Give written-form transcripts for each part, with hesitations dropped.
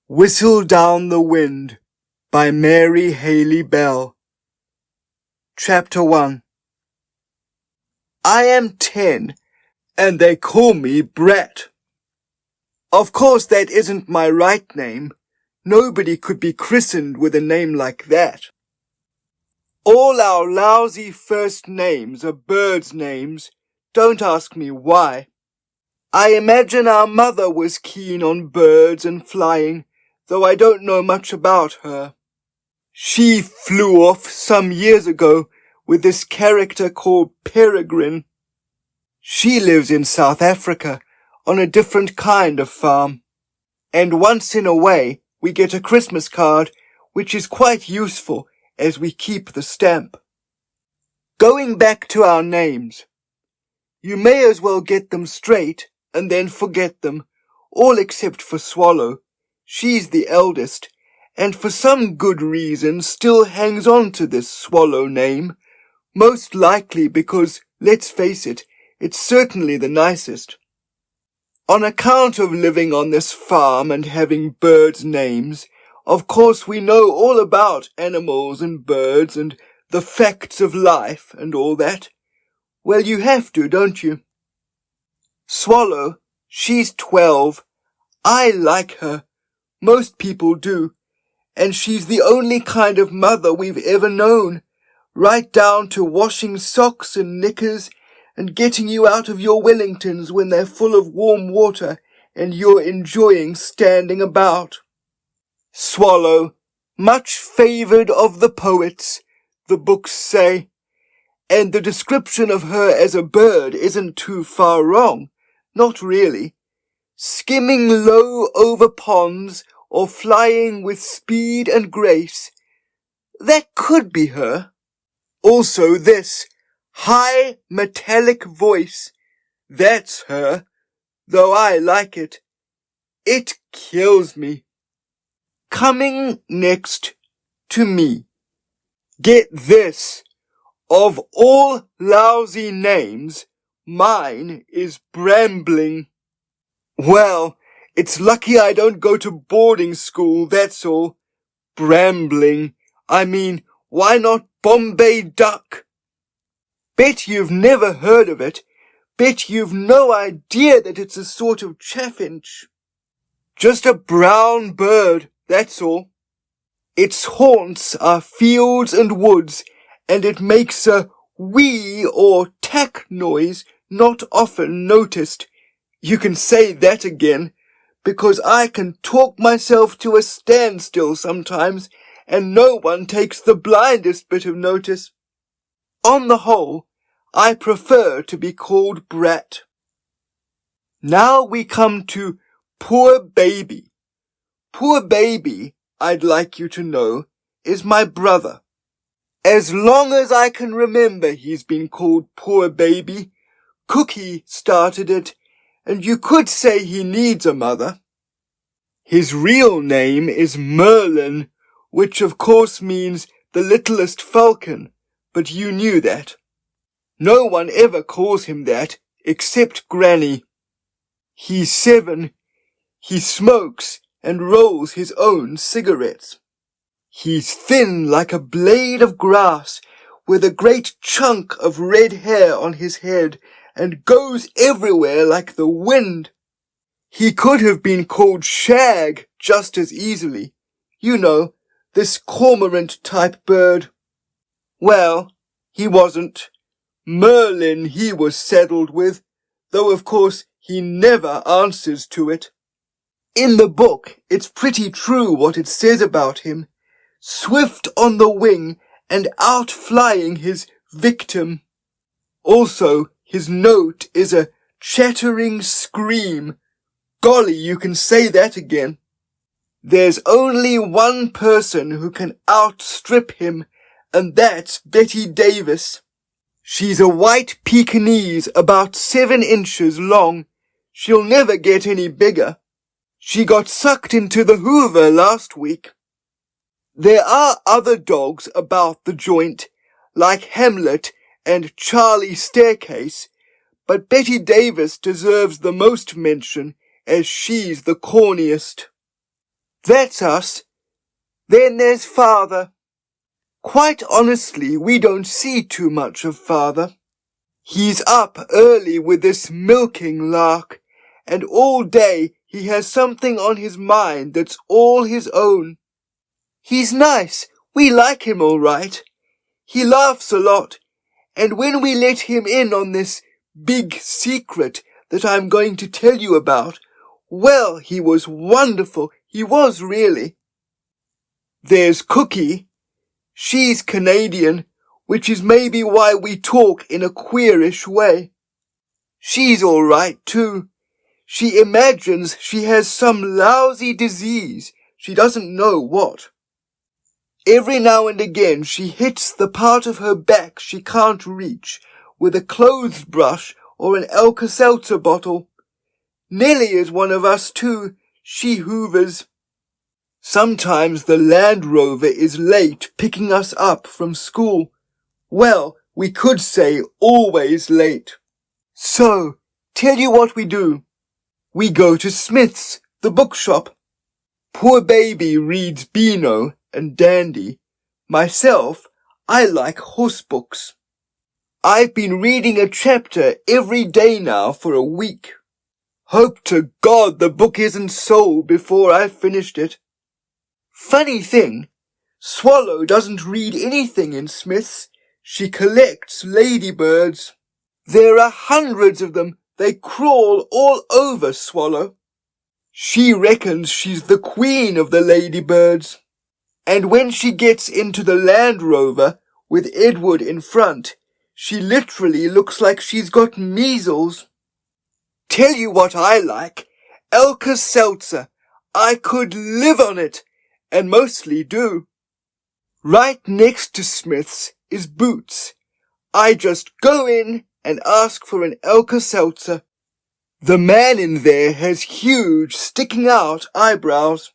Whistle Down the Wind by Mary Hayley Bell. Chapter 1. I am 10, and they call me Brett. Of course that isn't my right name. Nobody could be christened with a name like that. All our lousy first names are birds' names. Don't ask me why. I imagine our mother was keen on birds and flying, though I don't know much about her. She flew off some years ago with this character called Peregrine. She lives in South Africa on a different kind of farm. And once in a way we get a Christmas card, which is quite useful as we keep the stamp. Going back to our names. You may as well get them straight and then forget them, all except for Swallow. She's the eldest, and for some good reason still hangs on to this Swallow name, most likely because, let's face it, it's certainly the nicest. On account of living on this farm and having birds' names, of course we know all about animals and birds and the facts of life and all that. Well, you have to, don't you? Swallow, she's 12. I like her. Most people do, and she's the only kind of mother we've ever known, right down to washing socks and knickers and getting you out of your Wellingtons when they're full of warm water and you're enjoying standing about. Swallow, much favoured of the poets, the books say, and the description of her as a bird isn't too far wrong, not really. Skimming low over ponds or flying with speed and grace. That could be her. Also this high metallic voice. That's her, though I like it. It kills me. Coming next to me. Get this. Of all lousy names, mine is Brambling. Well, it's lucky I don't go to boarding school, that's all. Brambling. I mean, why not Bombay Duck? Bet you've never heard of it. Bet you've no idea that it's a sort of chaffinch. Just a brown bird, that's all. Its haunts are fields and woods, and it makes a wee or tack noise not often noticed. You can say that again, because I can talk myself to a standstill sometimes, and no one takes the blindest bit of notice. On the whole, I prefer to be called Brat. Now we come to Poor Baby. Poor Baby, I'd like you to know, is my brother. As long as I can remember he's been called Poor Baby. Cookie started it, and you could say he needs a mother. His real name is Merlin, which of course means the littlest falcon, but you knew that. No one ever calls him that, except Granny. He's 7. He smokes and rolls his own cigarettes. He's thin like a blade of grass, with a great chunk of red hair on his head, and goes everywhere like the wind. He could have been called Shag just as easily. You know, this cormorant-type bird. Well, he wasn't. Merlin he was saddled with, though of course he never answers to it. In the book, it's pretty true what it says about him. Swift on the wing and outflying his victim. Also, his note is a chattering scream. Golly, you can say that again. There's only one person who can outstrip him, and that's Betty Davis. She's a white Pekingese about 7 inches long. She'll never get any bigger. She got sucked into the Hoover last week. There are other dogs about the joint, like Hamlet and Charlie Staircase, but Betty Davis deserves the most mention, as she's the corniest. That's us. Then there's Father. Quite honestly, we don't see too much of Father. He's up early with this milking lark, and all day he has something on his mind that's all his own. He's nice. We like him all right. He laughs a lot, and when we let him in on this big secret that I'm going to tell you about, well, he was wonderful. He was really. There's Cookie. She's Canadian, which is maybe why we talk in a queerish way. She's all right, too. She imagines she has some lousy disease. She doesn't know what. Every now and again she hits the part of her back she can't reach with a clothes brush or an Alka-Seltzer bottle. Nellie is one of us, too. She hoovers. Sometimes the Land Rover is late picking us up from school. Well, we could say always late. So, tell you what we do. We go to Smith's, the bookshop. Poor baby reads Beano and Dandy. Myself, I like horse books. I've been reading a chapter every day now for a week. Hope to God the book isn't sold before I've finished it. Funny thing, Swallow doesn't read anything in Smith's. She collects ladybirds. There are hundreds of them. They crawl all over Swallow. She reckons she's the queen of the ladybirds. And when she gets into the Land Rover with Edward in front, she literally looks like she's got measles. Tell you what I like. Alka-Seltzer. I could live on it, and mostly do. Right next to Smith's is Boots. I just go in and ask for an Alka-Seltzer. The man in there has huge, sticking out eyebrows.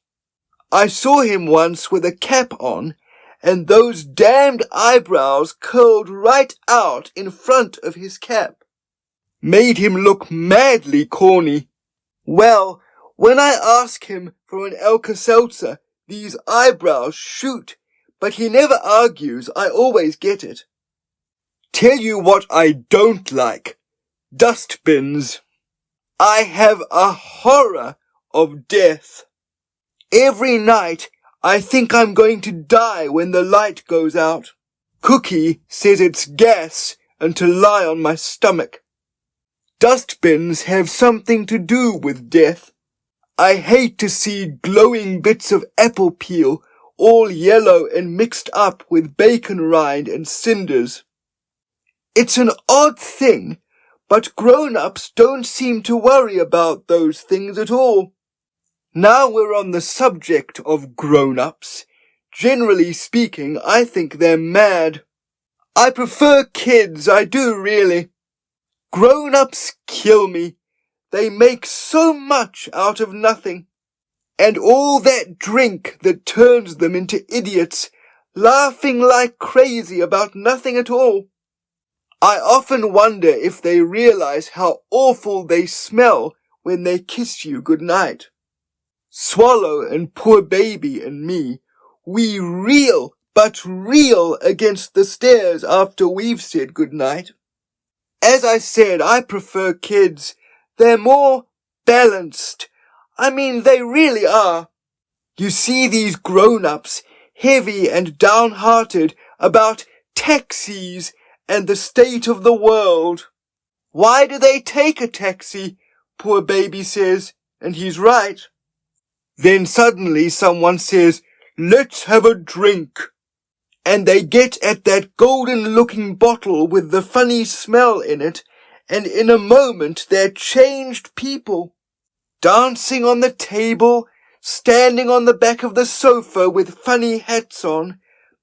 I saw him once with a cap on, and those damned eyebrows curled right out in front of his cap. Made him look madly corny. Well, when I ask him for an Alka-Seltzer, these eyebrows shoot, but he never argues. I always get it. Tell you what I don't like. Dustbins. I have a horror of death. Every night I think I'm going to die when the light goes out. Cookie says it's gas and to lie on my stomach. Dustbins have something to do with death. I hate to see glowing bits of apple peel all yellow and mixed up with bacon rind and cinders. It's an odd thing, but grown-ups don't seem to worry about those things at all. Now we're on the subject of grown-ups. Generally speaking, I think they're mad. I prefer kids, I do really. Grown-ups kill me. They make so much out of nothing. And all that drink that turns them into idiots, laughing like crazy about nothing at all. I often wonder if they realize how awful they smell when they kiss you goodnight. Swallow and poor baby and me, we reel against the stairs after we've said goodnight. As I said, I prefer kids. They're more balanced. I mean, they really are. You see these grown-ups, heavy and downhearted about taxis and the state of the world. Why do they take a taxi? Poor baby says, and he's right. Then suddenly someone says, let's have a drink. And they get at that golden-looking bottle with the funny smell in it, and in a moment they're changed people. Dancing on the table, standing on the back of the sofa with funny hats on,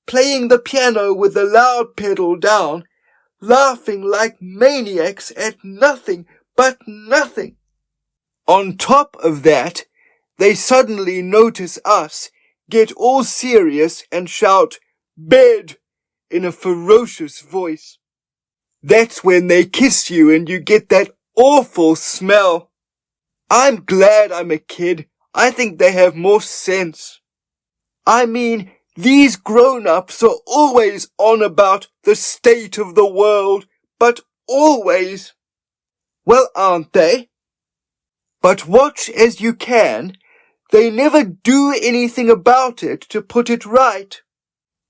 playing the piano with the loud pedal down, laughing like maniacs at nothing but nothing. On top of that, they suddenly notice us, get all serious and shout, bed, in a ferocious voice. That's when they kiss you and you get that awful smell. I'm glad I'm a kid. I think they have more sense. I mean, these grown-ups are always on about the state of the world, but always. Well, aren't they? But watch as you can, they never do anything about it to put it right.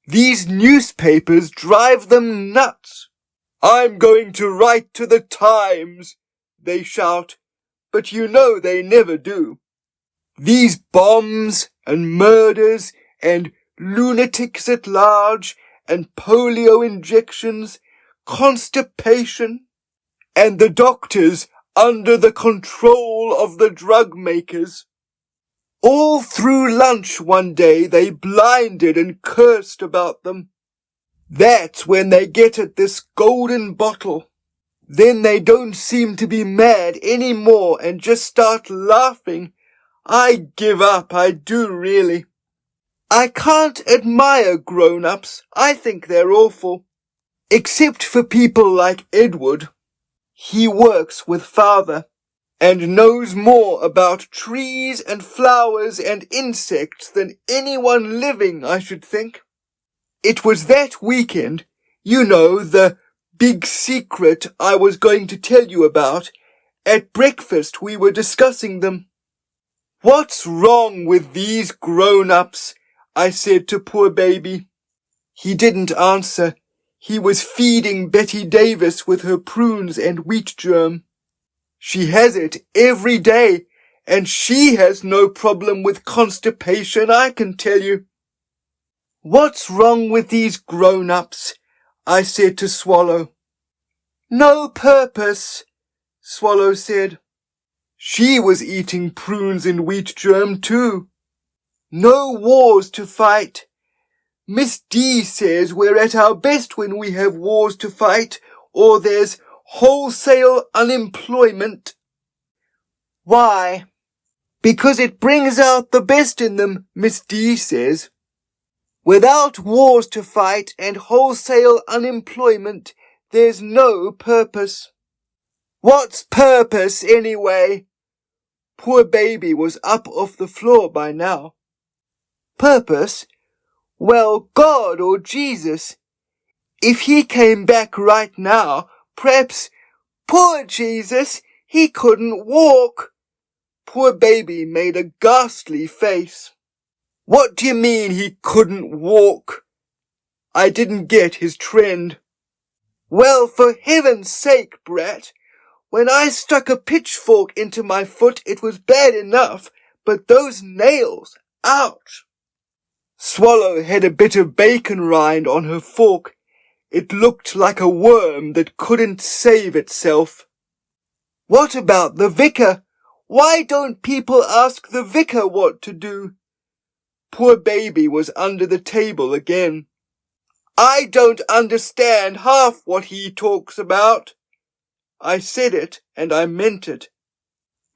These newspapers drive them nuts. I'm going to write to the Times, they shout, but you know they never do. These bombs and murders and lunatics at large and polio injections, constipation, and the doctors under the control of the drug makers. All through lunch one day they blinded and cursed about them. That's when they get at this golden bottle. Then they don't seem to be mad any more and just start laughing. I give up, I do really. I can't admire grown-ups. I think they're awful. Except for people like Edward. He works with Father and knows more about trees and flowers and insects than anyone living, I should think. It was that weekend, you know, the big secret I was going to tell you about. At breakfast we were discussing them. What's wrong with these grown-ups? I said to poor baby. He didn't answer. He was feeding Betty Davis with her prunes and wheat germ. She has it every day, and she has no problem with constipation, I can tell you. What's wrong with these grown-ups? I said to Swallow. No purpose, Swallow said. She was eating prunes and wheat germ too. No wars to fight. Miss D says we're at our best when we have wars to fight, or there's wholesale unemployment. Why? Because it brings out the best in them, Miss D says. Without wars to fight and wholesale unemployment, there's no purpose. What's purpose, anyway? Poor baby was up off the floor by now. Purpose? Well, God or Jesus. If he came back right now, perhaps, poor Jesus, he couldn't walk. Poor baby made a ghastly face. What do you mean he couldn't walk? I didn't get his trend. Well, for heaven's sake, brat, when I stuck a pitchfork into my foot it was bad enough, but those nails, ouch! Swallow had a bit of bacon rind on her fork. It looked like a worm that couldn't save itself. What about the vicar? Why don't people ask the vicar what to do? Poor baby was under the table again. I don't understand half what he talks about. I said it, and I meant it.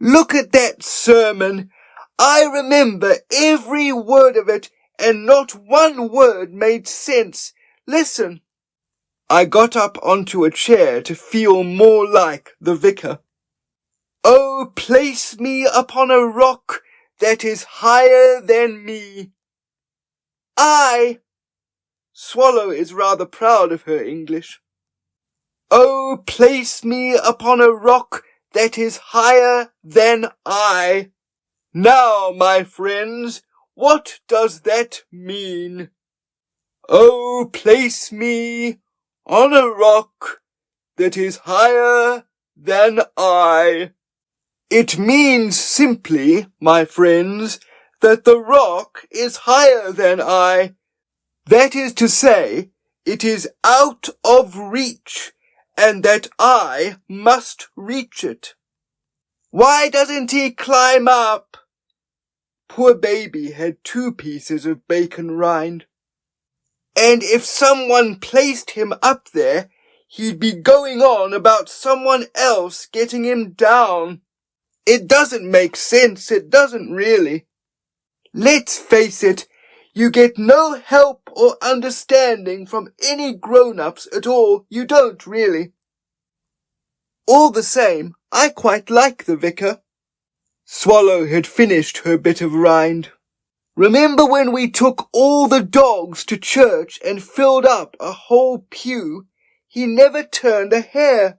Look at that sermon. I remember every word of it, and not one word made sense. Listen. I got up onto a chair to feel more like the vicar. Oh, place me upon a rock that is higher than me. Swallow is rather proud of her English. Oh, place me upon a rock that is higher than I. Now, my friends, what does that mean? Oh, place me on a rock that is higher than I. It means simply, my friends, that the rock is higher than I. That is to say, it is out of reach, and that I must reach it. Why doesn't he climb up? Poor baby had 2 pieces of bacon rind. And if someone placed him up there, he'd be going on about someone else getting him down. It doesn't make sense, it doesn't really. Let's face it, you get no help or understanding from any grown-ups at all, you don't really. All the same, I quite like the vicar. Swallow had finished her bit of rind. Remember when we took all the dogs to church and filled up a whole pew? He never turned a hair.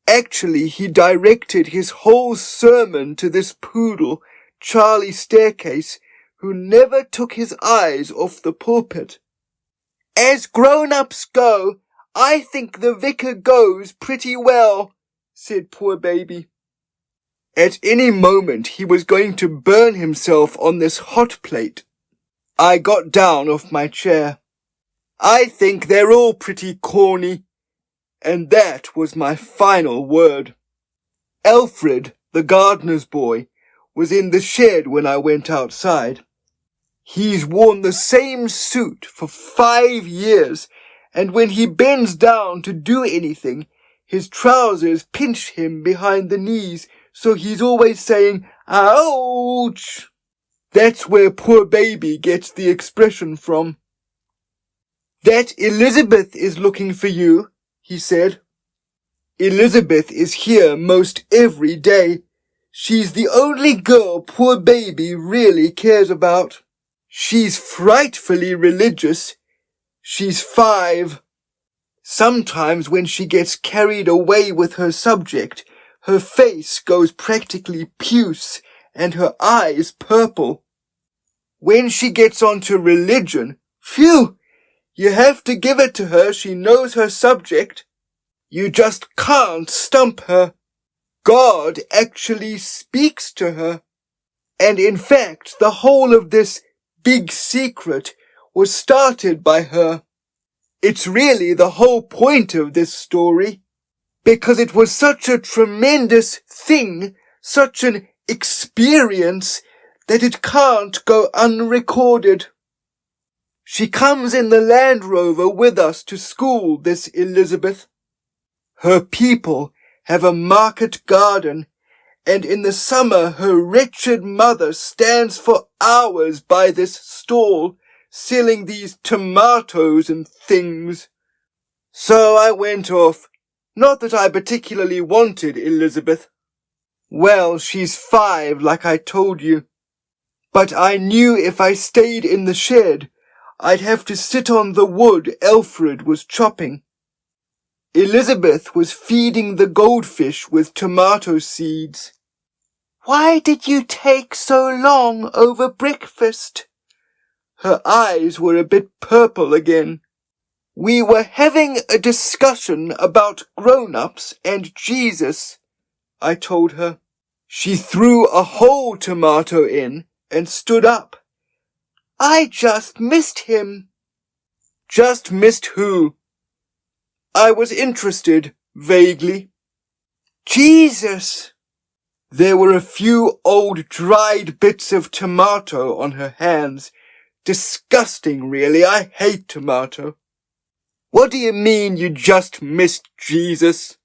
Actually, he directed his whole sermon to this poodle, Charlie Staircase, who never took his eyes off the pulpit. As grown-ups go, I think the vicar goes pretty well, said poor baby. At any moment he was going to burn himself on this hot plate. I got down off my chair. I think they're all pretty corny. And that was my final word. Alfred, the gardener's boy, was in the shed when I went outside. He's worn the same suit for 5 years, and when he bends down to do anything, his trousers pinch him behind the knees, so he's always saying, "Ouch!" That's where poor baby gets the expression from. "That Elizabeth is looking for you," he said. "Elizabeth is here most every day. She's the only girl poor baby really cares about. She's frightfully religious. She's 5. Sometimes when she gets carried away with her subject, her face goes practically puce and her eyes purple. When she gets onto religion, phew, you have to give it to her, she knows her subject. You just can't stump her. God actually speaks to her. And in fact, the whole of this big secret was started by her. It's really the whole point of this story, because it was such a tremendous thing, such an experience, that it can't go unrecorded. She comes in the Land Rover with us to school, this Elizabeth. Her people have a market garden, and in the summer her wretched mother stands for hours by this stall, selling these tomatoes and things. So I went off. Not that I particularly wanted Elizabeth. Well, she's 5, like I told you. But I knew if I stayed in the shed, I'd have to sit on the wood Alfred was chopping. Elizabeth was feeding the goldfish with tomato seeds. "Why did you take so long over breakfast?" Her eyes were a bit purple again. "We were having a discussion about grown-ups and Jesus," I told her. She threw a whole tomato in and stood up. "I just missed him." "Just missed who?" I was interested, vaguely. "Jesus." There were a few old dried bits of tomato on her hands. Disgusting, really. I hate tomato. "What do you mean you just missed Jesus?"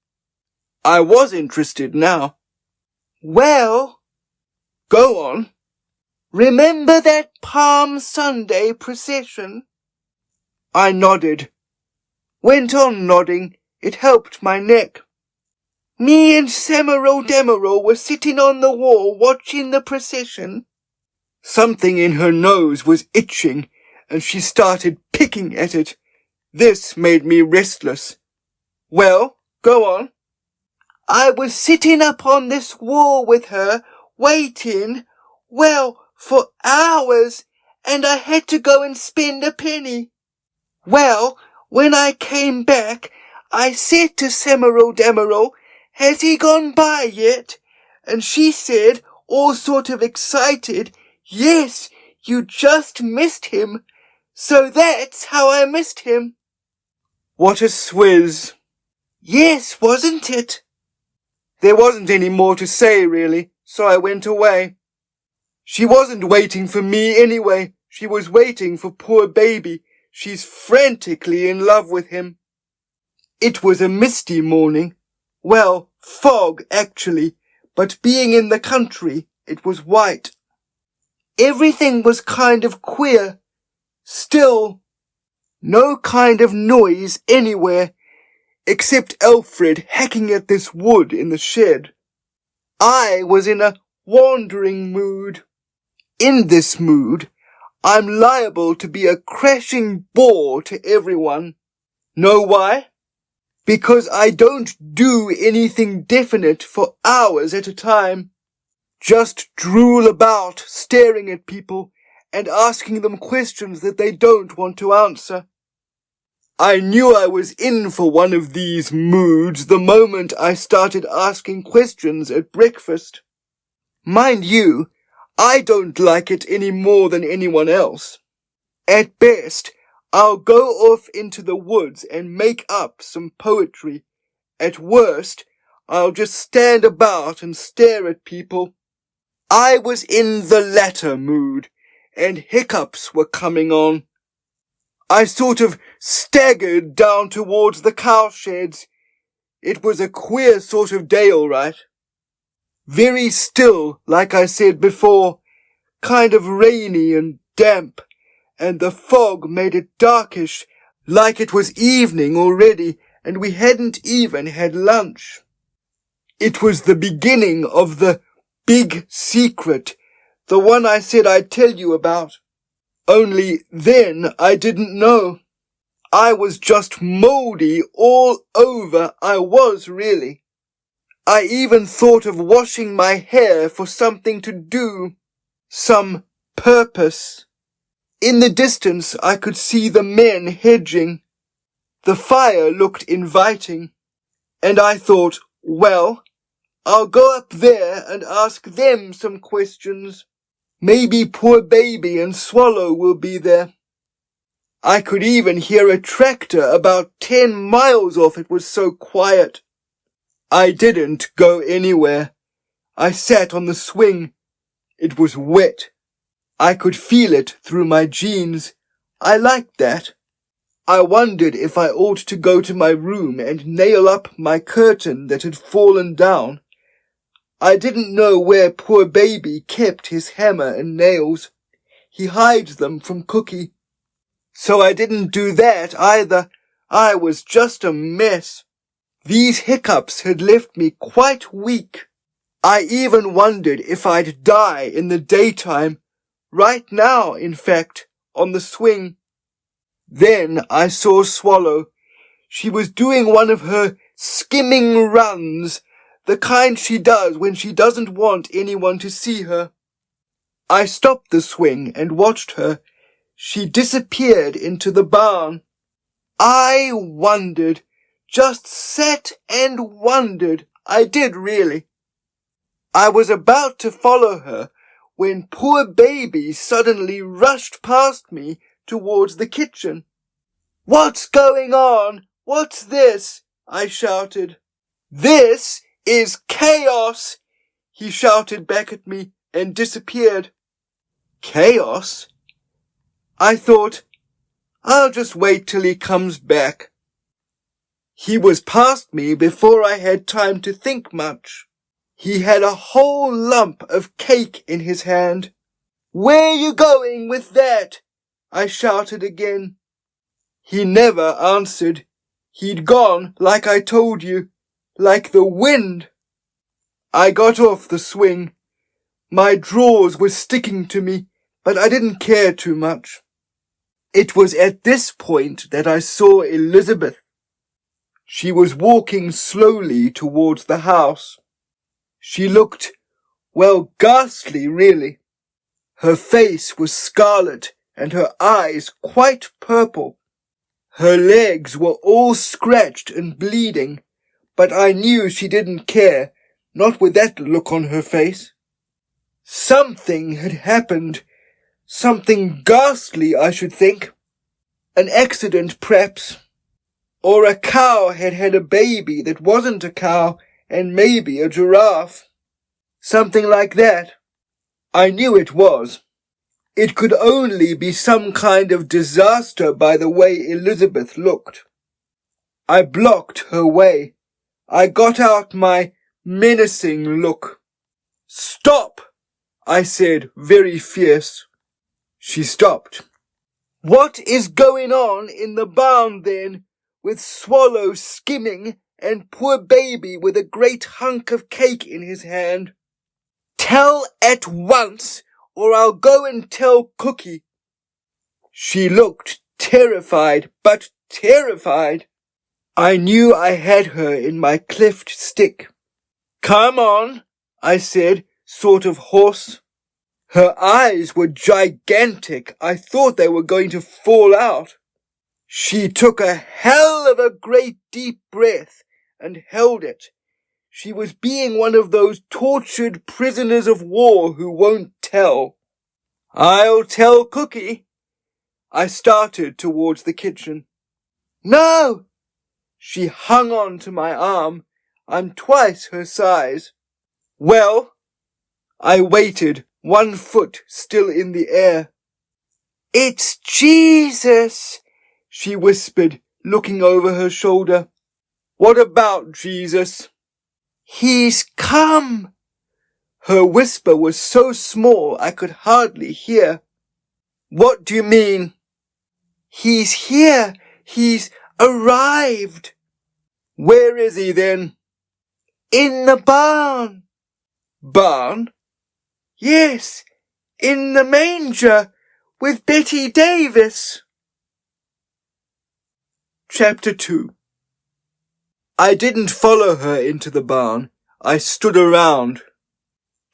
I was interested now. "Well," "Go on." "Remember that Palm Sunday procession?" I nodded. Went on nodding. It helped my neck. "Me and Demerol were sitting on the wall watching the procession." Something in her nose was itching, and she started picking at it. This made me restless. "Well, go on." "I was sitting up on this wall with her, waiting, well, for hours, and I had to go and spend a penny. Well, when I came back, I said to Demerol, 'Has he gone by yet?' And she said, all sort of excited, 'Yes, you just missed him.' So that's how I missed him." What a swizz. "Yes, wasn't it?" There wasn't any more to say, really, so I went away. She wasn't waiting for me anyway. She was waiting for poor baby. She's frantically in love with him. It was a misty morning. Well, fog, actually, but being in the country, it was white. Everything was kind of queer. Still, no kind of noise anywhere, except Alfred hacking at this wood in the shed. I was in a wandering mood. In this mood, I'm liable to be a crashing bore to everyone. Know why? Because I don't do anything definite for hours at a time. Just drool about, staring at people and asking them questions that they don't want to answer. I knew I was in for one of these moods the moment I started asking questions at breakfast. Mind you, I don't like it any more than anyone else. At best, I'll go off into the woods and make up some poetry. At worst, I'll just stand about and stare at people. I was in the latter mood, and hiccups were coming on. I sort of staggered down towards the cowsheds. It was a queer sort of day, all right. Very still, like I said before, kind of rainy and damp, and the fog made it darkish, like it was evening already, and we hadn't even had lunch. It was the beginning of the big secret, the one I said I'd tell you about. Only then I didn't know. I was just mouldy all over, I was really. I even thought of washing my hair for something to do, some purpose. In the distance I could see the men hedging. The fire looked inviting, and I thought, well, I'll go up there and ask them some questions. Maybe poor baby and Swallow will be there. I could even hear a tractor about 10 miles off, it was so quiet. I didn't go anywhere. I sat on the swing. It was wet. I could feel it through my jeans. I liked that. I wondered if I ought to go to my room and nail up my curtain that had fallen down. I didn't know where poor baby kept his hammer and nails. He hides them from Cookie. So I didn't do that either. I was just a mess. These hiccups had left me quite weak. I even wondered if I'd die in the daytime, right now, in fact, on the swing. Then I saw Swallow. She was doing one of her skimming runs, the kind she does when she doesn't want anyone to see her. I stopped the swing and watched her. She disappeared into the barn. I wondered, just sat and wondered. I did really. I was about to follow her when poor baby suddenly rushed past me towards the kitchen. "What's going on? What's this?" I shouted. "This is chaos!" he shouted back at me and disappeared. Chaos? I thought, I'll just wait till he comes back. He was past me before I had time to think much. He had a whole lump of cake in his hand. "Where you going with that?" I shouted again. He never answered. He'd gone, like I told you, like the wind. I got off the swing. My drawers were sticking to me, but I didn't care too much. It was at this point that I saw Elizabeth. She was walking slowly towards the house. She looked, well, ghastly, really. Her face was scarlet and her eyes quite purple. Her legs were all scratched and bleeding, but I knew she didn't care, not with that look on her face. Something had happened. Something ghastly, I should think. An accident, perhaps. Or a cow had had a baby that wasn't a cow, and maybe a giraffe. Something like that. I knew it was. It could only be some kind of disaster by the way Elizabeth looked. I blocked her way. I got out my menacing look. "Stop!" I said, very fierce. She stopped. "What is going on in the barn then, with Swallow skimming and poor baby with a great hunk of cake in his hand?" Tell at once, or I'll go and tell Cookie. She looked terrified, but terrified. I knew I had her in my cleft stick. Come on, I said, sort of hoarse. Her eyes were gigantic. I thought they were going to fall out. She took a hell of a great deep breath and held it. She was being one of those tortured prisoners of war who won't tell. I'll tell Cookie. I started towards the kitchen. No! She hung on to my arm. I'm twice her size. Well, I waited, 1 foot still in the air. It's Jesus, she whispered, looking over her shoulder. What about Jesus? He's come. Her whisper was so small I could hardly hear. What do you mean? He's here. He's arrived. Where is he then? In the barn. Barn? Yes, in the manger with Betty Davis. Chapter 2. I didn't follow her into the barn. I stood around.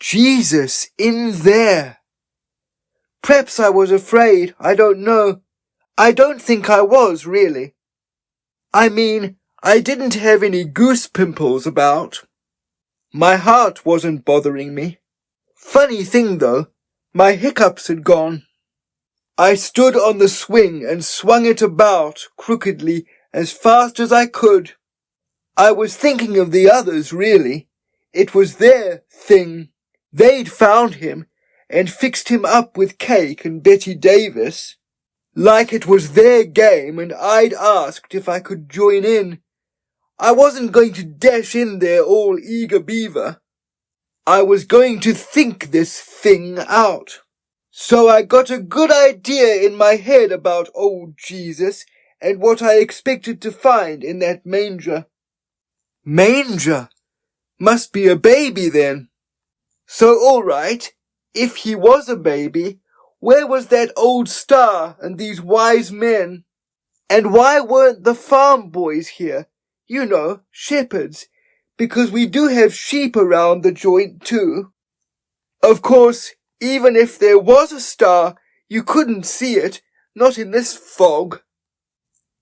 Jesus in there. Perhaps I was afraid. I don't know. I don't think I was, really. I mean, I didn't have any goose pimples about. My heart wasn't bothering me. Funny thing, though, my hiccups had gone. I stood on the swing and swung it about crookedly as fast as I could. I was thinking of the others, really. It was their thing. They'd found him and fixed him up with cake and Betty Davis. Like it was their game and I'd asked if I could join in. I wasn't going to dash in there all eager beaver. I was going to think this thing out. So I got a good idea in my head about old Jesus and what I expected to find in that manger. Manger? Must be a baby then. So all right, if he was a baby, where was that old star and these wise men? And why weren't the farm boys here? You know, shepherds, because we do have sheep around the joint too. Of course, even if there was a star, you couldn't see it, not in this fog.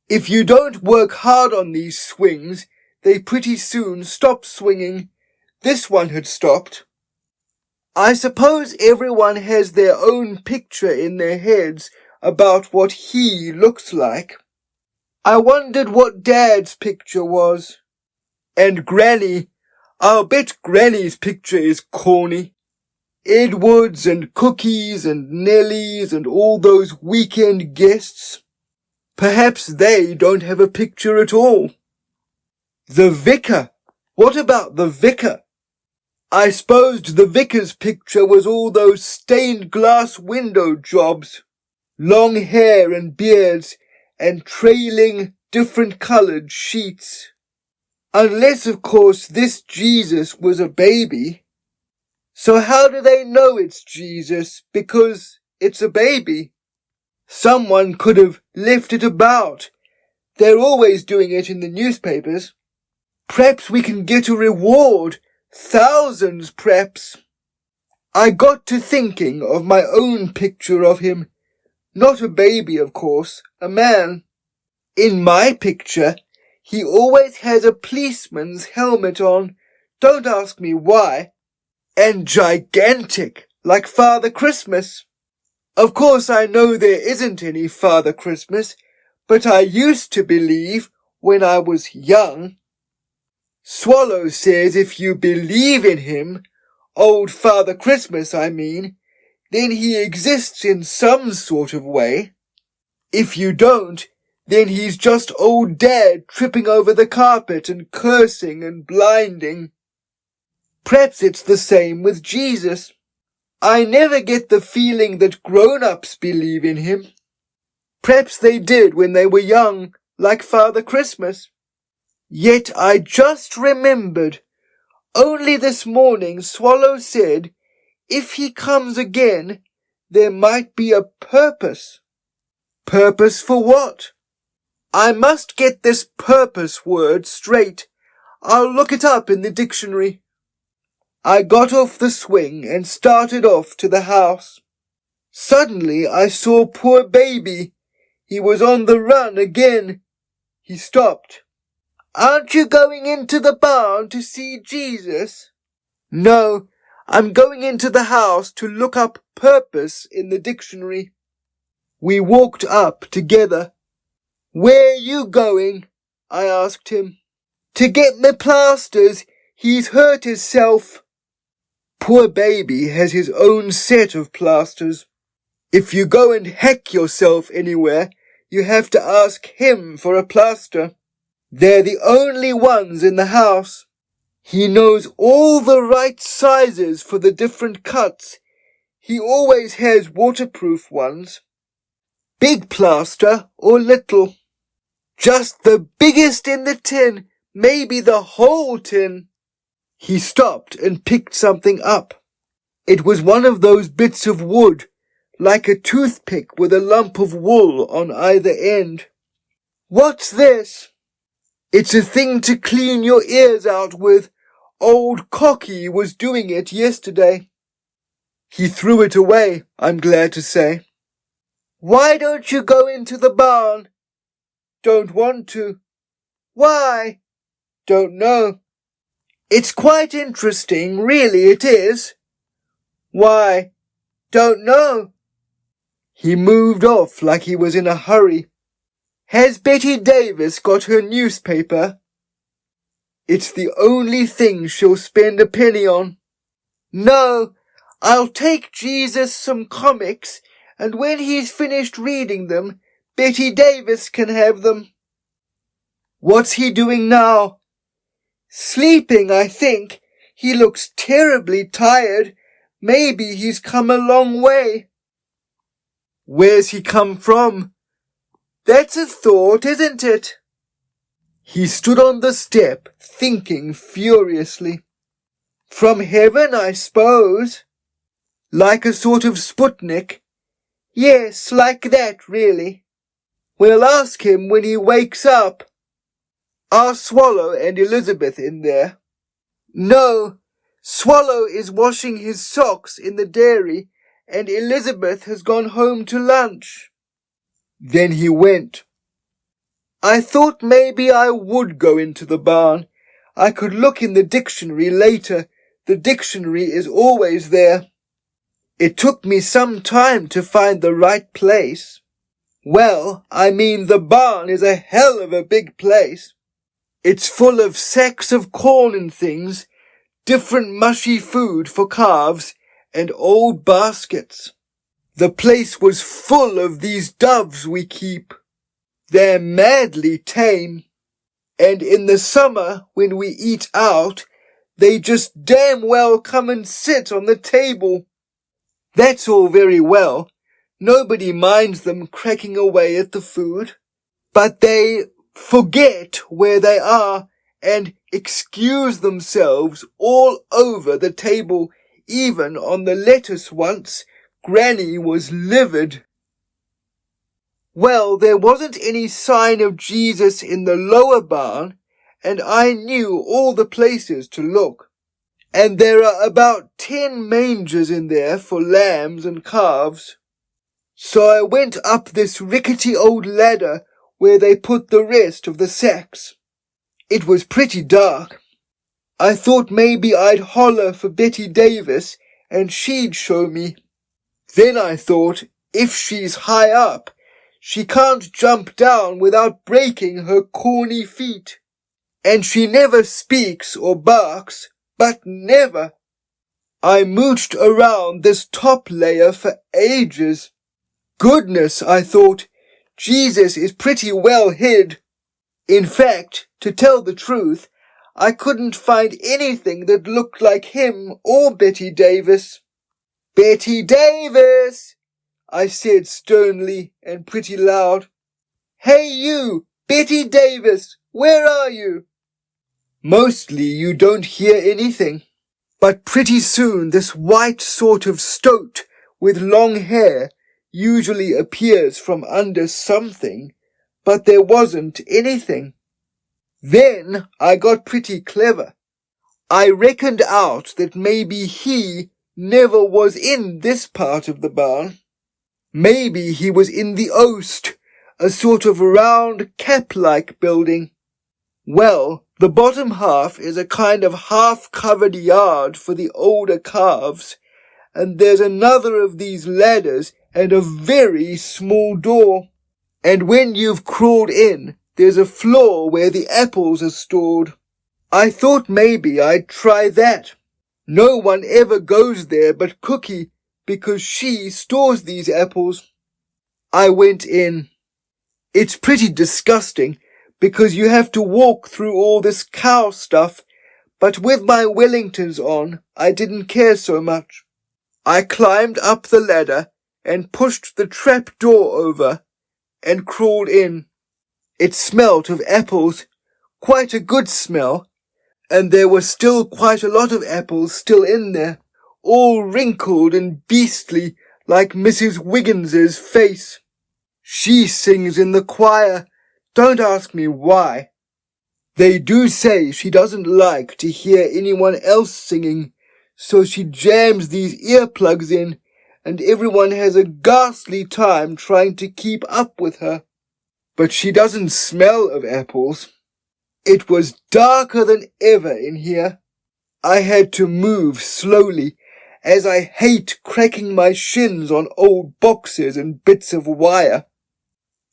If you don't work hard on these swings, they pretty soon stop swinging. This one had stopped. I suppose everyone has their own picture in their heads about what he looks like. I wondered what Dad's picture was. And Granny. I'll bet Granny's picture is corny. Edwards and Cookies and Nellies and all those weekend guests. Perhaps they don't have a picture at all. The vicar. What about the vicar? I supposed the vicar's picture was all those stained glass window jobs. Long hair and beards and trailing different-coloured sheets. Unless, of course, this Jesus was a baby. So how do they know it's Jesus? Because it's a baby. Someone could have left it about. They're always doing it in the newspapers. Perhaps we can get a reward. Thousands, perhaps. I got to thinking of my own picture of him. Not a baby, of course, a man. In my picture, he always has a policeman's helmet on. Don't ask me why. And gigantic, like Father Christmas. Of course, I know there isn't any Father Christmas, but I used to believe when I was young. Swallow says if you believe in him, old Father Christmas, I mean, then he exists in some sort of way. If you don't, then he's just old Dad tripping over the carpet and cursing and blinding. Perhaps it's the same with Jesus. I never get the feeling that grown-ups believe in him. Perhaps they did when they were young, like Father Christmas. Yet I just remembered. Only this morning Swallow said if he comes again, there might be a purpose. Purpose for what? I must get this purpose word straight. I'll look it up in the dictionary. I got off the swing and started off to the house. Suddenly I saw poor baby. He was on the run again. He stopped. Aren't you going into the barn to see Jesus? No, I'm going into the house to look up purpose in the dictionary. We walked up together. Where you going? I asked him. To get me plasters. He's hurt himself. Poor baby has his own set of plasters. If you go and heck yourself anywhere, you have to ask him for a plaster. They're the only ones in the house. He knows all the right sizes for the different cuts. He always has waterproof ones. Big plaster or little? Just the biggest in the tin, maybe the whole tin. He stopped and picked something up. It was one of those bits of wood, like a toothpick with a lump of wool on either end. What's this? It's a thing to clean your ears out with. Old Cocky was doing it yesterday. He threw it away, I'm glad to say. Why don't you go into the barn? Don't want to. Why? Don't know. It's quite interesting, really it is. Why? Don't know. He moved off like he was in a hurry. Has Betty Davis got her newspaper? It's the only thing she'll spend a penny on. No, I'll take Jesus some comics, and when he's finished reading them, Betty Davis can have them. What's he doing now? Sleeping, I think. He looks terribly tired. Maybe he's come a long way. Where's he come from? That's a thought, isn't it? He stood on the step, thinking furiously. From heaven, I suppose. Like a sort of Sputnik. Yes, like that, really. We'll ask him when he wakes up. Are Swallow and Elizabeth in there? No, Swallow is washing his socks in the dairy, and Elizabeth has gone home to lunch. Then he went. I thought maybe I would go into the barn. I could look in the dictionary later. The dictionary is always there. It took me some time to find the right place. Well, I mean the barn is a hell of a big place. It's full of sacks of corn and things, different mushy food for calves, and old baskets. The place was full of these doves we keep. They're madly tame. And in the summer, when we eat out, they just damn well come and sit on the table. That's all very well. Nobody minds them cracking away at the food. But they forget where they are and excuse themselves all over the table. Even on the lettuce once, Granny was livid. Well, there wasn't any sign of Jesus in the lower barn, and I knew all the places to look. And there are about 10 mangers in there for lambs and calves. So I went up this rickety old ladder where they put the rest of the sacks. It was pretty dark. I thought maybe I'd holler for Betty Davis and she'd show me. Then I thought, if she's high up, she can't jump down without breaking her corny feet. And she never speaks or barks, but never. I mooched around this top layer for ages. Goodness, I thought, Jesus is pretty well hid. In fact, to tell the truth, I couldn't find anything that looked like him or Betty Davis. Betty Davis, I said sternly and pretty loud. Hey you, Betty Davis, where are you? Mostly you don't hear anything. But pretty soon this white sort of stoat with long hair usually appears from under something, but there wasn't anything. Then I got pretty clever. I reckoned out that maybe he never was in this part of the barn. Maybe he was in the oast, a sort of round cap-like building. Well, the bottom half is a kind of half-covered yard for the older calves, and there's another of these ladders and a very small door. And when you've crawled in, there's a floor where the apples are stored. I thought maybe I'd try that. No one ever goes there but Cookie, because she stores these apples. I went in. It's pretty disgusting, because you have to walk through all this cow stuff, but with my Wellingtons on, I didn't care so much. I climbed up the ladder and pushed the trap door over and crawled in. It smelt of apples, quite a good smell, and there were still quite a lot of apples still in there, all wrinkled and beastly like Mrs. Wiggins's face. She sings in the choir. Don't ask me why. They do say she doesn't like to hear anyone else singing, so she jams these earplugs in, and everyone has a ghastly time trying to keep up with her. But she doesn't smell of apples. It was darker than ever in here. I had to move slowly, as I hate cracking my shins on old boxes and bits of wire.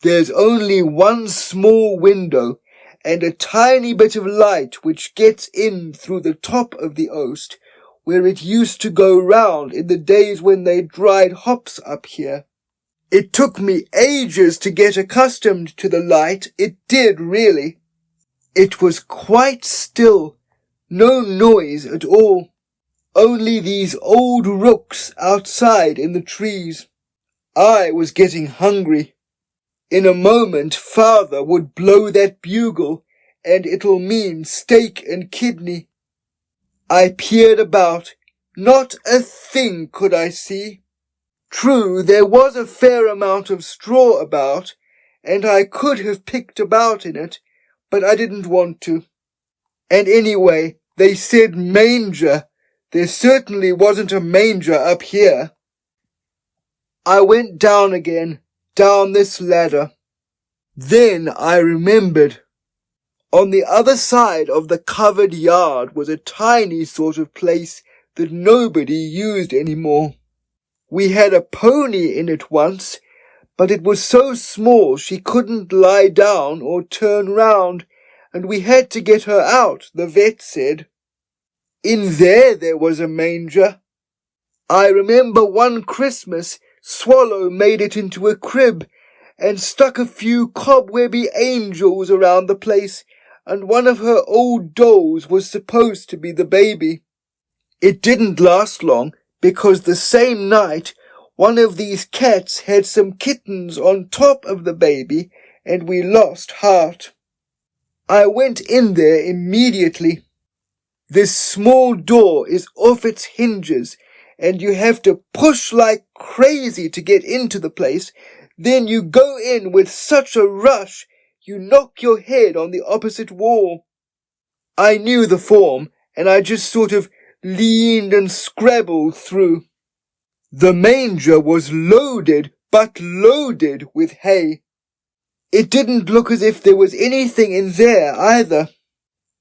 There's only one small window and a tiny bit of light which gets in through the top of the oast, where it used to go round in the days when they dried hops up here. It took me ages to get accustomed to the light, it did really. It was quite still, no noise at all, only these old rooks outside in the trees. I was getting hungry. In a moment Father would blow that bugle, and it'll mean steak and kidney. I peered about. Not a thing could I see. True, there was a fair amount of straw about, and I could have picked about in it, but I didn't want to. And anyway, they said manger. There certainly wasn't a manger up here. I went down again, down this ladder. Then I remembered. On the other side of the covered yard was a tiny sort of place that nobody used any more. We had a pony in it once, but it was so small she couldn't lie down or turn round, and we had to get her out, the vet said. In there was a manger. I remember one Christmas Swallow made it into a crib and stuck a few cobwebby angels around the place, and one of her old dolls was supposed to be the baby. It didn't last long, because the same night one of these cats had some kittens on top of the baby, and we lost heart. I went in there immediately. This small door is off its hinges, and you have to push like crazy to get into the place. Then you go in with such a rush, you knock your head on the opposite wall. I knew the form, and I just sort of leaned and scrabbled through. The manger was loaded, but loaded with hay. It didn't look as if there was anything in there either.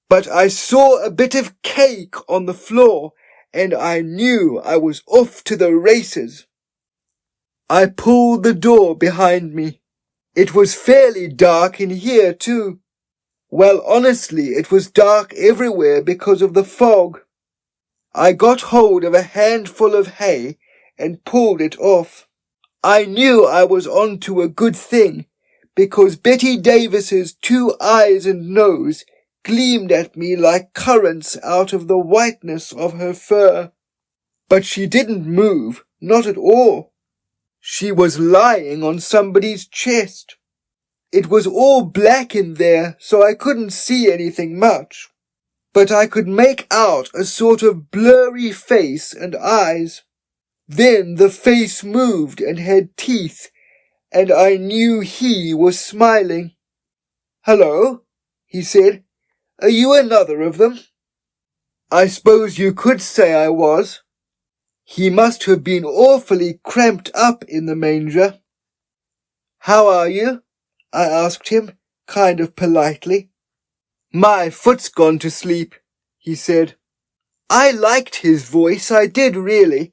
But I saw a bit of cake on the floor, and I knew I was off to the races. I pulled the door behind me. It was fairly dark in here too. Well, honestly, it was dark everywhere because of the fog. I got hold of a handful of hay and pulled it off. I knew I was on to a good thing, because Betty Davis's 2 eyes and nose gleamed at me like currants out of the whiteness of her fur. But she didn't move, not at all. She was lying on somebody's chest. It was all black in there, so I couldn't see anything much. but I could make out a sort of blurry face and eyes. Then the face moved and had teeth, and I knew he was smiling. "Hello," he said. "Are you another of them?" I suppose you could say I was. He must have been awfully cramped up in the manger. "How are you?" I asked him, kind of politely. "My foot's gone to sleep," he said. I liked his voice, I did really.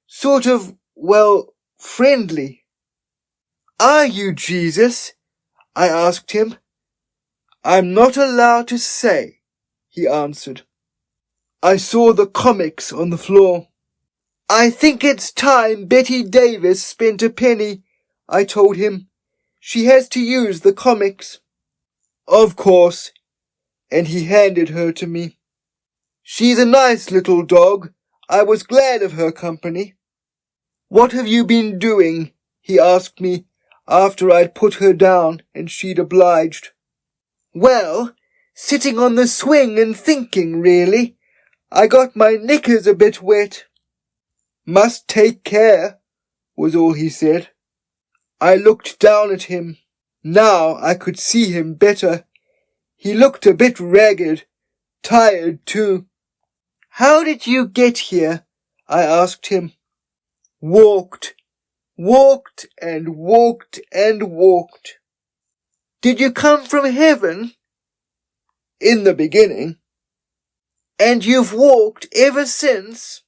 Sort of, well, friendly. "Are you Jesus?" I asked him. "I'm not allowed to say," he answered. I saw the comics on the floor. "I think it's time Betty Davis spent a penny," I told him. "She has to use the comics." "Of course," and he handed her to me. "She's a nice little dog. I was glad of her company." "What have you been doing?" he asked me after I'd put her down and she'd obliged. "Well, sitting on the swing and thinking, really. I got my knickers a bit wet." "Must take care," was all he said. I looked down at him. Now I could see him better. He looked a bit ragged, tired too. "How did you get here?" I asked him. "Walked and walked and walked." "Did you come from heaven?" "In the beginning." "And you've walked ever since?"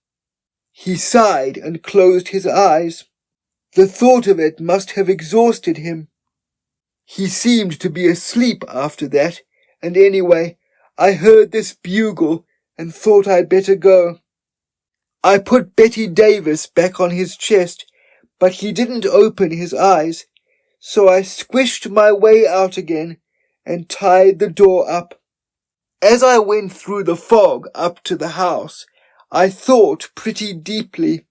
He sighed and closed his eyes. The thought of it must have exhausted him. He seemed to be asleep after that, and anyway, I heard this bugle and thought I'd better go. I put Betty Davis back on his chest, but he didn't open his eyes, so I squished my way out again and tied the door up. As I went through the fog up to the house, I thought pretty deeply.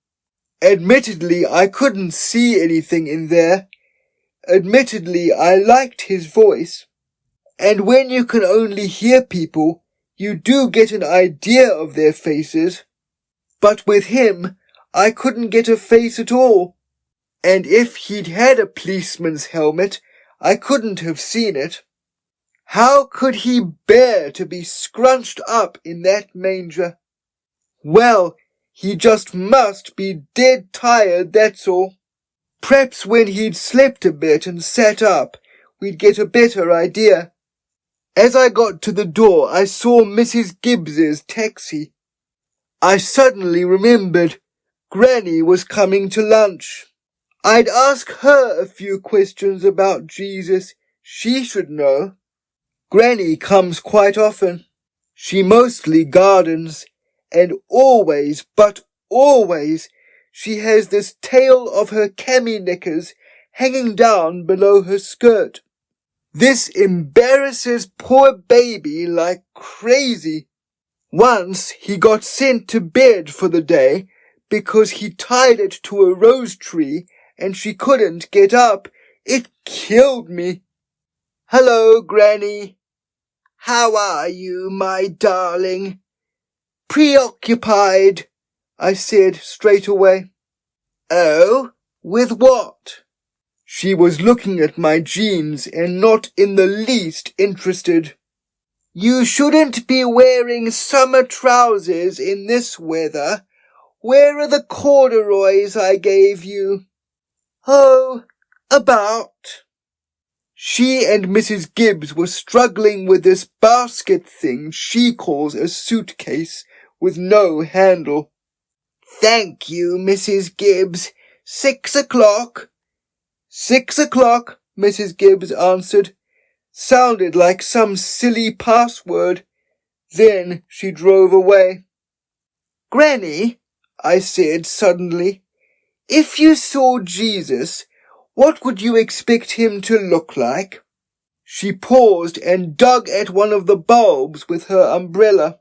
Admittedly, I couldn't see anything in there. Admittedly, I liked his voice. And when you can only hear people, you do get an idea of their faces. But with him, I couldn't get a face at all. And if he'd had a policeman's helmet, I couldn't have seen it. How could he bear to be scrunched up in that manger? Well, he just must be dead tired, that's all. Perhaps when he'd slept a bit and sat up, we'd get a better idea. As I got to the door, I saw Mrs. Gibbs's taxi. I suddenly remembered Granny was coming to lunch. I'd ask her a few questions about Jesus. She should know. Granny comes quite often. She mostly gardens, and always, but always, she has this tail of her cami knickers hanging down below her skirt. This embarrasses poor baby like crazy. Once he got sent to bed for the day because he tied it to a rose tree and she couldn't get up. It killed me. "Hello, Granny. How are you, my darling?" "Preoccupied," I said straight away. "Oh, with what?" She was looking at my jeans and not in the least interested. "You shouldn't be wearing summer trousers in this weather. Where are the corduroys I gave you?" "Oh, about." She and Mrs. Gibbs were struggling with this basket thing she calls a suitcase with no handle. "Thank you, Mrs. Gibbs. 6 o'clock. 6 o'clock, Mrs. Gibbs answered. Sounded like some silly password. Then she drove away. "Granny," I said suddenly, "if you saw Jesus, what would you expect him to look like?" She paused and dug at one of the bulbs with her umbrella.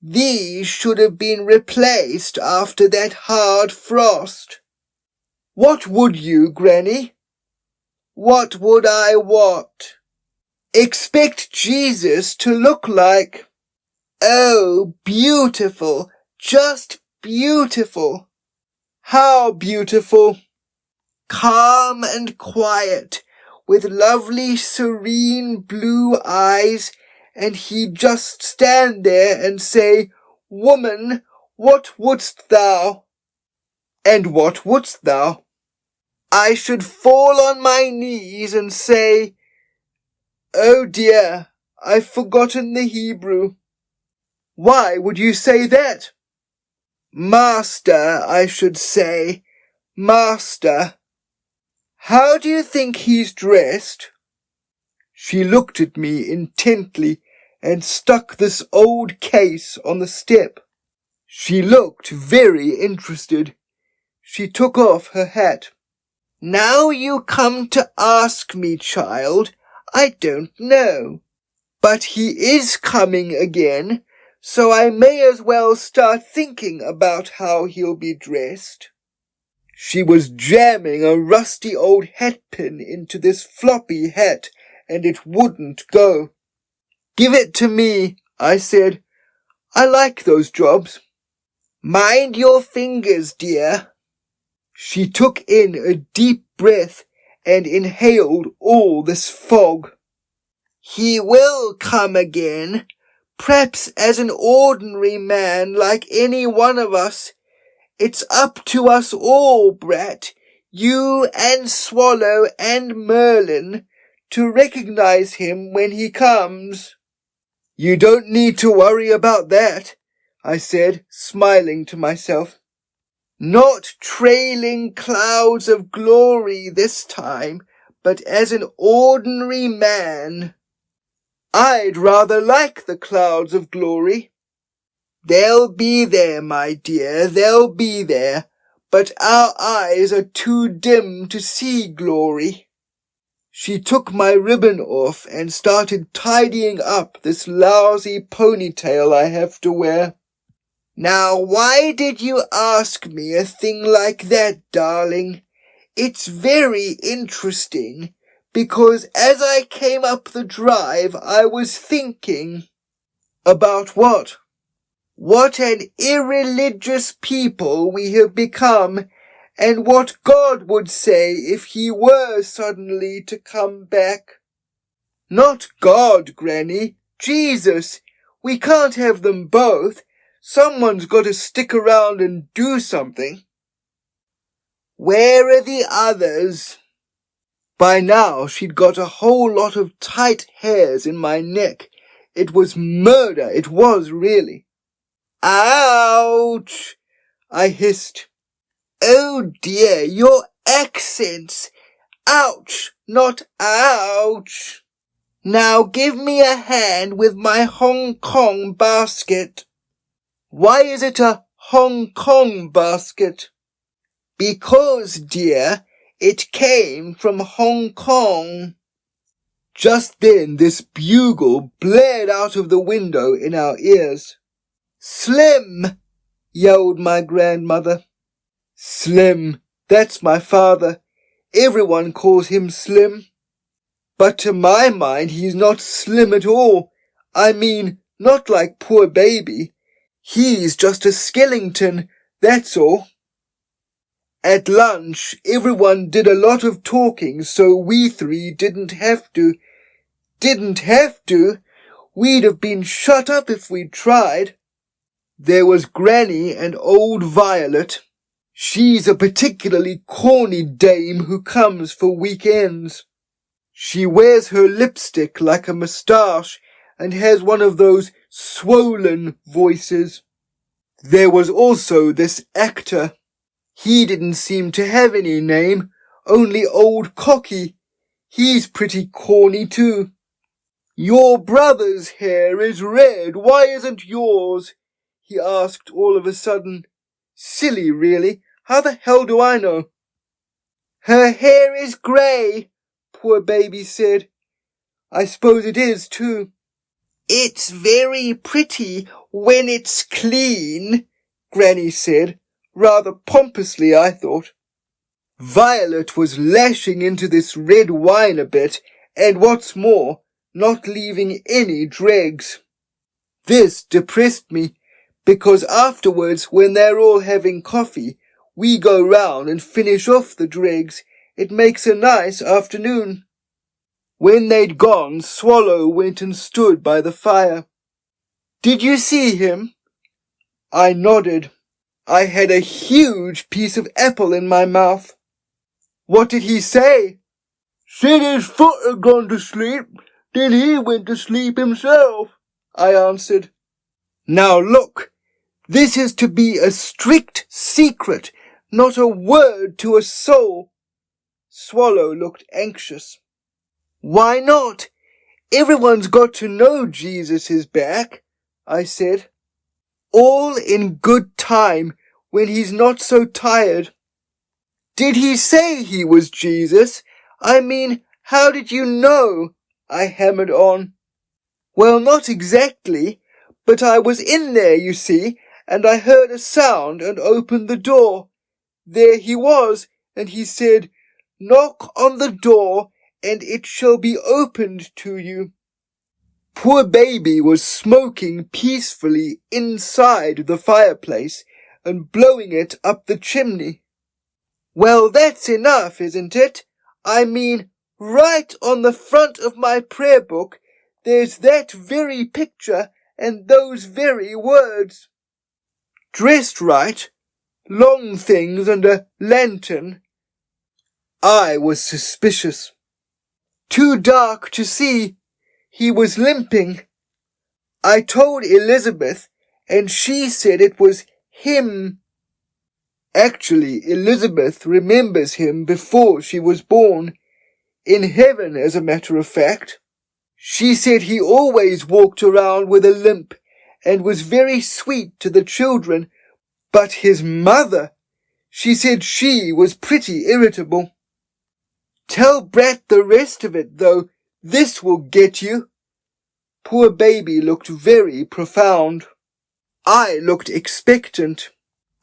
"These should have been replaced after that hard frost." "What would you, Granny?" "What would I what?" "Expect Jesus to look like?" Oh, beautiful, just beautiful. How beautiful? Calm and quiet, with lovely serene blue eyes, and he'd just stand there and say, Woman, what wouldst thou? And what wouldst thou? I should fall on my knees and say, Oh dear, I've forgotten the Hebrew. Why would you say that? Master, I should say, Master. How do you think he's dressed? She looked at me intently and stuck this old case on the step. She looked very interested. She took off her hat. Now you come to ask me, child, I don't know. But he is coming again, so I may as well start thinking about how he'll be dressed. She was jamming a rusty old hatpin into this floppy hat, and it wouldn't go. Give it to me, I said. I like those jobs. Mind your fingers, dear. She took in a deep breath and inhaled all this fog. He will come again, perhaps as an ordinary man like any one of us. It's up to us all, Brat, you and Swallow and Merlin, to recognize him when he comes. You don't need to worry about that, I said, smiling to myself. Not trailing clouds of glory this time, but as an ordinary man. I'd rather like the clouds of glory. They'll be there, my dear, they'll be there, but our eyes are too dim to see glory. She took my ribbon off and started tidying up this lousy ponytail I have to wear. Now, why did you ask me a thing like that, darling? It's very interesting, because as I came up the drive, I was thinking. About what? What an irreligious people we have become, and what God would say if he were suddenly to come back. Not God, Granny, Jesus. We can't have them both. Someone's got to stick around and do something. Where are the others? By now she'd got a whole lot of tight hairs in my neck. It was murder, it was really. Ouch! I hissed. Oh dear, your accents. Ouch, not ouch. Now give me a hand with my Hong Kong basket. Why is it a Hong Kong basket? Because, dear, it came from Hong Kong. Just then this bugle blared out of the window in our ears. Slim! Yelled my grandmother. Slim, that's my father. Everyone calls him Slim. But to my mind he's not slim at all. I mean, not like poor baby. He's just a skeleton, that's all. At lunch, everyone did a lot of talking, so we three didn't have to. Didn't have to? We'd have been shut up if we'd tried. There was Granny and old Violet. She's a particularly corny dame who comes for weekends. She wears her lipstick like a moustache and has one of those swollen voices. There was also this actor. He didn't seem to have any name, only Old Cocky. He's pretty corny too. Your brother's hair is red, why isn't yours? He asked all of a sudden. Silly, really. How the hell do I know? Her hair is grey, poor baby said. I suppose it is too. It's very pretty when it's clean, Granny said, rather pompously, I thought. Violet was lashing into this red wine a bit, and what's more, not leaving any dregs. This depressed me, because afterwards, when they're all having coffee, we go round and finish off the dregs. It makes a nice afternoon. When they'd gone, Swallow went and stood by the fire. Did you see him? I nodded. I had a huge piece of apple in my mouth. What did he say? Said his foot had gone to sleep, then he went to sleep himself, I answered. Now look, this is to be a strict secret, not a word to a soul. Swallow looked anxious. Why not? Everyone's got to know Jesus is back, I said. All in good time, when he's not so tired. Did he say he was Jesus? I mean, how did you know? I hammered on. Well, not exactly, but I was in there, you see, and I heard a sound and opened the door. There he was, and he said, Knock on the door, and it shall be opened to you. Poor baby was smoking peacefully inside the fireplace and blowing it up the chimney. Well, that's enough, isn't it? I mean, right on the front of my prayer book, there's that very picture and those very words. Dressed right, long things and a lantern. I was suspicious. Too dark to see. He was limping. I told Elizabeth, and she said it was him. Actually, Elizabeth remembers him before she was born. In heaven, as a matter of fact. She said he always walked around with a limp and was very sweet to the children, but his mother, she said she was pretty irritable. Tell Brat the rest of it, though. This will get you. Poor baby looked very profound. I looked expectant.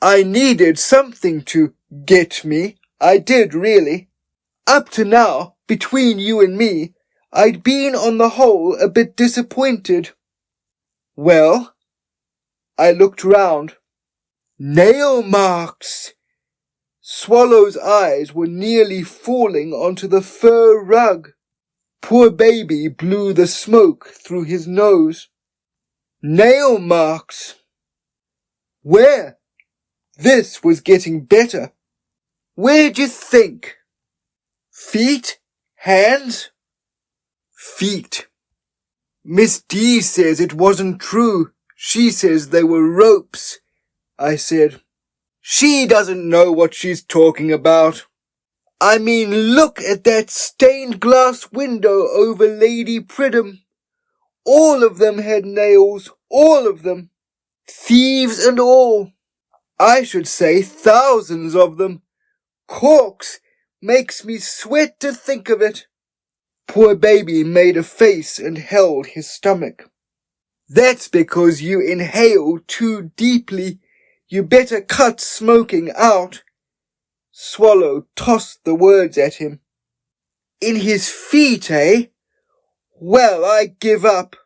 I needed something to get me. I did, really. Up to now, between you and me, I'd been on the whole a bit disappointed. Well? I looked round. Nail marks! Swallow's eyes were nearly falling onto the fur rug. Poor baby blew the smoke through his nose. Nail marks! Where? This was getting better. Where'd you think? Feet? Hands? Feet. Miss D says it wasn't true. She says they were ropes, I said. She doesn't know what she's talking about. I mean, look at that stained glass window over Lady Pridham. All of them had nails, all of them. Thieves and all. I should say thousands of them. Corks! Makes me sweat to think of it. Poor baby made a face and held his stomach. That's because you inhale too deeply. You better cut smoking out. Swallow tossed the words at him. In his feet, eh? Well, I give up.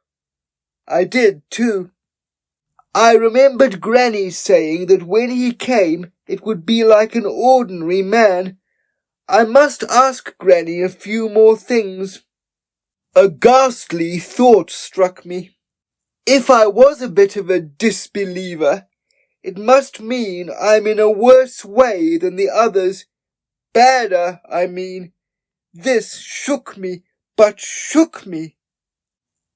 I did, too. I remembered Granny saying that when he came, it would be like an ordinary man. I must ask Granny a few more things. A ghastly thought struck me. If I was a bit of a disbeliever, it must mean I'm in a worse way than the others. Badder, I mean. This shook me, but shook me.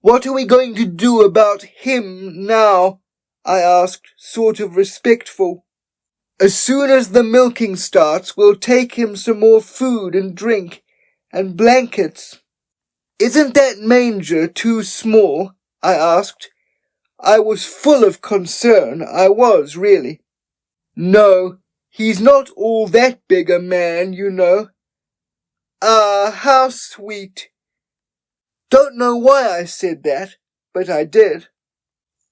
What are we going to do about him now? I asked, sort of respectful. As soon as the milking starts, we'll take him some more food and drink, and blankets. Isn't that manger too small? I asked. I was full of concern, I was, really. No, he's not all that big a man, you know. Ah, how sweet. Don't know why I said that, but I did.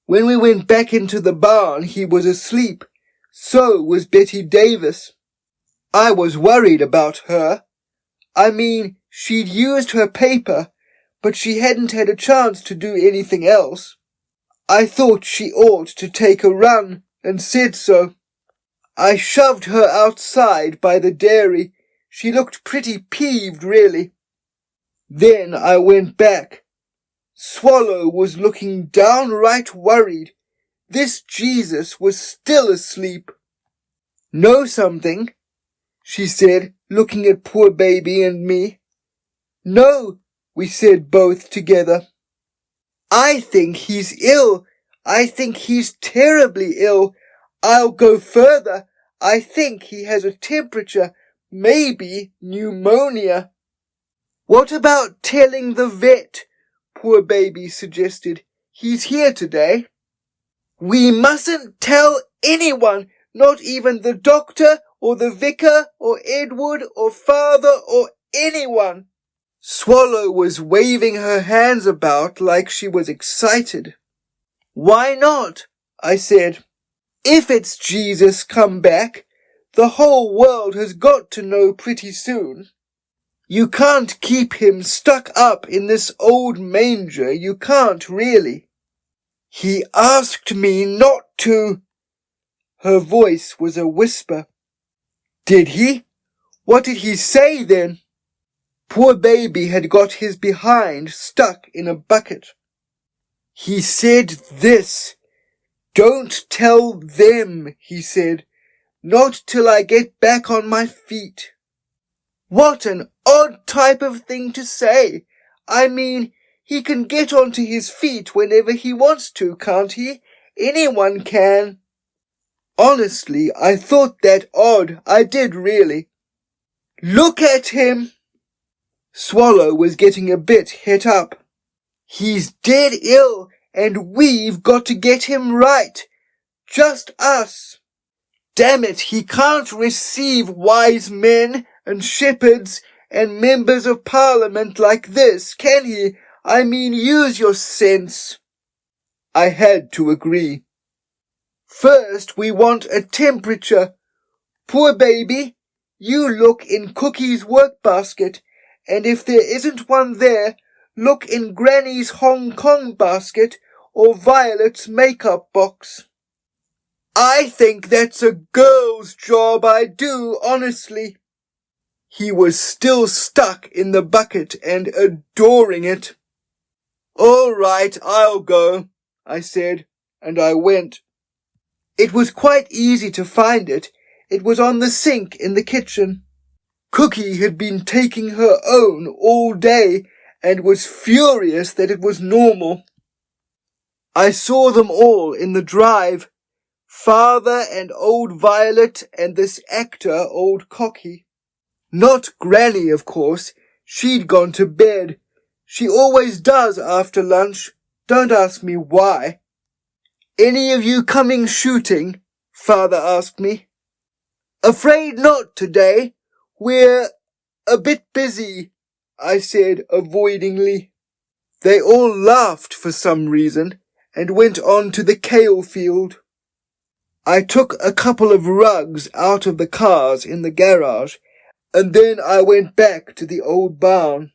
When we went back into the barn, he was asleep. So was Betty Davis. I was worried about her. I mean, she'd used her paper, but she hadn't had a chance to do anything else. I thought she ought to take a run and said so. I shoved her outside by the dairy. She looked pretty peeved, really. Then I went back. Swallow was looking downright worried. This Jesus was still asleep. Know something? She said, looking at poor baby and me. No, we said both together. I think he's ill. I think he's terribly ill. I'll go further. I think he has a temperature, maybe pneumonia. What about telling the vet? Poor baby suggested. He's here today. We mustn't tell anyone, not even the doctor or the vicar or Edward or father or anyone. Swallow was waving her hands about like she was excited. Why not? I said. If it's Jesus come back, the whole world has got to know pretty soon. You can't keep him stuck up in this old manger, you can't really. He asked me not to. Her voice was a whisper. Did he? What did he say then? Poor baby had got his behind stuck in a bucket. He said this. Don't tell them, he said. Not till I get back on my feet. What an odd type of thing to say. I mean, he can get onto his feet whenever he wants to, can't he? Anyone can. Honestly, I thought that odd. I did really. Look at him. Swallow was getting a bit het up. He's dead ill, and we've got to get him right. Just us. Damn it, he can't receive wise men and shepherds and members of parliament like this, can he? I mean, use your sense. I had to agree. First, we want a temperature. Poor baby, you look in Cookie's workbasket, and if there isn't one there, look in Granny's Hong Kong basket or Violet's makeup box. I think that's a girl's job, I do, honestly. He was still stuck in the bucket and adoring it. All right, I'll go, I said, and I went. It was quite easy to find it. It was on the sink in the kitchen. Cookie had been taking her own all day and was furious that it was normal. I saw them all in the drive. Father and old Violet and this actor, old Cocky. Not Granny, of course. She'd gone to bed. She always does after lunch. Don't ask me why. Any of you coming shooting? Father asked me. Afraid not today. We're a bit busy, I said avoidingly. They all laughed for some reason and went on to the kale field. I took a couple of rugs out of the cars in the garage, and then I went back to the old barn.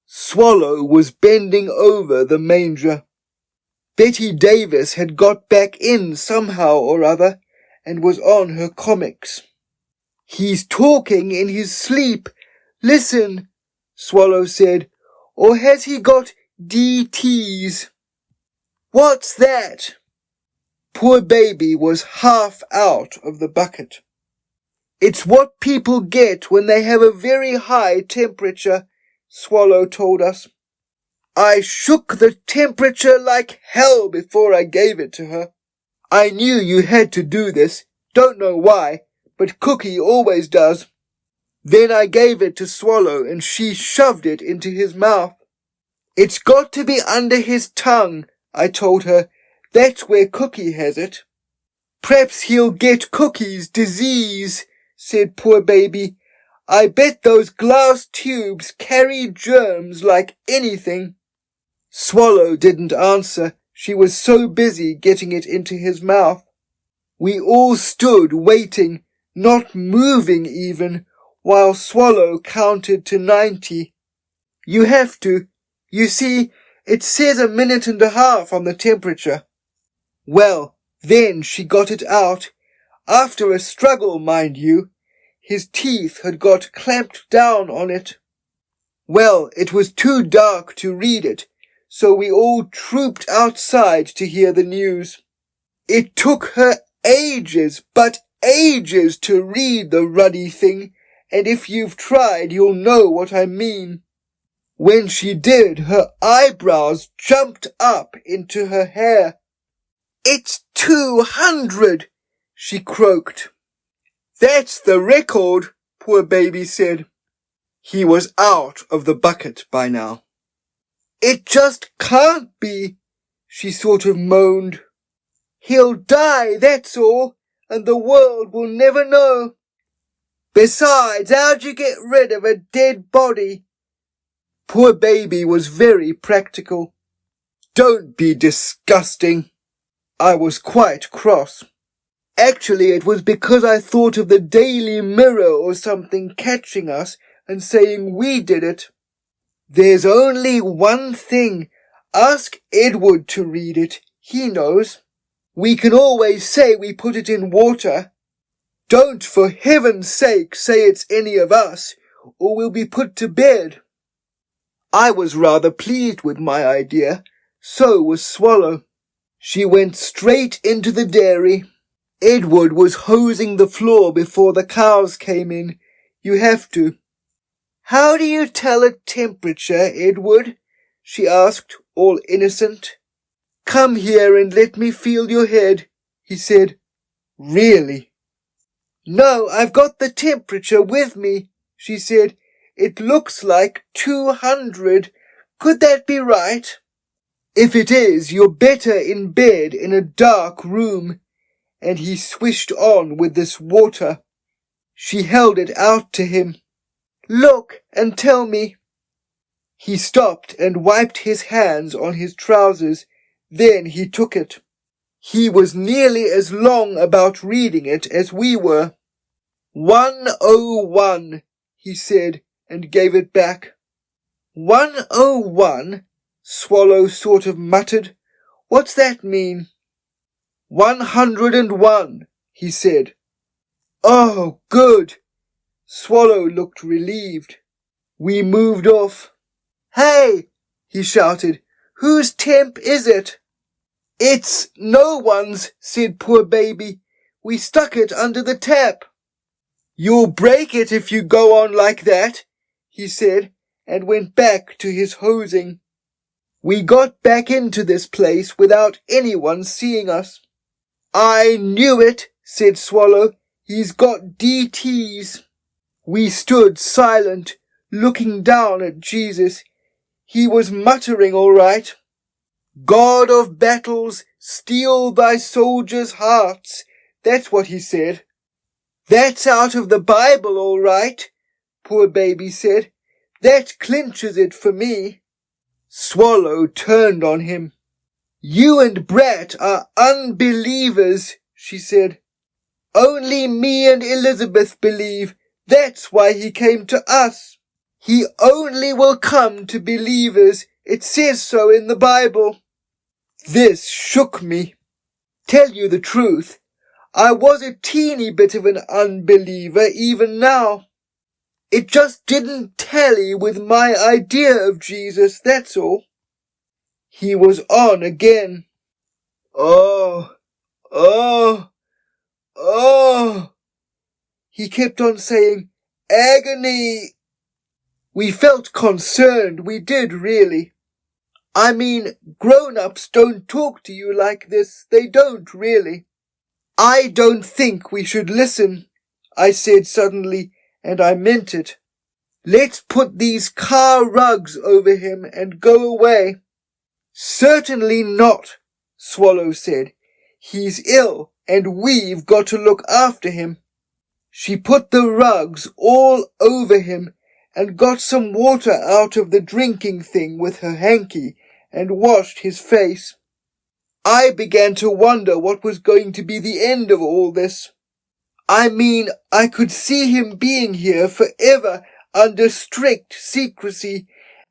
Swallow was bending over the manger. Betty Davis had got back in somehow or other and was on her comics. He's talking in his sleep. Listen, Swallow said, or has he got DTs? What's that? Poor baby was half out of the bucket. It's what people get when they have a very high temperature, Swallow told us. I shook the temperature like hell before I gave it to her. I knew you had to do this, don't know why, but Cookie always does. Then I gave it to Swallow and she shoved it into his mouth. It's got to be under his tongue, I told her. That's where Cookie has it. Perhaps he'll get Cookie's disease, said poor baby. I bet those glass tubes carry germs like anything. Swallow didn't answer. She was so busy getting it into his mouth. We all stood waiting, not moving even, while Swallow counted to 90. You have to. You see, it says 1.5 minutes on the temperature. Well, then she got it out. After a struggle, mind you. His teeth had got clamped down on it. Well, it was too dark to read it, so we all trooped outside to hear the news. It took her ages, but ages to read the ruddy thing, and if you've tried, you'll know what I mean. When she did, her eyebrows jumped up into her hair. "It's 200, she croaked. "That's the record," poor baby said. He was out of the bucket by now. "It just can't be," she sort of moaned. "He'll die, that's all, and the world will never know. Besides, how'd you get rid of a dead body?" Poor baby was very practical. "Don't be disgusting." I was quite cross. Actually, it was because I thought of the Daily Mirror or something catching us and saying we did it. "There's only one thing. Ask Edward to read it. He knows. We can always say we put it in water. Don't for heaven's sake say it's any of us, or we'll be put to bed." I was rather pleased with my idea. So was Swallow. She went straight into the dairy. Edward was hosing the floor before the cows came in. You have to. "How do you tell a temperature, Edward?" she asked, all innocent. "Come here and let me feel your head," he said. "Really?" "No, I've got the temperature with me," she said. "It looks like 200. Could that be right?" "If it is, you're better in bed in a dark room." And he swished on with this water. She held it out to him. "Look and tell me." He stopped and wiped his hands on his trousers. Then he took it. He was nearly as long about reading it as we were. 101, he said, and gave it back. 101? Swallow sort of muttered. "What's that mean?" 101, he said. "Oh, good." Swallow looked relieved. We moved off. "Hey," he shouted, "whose temp is it?" "It's no one's," said poor baby. "We stuck it under the tap." "You'll break it if you go on like that," he said, and went back to his hosing. We got back into this place without anyone seeing us. "I knew it," said Swallow. "He's got DTs." We stood silent, looking down at Jesus. He was muttering all right. "God of battles, steel thy soldiers' hearts." That's what he said. "That's out of the Bible all right," poor baby said. "That clinches it for me." Swallow turned on him. "You and Brat are unbelievers," she said. "Only me and Elizabeth believe. That's why he came to us. He only will come to believers. It says so in the Bible." This shook me. Tell you the truth, I was a teeny bit of an unbeliever even now. It just didn't tally with my idea of Jesus, that's all. He was on again. "Oh, oh, oh." He kept on saying, "Agony." We felt concerned, we did really. I mean, grown-ups don't talk to you like this, they don't really. "I don't think we should listen," I said suddenly, and I meant it. "Let's put these car rugs over him and go away." "Certainly not," Swallow said. "He's ill, and we've got to look after him." She put the rugs all over him and got some water out of the drinking thing with her hanky and washed his face. I began to wonder what was going to be the end of all this. I mean, I could see him being here forever under strict secrecy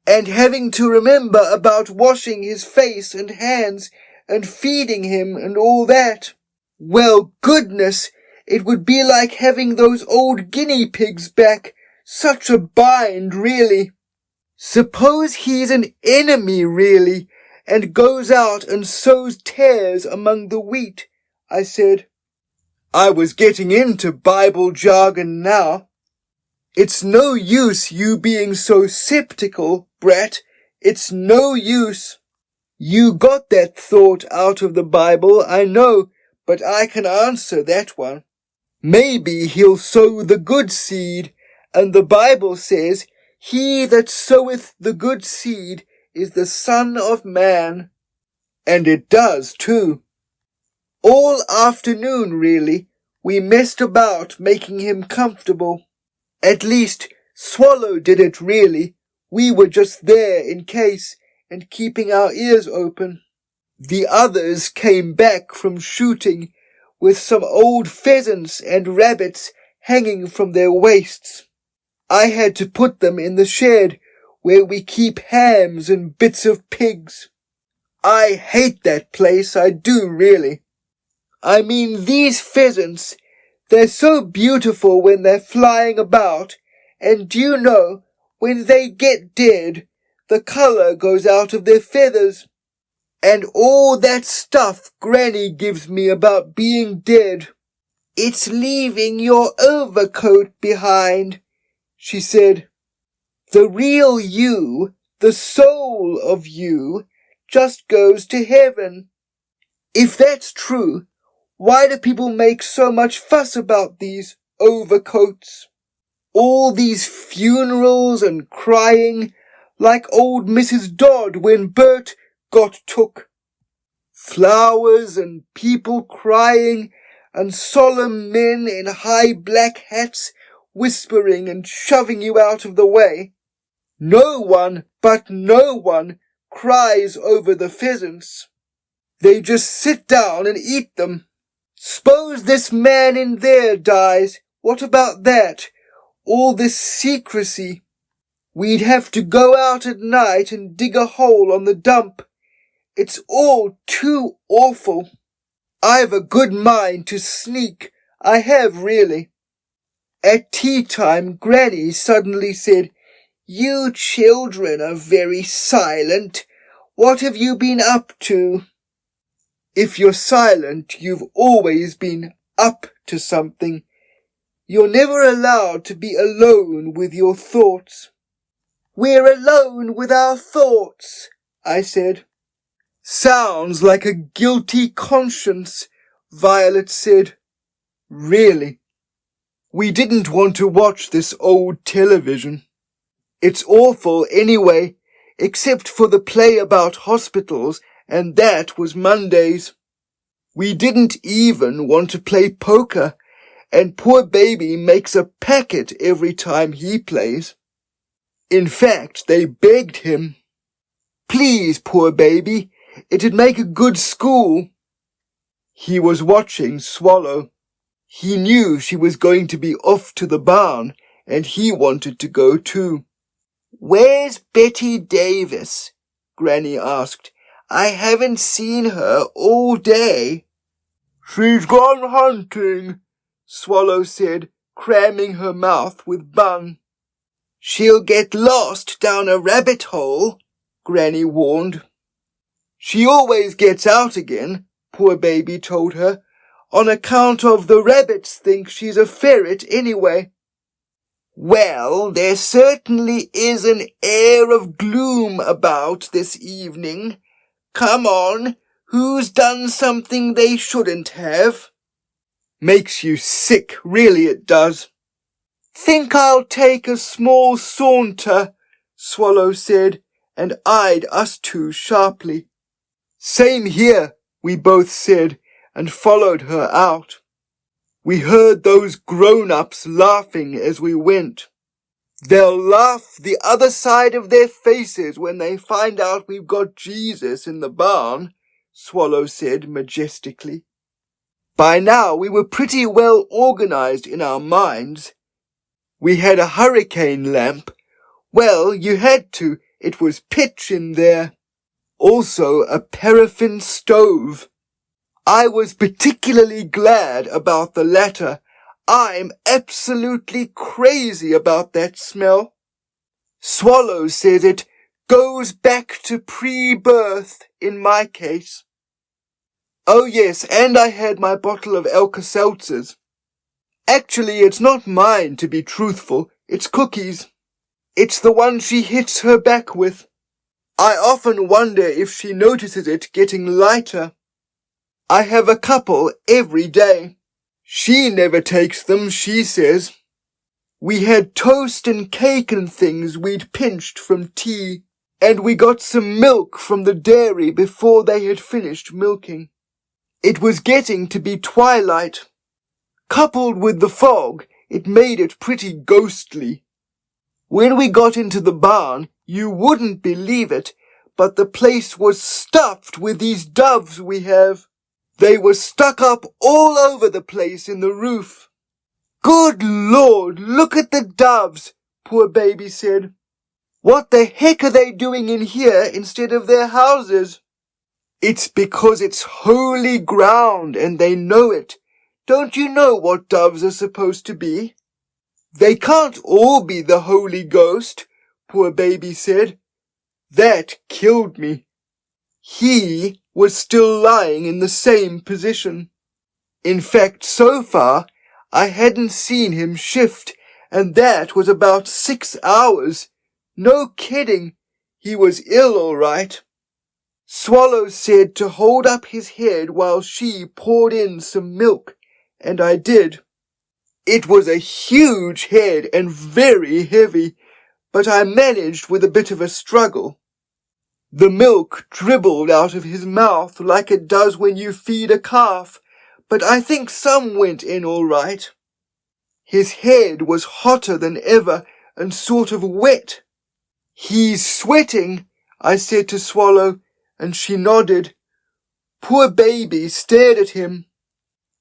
and having to remember about washing his face and hands and feeding him and all that. Well, goodness, it would be like having those old guinea pigs back. Such a bind, really. Suppose he's an enemy, really, and goes out and sows tares among the wheat, I said. I was getting into Bible jargon now. It's no use you being so sceptical, Brat. It's no use. You got that thought out of the Bible, I know, but I can answer that one. Maybe he'll sow the good seed, and the Bible says, he that soweth the good seed is the Son of Man. And it does, too. All afternoon, really, we messed about making him comfortable. At least, Swallow did it, really. We were just there in case, and keeping our ears open. The others came back from shooting, with some old pheasants and rabbits hanging from their waists. I had to put them in the shed, where we keep hams and bits of pigs. I hate that place, I do really. I mean, these pheasants, they're so beautiful when they're flying about, and do you know, when they get dead, the colour goes out of their feathers. And all that stuff Granny gives me about being dead. It's leaving your overcoat behind, she said. The real you, the soul of you, just goes to heaven. If that's true, why do people make so much fuss about these overcoats? All these funerals and crying, like old Mrs. Dodd when Bert got took. Flowers and people crying, and solemn men in high black hats whispering and shoving you out of the way. No one cries over the pheasants. They just sit down and eat them. Suppose this man in there dies. What about that? All this secrecy. We'd have to go out at night and dig a hole on the dump. It's all too awful. I've a good mind to sneak. I have really. At tea time, Granny suddenly said, You children are very silent. What have you been up to? If you're silent, you've always been up to something. You're never allowed to be alone with your thoughts. We're alone with our thoughts, I said. Sounds like a guilty conscience, Violet said. Really? We didn't want to watch this old television. It's awful anyway, except for the play about hospitals, and that was Mondays. We didn't even want to play poker, and poor baby makes a packet every time he plays. In fact, they begged him. Please, poor baby, it'd make a good school. He was watching Swallow. He knew she was going to be off to the barn, and he wanted to go too. Where's Betty Davis? Granny asked. I haven't seen her all day. She's gone hunting, Swallow said, cramming her mouth with bun. She'll get lost down a rabbit hole, Granny warned. She always gets out again, poor baby told her, on account of the rabbits think she's a ferret anyway. Well, there certainly is an air of gloom about this evening. Come on, who's done something they shouldn't have? Makes you sick, really it does. Think I'll take a small saunter, Swallow said, and eyed us two sharply. Same here, we both said, and followed her out. We heard those grown-ups laughing as we went. They'll laugh the other side of their faces when they find out we've got Jesus in the barn, Swallow said majestically. By now we were pretty well organized in our minds. We had a hurricane lamp. Well, you had to. It was pitch in there. Also a paraffin stove. I was particularly glad about the latter. I'm absolutely crazy about that smell. Swallow says it goes back to pre-birth in my case. Oh yes, and I had my bottle of Alka-Seltzers. Actually, it's not mine, to be truthful. It's Cookie's. It's the one she hits her back with. I often wonder if she notices it getting lighter. I have a couple every day. She never takes them, she says. We had toast and cake and things we'd pinched from tea, and we got some milk from the dairy before they had finished milking. It was getting to be twilight. Coupled with the fog, it made it pretty ghostly. When we got into the barn, you wouldn't believe it, but the place was stuffed with these doves we have. They were stuck up all over the place in the roof. Good Lord, look at the doves, poor baby said. What the heck are they doing in here instead of their houses? It's because it's holy ground and they know it. Don't you know what doves are supposed to be? They can't all be the Holy Ghost, poor baby said. That killed me. He was still lying in the same position. In fact, so far, I hadn't seen him shift, and that was about 6 hours. No kidding. He was ill, all right. Swallow said to hold up his head while she poured in some milk, and I did. It was a huge head and very heavy, but I managed with a bit of a struggle. The milk dribbled out of his mouth like it does when you feed a calf, but I think some went in all right. His head was hotter than ever and sort of wet. He's sweating, I said to Swallow, and she nodded. Poor baby stared at him.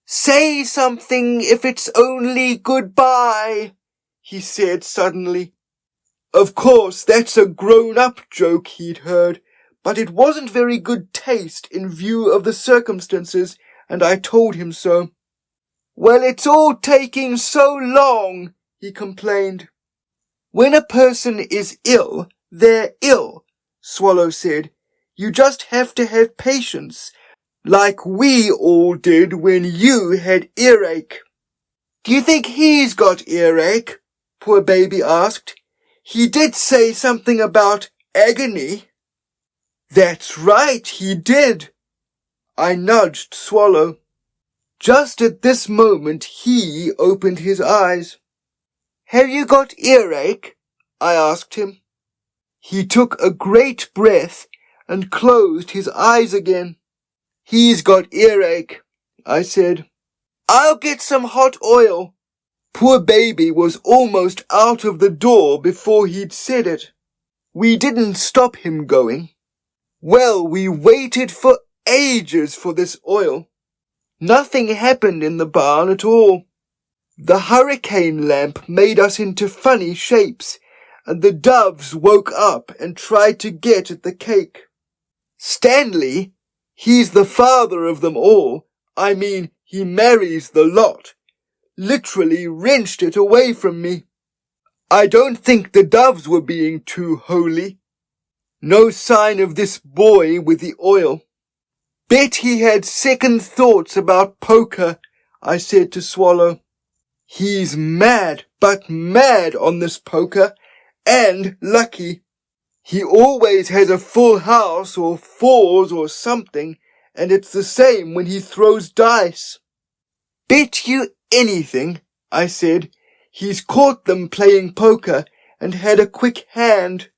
Say something if it's only goodbye, he said suddenly. Of course, that's a grown-up joke he'd heard, but it wasn't very good taste in view of the circumstances, and I told him so. Well, it's all taking so long, he complained. When a person is ill, they're ill, Swallow said. You just have to have patience, like we all did when you had earache. Do you think he's got earache? Poor baby asked. He did say something about agony. That's right, he did. I nudged Swallow. Just at this moment he opened his eyes. Have you got earache? I asked him. He took a great breath and closed his eyes again. He's got earache, I said. I'll get some hot oil. Poor baby was almost out of the door before he'd said it. We didn't stop him going. Well, we waited for ages for this oil. Nothing happened in the barn at all. The hurricane lamp made us into funny shapes, and the doves woke up and tried to get at the cake. Stanley, he's the father of them all, I mean, he marries the lot, literally wrenched it away from me. I don't think the doves were being too holy. No sign of this boy with the oil. Bet he had second thoughts about poker, I said to Swallow. He's mad, but mad on this poker, and lucky. He always has a full house or fours or something, and it's the same when he throws dice. Bet you anything, I said. He's caught them playing poker and had a quick hand.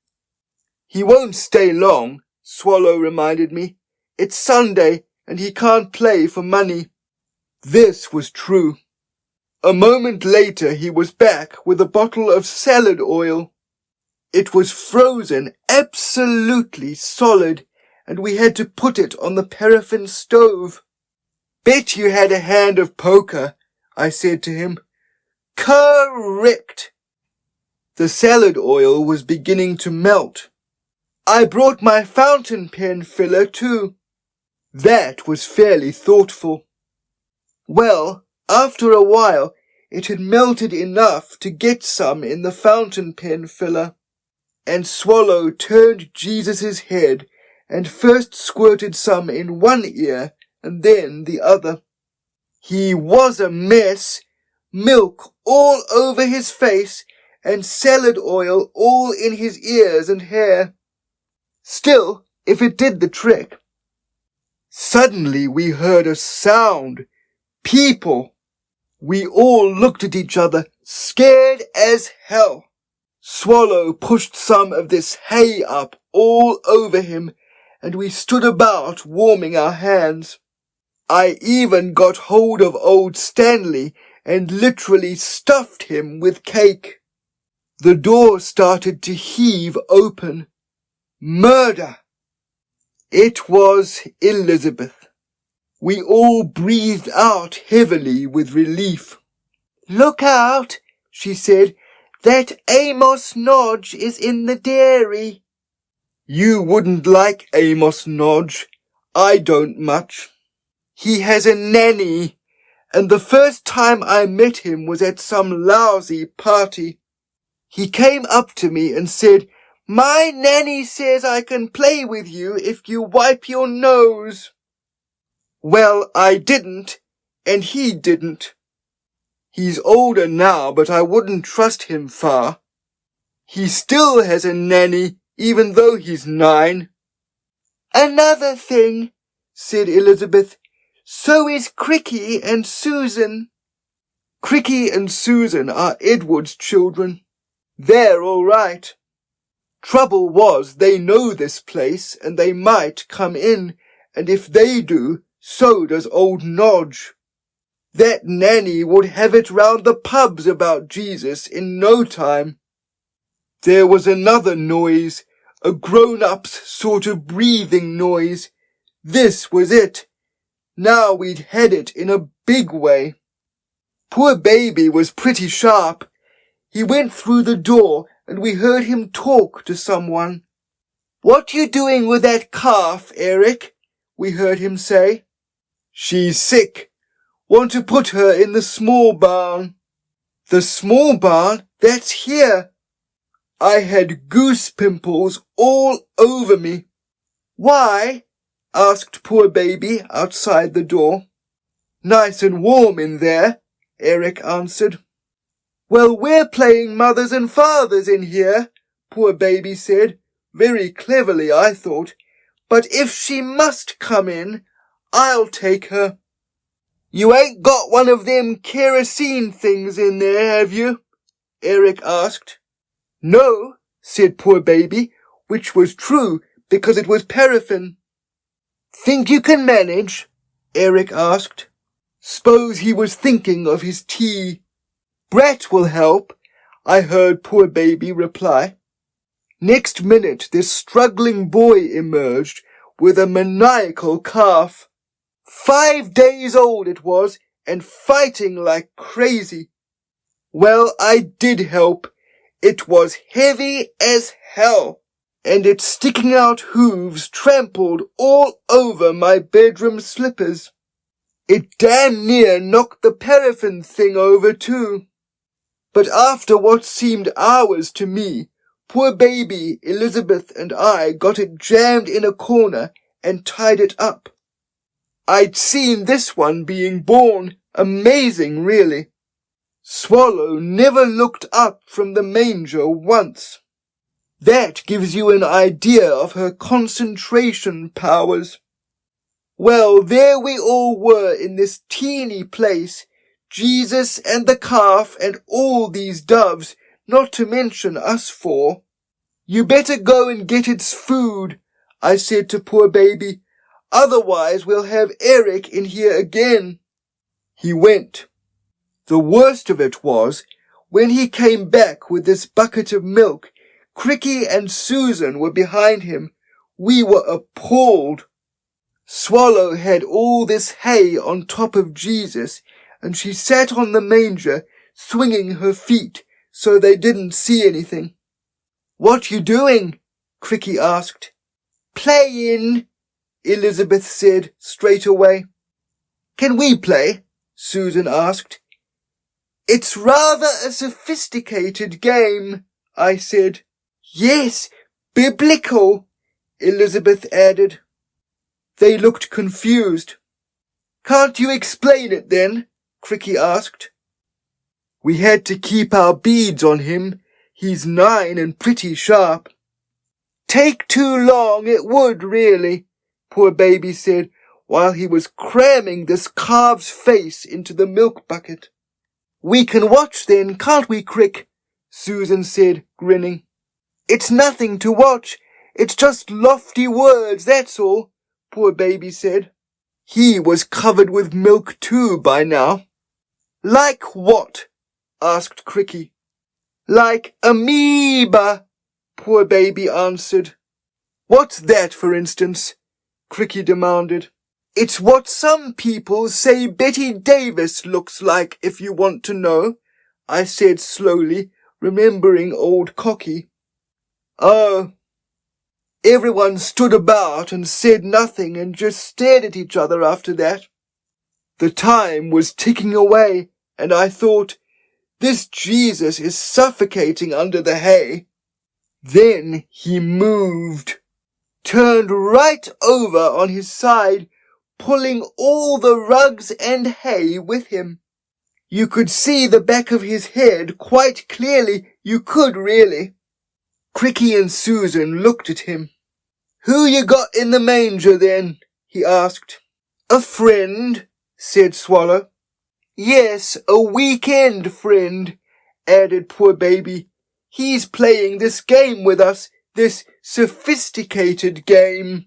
He won't stay long, Swallow reminded me. It's Sunday, and he can't play for money. This was true. A moment later he was back with a bottle of salad oil. It was frozen, absolutely solid, and we had to put it on the paraffin stove. Bet you had a hand of poker, I said to him. Correct. The salad oil was beginning to melt. I brought my fountain pen filler too. That was fairly thoughtful. Well, after a while, it had melted enough to get some in the fountain pen filler, and Swallow turned Jesus' head and first squirted some in one ear and then the other. He was a mess, milk all over his face and salad oil all in his ears and hair. Still, if it did the trick. Suddenly we heard a sound. People. We all looked at each other, scared as hell. Swallow pushed some of this hay up all over him, and we stood about warming our hands. I even got hold of old Stanley and literally stuffed him with cake. The door started to heave open. Murder! It was Elizabeth. We all breathed out heavily with relief. "Look out," she said. "That Amos Nodge is in the dairy." You wouldn't like Amos Nodge. I don't much. He has a nanny, and the first time I met him was at some lousy party. He came up to me and said, "My nanny says I can play with you if you wipe your nose." Well, I didn't, and he didn't. He's older now, but I wouldn't trust him far. He still has a nanny, even though he's 9. "Another thing," said Elizabeth, "so is Cricky and Susan." Cricky and Susan are Edward's children. They're all right. Trouble was, they know this place, and they might come in, and if they do, so does old Nodge. That nanny would have it round the pubs about Jesus in no time. There was another noise, a grown-up's sort of breathing noise. This was it. Now we'd had it in a big way. Poor baby was pretty sharp. He went through the door and we heard him talk to someone. "What you doing with that calf, Eric?" we heard him say. "She's sick. Want to put her in the small barn." "The small barn? That's here." I had goose pimples all over me. "Why?" asked poor baby outside the door. "Nice and warm in there," Eric answered. "Well, we're playing mothers and fathers in here," poor baby said, very cleverly I thought. "But if she must come in, I'll take her." "You ain't got one of them kerosene things in there, have you?" Eric asked. "No," said poor baby, which was true because it was paraffin. "Think you can manage?" Eric asked. S'pose he was thinking of his tea. "Brett will help," I heard poor baby reply. Next minute this struggling boy emerged with a maniacal calf. 5 days old it was, and fighting like crazy. Well, I did help. It was heavy as hell, and its sticking out hooves trampled all over my bedroom slippers. It damn near knocked the paraffin thing over too. But after what seemed hours to me, poor baby Elizabeth and I got it jammed in a corner and tied it up. I'd seen this one being born. Amazing, really. Swallow never looked up from the manger once. That gives you an idea of her concentration powers. Well, there we all were in this teeny place, Jesus and the calf and all these doves, not to mention us 4. "You better go and get its food," I said to poor baby. "Otherwise we'll have Eric in here again." He went. The worst of it was, when he came back with this bucket of milk, Cricky and Susan were behind him. We were appalled. Swallow had all this hay on top of Jesus, and she sat on the manger, swinging her feet so they didn't see anything. "What you doing?" Cricky asked. Playing, Elizabeth said straight away. Can we play? Susan asked. It's rather a sophisticated game, I said. Yes, biblical, Elizabeth added. They looked confused. Can't you explain it then? Cricky asked. We had to keep our beads on him. He's 9 and pretty sharp. Take too long, it would, really, poor baby said, while he was cramming this calf's face into the milk bucket. We can watch then, can't we, Crick? Susan said, grinning. It's nothing to watch. It's just lofty words, that's all, poor baby said. He was covered with milk too by now. Like what? Asked Cricky. Like amoeba, poor baby answered. What's that, for instance? Cricky demanded. It's what some people say Betty Davis looks like, if you want to know, I said slowly, remembering old Cocky. Oh. Everyone stood about and said nothing and just stared at each other after that. The time was ticking away, and I thought, this Jesus is suffocating under the hay. Then he moved, turned right over on his side, pulling all the rugs and hay with him. You could see the back of his head quite clearly, you could really. Cricky and Susan looked at him. Who you got in the manger then? He asked. A friend, said Swallow. Yes, a weekend friend, added poor baby. He's playing this game with us, this sophisticated game.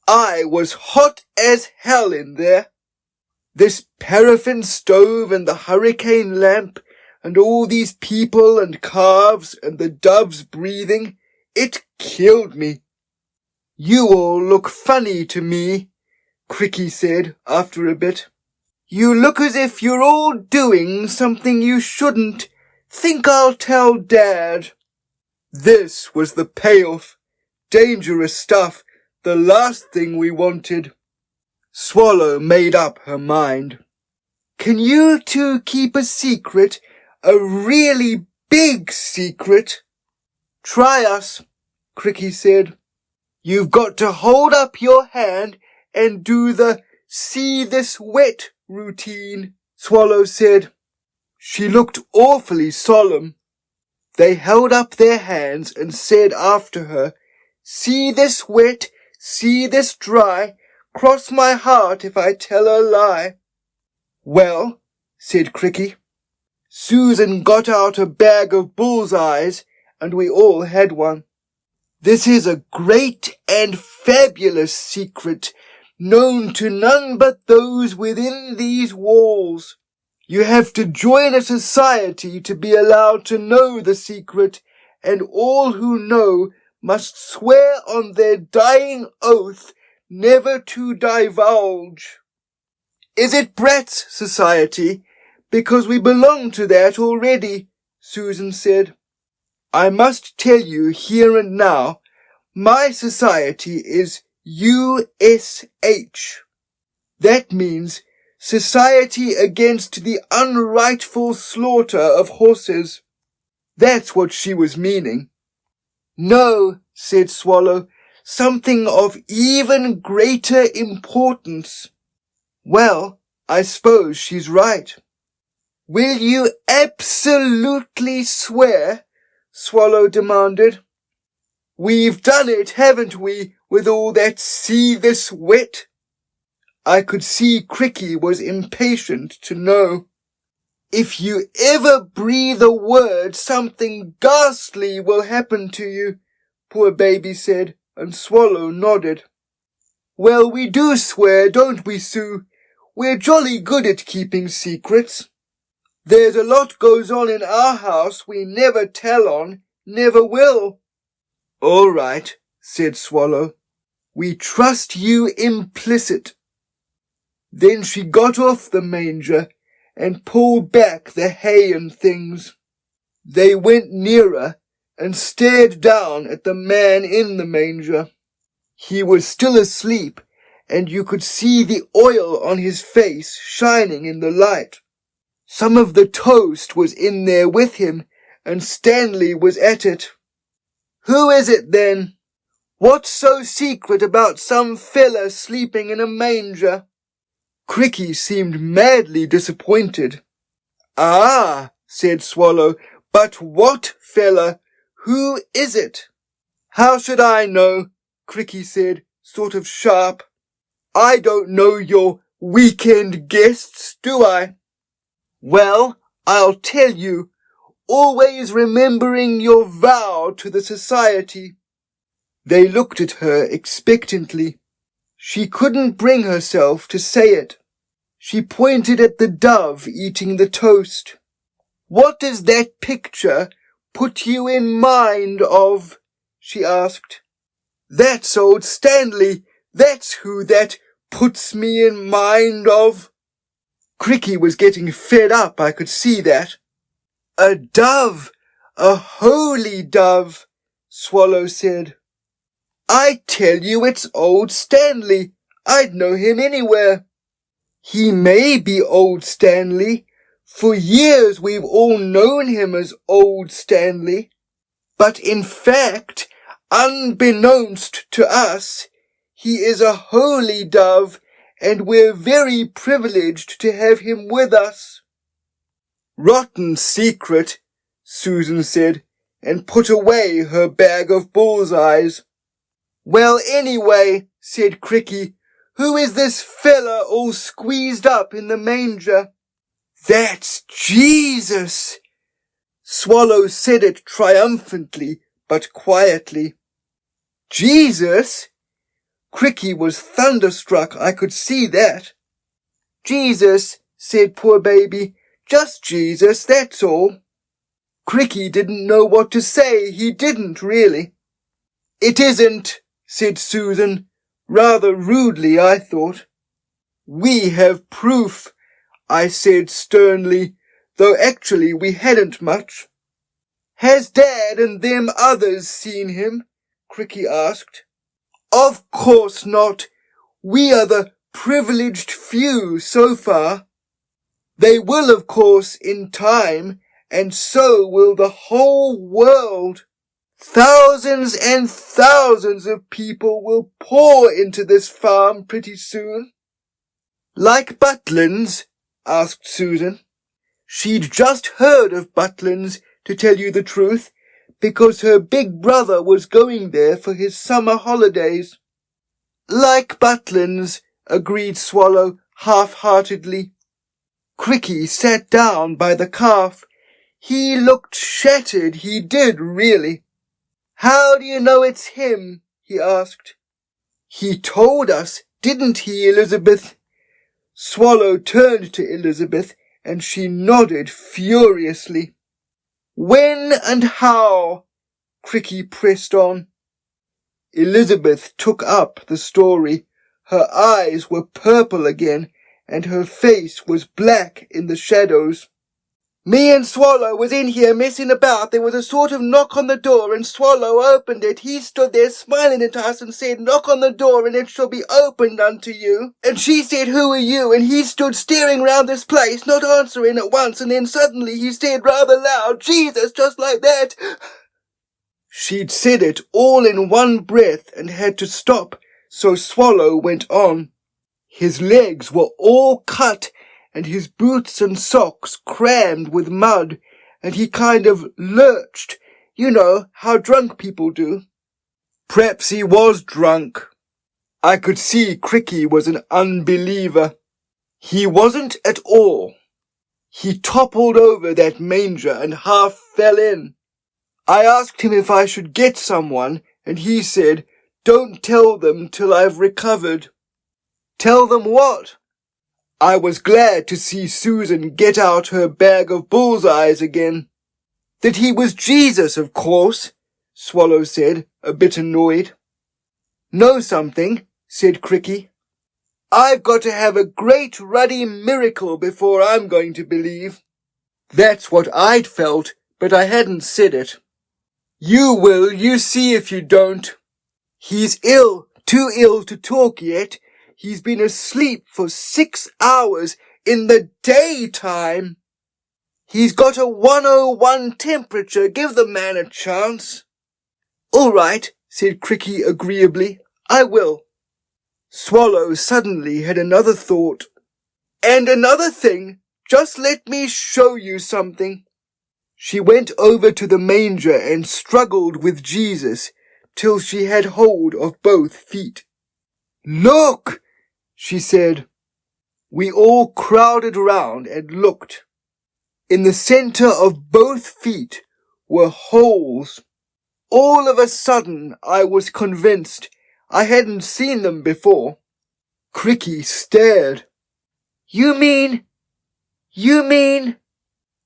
I was hot as hell in there. This paraffin stove and the hurricane lamp and all these people and calves and the doves breathing, it killed me. You all look funny to me, Cricky said after a bit. You look as if you're all doing something you shouldn't. Think I'll tell Dad. This was the payoff. Dangerous stuff. The last thing we wanted. Swallow made up her mind. Can you two keep a secret? A really big secret? Try us, Cricky said. You've got to hold up your hand and do the see this wet routine, Swallow said. She looked awfully solemn. They held up their hands and said after her, see this wet, see this dry, cross my heart if I tell a lie. Well, said Cricky. Susan got out a bag of bullseyes, and we all had one. This is a great and fabulous secret, known to none but those within these walls. You have to join a society to be allowed to know the secret, and all who know must swear on their dying oath never to divulge. Is it Brat's Society? Because we belong to that already, Susan said. I must tell you here and now, my society is USH. That means Society Against the Unrightful Slaughter of Horses. That's what she was meaning. No, said Swallow, something of even greater importance. Well, I suppose she's right. Will you absolutely swear? Swallow demanded. We've done it, haven't we, with all that see this wet? I could see Cricky was impatient to know. If you ever breathe a word, something ghastly will happen to you, poor baby said, and Swallow nodded. Well, we do swear, don't we, Sue? We're jolly good at keeping secrets. There's a lot goes on in our house we never tell on, never will. All right, said Swallow. We trust you implicit. Then she got off the manger and pulled back the hay and things. They went nearer, and stared down at the man in the manger. He was still asleep, and you could see the oil on his face shining in the light. Some of the toast was in there with him, and Stanley was at it. "Who is it then? What's so secret about some fella sleeping in a manger?" Cricky seemed madly disappointed. "Ah," said Swallow, "but what fella? Who is it?" "How should I know?" Cricky said, sort of sharp. "I don't know your weekend guests, do I?" "Well, I'll tell you. Always remembering your vow to the society." They looked at her expectantly. She couldn't bring herself to say it. She pointed at the dove eating the toast. "What does that picture put you in mind of?" she asked. "That's old Stanley. That's who that puts me in mind of." Cricky was getting fed up, I could see that. "A dove, a holy dove," Swallow said. "I tell you it's old Stanley. I'd know him anywhere." "He may be old Stanley. For years we've all known him as old Stanley. But in fact, unbeknownst to us, he is a holy dove, and we're very privileged to have him with us." "Rotten secret," Susan said, and put away her bag of bullseyes. "Well, anyway," said Cricky, "who is this fella all squeezed up in the manger?" "That's Jesus!" Swallow said it triumphantly, but quietly. "Jesus?" Cricky was thunderstruck, I could see that. "Jesus," said poor baby, "just Jesus, that's all." Cricky didn't know what to say. He didn't really. "It isn't," said Susan, rather rudely, I thought. "We have proof," I said sternly, though actually we hadn't much. "Has Dad and them others seen him?" Cricky asked. "Of course not. We are the privileged few so far. They will, of course, in time, and so will the whole world. Thousands and thousands of people will pour into this farm pretty soon." "Like Butlins?" asked Susan. She'd just heard of Butlins, to tell you the truth, because her big brother was going there for his summer holidays. "Like Butlins," agreed Swallow half-heartedly. Cricky sat down by the calf. He looked shattered, he did really. "How do you know it's him?" he asked. "He told us, didn't he, Elizabeth?" Swallow turned to Elizabeth, and she nodded furiously. "When and how?" Cricky pressed on. Elizabeth took up the story. Her eyes were purple again, and her face was black in the shadows. "Me and Swallow was in here messing about. There was a sort of knock on the door, and Swallow opened it. He stood there smiling at us and said, 'Knock on the door, and it shall be opened unto you.' And she said, 'Who are you?' And he stood staring round this place, not answering at once, and then suddenly he said rather loud, 'Jesus,' just like that." She'd said it all in one breath and had to stop, so Swallow went on. His legs were all cut, and his boots and socks crammed with mud, and he kind of lurched. You know how drunk people do. Perhaps he was drunk. I could see Cricky was an unbeliever. He wasn't at all. He toppled over that manger and half fell in. I asked him if I should get someone, and he said, "Don't tell them till I've recovered." "Tell them what?" I was glad to see Susan get out her bag of bullseyes again. "That he was Jesus, of course," Swallow said, a bit annoyed. "Know something?" said Cricky. "I've got to have a great ruddy miracle before I'm going to believe." That's what I'd felt, but I hadn't said it. You will, you see if you don't. He's ill, too ill to talk yet. He's been asleep for 6 hours in the daytime. He's got a 101 temperature. Give the man a chance. All right, said Cricky agreeably. I will. Swallow suddenly had another thought. And another thing, just let me show you something. She went over to the manger and struggled with Jesus till she had hold of both feet. Look, she said. We all crowded round and looked. In the center of both feet were holes. All of a sudden I was convinced. I hadn't seen them before. Cricky stared. You mean?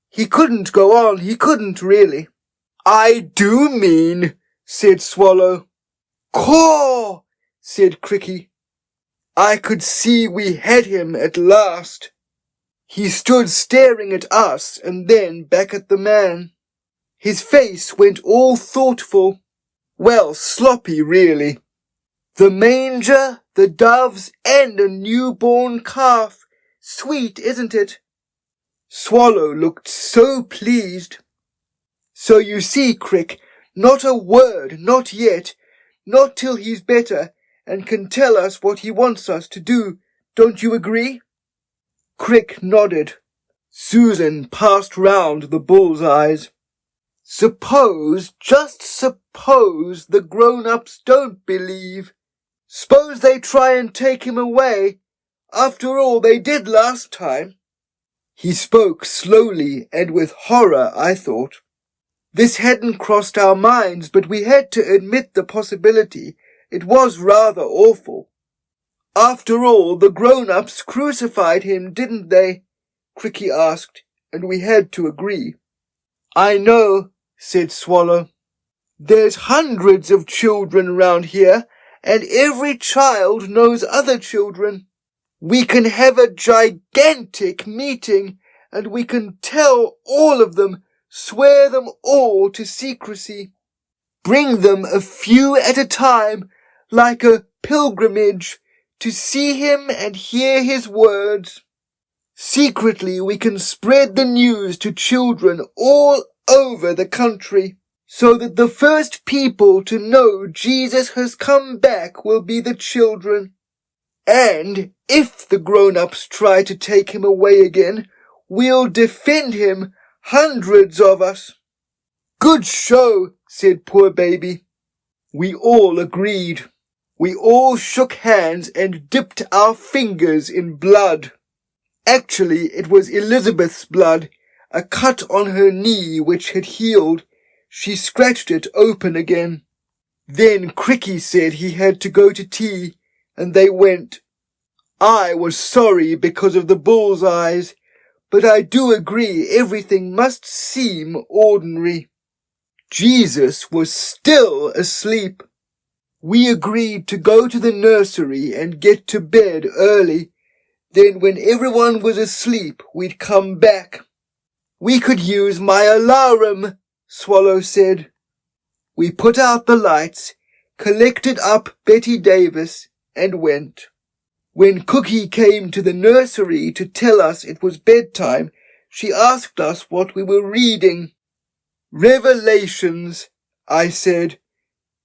He couldn't go on, he couldn't really. I do mean, said Swallow. Caw, said Cricky. I could see we had him at last. He stood staring at us and then back at the man. His face went all thoughtful. Well, sloppy, really. The manger, the doves, and a newborn calf. Sweet, isn't it? Swallow looked so pleased. So you see, Crick, not a word, not yet, not till he's better and can tell us what he wants us to do. Don't you agree? Crick nodded. Susan passed round the bull's eyes. Just suppose the grown-ups don't believe. Suppose they try and take him away. After all, they did last time. He spoke slowly and with horror, I thought. This hadn't crossed our minds, but we had to admit the possibility. It was rather awful. After all, the grown-ups crucified him, didn't they? Cricky asked, and we had to agree. I know, said Swallow. There's hundreds of children round here, and every child knows other children. We can have a gigantic meeting, and we can tell all of them, swear them all to secrecy. Bring them a few at a time, like a pilgrimage, to see him and hear his words. Secretly we can spread the news to children all over the country, so that the first people to know Jesus has come back will be the children. And if the grown-ups try to take him away again, we'll defend him, hundreds of us. Good show, said poor baby. We all agreed. We all shook hands and dipped our fingers in blood. Actually, it was Elizabeth's blood, a cut on her knee which had healed. She scratched it open again. Then Cricky said he had to go to tea, and they went. I was sorry because of the bull's eyes, but I do agree everything must seem ordinary. Jesus was still asleep. We agreed to go to the nursery and get to bed early. Then when everyone was asleep, we'd come back. We could use my alarum, Swallow said. We put out the lights, collected up Betty Davis, and went. When Cookie came to the nursery to tell us it was bedtime, she asked us what we were reading. Revelations, I said,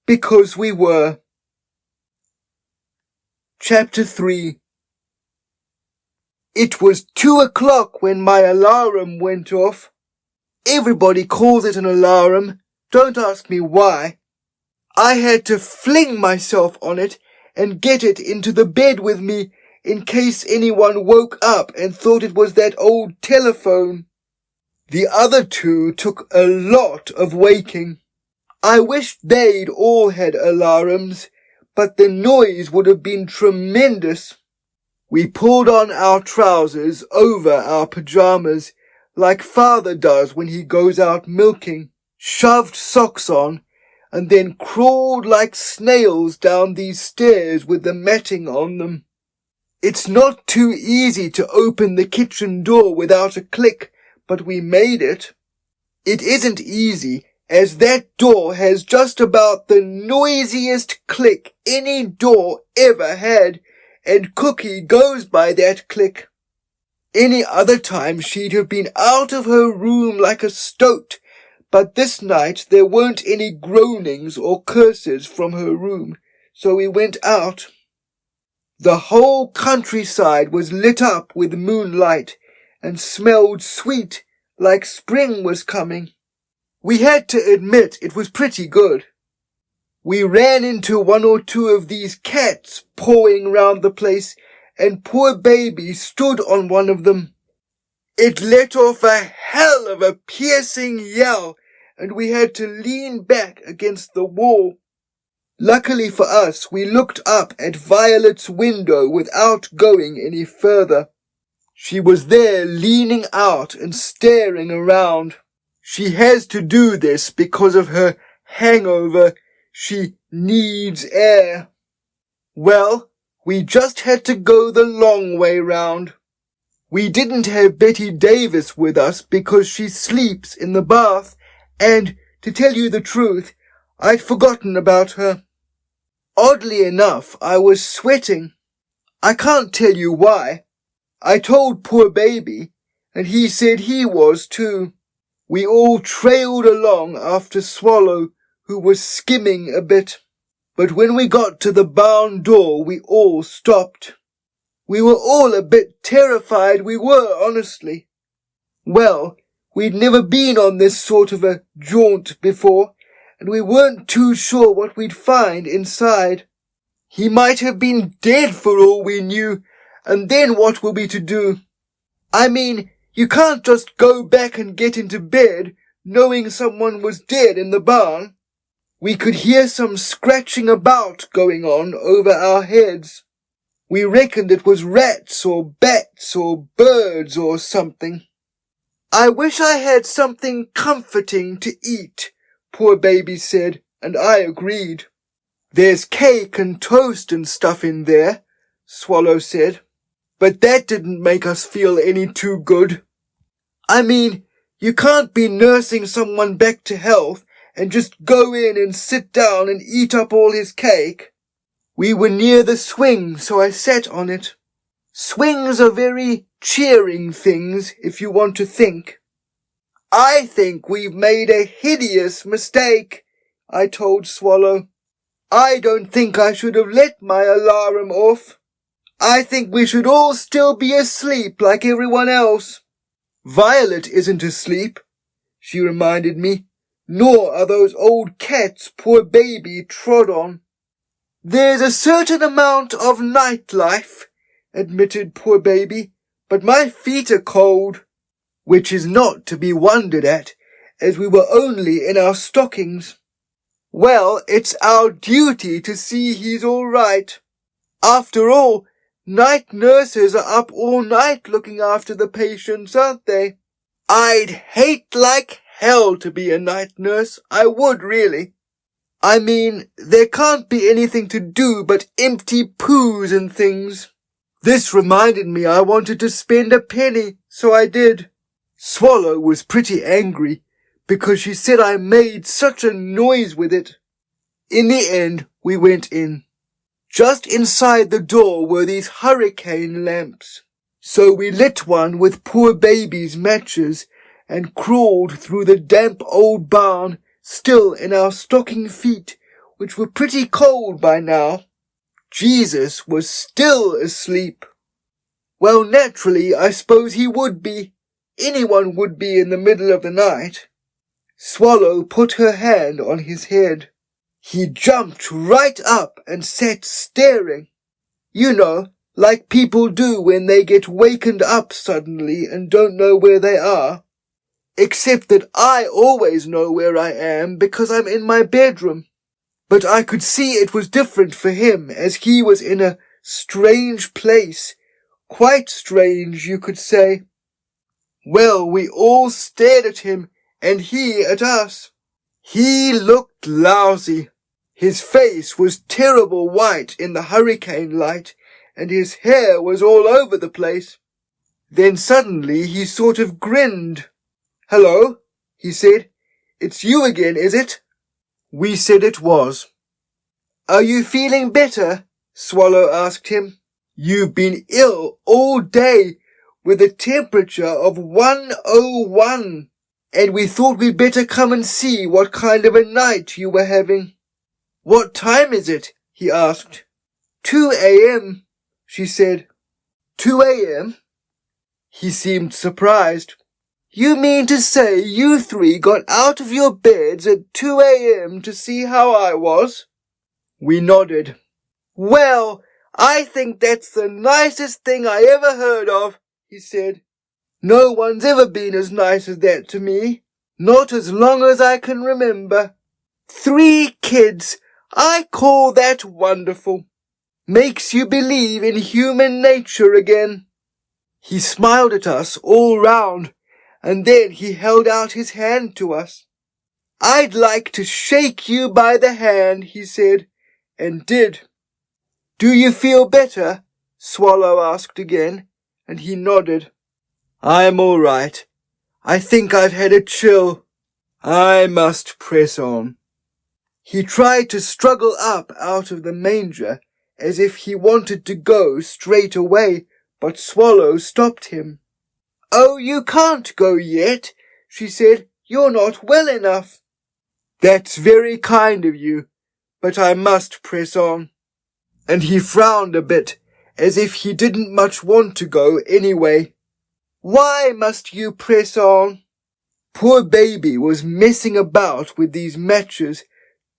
because we were. Chapter 3. It was 2 o'clock when my alarum went off. Everybody calls it an alarum. Don't ask me why. I had to fling myself on it and get it into the bed with me in case anyone woke up and thought it was that old telephone. The other two took a lot of waking. I wished they'd all had alarums, but the noise would have been tremendous. We pulled on our trousers over our pajamas, like Father does when he goes out milking, shoved socks on, and then crawled like snails down these stairs with the matting on them. It's not too easy to open the kitchen door without a click, but we made it. It isn't easy, as that door has just about the noisiest click any door ever had, and Cookie goes by that click. Any other time she'd have been out of her room like a stoat, but this night there weren't any groanings or curses from her room, so we went out. The whole countryside was lit up with moonlight and smelled sweet, like spring was coming. We had to admit it was pretty good. We ran into one or two of these cats pawing round the place, and poor baby stood on one of them. It let off a hell of a piercing yell, and we had to lean back against the wall. Luckily for us, we looked up at Violet's window without going any further. She was there leaning out and staring around. She has to do this because of her hangover. She needs air. Well, we just had to go the long way round. We didn't have Betty Davis with us because she sleeps in the bath, and, to tell you the truth, I'd forgotten about her. Oddly enough, I was sweating. I can't tell you why. I told poor baby, and he said he was too. We all trailed along after Swallow, who was skimming a bit. But when we got to the barn door, we all stopped. We were all a bit terrified, we were, honestly. Well, we'd never been on this sort of a jaunt before, and we weren't too sure what we'd find inside. He might have been dead for all we knew, and then what were we to do? I mean, you can't just go back and get into bed, knowing someone was dead in the barn. We could hear some scratching about going on over our heads. We reckoned it was rats or bats or birds or something. I wish I had something comforting to eat, poor baby said, and I agreed. There's cake and toast and stuff in there, Swallow said, but that didn't make us feel any too good. I mean, you can't be nursing someone back to health and just go in and sit down and eat up all his cake. We were near the swing, so I sat on it. Swings are very cheering things, if you want to think. I think we've made a hideous mistake, I told Swallow. I don't think I should have let my alarm off. I think we should all still be asleep like everyone else. Violet isn't asleep, she reminded me, nor are those old cats poor baby trod on. There's a certain amount of nightlife, admitted poor baby, but my feet are cold, which is not to be wondered at, as we were only in our stockings. Well, it's our duty to see he's all right. After all, night nurses are up all night looking after the patients, aren't they? I'd hate like hell to be a night nurse, I would really. I mean, there can't be anything to do but empty poos and things. This reminded me I wanted to spend a penny, so I did. Swallow was pretty angry, because she said I made such a noise with it. In the end, we went in. Just inside the door were these hurricane lamps, so we lit one with poor baby's matches and crawled through the damp old barn, still in our stocking feet, which were pretty cold by now. Jesus was still asleep. Well, naturally, I suppose he would be. Anyone would be in the middle of the night. Swallow put her hand on his head. He jumped right up and sat staring. You know, like people do when they get wakened up suddenly and don't know where they are. Except that I always know where I am because I'm in my bedroom. But I could see it was different for him as he was in a strange place. Quite strange, you could say. Well, we all stared at him and he at us. He looked lousy. His face was terrible white in the hurricane light, and his hair was all over the place. Then suddenly he sort of grinned. "Hello," he said. It's you again, is it?" We said it was. "Are you feeling better?" Swallow asked him. "You've been ill all day with a temperature of 101, and we thought we'd better come and see what kind of a night you were having." "What time is it?" he asked. 2 a.m., she said. 2 a.m.? He seemed surprised. "You mean to say you three got out of your beds at 2 a.m. to see how I was?" We nodded. "Well, I think that's the nicest thing I ever heard of," he said. "No one's ever been as nice as that to me. Not as long as I can remember. 3 kids. I call that wonderful. Makes you believe in human nature again." He smiled at us all round, and then he held out his hand to us. "I'd like to shake you by the hand," he said, and did. "Do you feel better?" Swallow asked again, and he nodded. "I'm all right. I think I've had a chill. I must press on." He tried to struggle up out of the manger as if he wanted to go straight away, but Swallow stopped him. "Oh, you can't go yet," she said. "You're not well enough." "That's very kind of you, but I must press on." And he frowned a bit, as if he didn't much want to go anyway. "Why must you press on?" Poor baby was messing about with these matches,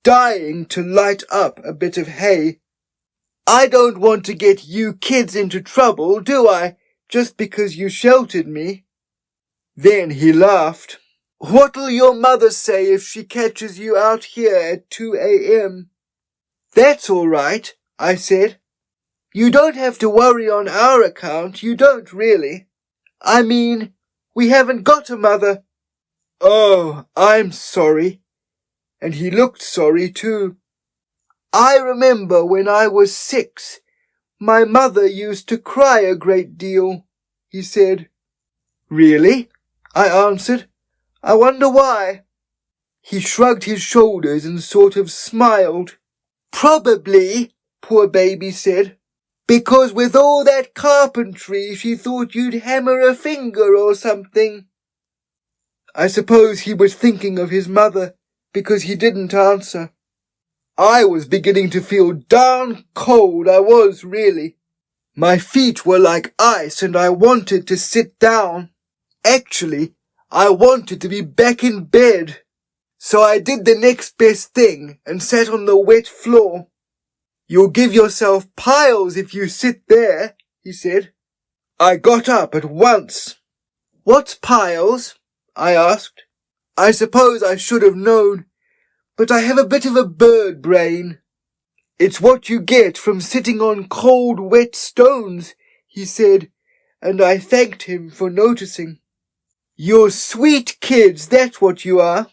dying to light up a bit of hay. "I don't want to get you kids into trouble, do I, just because you sheltered me?" Then he laughed. "What'll your mother say if she catches you out here at 2 a.m.? "That's all right," I said. "You don't have to worry on our account, you don't really. I mean, we haven't got a mother." "Oh, I'm sorry." And he looked sorry too. "I remember when I was 6, my mother used to cry a great deal," he said. "Really?" I answered. "I wonder why." He shrugged his shoulders and sort of smiled. "Probably," poor baby said, "because with all that carpentry she thought you'd hammer a finger or something." I suppose he was thinking of his mother, because he didn't answer. I was beginning to feel darn cold, I was really. My feet were like ice and I wanted to sit down. Actually, I wanted to be back in bed. So I did the next best thing and sat on the wet floor. "You'll give yourself piles if you sit there," he said. I got up at once. "What's piles?" I asked. I suppose I should have known, but I have a bit of a bird brain. "It's what you get from sitting on cold, wet stones," he said, and I thanked him for noticing. "You're sweet kids, that's what you are.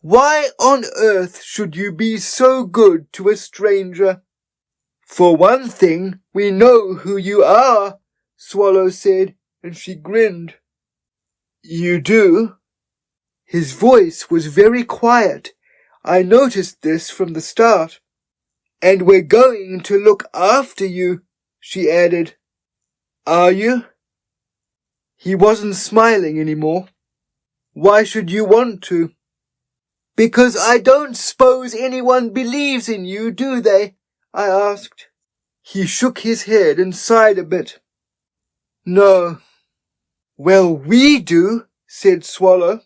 Why on earth should you be so good to a stranger?" "For one thing, we know who you are," Swallow said, and she grinned. "You do?" His voice was very quiet. I noticed this from the start. "And we're going to look after you," she added. "Are you?" He wasn't smiling anymore. "Why should you want to?" "Because I don't suppose anyone believes in you, do they?" I asked. He shook his head and sighed a bit. "No." "Well, we do," said Swallow.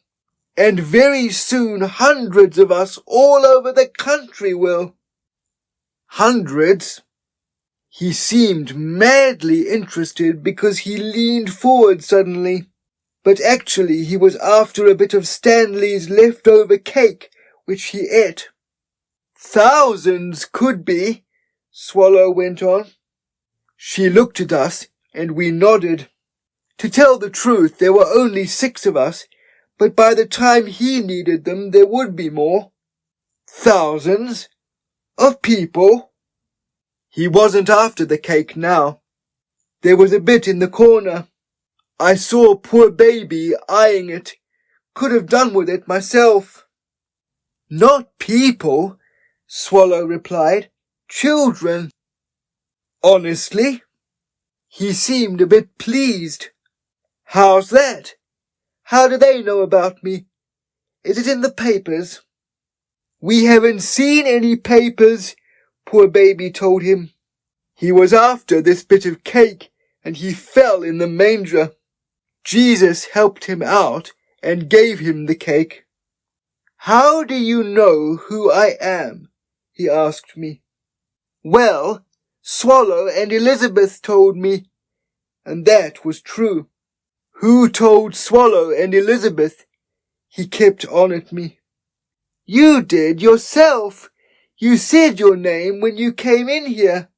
"And very soon hundreds of us all over the country will." "Hundreds?" He seemed madly interested because he leaned forward suddenly. But actually he was after a bit of Stanley's leftover cake, which he ate. "Thousands could be," Swallow went on. She looked at us, and we nodded. To tell the truth, there were only 6 of us, but by the time he needed them, there would be more. "Thousands? Of people?" He wasn't after the cake now. There was a bit in the corner. I saw poor baby eyeing it. Could have done with it myself. Not people, Swallow replied. Children. Honestly? He seemed a bit pleased. How's that? How do they know about me? Is it in the papers? We haven't seen any papers, poor baby told him. He was after this bit of cake and he fell in the manger. Jesus helped him out and gave him the cake. How do you know who I am? He asked me. Well, Swallow and Elizabeth told me, and that was true. Who told Swallow and Elizabeth? He kept on at me. You did yourself. You said your name when you came in here.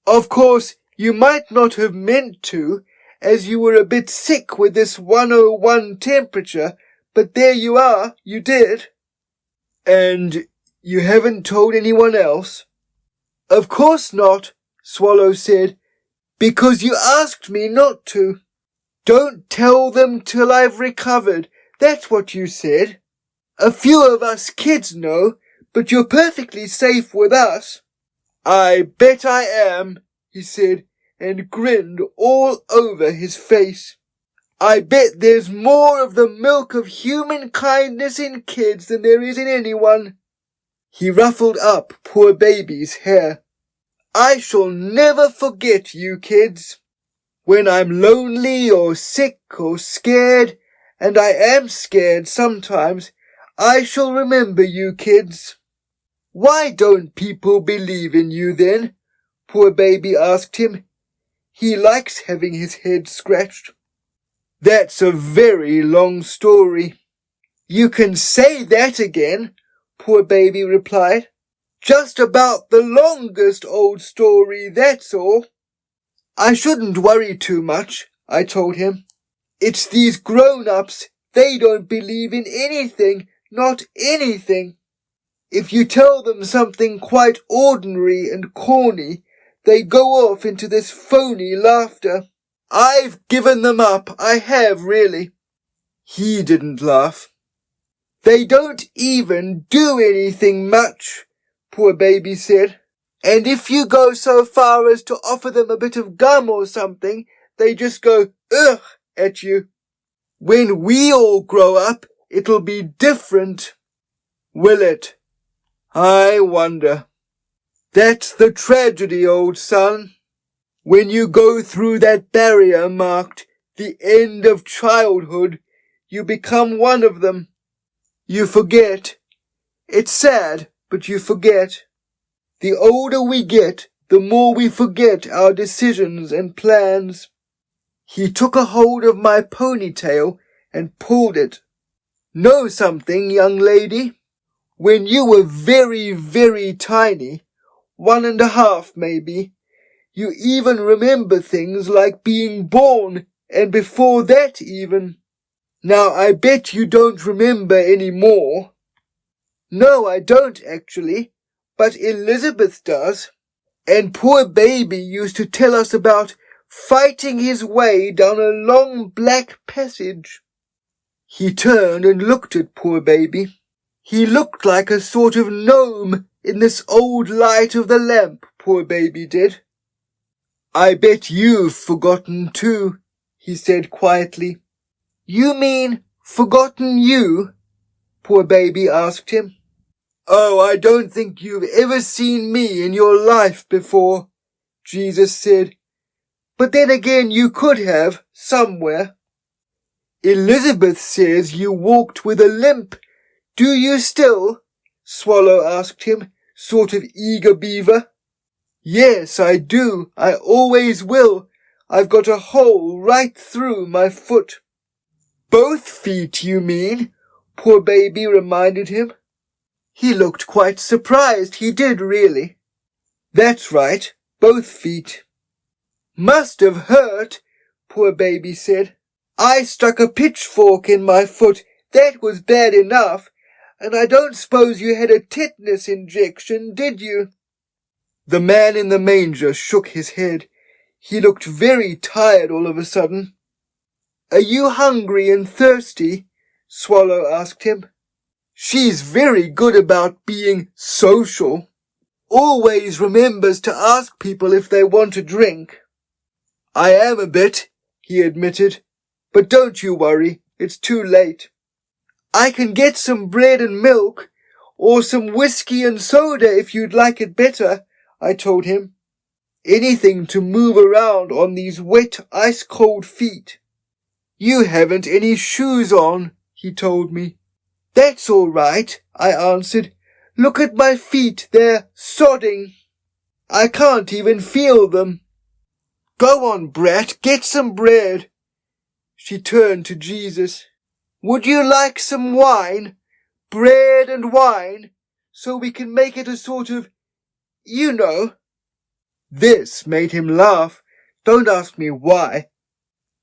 Of course, you might not have meant to, as you were a bit sick with this 101 temperature, but there you are, you did. And you haven't told anyone else? Of course not, Swallow said, because you asked me not to. Don't tell them till I've recovered, that's what you said. A few of us kids know, but you're perfectly safe with us. I bet I am, he said, and grinned all over his face. I bet there's more of the milk of human kindness in kids than there is in anyone. He ruffled up poor baby's hair. I shall never forget you kids. When I'm lonely or sick or scared, and I am scared sometimes, I shall remember you kids. Why don't people believe in you then? Poor baby asked him. He likes having his head scratched. That's a very long story. You can say that again, poor baby replied. Just about the longest old story, that's all. I shouldn't worry too much, I told him. It's these grown-ups, they don't believe in anything, not anything. If you tell them something quite ordinary and corny, they go off into this phony laughter. I've given them up, I have really. He didn't laugh. They don't even do anything much, poor baby said. And if you go so far as to offer them a bit of gum or something, they just go, ugh, at you. When we all grow up, it'll be different. Will it? I wonder. That's the tragedy, old son. When you go through that barrier marked the end of childhood, you become one of them. You forget. It's sad, but you forget. The older we get, the more we forget our decisions and plans. He took a hold of my ponytail and pulled it. Know something, young lady? When you were very, very tiny, 1.5 maybe, you even remember things like being born and before that even. Now I bet you don't remember any more. No, I don't actually, but Elizabeth does. And poor baby used to tell us about fighting his way down a long black passage. He turned and looked at poor baby. He looked like a sort of gnome in this old light of the lamp, poor baby did. I bet you've forgotten too, he said quietly. You mean forgotten you? Poor baby asked him. Oh, I don't think you've ever seen me in your life before, Jesus said. But then again you could have, somewhere. Elizabeth says you walked with a limp. Do you still? Swallow asked him, sort of eager beaver. Yes, I do. I always will. I've got a hole right through my foot. Both feet, you mean? Poor baby reminded him. He looked quite surprised. He did, really. That's right. Both feet. Must have hurt, poor baby said. I stuck a pitchfork in my foot. That was bad enough. And I don't suppose you had a tetanus injection, did you? The man in the manger shook his head. He looked very tired all of a sudden. Are you hungry and thirsty? Swallow asked him. She's very good about being social. Always remembers to ask people if they want a drink. I am a bit, he admitted, but don't you worry, it's too late. I can get some bread and milk, or some whiskey and soda if you'd like it better, I told him. Anything to move around on these wet, ice-cold feet. You haven't any shoes on, he told me. That's all right, I answered. Look at my feet, they're sodding. I can't even feel them. Go on, brat, get some bread. She turned to Jesus. Would you like some wine? Bread and wine, so we can make it a sort of, you know. This made him laugh. Don't ask me why.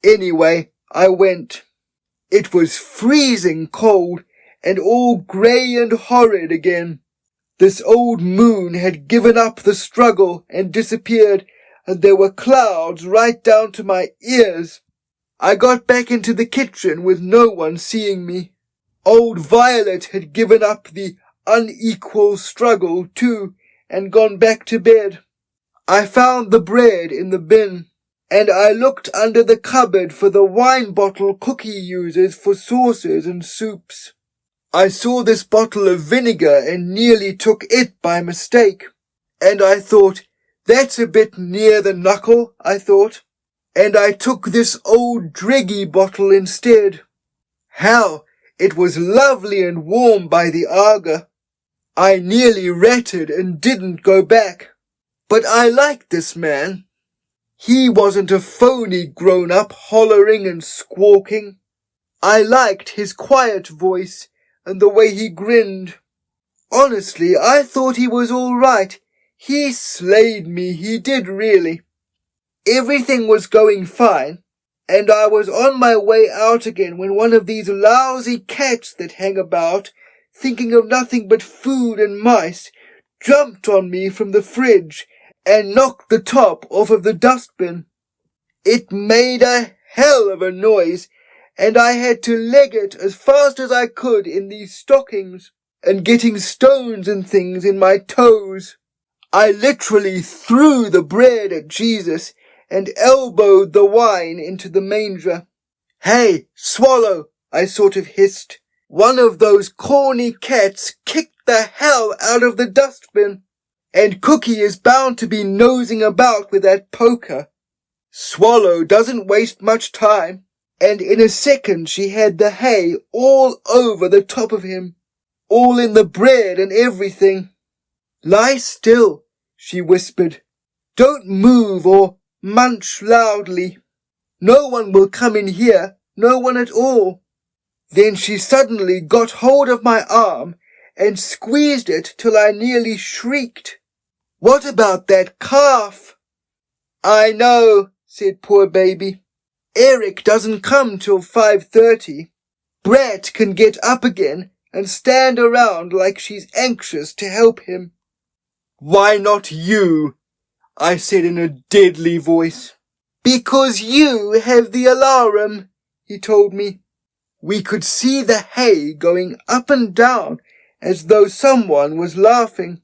Anyway, I went. It was freezing cold and all grey and horrid again. This old moon had given up the struggle and disappeared, and there were clouds right down to my ears. I got back into the kitchen with no one seeing me. Old Violet had given up the unequal struggle too and gone back to bed. I found the bread in the bin, and I looked under the cupboard for the wine bottle Cookie uses for sauces and soups. I saw this bottle of vinegar and nearly took it by mistake. And I thought, that's a bit near the knuckle, I thought. And I took this old driggy bottle instead. Hell, it was lovely and warm by the Aga. I nearly ratted and didn't go back. But I liked this man. He wasn't a phony grown-up hollering and squawking. I liked his quiet voice and the way he grinned. Honestly, I thought he was all right. He slayed me, he did really. Everything was going fine, and I was on my way out again when one of these lousy cats that hang about, thinking of nothing but food and mice, jumped on me from the fridge and knocked the top off of the dustbin. It made a hell of a noise, and I had to leg it as fast as I could in these stockings, and getting stones and things in my toes. I literally threw the bread at Jesus and elbowed the wine into the manger. Hey, swallow, I sort of hissed. One of those corny cats kicked the hell out of the dustbin, and Cookie is bound to be nosing about with that poker. Swallow doesn't waste much time, and in a second she had the hay all over the top of him, all in the bread and everything. Lie still, she whispered. Don't move or munch loudly. No one will come in here, no one at all. Then she suddenly got hold of my arm and squeezed it till I nearly shrieked. What about that calf? I know, said poor baby. Eric doesn't come till 5:30. Brat can get up again and stand around like she's anxious to help him. Why not you? I said in a deadly voice. Because you have the alarum, he told me. We could see the hay going up and down as though someone was laughing.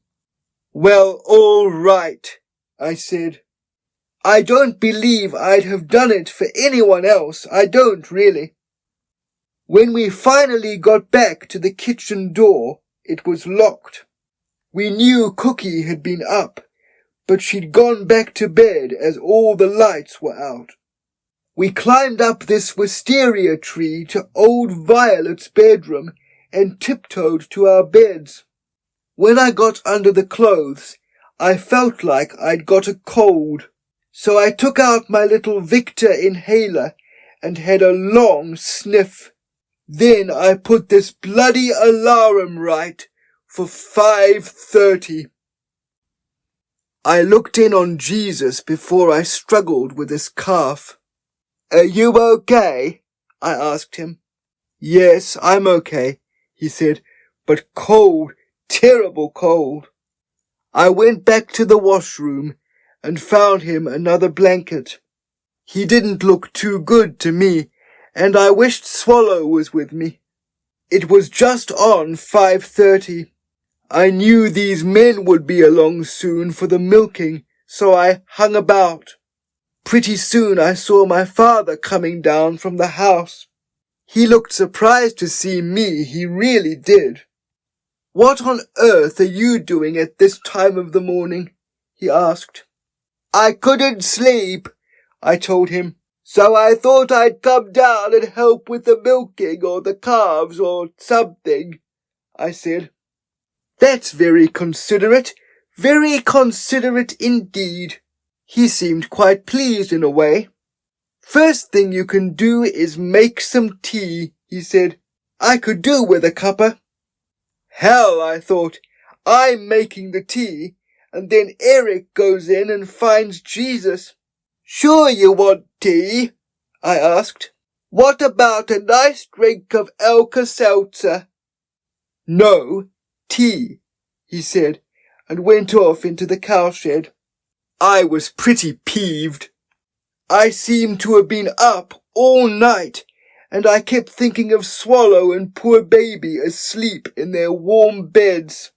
Well, all right, I said. I don't believe I'd have done it for anyone else, I don't really. When we finally got back to the kitchen door, it was locked. We knew Cookie had been up, but she'd gone back to bed as all the lights were out. We climbed up this wisteria tree to old Violet's bedroom and tiptoed to our beds. When I got under the clothes, I felt like I'd got a cold, so I took out my little Victor inhaler and had a long sniff. Then I put this bloody alarum right for 5:30. I looked in on Jesus before I struggled with this calf. Are you okay? I asked him. Yes, I'm okay, he said, but cold, terrible cold. I went back to the washroom and found him another blanket. He didn't look too good to me, and I wished Swallow was with me. It was just on 5:30. I knew these men would be along soon for the milking, so I hung about. Pretty soon I saw my father coming down from the house. He looked surprised to see me, he really did. "What on earth are you doing at this time of the morning?" he asked. "I couldn't sleep," I told him, "so I thought I'd come down and help with the milking or the calves or something," I said. "That's very considerate indeed." He seemed quite pleased in a way. "First thing you can do is make some tea," he said. "I could do with a cuppa." Hell, I thought, I'm making the tea, and then Eric goes in and finds Jesus. "Sure you want tea?" I asked. "What about a nice drink of Alka-Seltzer?" "No, tea," he said, and went off into the cowshed. I was pretty peeved. I seemed to have been up all night, and I kept thinking of Swallow and poor baby asleep in their warm beds.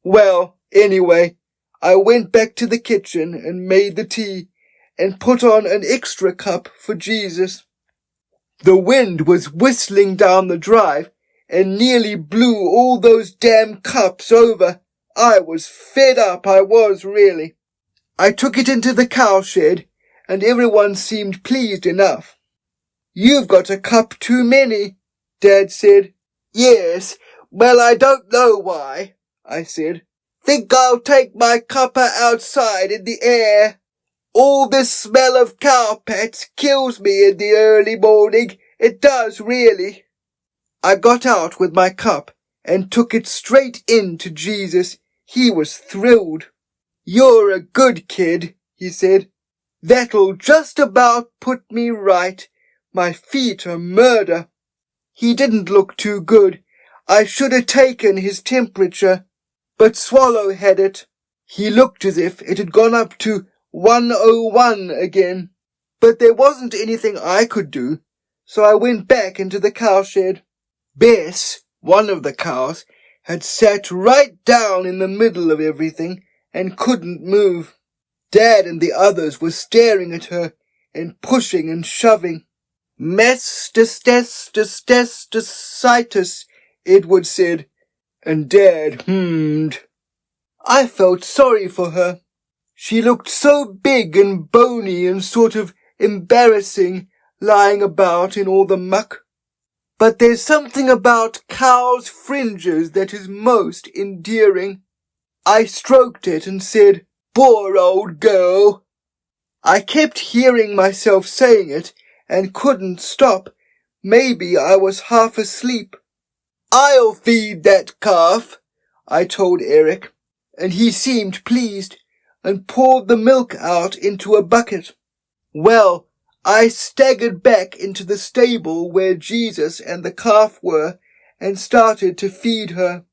Well, anyway, I went back to the kitchen and made the tea, and put on an extra cup for Jesus. The wind was whistling down the drive, and nearly blew all those damn cups over. I was fed up, I was really. I took it into the cowshed, and everyone seemed pleased enough. "You've got a cup too many," Dad said. "Yes, well, I don't know why," I said. "Think I'll take my cuppa outside in the air. All this smell of cowpats kills me in the early morning. It does, really." I got out with my cup and took it straight in to Jesus. He was thrilled. "You're a good kid," he said. "That'll just about put me right. My feet are murder." He didn't look too good. I should have taken his temperature, but Swallow had it. He looked as if it had gone up to 101 again. But there wasn't anything I could do, so I went back into the cowshed. Bess, one of the cows, had sat right down in the middle of everything and couldn't move. Dad and the others were staring at her and pushing and shoving. "Mastitis," Edward said, and Dad hummed. I felt sorry for her. She looked so big and bony and sort of embarrassing, lying about in all the muck. But there's something about cows' fringes that is most endearing. I stroked it and said, "Poor old girl." I kept hearing myself saying it and couldn't stop. Maybe I was half asleep. "I'll feed that calf," I told Eric, and he seemed pleased and poured the milk out into a bucket. Well, I staggered back into the stable where Jesus and the calf were and started to feed her.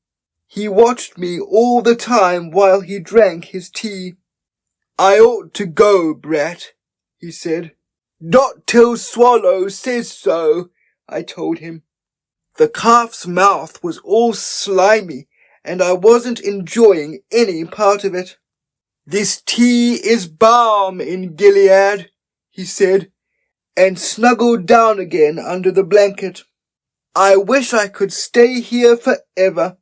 He watched me all the time while he drank his tea. "I ought to go, Brat," he said. "Not till Swallow says so," I told him. The calf's mouth was all slimy, and I wasn't enjoying any part of it. "This tea is balm in Gilead," he said, and snuggled down again under the blanket. "I wish I could stay here forever."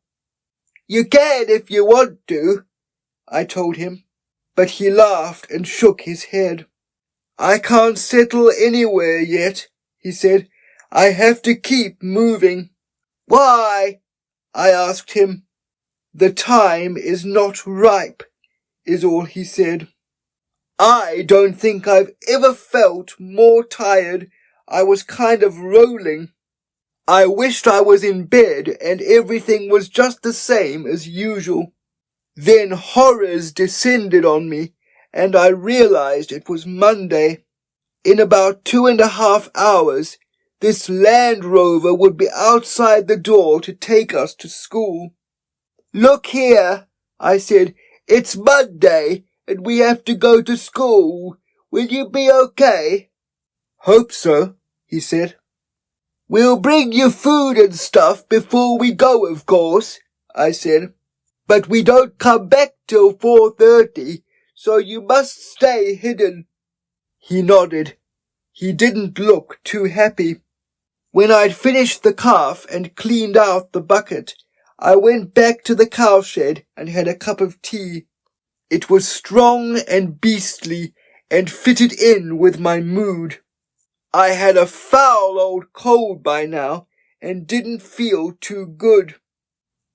"You can if you want to," I told him, but he laughed and shook his head. "I can't settle anywhere yet," he said. "I have to keep moving." "Why?" I asked him. "The time is not ripe," is all he said. I don't think I've ever felt more tired. I was kind of rolling. I wished I was in bed and everything was just the same as usual. Then horrors descended on me, and I realized it was Monday. In about 2.5 hours, this Land Rover would be outside the door to take us to school. "Look here," I said, "it's Monday, and we have to go to school. Will you be okay?" "Hope so," he said. We'll bring you food and stuff before we go, of course, I said. But we don't come back till 4:30, so you must stay hidden. He nodded. He didn't look too happy. When I'd finished the calf and cleaned out the bucket, I went back to the cowshed and had a cup of tea. It was strong and beastly and fitted in with my mood. I had a foul old cold by now and didn't feel too good.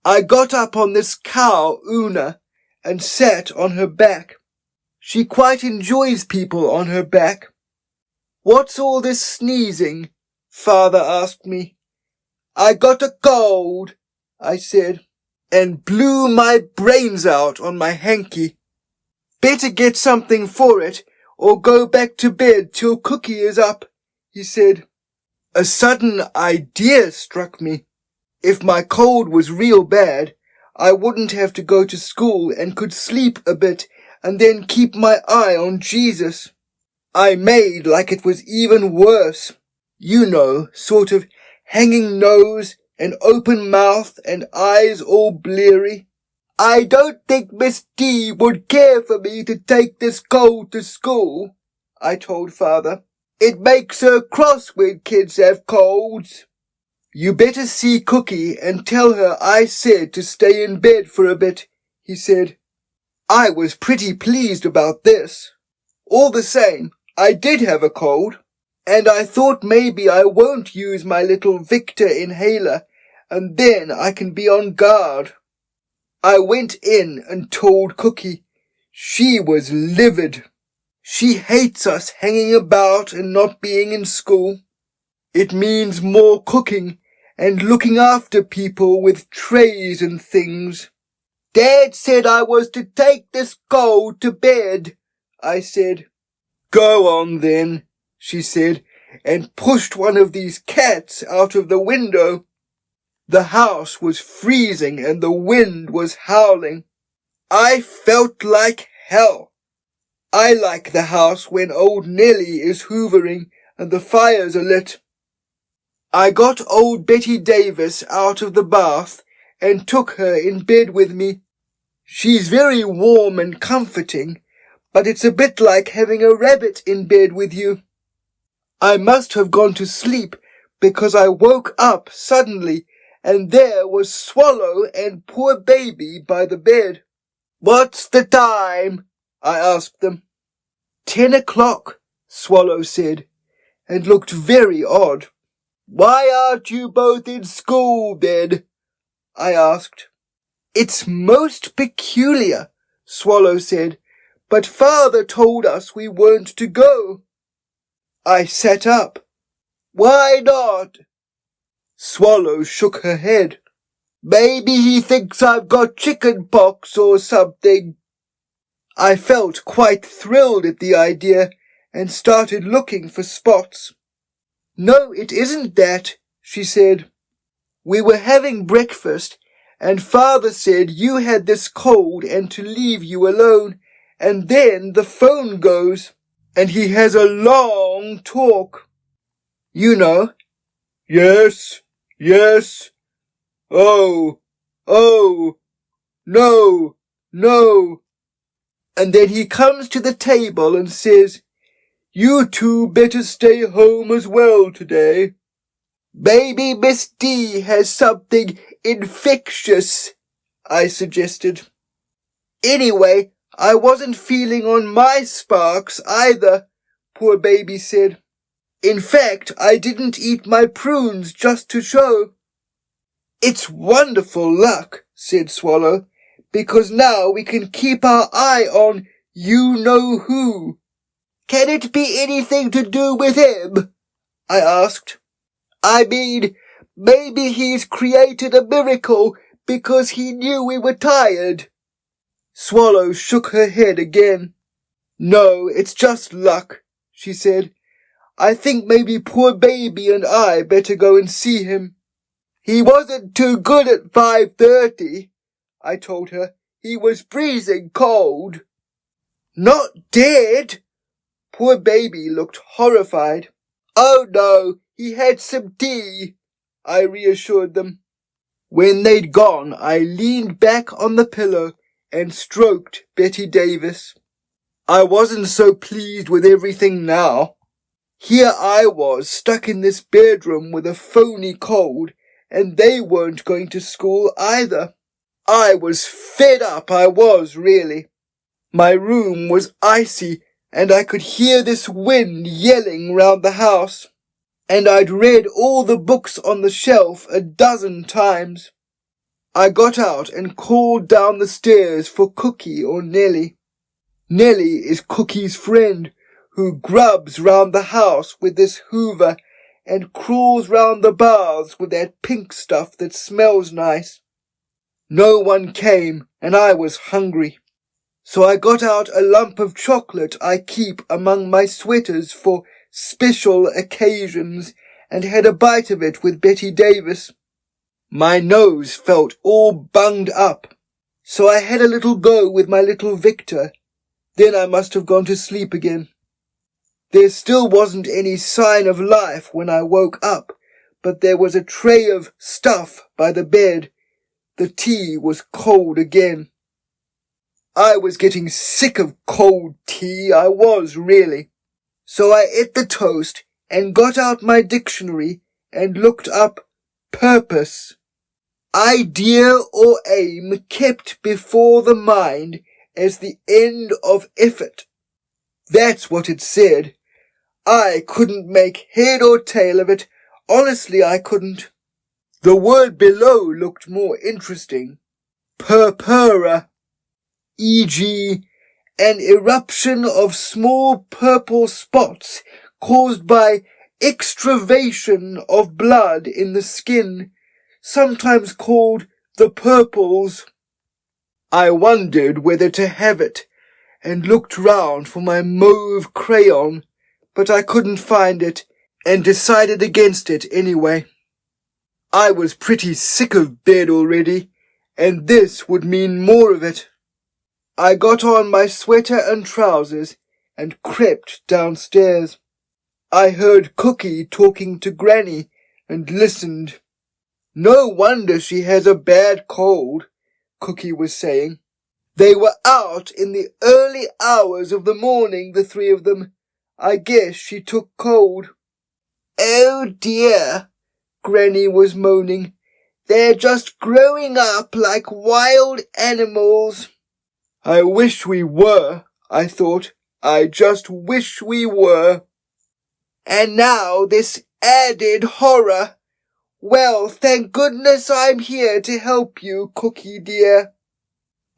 I got up on this cow, Una, and sat on her back. She quite enjoys people on her back. What's all this sneezing? Father asked me. I got a cold, I said, and blew my brains out on my hanky. Better get something for it, or go back to bed till Cookie is up, he said. A sudden idea struck me. If my cold was real bad, I wouldn't have to go to school and could sleep a bit and then keep my eye on Jesus. I made like it was even worse. You know, sort of hanging nose and open mouth and eyes all bleary. I don't think Miss D would care for me to take this cold to school, I told Father. It makes her cross when kids have colds. You better see Cookie and tell her I said to stay in bed for a bit, he said. I was pretty pleased about this. All the same, I did have a cold, and I thought maybe I won't use my little Victor inhaler, and then I can be on guard. I went in and told Cookie. She was livid. She hates us hanging about and not being in school. It means more cooking and looking after people with trays and things. Dad said I was to take this cold to bed, I said. Go on then, she said, and pushed one of these cats out of the window. The house was freezing and the wind was howling. I felt like hell. I like the house when old Nellie is hoovering and the fires are lit. I got old Betty Davis out of the bath and took her in bed with me. She's very warm and comforting, but it's a bit like having a rabbit in bed with you. I must have gone to sleep because I woke up suddenly and there was Swallow and poor Baby by the bed. What's the time? I asked them. 10 o'clock, Swallow said, and looked very odd. Why aren't you both in school then? I asked. It's most peculiar, Swallow said, but Father told us we weren't to go. I sat up. Why not? Swallow shook her head. Maybe he thinks I've got chicken pox or something. I felt quite thrilled at the idea and started looking for spots. No, it isn't that, she said. We were having breakfast and Father said you had this cold and to leave you alone, and then the phone goes and he has a long talk. You know. Yes, yes. Oh, no, no. And then he comes to the table and says, you two better stay home as well today. Maybe Miss D has something infectious, I suggested. Anyway, I wasn't feeling on my sparks either, poor Baby said. In fact, I didn't eat my prunes just to show. It's wonderful luck, said Swallow, because now we can keep our eye on you-know-who. Can it be anything to do with him? I asked. I mean, maybe he's created a miracle because he knew we were tired. Swallow shook her head again. No, it's just luck, she said. I think maybe poor Baby and I better go and see him. He wasn't too good at 5:30, I told her. He was freezing cold. Not dead? Poor Baby looked horrified. Oh no, He had some tea, I reassured them. When they'd gone, I leaned back on the pillow and stroked Betty Davis. I wasn't so pleased with everything now. Here I was, stuck in this bedroom with a phony cold, and they weren't going to school either. I was fed up, I was, really. My room was icy, and I could hear this wind yelling round the house. And I'd read all the books on the shelf 12 times. I got out and called down the stairs for Cookie or Nellie. Nellie is Cookie's friend, who grubs round the house with this hoover and crawls round the baths with that pink stuff that smells nice. No one came, and I was hungry. So I got out a lump of chocolate I keep among my sweaters for special occasions and had a bite of it with Betty Davis. My nose felt all bunged up, so I had a little go with my little Victor. Then I must have gone to sleep again. There still wasn't any sign of life when I woke up, but there was a tray of stuff by the bed. The tea was cold again. I was getting sick of cold tea, I was really. So I ate the toast and got out my dictionary and looked up purpose. Idea or aim kept before the mind as the end of effort. That's what it said. I couldn't make head or tail of it. Honestly, I couldn't. The word below looked more interesting. Purpura, e.g., an eruption of small purple spots caused by extravasation of blood in the skin, sometimes called the purples. I wondered whether to have it, and looked round for my mauve crayon, but I couldn't find it, and decided against it anyway. I was pretty sick of bed already, and this would mean more of it. I got on my sweater and trousers and crept downstairs. I heard Cookie talking to Granny and listened. No wonder she has a bad cold, Cookie was saying. They were out in the early hours of the morning, the three of them. I guess she took cold. Oh dear, Granny was moaning. They're just growing up like wild animals. I wish we were, I thought. I just wish we were. And now this added horror. Well, thank goodness I'm here to help you, Cookie dear.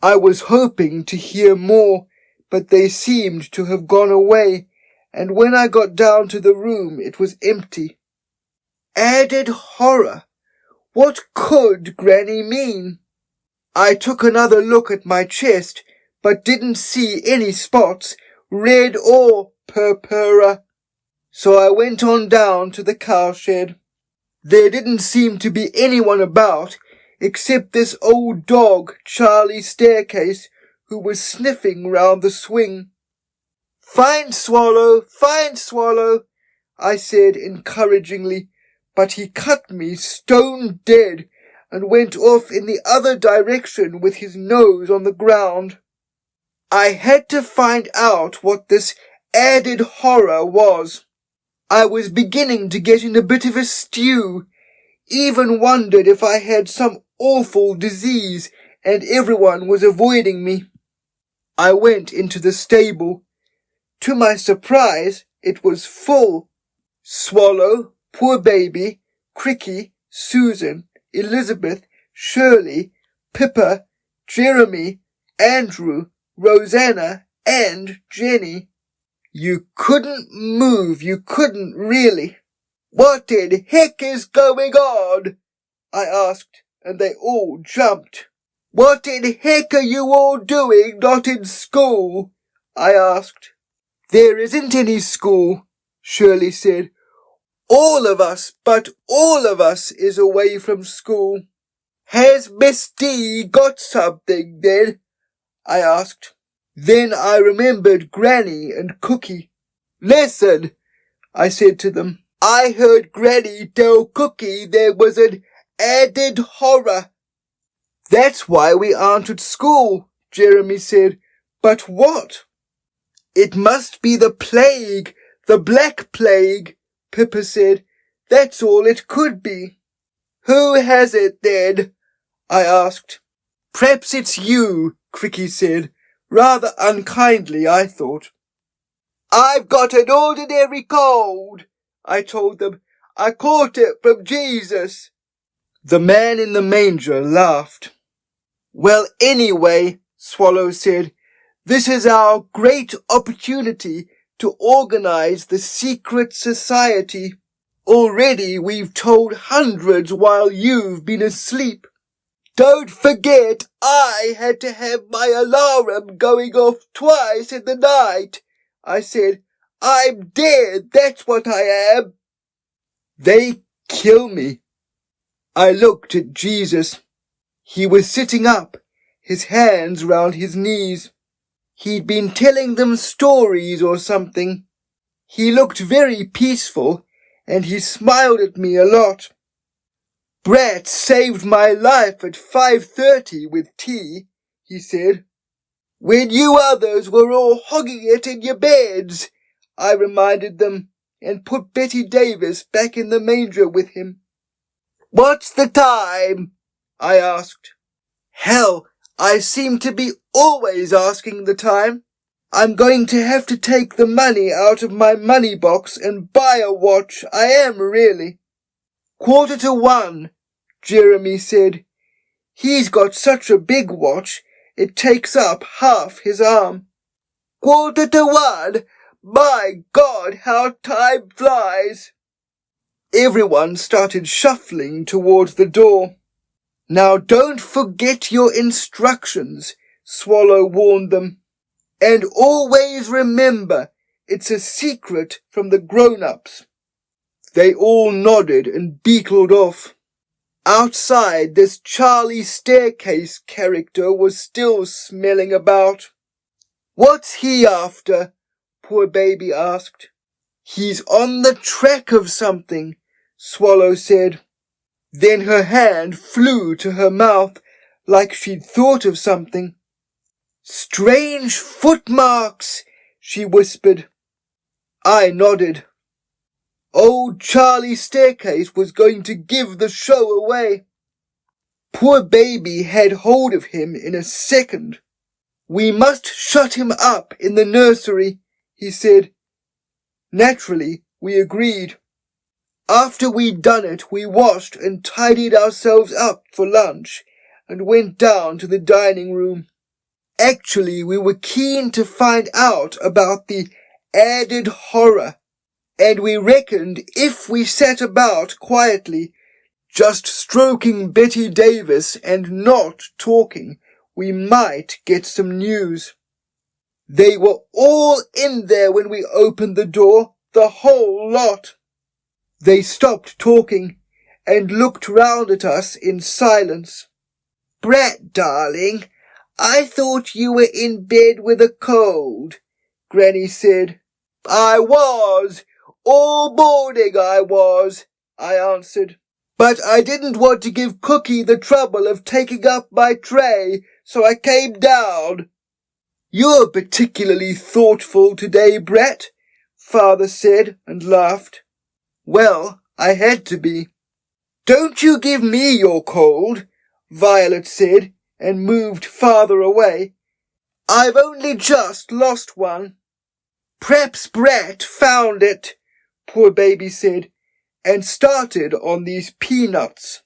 I was hoping to hear more, but they seemed to have gone away, and when I got down to the room it was empty. Added horror? What could Granny mean? I took another look at my chest, but didn't see any spots, red or purpura. So I went on down to the cowshed. There didn't seem to be anyone about, except this old dog, Charlie Staircase, who was sniffing round the swing. Fine swallow, I said encouragingly, but he cut me stone dead and went off in the other direction with his nose on the ground. I had to find out what this added horror was. I was beginning to get in a bit of a stew, even wondered if I had some awful disease and everyone was avoiding me. I went into the stable. To my surprise, it was full. Swallow, poor baby, Cricky, Susan, Elizabeth, Shirley, Pippa, Jeremy, Andrew, Rosanna, and Jenny. You couldn't move, you couldn't really. What in heck is going on? I asked, and they all jumped. What in heck are you all doing not in school? I asked. There isn't any school, Shirley said. All of us, but all of us is away from school. Has Miss D got something then? I asked. Then I remembered Granny and Cookie. Listen, I said to them. I heard Granny tell Cookie there was an added horror. That's why we aren't at school, Jeremy said. But what? It must be the plague, the Black Plague, Pippa said. That's all it could be. Who has it then? I asked. Perhaps it's you, Cricky said. Rather unkindly, I thought. I've got an ordinary cold, I told them. I caught it from Jesus. The man in the manger laughed. Well, anyway, Swallow said, this is our great opportunity to organize the secret society. Already we've told hundreds while you've been asleep. Don't forget I had to have my alarm going off twice in the night, I said. I'm dead, that's what I am. They kill me. I looked at Jesus. He was sitting up, his hands round his knees. He'd been telling them stories or something. He looked very peaceful, and he smiled at me a lot. Brat saved my life at 5:30 with tea, he said. When you others were all hogging it in your beds, I reminded them, and put Betty Davis back in the manger with him. What's the time? I asked. Hell, I seem to be always asking the time. I'm going to have to take the money out of my money box and buy a watch. I am really. 1:45, Jeremy said. He's got such a big watch, it takes up half his arm. 1:45? My God, how time flies! Everyone started shuffling towards the door. Now don't forget your instructions, Swallow warned them. And always remember, it's a secret from the grown-ups. They all nodded and beetled off. Outside, this Charlie Staircase character was still smelling about. What's he after? Poor baby asked. He's on the track of something, Swallow said. Then her hand flew to her mouth like she'd thought of something. Strange footmarks, she whispered. I nodded. Old Charlie Staircase was going to give the show away. Poor baby had hold of him in a second. We must shut him up in the nursery, he said. Naturally, we agreed. After we'd done it, we washed and tidied ourselves up for lunch and went down to the dining room. Actually, we were keen to find out about the added horror, and we reckoned if we sat about quietly, just stroking Betty Davis and not talking, we might get some news. They were all in there when we opened the door, the whole lot. They stopped talking and looked round at us in silence. Brat, darling, I thought you were in bed with a cold, Granny said. I was. All morning I was, I answered. But I didn't want to give Cookie the trouble of taking up my tray, so I came down. You're particularly thoughtful today, Brat, Father said and laughed. Well, I had to be. Don't you give me your cold, Violet said, and moved farther away. I've only just lost one. P'raps Brat found it, poor baby said, and started on these peanuts.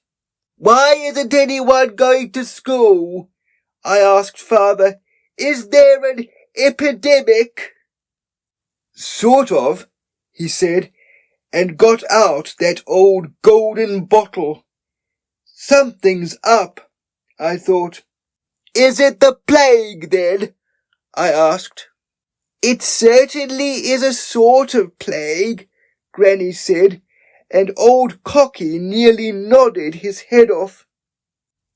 Why isn't anyone going to school? I asked Father. Is there an epidemic? Sort of, he said, and got out that old golden bottle. Something's up, I thought. Is it the plague, then? I asked. It certainly is a sort of plague, Granny said, and old Cocky nearly nodded his head off.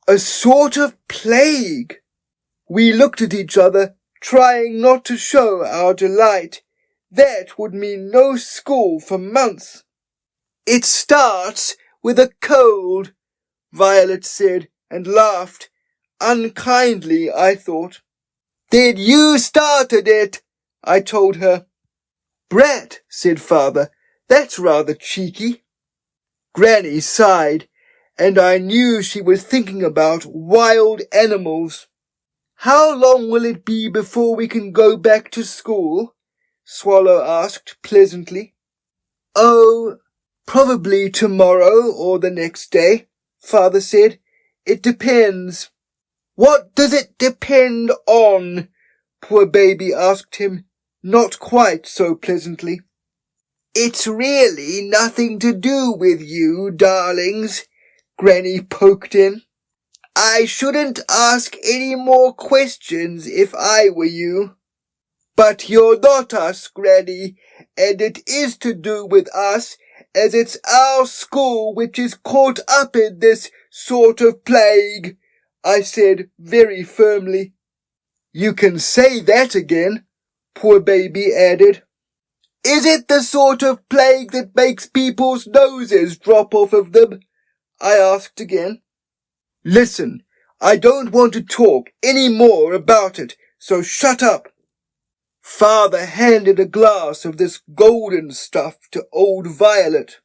A sort of plague! We looked at each other, trying not to show our delight. That would mean no school for months. It starts with a cold, Violet said, and laughed. Unkindly, I thought. Then you started it, I told her. Brat, said Father, that's rather cheeky. Granny sighed, and I knew she was thinking about wild animals. How long will it be before we can go back to school? Swallow asked pleasantly. Oh, probably tomorrow or the next day, Father said. It depends. What does it depend on? Poor baby asked him, not quite so pleasantly. It's really nothing to do with you, darlings, Granny poked in. I shouldn't ask any more questions if I were you. But you're not us, Granny, and it is to do with us, as it's our school which is caught up in this sort of plague, I said very firmly. You can say that again, poor baby added. Is it the sort of plague that makes people's noses drop off of them? I asked again. Listen, I don't want to talk any more about it, so shut up. Father handed a glass of this golden stuff to old Violet.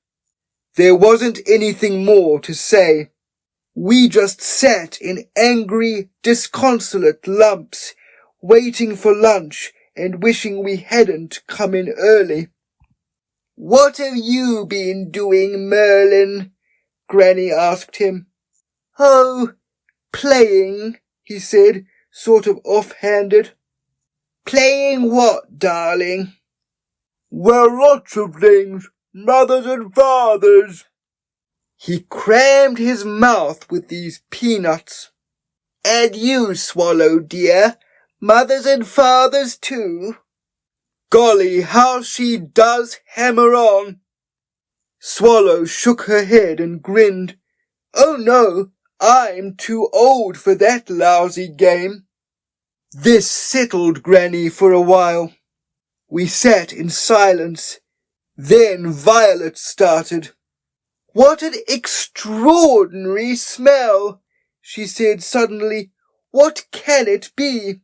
There wasn't anything more to say. We just sat in angry, disconsolate lumps, waiting for lunch and wishing we hadn't come in early. What have you been doing, Merlin? Granny asked him. Oh, playing, he said, sort of off-handed. Playing what, darling? Well, lots of things, mothers and fathers. He crammed his mouth with these peanuts. And you, Swallow dear, mothers and fathers too? Golly, how she does hammer on. Swallow shook her head and grinned. Oh no, I'm too old for that lousy game. This settled Granny for a while. We sat in silence. Then Violet started. What an extraordinary smell, she said suddenly. What can it be?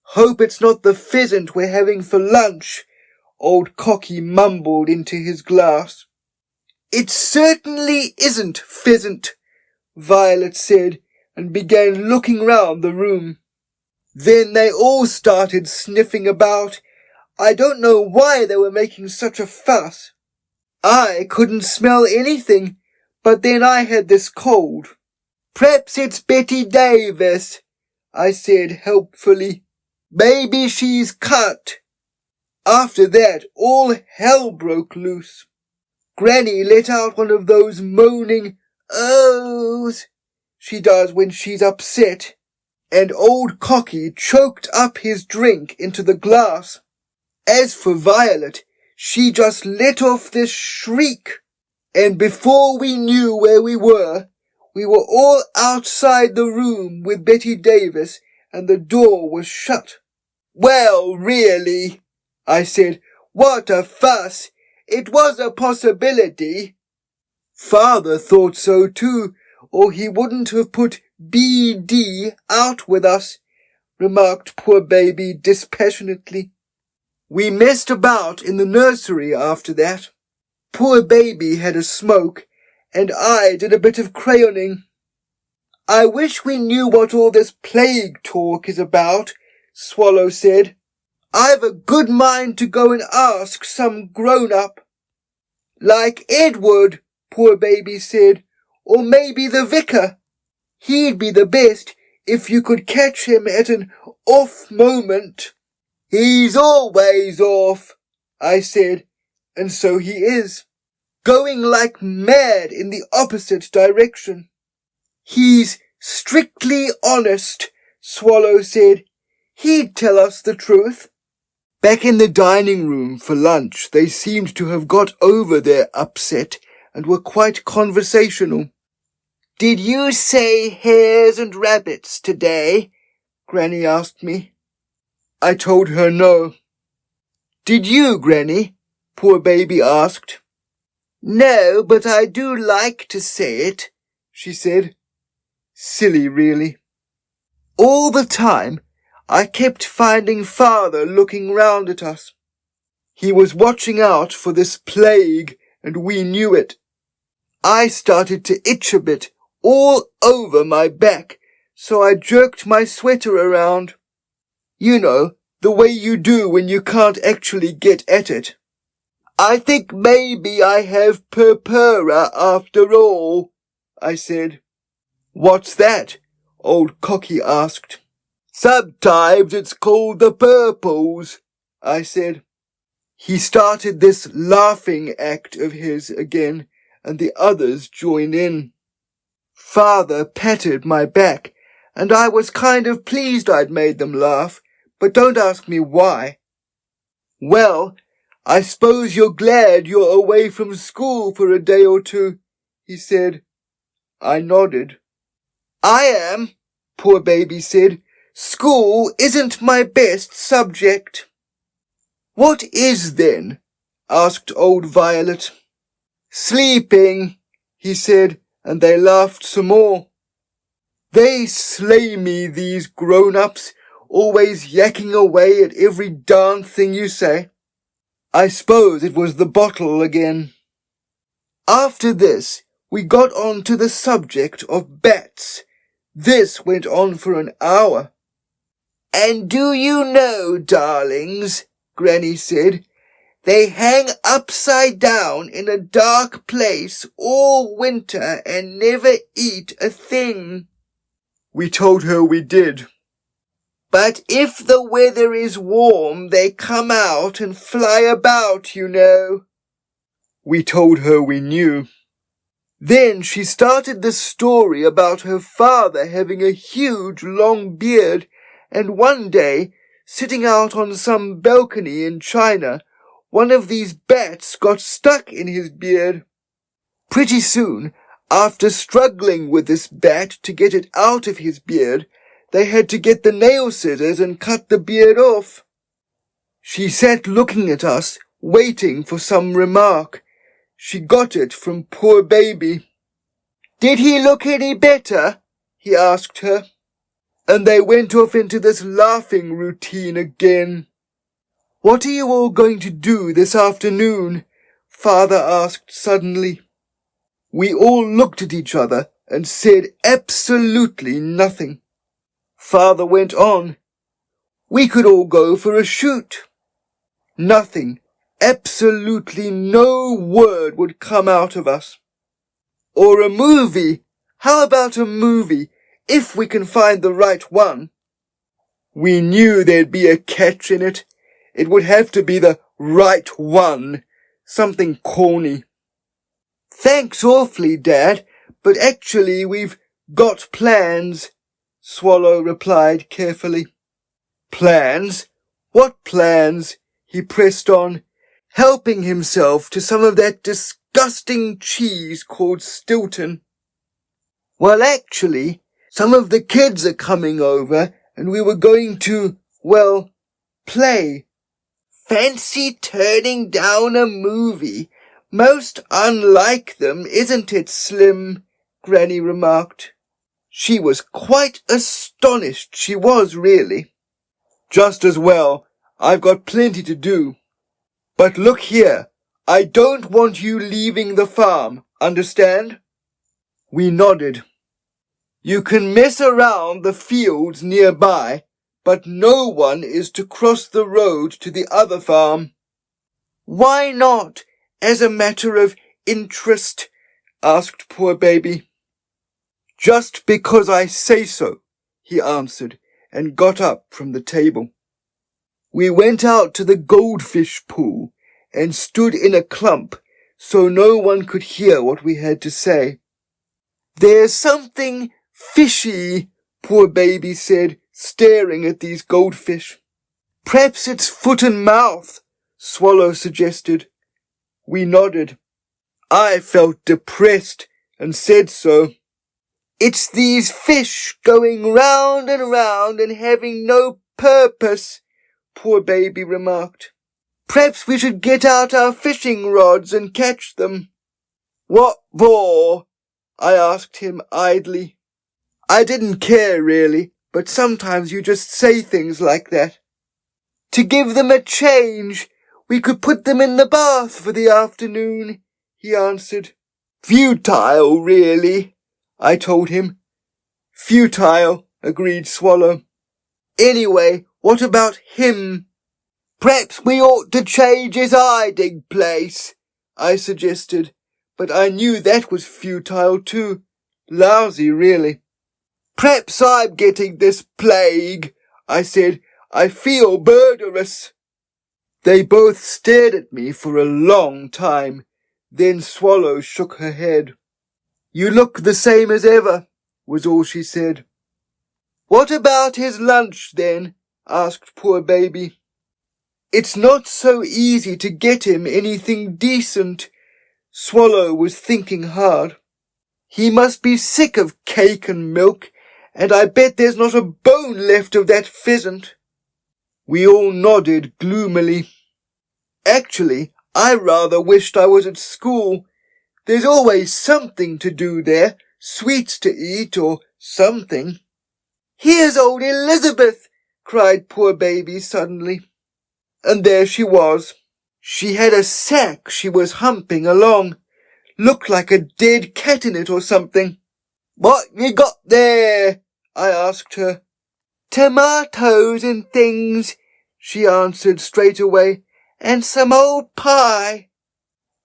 Hope it's not the pheasant we're having for lunch, old Cocky mumbled into his glass. It certainly isn't pheasant, Violet said, and began looking round the room. Then they all started sniffing about. I don't know why they were making such a fuss. I couldn't smell anything, but then I had this cold. Perhaps it's Betty Davis, I said helpfully. Maybe she's cut. After that, all hell broke loose. Granny let out one of those moaning ohs she does when she's upset, and old Cocky choked up his drink into the glass. As for Violet, she just let off this shriek, and before we knew where we were all outside the room with Betty Davis, and the door was shut. Well, really, I said, what a fuss. It was a possibility. Father thought so too, or he wouldn't have put B.D. out with us, remarked poor baby dispassionately. We messed about in the nursery after that. Poor baby had a smoke, and I did a bit of crayoning. I wish we knew what all this plague talk is about, Swallow said. I've a good mind to go and ask some grown-up. Like Edward, poor baby said, or maybe the vicar. He'd be the best if you could catch him at an off moment. He's always off, I said, and so he is, going like mad in the opposite direction. He's strictly honest, Swallow said. He'd tell us the truth. Back in the dining room for lunch, they seemed to have got over their upset and were quite conversational. Did you say hares and rabbits today? Granny asked me. I told her no. Did you, Granny? Poor baby asked. No, but I do like to say it, she said. Silly, really. All the time, I kept finding Father looking round at us. He was watching out for this plague, and we knew it. I started to itch a bit all over my back, so I jerked my sweater around. You know, the way you do when you can't actually get at it. I think maybe I have purpura after all, I said. What's that? Old Cocky asked. Sometimes it's called the purples, I said. He started this laughing act of his again, and the others joined in. Father patted my back, and I was kind of pleased I'd made them laugh, but don't ask me why. Well, I suppose you're glad you're away from school for a day or two, he said. I nodded. I am, poor baby said. School isn't my best subject. What is then? Asked old Violet. Sleeping, he said, and they laughed some more. They slay me, these grown-ups, always yakking away at every darn thing you say. I suppose it was the bottle again. After this, we got on to the subject of bats. This went on for an hour. And do you know, darlings, Granny said, they hang upside down in a dark place all winter and never eat a thing. We told her we did. But if the weather is warm, they come out and fly about, you know. We told her we knew. Then she started the story about her father having a huge long beard, and one day, sitting out on some balcony in China, one of these bats got stuck in his beard. Pretty soon, after struggling with this bat to get it out of his beard, they had to get the nail scissors and cut the beard off. She sat looking at us, waiting for some remark. She got it from poor baby. Did he look any better? He asked her. And they went off into this laughing routine again. What are you all going to do this afternoon? Father asked suddenly. We all looked at each other and said absolutely nothing. Father went on. We could all go for a shoot. Nothing, absolutely no word would come out of us. Or a movie. How about a movie, if we can find the right one? We knew there'd be a catch in it. It would have to be the right one. Something corny. Thanks awfully, Dad, but actually we've got plans, Swallow replied carefully. Plans? What plans? He pressed on, helping himself to some of that disgusting cheese called Stilton. Well, actually, some of the kids are coming over, and we were going to, well, play. Fancy turning down a movie. Most unlike them, isn't it, Slim? Granny remarked. She was quite astonished, she was really. Just as well. I've got plenty to do. But look here, I don't want you leaving the farm, understand? We nodded. You can mess around the fields nearby, but no one is to cross the road to the other farm. Why not, as a matter of interest? Asked poor baby. Just because I say so, he answered, and got up from the table. We went out to the goldfish pool and stood in a clump so no one could hear what we had to say. There's something fishy, poor baby said, staring at these goldfish. Perhaps it's foot and mouth, Swallow suggested. We nodded. I felt depressed and said so. It's these fish going round and having no purpose, poor baby remarked. Perhaps we should get out our fishing rods and catch them. What for? I asked him idly. I didn't care really, but sometimes you just say things like that. To give them a change. We could put them in the bath for the afternoon, he answered. Futile, really, I told him. Futile, agreed Swallow. Anyway, what about him? Perhaps we ought to change his hiding place, I suggested, but I knew that was futile too. Lousy, really. Perhaps I'm getting this plague, I said. I feel murderous. They both stared at me for a long time. Then Swallow shook her head. You look the same as ever, was all she said. What about his lunch, then? Asked poor baby. It's not so easy to get him anything decent. Swallow was thinking hard. He must be sick of cake and milk, and I bet there's not a bone left of that pheasant. We all nodded gloomily. Actually, I rather wished I was at school. There's always something to do there, sweets to eat or something. Here's old Elizabeth, cried poor baby suddenly. And there she was. She had a sack she was humping along. Looked like a dead cat in it or something. What you got there? I asked her. Tomatoes and things, she answered straight away, and some old pie.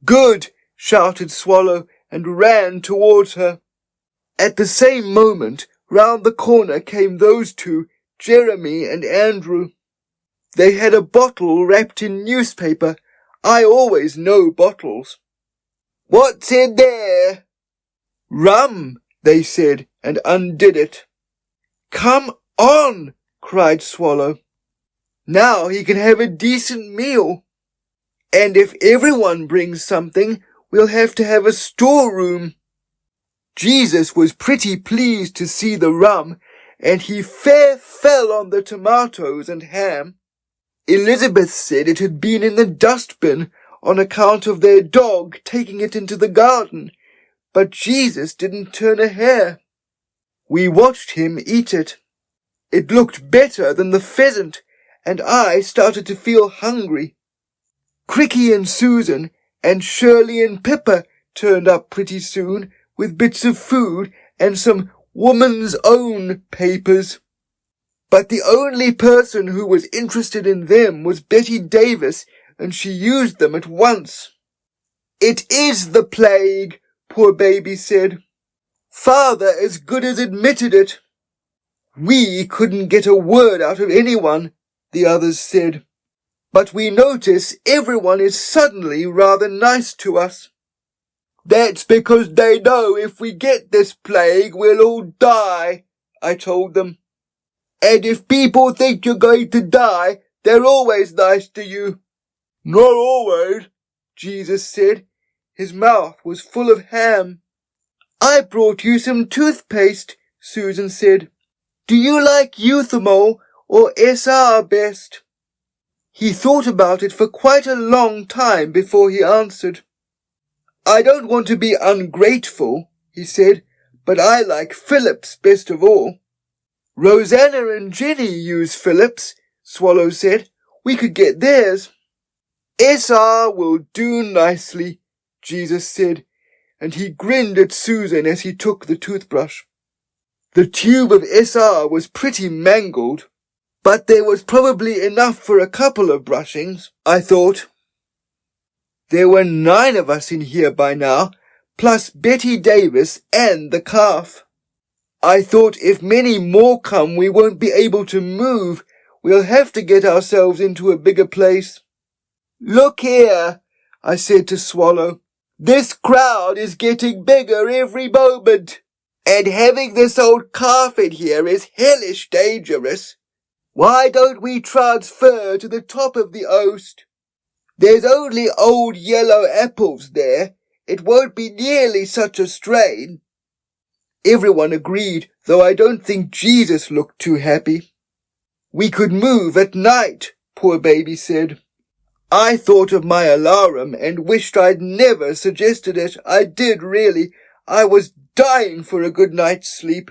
Good, shouted Swallow and ran towards her. At the same moment, round the corner came those two, Jeremy and Andrew. They had a bottle wrapped in newspaper. I always know bottles. What's in there? Rum, they said, and undid it. Come on, cried Swallow. Now he can have a decent meal. And if everyone brings something, we'll have to have a storeroom. Jesus was pretty pleased to see the rum, and he fair fell on the tomatoes and ham. Elizabeth said it had been in the dustbin on account of their dog taking it into the garden, but Jesus didn't turn a hair. We watched him eat it. It looked better than the pheasant, and I started to feel hungry. Cricky and Susan and Shirley and Pippa turned up pretty soon with bits of food and some Woman's Own papers. But the only person who was interested in them was Betty Davis, and she used them at once. It is the plague, poor baby said. Father as good as admitted it. We couldn't get a word out of anyone, the others said. But we notice everyone is suddenly rather nice to us. That's because they know if we get this plague we'll all die, I told them. And if people think you're going to die, they're always nice to you. Not always, Jesus said. His mouth was full of ham. I brought you some toothpaste, Susan said. Do you like Euthymol or SR best? He thought about it for quite a long time before he answered. I don't want to be ungrateful, he said, but I like Phillips best of all. Rosanna and Jenny use Phillips, Swallow said. We could get theirs. SR will do nicely, Jesus said, and he grinned at Susan as he took the toothbrush. The tube of SR was pretty mangled, but there was probably enough for a couple of brushings, I thought. There were 9 of us in here by now, plus Betty Davis and the calf. I thought if many more come we won't be able to move. We'll have to get ourselves into a bigger place. Look here, I said to Swallow. This crowd is getting bigger every moment, and having this old calf in here is hellish dangerous. Why don't we transfer to the top of the oast? There's only old yellow apples there. It won't be nearly such a strain. Everyone agreed, though I don't think Jesus looked too happy. We could move at night, poor baby said. I thought of my alarm and wished I'd never suggested it. I did, really. I was dying for a good night's sleep.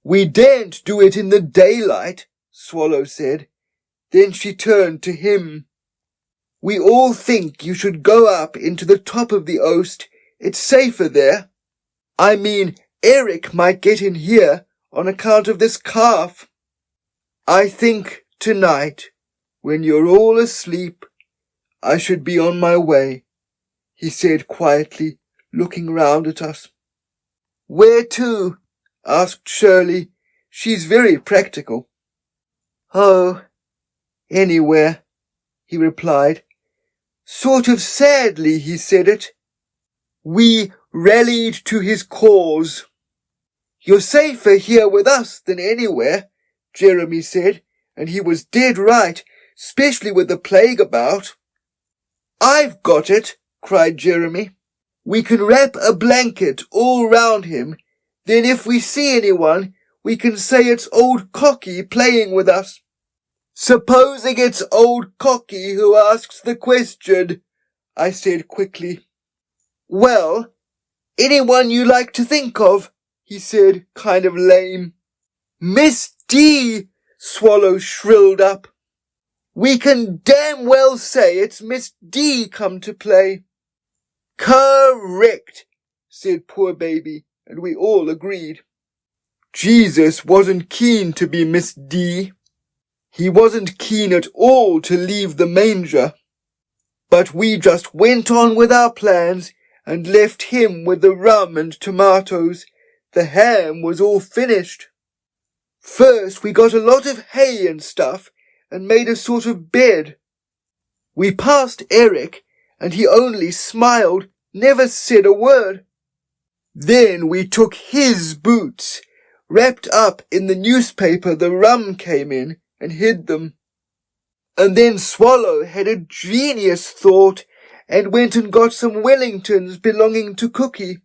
We daren't do it in the daylight, Swallow said. Then she turned to him. We all think you should go up into the top of the oast. It's safer there. I mean, Eric might get in here on account of this calf. I think tonight, when you're all asleep, I should be on my way, he said quietly, looking round at us. Where to? Asked Shirley. She's very practical. Oh, anywhere, he replied. Sort of sadly he said it. We rallied to his cause. You're safer here with us than anywhere, Jeremy said, and he was dead right, especially with the plague about. I've got it, cried Jeremy. We can wrap a blanket all round him. Then if we see anyone, we can say it's old Cocky playing with us. Supposing it's old Cocky who asks the question, I said quickly. Well, anyone you like to think of, he said, kind of lame. Miss D, Swallow shrilled up. We can damn well say it's Miss D come to play. Correct, said poor baby, and we all agreed. Jesus wasn't keen to be Miss D. He wasn't keen at all to leave the manger. But we just went on with our plans and left him with the rum and tomatoes. The ham was all finished. First we got a lot of hay and stuff and made a sort of bed. We passed Eric and he only smiled, never said a word. Then we took his boots, wrapped up in the newspaper the rum came in, and hid them. And then Swallow had a genius thought and went and got some Wellingtons belonging to Cookie.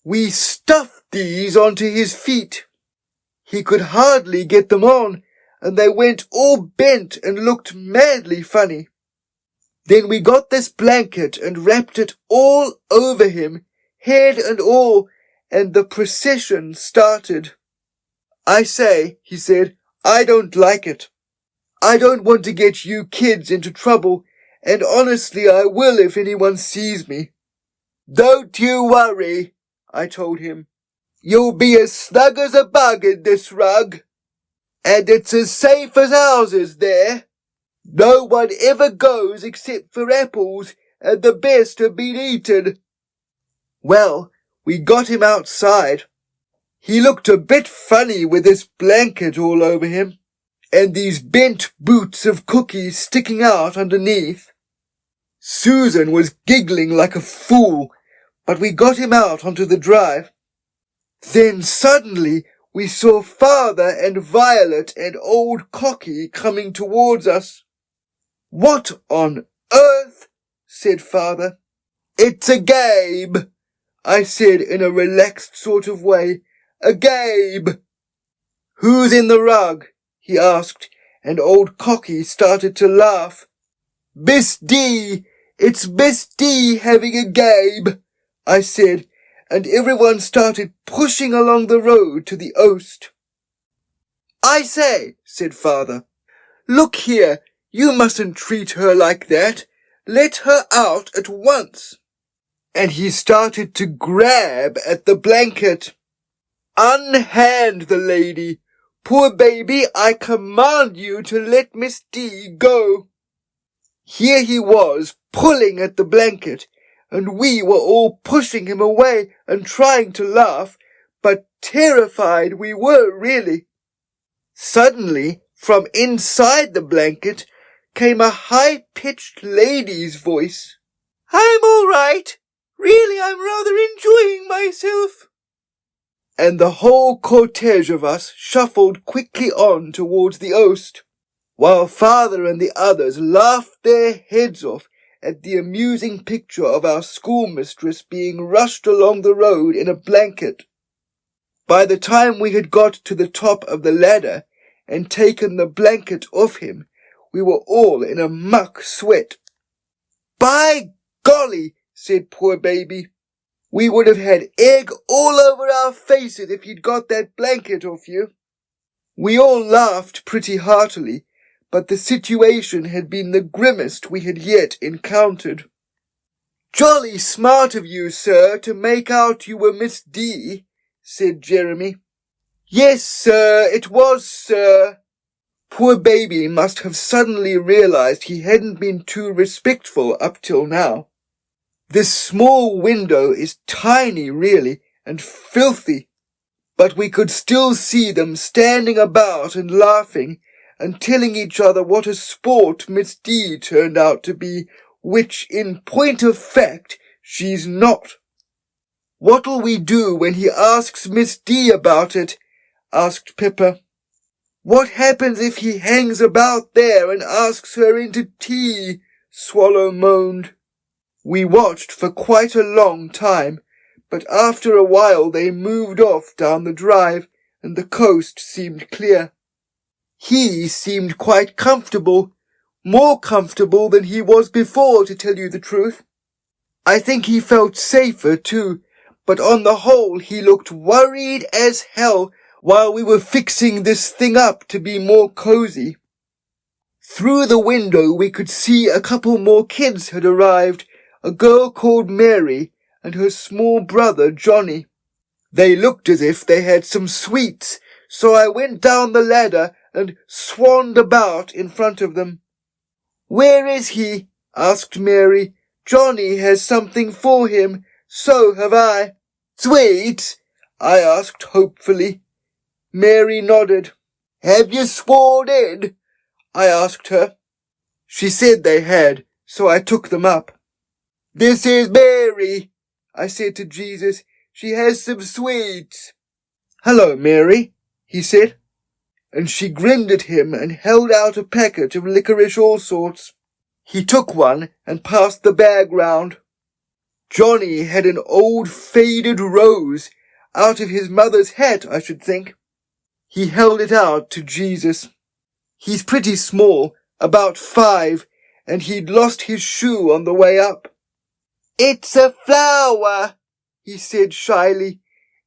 We stuffed these onto his feet. He could hardly get them on, and they went all bent and looked madly funny. Then we got this blanket and wrapped it all over him, head and all, and the procession started. I say, he said, I don't like it. I don't want to get you kids into trouble, and honestly I will if anyone sees me. Don't you worry, I told him. You'll be as snug as a bug in this rug. And it's as safe as houses there. No one ever goes except for apples, and the best have been eaten. Well, we got him outside. He looked a bit funny with this blanket all over him, and these bent boots of Cookie sticking out underneath. Susan was giggling like a fool, but we got him out onto the drive. Then suddenly we saw Father and Violet and old Cocky coming towards us. What on earth? Said Father. It's a game, I said in a relaxed sort of way. A game. Who's in the rug? He asked, and old Cocky started to laugh. Miss D, it's Miss D having a game, I said, and everyone started pushing along the road to the oast. I say, said Father, look here, you mustn't treat her like that. Let her out at once. And he started to grab at the blanket. Unhand the lady. Poor baby, I command you to let Miss D go. Here he was, pulling at the blanket, and we were all pushing him away and trying to laugh, but terrified we were really. Suddenly, from inside the blanket, came a high-pitched lady's voice. I'm all right. Really, I'm rather enjoying myself. And the whole cortege of us shuffled quickly on towards the oast, while Father and the others laughed their heads off at the amusing picture of our schoolmistress being rushed along the road in a blanket. By the time we had got to the top of the ladder and taken the blanket off him, we were all in a muck sweat. "By golly," said poor baby, "we would have had egg all over our faces if you'd got that blanket off you." We all laughed pretty heartily, but the situation had been the grimmest we had yet encountered. "Jolly smart of you, sir, to make out you were Miss D," said Jeremy. "Yes, sir, it was, sir." Poor baby must have suddenly realized he hadn't been too respectful up till now. This small window is tiny, really, and filthy, but we could still see them standing about and laughing and telling each other what a sport Miss D turned out to be, which, in point of fact, she's not. "What'll we do when he asks Miss D about it?" asked Pippa. "What happens if he hangs about there and asks her into tea?" Swallow moaned. We watched for quite a long time, but after a while they moved off down the drive and the coast seemed clear. He seemed quite comfortable, more comfortable than he was before, to tell you the truth. I think he felt safer too, but on the whole he looked worried as hell while we were fixing this thing up to be more cozy. Through the window we could see a couple more kids had arrived, a girl called Mary and her small brother Johnny. They looked as if they had some sweets, so I went down the ladder and swanned about in front of them. "Where is he?" asked Mary. "Johnny has something for him. So have I." "Sweets?" I asked hopefully. Mary nodded. "Have you sworn in?" I asked her. She said they had, so I took them up. "This is Mary," I said to Jesus. "She has some sweets." "Hello, Mary," he said, and she grinned at him and held out a packet of licorice all sorts. He took one and passed the bag round. Johnny had an old faded rose, out of his mother's hat, I should think. He held it out to Jesus. He's pretty small, about 5, and he'd lost his shoe on the way up. "It's a flower," he said shyly.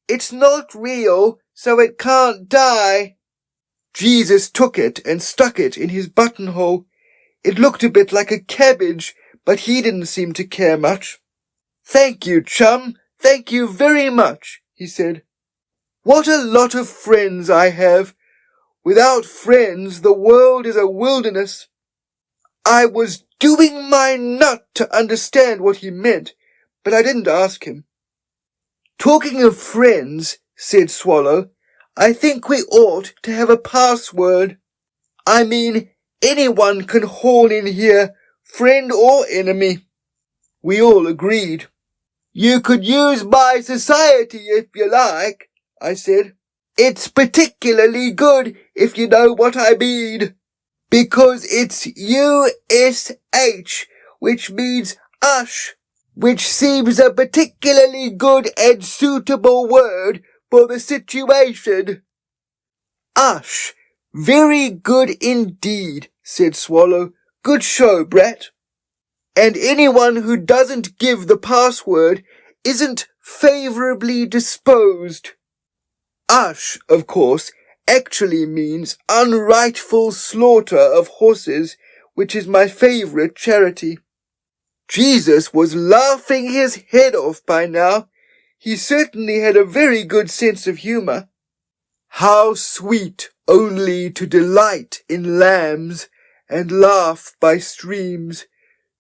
"It's not real, so it can't die." Jesus took it and stuck it in his buttonhole. It looked a bit like a cabbage, but he didn't seem to care much. "Thank you, chum, thank you very much," he said. "What a lot of friends I have. Without friends, the world is a wilderness." I was doing my nut to understand what he meant, but I didn't ask him. "Talking of friends," said Swallow, "I think we ought to have a password. I mean, anyone can haul in here, friend or enemy." We all agreed. "You could use my society if you like," I said. "It's particularly good if you know what I mean, because it's USH, which means ush, which seems a particularly good and suitable word for the situation." "Ush, very good indeed," said Swallow. "Good show, Brett. And anyone who doesn't give the password isn't favourably disposed." Ush, of course, actually means unrightful slaughter of horses, which is my favourite charity. Jesus was laughing his head off by now. He certainly had a very good sense of humour. How sweet only to delight in lambs and laugh by streams,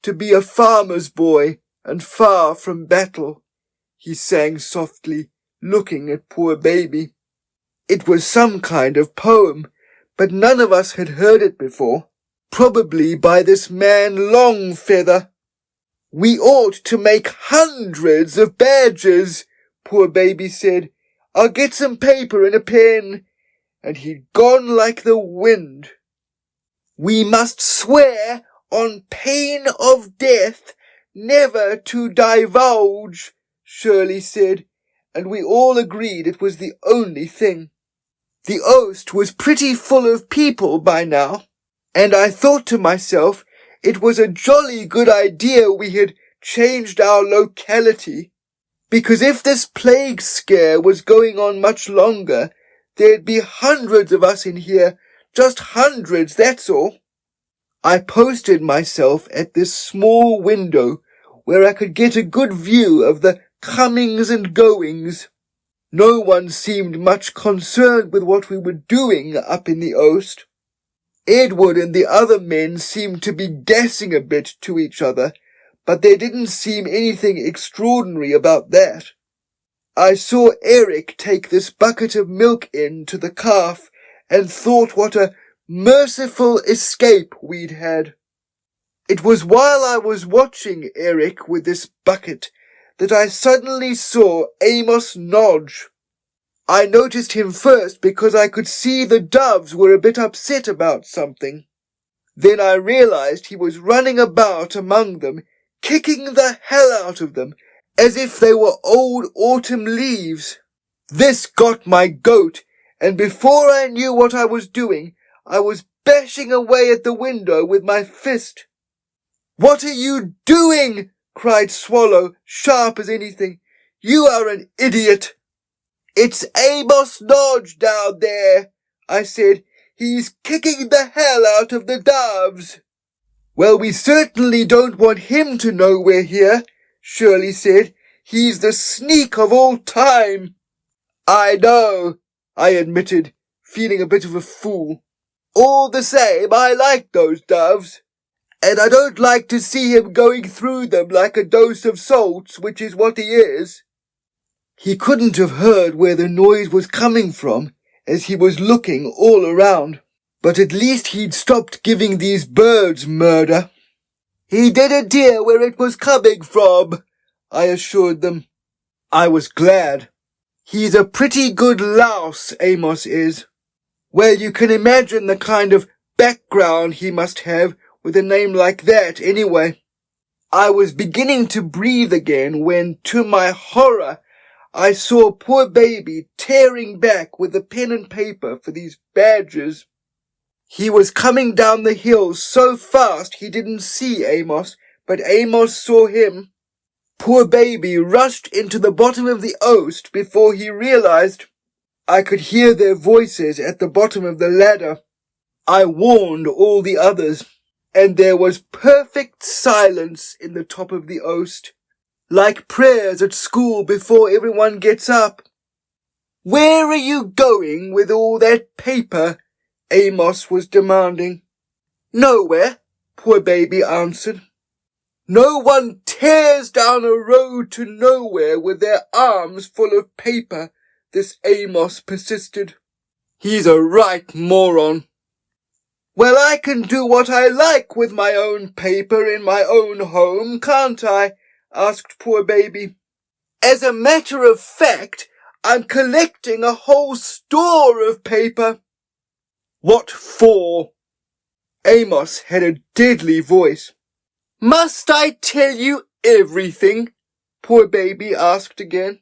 to be a farmer's boy and far from battle, he sang softly, looking at poor baby. It was some kind of poem, but none of us had heard it before, probably by this man Longfeather. "We ought to make hundreds of badges," poor baby said. "I'll get some paper and a pen," and he'd gone like the wind. "We must swear on pain of death never to divulge," Shirley said, and we all agreed it was the only thing. The oast was pretty full of people by now. And I thought to myself, it was a jolly good idea we had changed our locality, because if this plague scare was going on much longer, there'd be hundreds of us in here, just hundreds, that's all. I posted myself at this small window where I could get a good view of the comings and goings. No one seemed much concerned with what we were doing up in the Oast. Edward and the other men seemed to be guessing a bit to each other, but there didn't seem anything extraordinary about that. I saw Eric take this bucket of milk in to the calf and thought what a merciful escape we'd had. It was while I was watching Eric with this bucket that I suddenly saw Amos Nodge. I noticed him first because I could see the doves were a bit upset about something. Then I realized he was running about among them, kicking the hell out of them, as if they were old autumn leaves. This got my goat, and before I knew what I was doing, I was bashing away at the window with my fist. "What are you doing?" cried Swallow, sharp as anything. "You are an idiot." "It's Amos Nodge down there," I said. "He's kicking the hell out of the doves." "Well, we certainly don't want him to know we're here," Shirley said. "He's the sneak of all time." "I know," I admitted, feeling a bit of a fool. "All the same, I like those doves, and I don't like to see him going through them like a dose of salts, which is what he is." He couldn't have heard where the noise was coming from, as he was looking all around, but at least he'd stopped giving these birds murder. "He didn't hear where it was coming from," I assured them. I was glad. He's a pretty good louse, Amos is. Well, you can imagine the kind of background he must have with a name like that anyway. I was beginning to breathe again when, to my horror, I saw poor baby tearing back with the pen and paper for these badgers. He was coming down the hill so fast he didn't see Amos, but Amos saw him. Poor baby rushed into the bottom of the Oast before he realized. I could hear their voices at the bottom of the ladder. I warned all the others, and there was perfect silence in the top of the Oast, like prayers at school before everyone gets up. "Where are you going with all that paper?" Amos was demanding. "Nowhere," poor baby answered. "No one tears down a road to nowhere with their arms full of paper," this Amos persisted. "He's a right moron." "Well, I can do what I like with my own paper in my own home, can't I?" asked poor baby. "As a matter of fact, I'm collecting a whole store of paper." "What for?" Amos had a deadly voice. "Must I tell you everything?" poor baby asked again.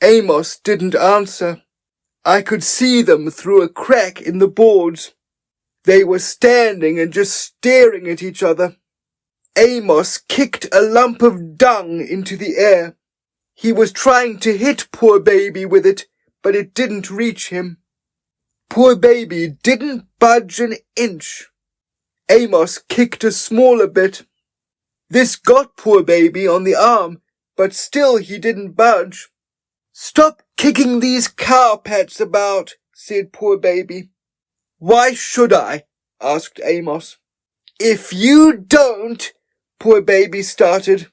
Amos didn't answer. I could see them through a crack in the boards. They were standing and just staring at each other. Amos kicked a lump of dung into the air. He was trying to hit poor baby with it, but it didn't reach him. Poor baby didn't budge an inch. Amos kicked a smaller bit. This got poor baby on the arm, but still he didn't budge. "Stop kicking these cowpats about," said poor baby. "Why should I?" asked Amos. "If you don't," poor baby started.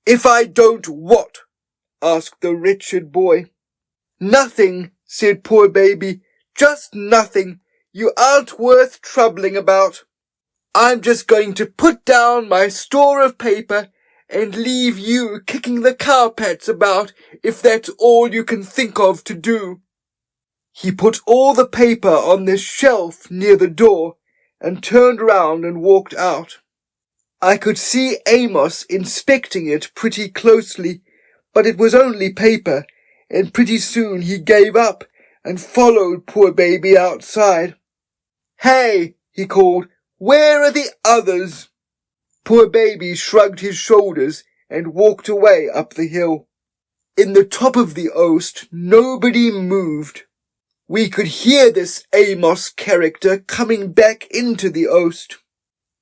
"If I don't what?" asked the wretched boy. "Nothing," said poor baby. "Just nothing. You aren't worth troubling about. I'm just going to put down my store of paper and leave you kicking the cowpats about if that's all you can think of to do." He put all the paper on this shelf near the door and turned round and walked out. I could see Amos inspecting it pretty closely, but it was only paper, and pretty soon he gave up and followed poor baby outside. "Hey," he called, Where are the others?" Poor baby shrugged his shoulders and walked away up the hill. In the top of the oast, nobody moved. We could hear this Amos character coming back into the oast.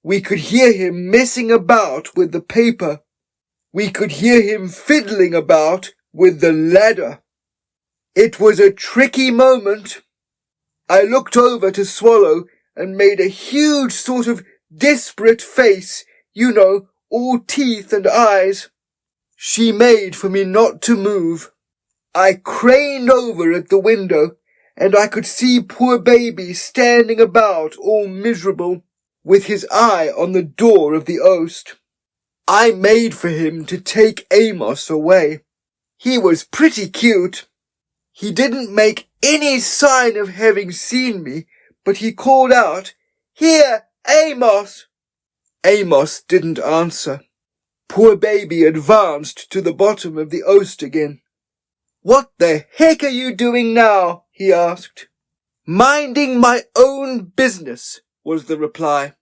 We could hear him messing about with the paper. We could hear him fiddling about with the ladder. It was a tricky moment. I looked over to Swallow and made a huge sort of desperate face, all teeth and eyes. She made for me not to move. I craned over at the window, and I could see poor baby standing about all miserable, with his eye on the door of the oast. I made for him to take Amos away. He was pretty cute. He didn't make any sign of having seen me, but he called out, "Here, Amos!" Amos didn't answer. Poor baby advanced to the bottom of the oast again. "What the heck are you doing now?" he asked. "Minding my own business," was the reply.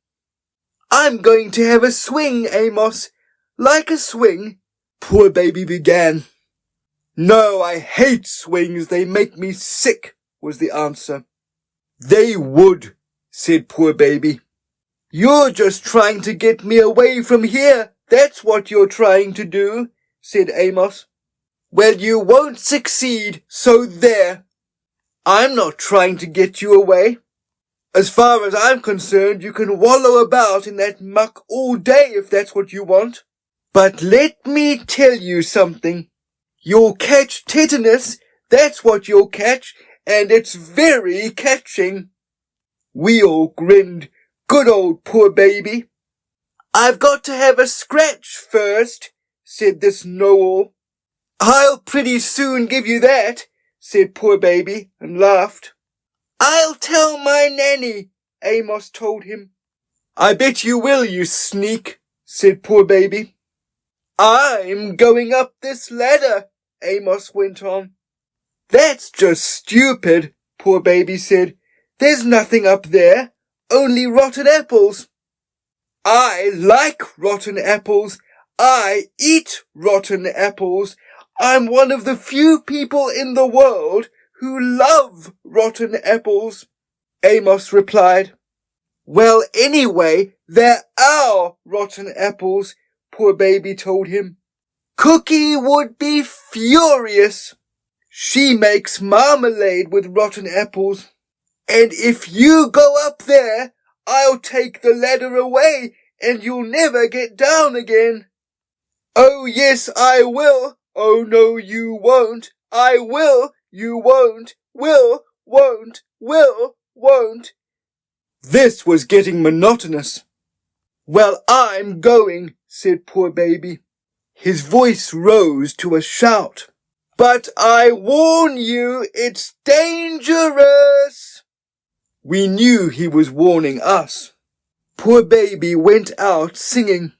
"I'm going to have a swing, Amos. Like a swing?" poor baby began. "No, I hate swings. They make me sick," was the answer. "They would," said poor baby. "You're just trying to get me away from here. That's what you're trying to do," said Amos. "Well, you won't succeed, so there. I'm not trying to get you away. As far as I'm concerned, you can wallow about in that muck all day if that's what you want. But let me tell you something. You'll catch tetanus, that's what you'll catch, and it's very catching." We all grinned. Good old poor baby. "I've got to have a scratch first," said this know-all. "I'll pretty soon give you that," said poor baby, and laughed. "I'll tell my nanny," Amos told him. "I bet you will, you sneak," said poor baby. "I'm going up this ladder," Amos went on. "That's just stupid," poor baby said. "There's nothing up there, only rotten apples." "I like rotten apples. I eat rotten apples. I'm one of the few people in the world who love rotten apples," Amos replied. "Well, anyway, they're our rotten apples," poor baby told him. "Cookie would be furious. She makes marmalade with rotten apples. And if you go up there, I'll take the ladder away and you'll never get down again." "Oh, yes, I will." "Oh, no, you won't." "I will." "You won't." "Will." "Won't." "Will." "Won't." This was getting monotonous. "Well, I'm going," said poor baby. His voice rose to a shout. "But I warn you, it's dangerous." We knew he was warning us. Poor baby went out singing.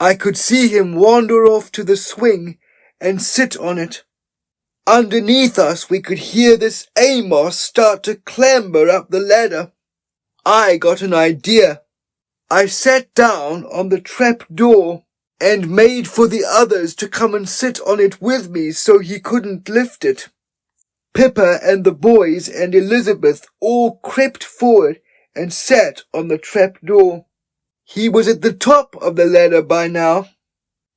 I could see him wander off to the swing and sit on it. Underneath us we could hear this Amos start to clamber up the ladder. I got an idea. I sat down on the trap door and made for the others to come and sit on it with me so he couldn't lift it. Pippa and the boys and Elizabeth all crept forward and sat on the trap door. He was at the top of the ladder by now.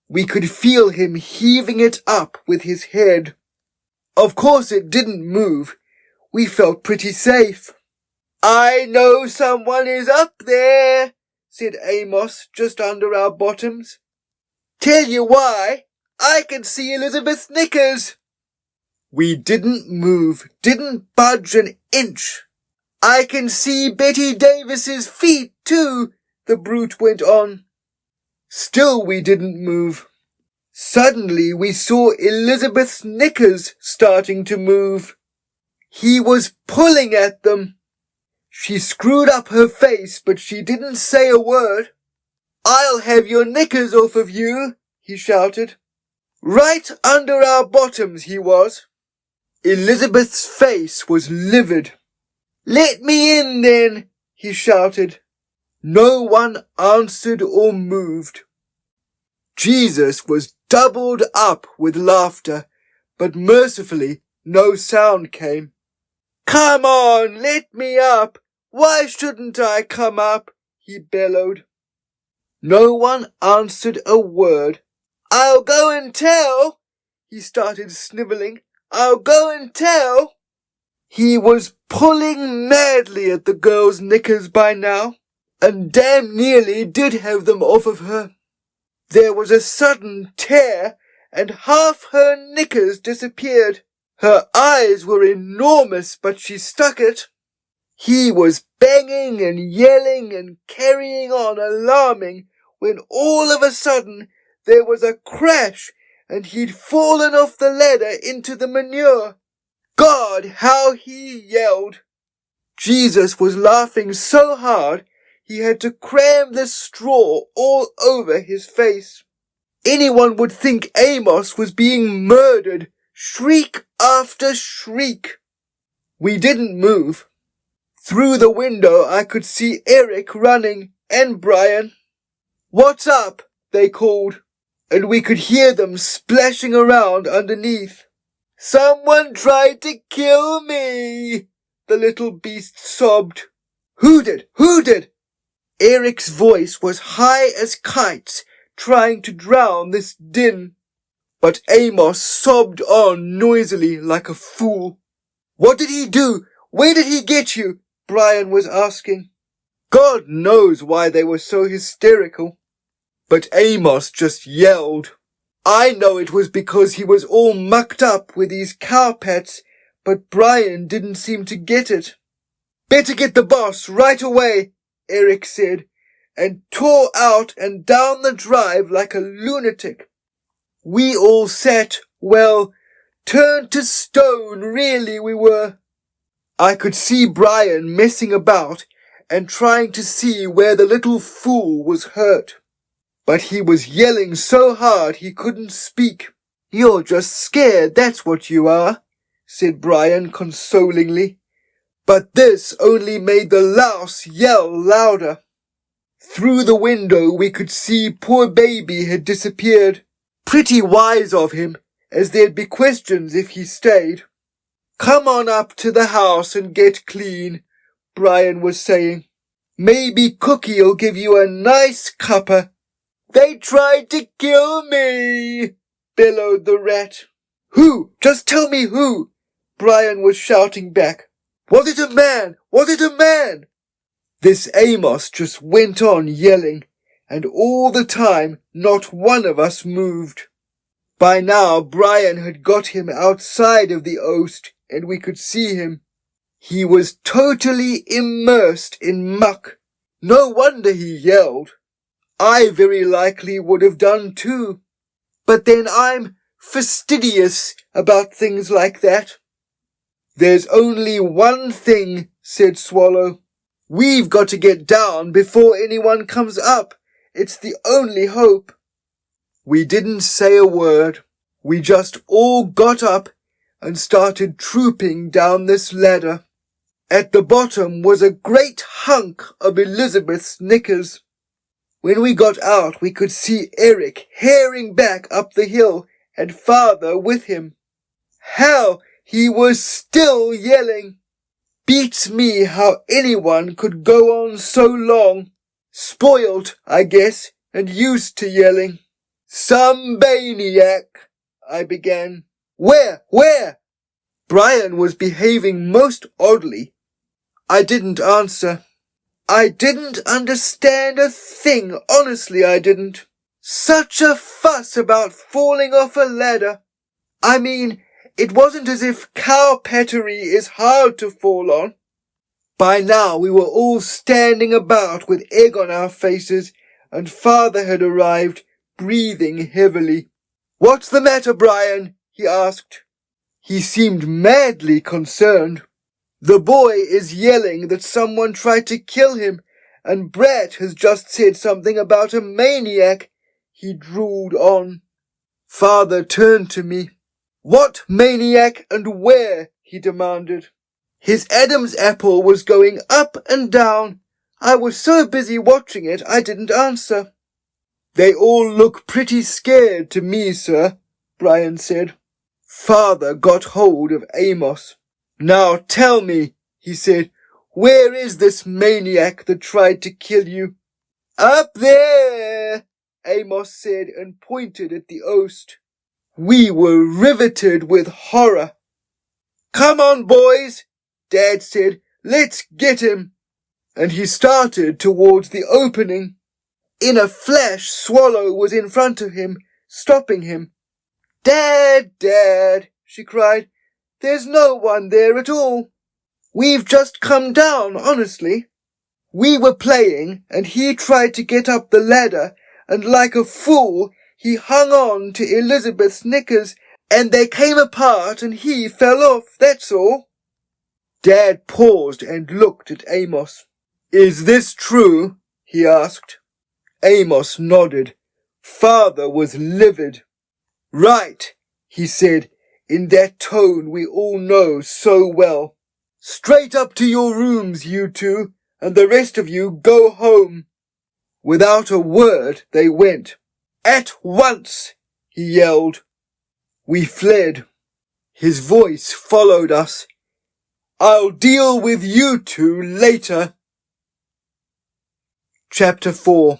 We could feel him heaving it up with his head. Of course it didn't move. We felt pretty safe. "I know someone is up there," said Amos just under our bottoms. "Tell you why, I can see Elizabeth's knickers." We didn't move, didn't budge an inch. "I can see Betty Davis's feet too," the brute went on. Still we didn't move. Suddenly we saw Elizabeth's knickers starting to move. He was pulling at them. She screwed up her face, but she didn't say a word. "I'll have your knickers off of you," he shouted. Right under our bottoms he was. Elizabeth's face was livid. "Let me in then," he shouted. No one answered or moved. Jesus was doubled up with laughter, but mercifully no sound came. "Come on, let me up! Why shouldn't I come up?" he bellowed. No one answered a word. "I'll go and tell," he started snivelling. "I'll go and tell." He was pulling madly at the girl's knickers by now, and damn nearly did have them off of her. There was a sudden tear, and half her knickers disappeared. Her eyes were enormous, but she stuck it. He was banging and yelling and carrying on alarming when all of a sudden there was a crash and he'd fallen off the ladder into the manure. God, how he yelled! Jesus was laughing so hard he had to cram the straw all over his face. Anyone would think Amos was being murdered, shriek after shriek. We didn't move. Through the window I could see Eric running and Brian. "What's up?" they called, and we could hear them splashing around underneath. "Someone tried to kill me," the little beast sobbed. Who did? Who did?" Eric's voice was high as kites, trying to drown this din. But Amos sobbed on noisily like a fool. "What did he do? Where did he get you?" Brian was asking. God knows why they were so hysterical. But Amos just yelled. I know it was because he was all mucked up with these cow pats, but Brian didn't seem to get it. "Better get the boss right away," Eric said, and tore out and down the drive like a lunatic. We all sat, well, turned to stone, really we were. I could see Brian messing about and trying to see where the little fool was hurt. But he was yelling so hard he couldn't speak. "You're just scared, that's what you are," said Brian consolingly. But this only made the louse yell louder. Through the window we could see poor baby had disappeared. Pretty wise of him, as there'd be questions if he stayed. "Come on up to the house and get clean," Brian was saying. "Maybe Cookie'll give you a nice cuppa." "They tried to kill me," bellowed the rat. "Who? Just tell me who?" Brian was shouting back. "Was it a man? Was it a man?" This Amos just went on yelling, and all the time not one of us moved. By now Brian had got him outside of the oast, and we could see him. He was totally immersed in muck. No wonder he yelled. I very likely would have done too. But then I'm fastidious about things like that. "There's only one thing," said Swallow. "We've got to get down before anyone comes up. It's the only hope." We didn't say a word. We just all got up and started trooping down this ladder. At the bottom was a great hunk of Elizabeth's knickers. When we got out, we could see Eric herring back up the hill and father with him. Hell, he was still yelling. Beats me how anyone could go on so long. Spoiled, I guess, and used to yelling. "Some maniac," I began. Where? Brian was behaving most oddly. I didn't answer. I didn't understand a thing, honestly I didn't. Such a fuss about falling off a ladder. I mean, it wasn't as if cow pattery is hard to fall on. By now we were all standing about with egg on our faces, and father had arrived, breathing heavily. "What's the matter, Brian?" he asked. He seemed madly concerned. "The boy is yelling that someone tried to kill him, and Brat has just said something about a maniac," he drooled on. Father turned to me. "What maniac and where?" he demanded. His Adam's apple was going up and down. I was so busy watching it I didn't answer. They all look pretty scared to me, sir, Brian said. Father got hold of Amos. Now tell me, he said, where is this maniac that tried to kill you? Up there, Amos said and pointed at the oast. We were riveted with horror. Come on, boys, Dad said. Let's get him. And he started towards the opening. In a flash, Swallow was in front of him, stopping him. Dad, Dad, she cried. There's no one there at all. We've just come down, honestly. We were playing, and he tried to get up the ladder, and like a fool, he hung on to Elizabeth's knickers, and they came apart, and he fell off, that's all. Dad paused and looked at Amos. Is this true? He asked. Amos nodded. Father was livid. Right, he said, in that tone we all know so well. Straight up to your rooms, you two, and the rest of you go home. Without a word they went. At once, he yelled. We fled. His voice followed us. I'll deal with you two later. Chapter 4.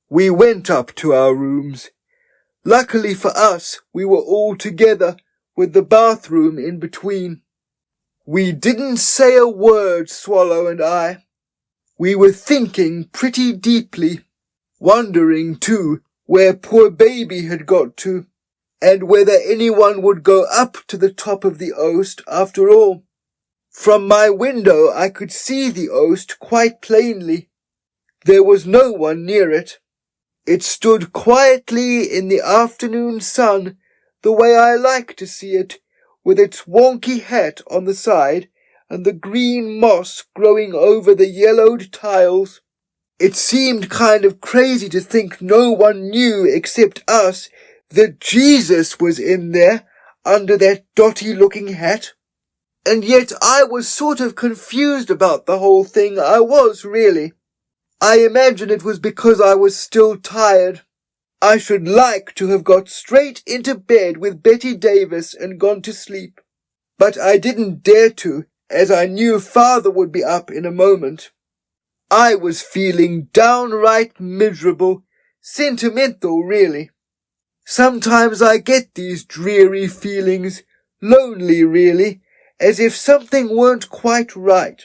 We went up to our rooms. Luckily for us, we were all together, with the bathroom in between. We didn't say a word, Swallow and I. We were thinking pretty deeply, wondering too where poor baby had got to, and whether anyone would go up to the top of the oast after all. From my window I could see the oast quite plainly. There was no one near it. It stood quietly in the afternoon sun, the way I like to see it, with its wonky hat on the side and the green moss growing over the yellowed tiles. It seemed kind of crazy to think no one knew except us that Jesus was in there under that dotty-looking hat. And yet I was sort of confused about the whole thing, I was really. I imagine it was because I was still tired. I should like to have got straight into bed with Betty Davis and gone to sleep. But I didn't dare to, as I knew Father would be up in a moment. I was feeling downright miserable, sentimental really. Sometimes I get these dreary feelings, lonely really, as if something weren't quite right.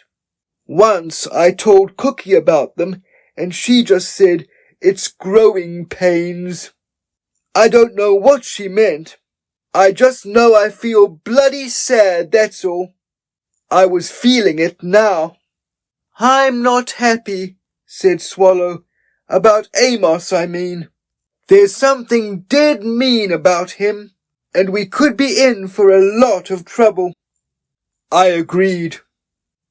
Once I told Cookie about them, and she just said, it's growing pains. I don't know what she meant. I just know I feel bloody sad, that's all. I was feeling it now. I'm not happy, said Swallow. About Amos, I mean. There's something dead mean about him, and we could be in for a lot of trouble. I agreed.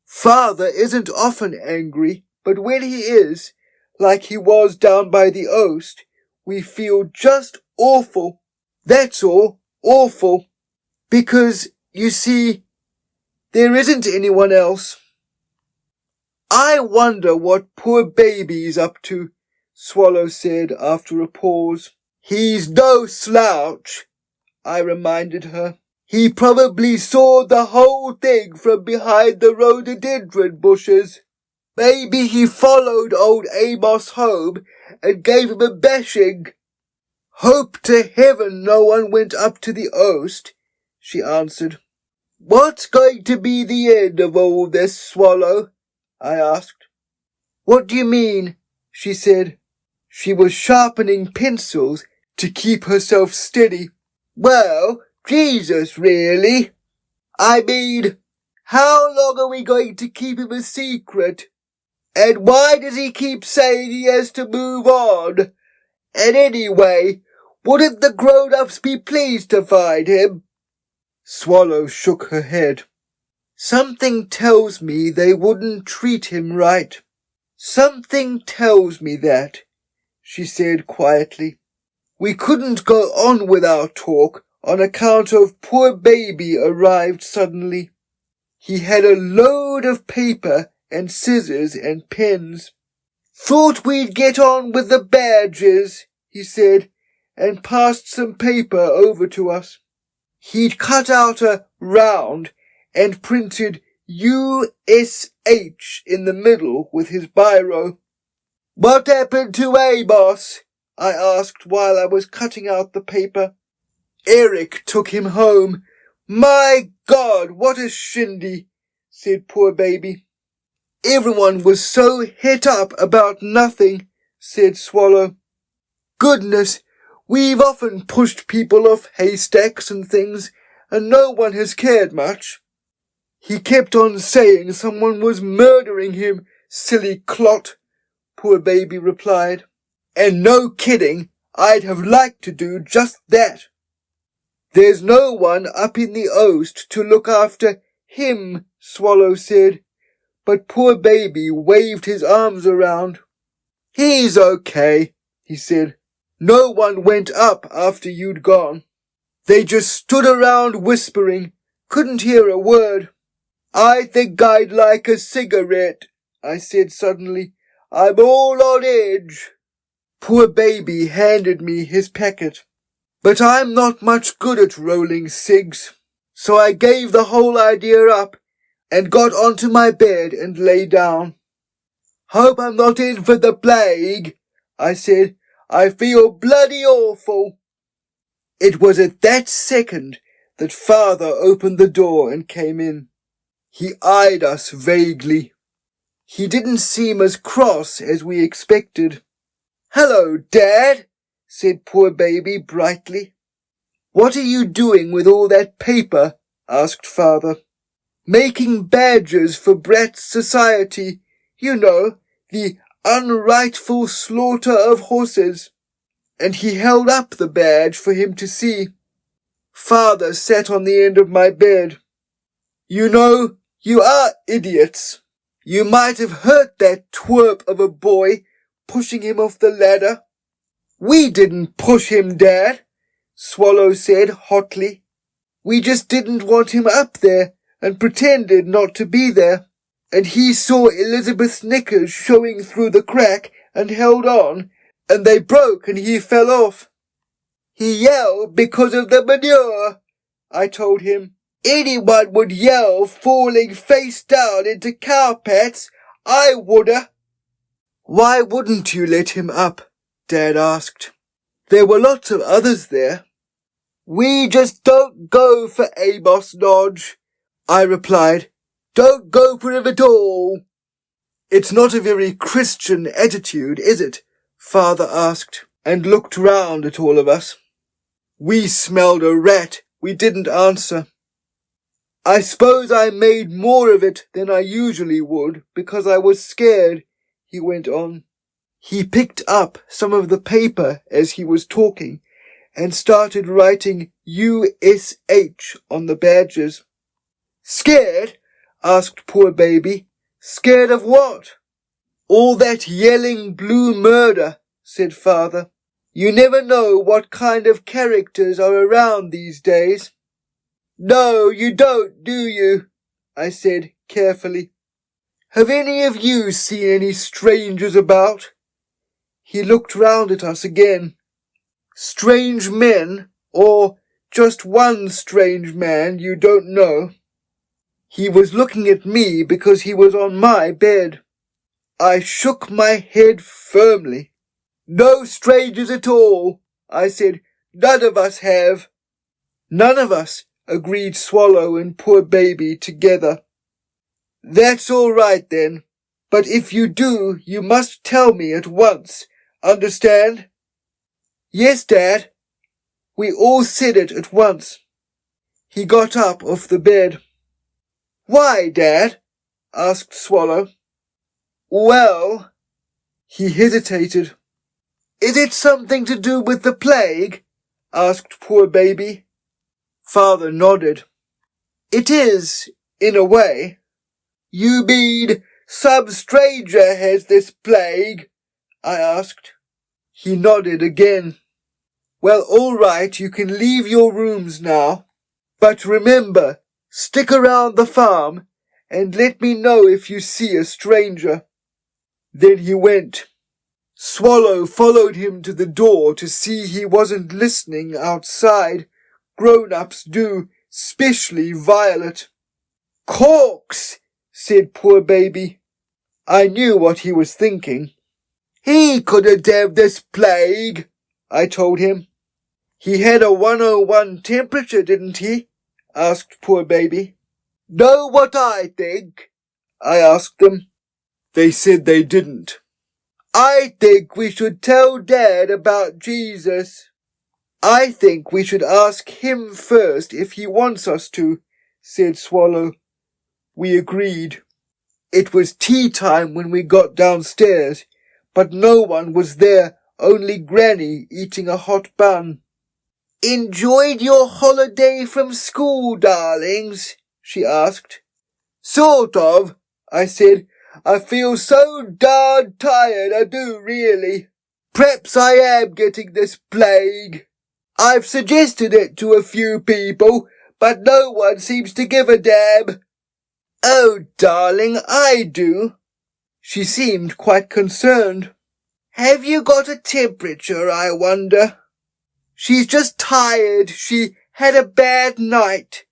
Father isn't often angry, but when he is, like he was down by the oast, we feel just awful. That's all, awful. Because, you see, there isn't anyone else. I wonder what poor baby's up to, Swallow said after a pause. He's no slouch, I reminded her. He probably saw the whole thing from behind the rhododendron bushes. Maybe he followed old Amos home and gave him a bashing. Hope to heaven no one went up to the oast, she answered. What's going to be the end of all this, Swallow? I asked. What do you mean? She said. She was sharpening pencils to keep herself steady. Well, Jesus, really. I mean, how long are we going to keep him a secret? And why does he keep saying he has to move on? And anyway, wouldn't the grown-ups be pleased to find him? Swallow shook her head. Something tells me they wouldn't treat him right. Something tells me that, she said quietly. We couldn't go on with our talk on account of poor baby arrived suddenly. He had a load of paper and scissors and pens. "Thought we'd get on with the badges," he said, and passed some paper over to us. He'd cut out a round and printed USH in the middle with his biro. "What happened to Amos?" I asked while I was cutting out the paper. "Eric took him home. My God, what a shindy," said poor baby. "Everyone was so het up about nothing," said Swallow. "Goodness, we've often pushed people off haystacks and things, and no one has cared much. He kept on saying someone was murdering him, silly clot," poor baby replied. "And no kidding, I'd have liked to do just that." "There's no one up in the Oast to look after him," Swallow said, but poor baby waved his arms around. "He's okay," he said. "No one went up after you'd gone. They just stood around whispering, couldn't hear a word." "I think I'd like a cigarette," I said suddenly. "I'm all on edge." Poor baby handed me his packet. But I'm not much good at rolling cigs, so I gave the whole idea up and got onto my bed and lay down. "Hope I'm not in for the plague," I said. "I feel bloody awful." It was at that second that Father opened the door and came in. He eyed us vaguely. He didn't seem as cross as we expected. "Hello, Dad," said poor baby brightly. "What are you doing with all that paper?" asked Father. "Making badges for Brat's Society. You know, the unrightful slaughter of horses." And he held up the badge for him to see. Father sat on the end of my bed. "You know, you are idiots. You might have hurt that twerp of a boy, pushing him off the ladder." "We didn't push him, Dad," Swallow said hotly. "We just didn't want him up there and pretended not to be there. And he saw Elizabeth's knickers showing through the crack and held on, and they broke and he fell off." "He yelled because of the manure," I told him. "Anyone would yell falling face down into cowpats. I woulda." "Why wouldn't you let him up?" Dad asked. "There were lots of others there." "We just don't go for Amos Lodge," I replied. "Don't go for him at all." "It's not a very Christian attitude, is it?" Father asked, and looked round at all of us. We smelled a rat. We didn't answer. "I suppose I made more of it than I usually would, because I was scared," he went on. He picked up some of the paper as he was talking and started writing USH on the badges. "Scared?" asked poor baby. "Scared of what?" "All that yelling blue murder," said Father. "You never know what kind of characters are around these days." "No, you don't, do you?" I said carefully. "Have any of you seen any strangers about?" He looked round at us again. "Strange men, or just one strange man you don't know?" He was looking at me because he was on my bed. I shook my head firmly. "No strangers at all," I said. "None of us have." "None of us," agreed Swallow and poor baby together. "That's all right then. But if you do, you must tell me at once. Understand?" "Yes, Dad." We all said it at once. He got up off the bed. "Why, Dad?" asked Swallow. "Well," he hesitated. "Is it something to do with the plague?" asked poor baby. Father nodded. "It is, in a way." "You mean some stranger has this plague?" I asked. He nodded again. "Well, all right, you can leave your rooms now. But remember, stick around the farm and let me know if you see a stranger." Then he went. Swallow followed him to the door to see he wasn't listening outside. Grown-ups do, especially Violet. "Corks," said poor baby. I knew what he was thinking. "He couldn't have this plague," I told him. "He had a 101 temperature, didn't he?" asked poor baby. "Know what I think?" I asked them. They said they didn't. "I think we should tell Dad about Jesus." "I think we should ask him first if he wants us to," said Swallow. We agreed. It was tea time when we got downstairs, but no one was there, only Granny eating a hot bun. "Enjoyed your holiday from school, darlings?" she asked. "Sort of," I said. "I feel so darned tired, I do really. Perhaps I am getting this plague. I've suggested it to a few people, but no one seems to give a damn." "Oh, darling, I do." She seemed quite concerned. "Have you got a temperature, I wonder?" "She's just tired. She had a bad night,"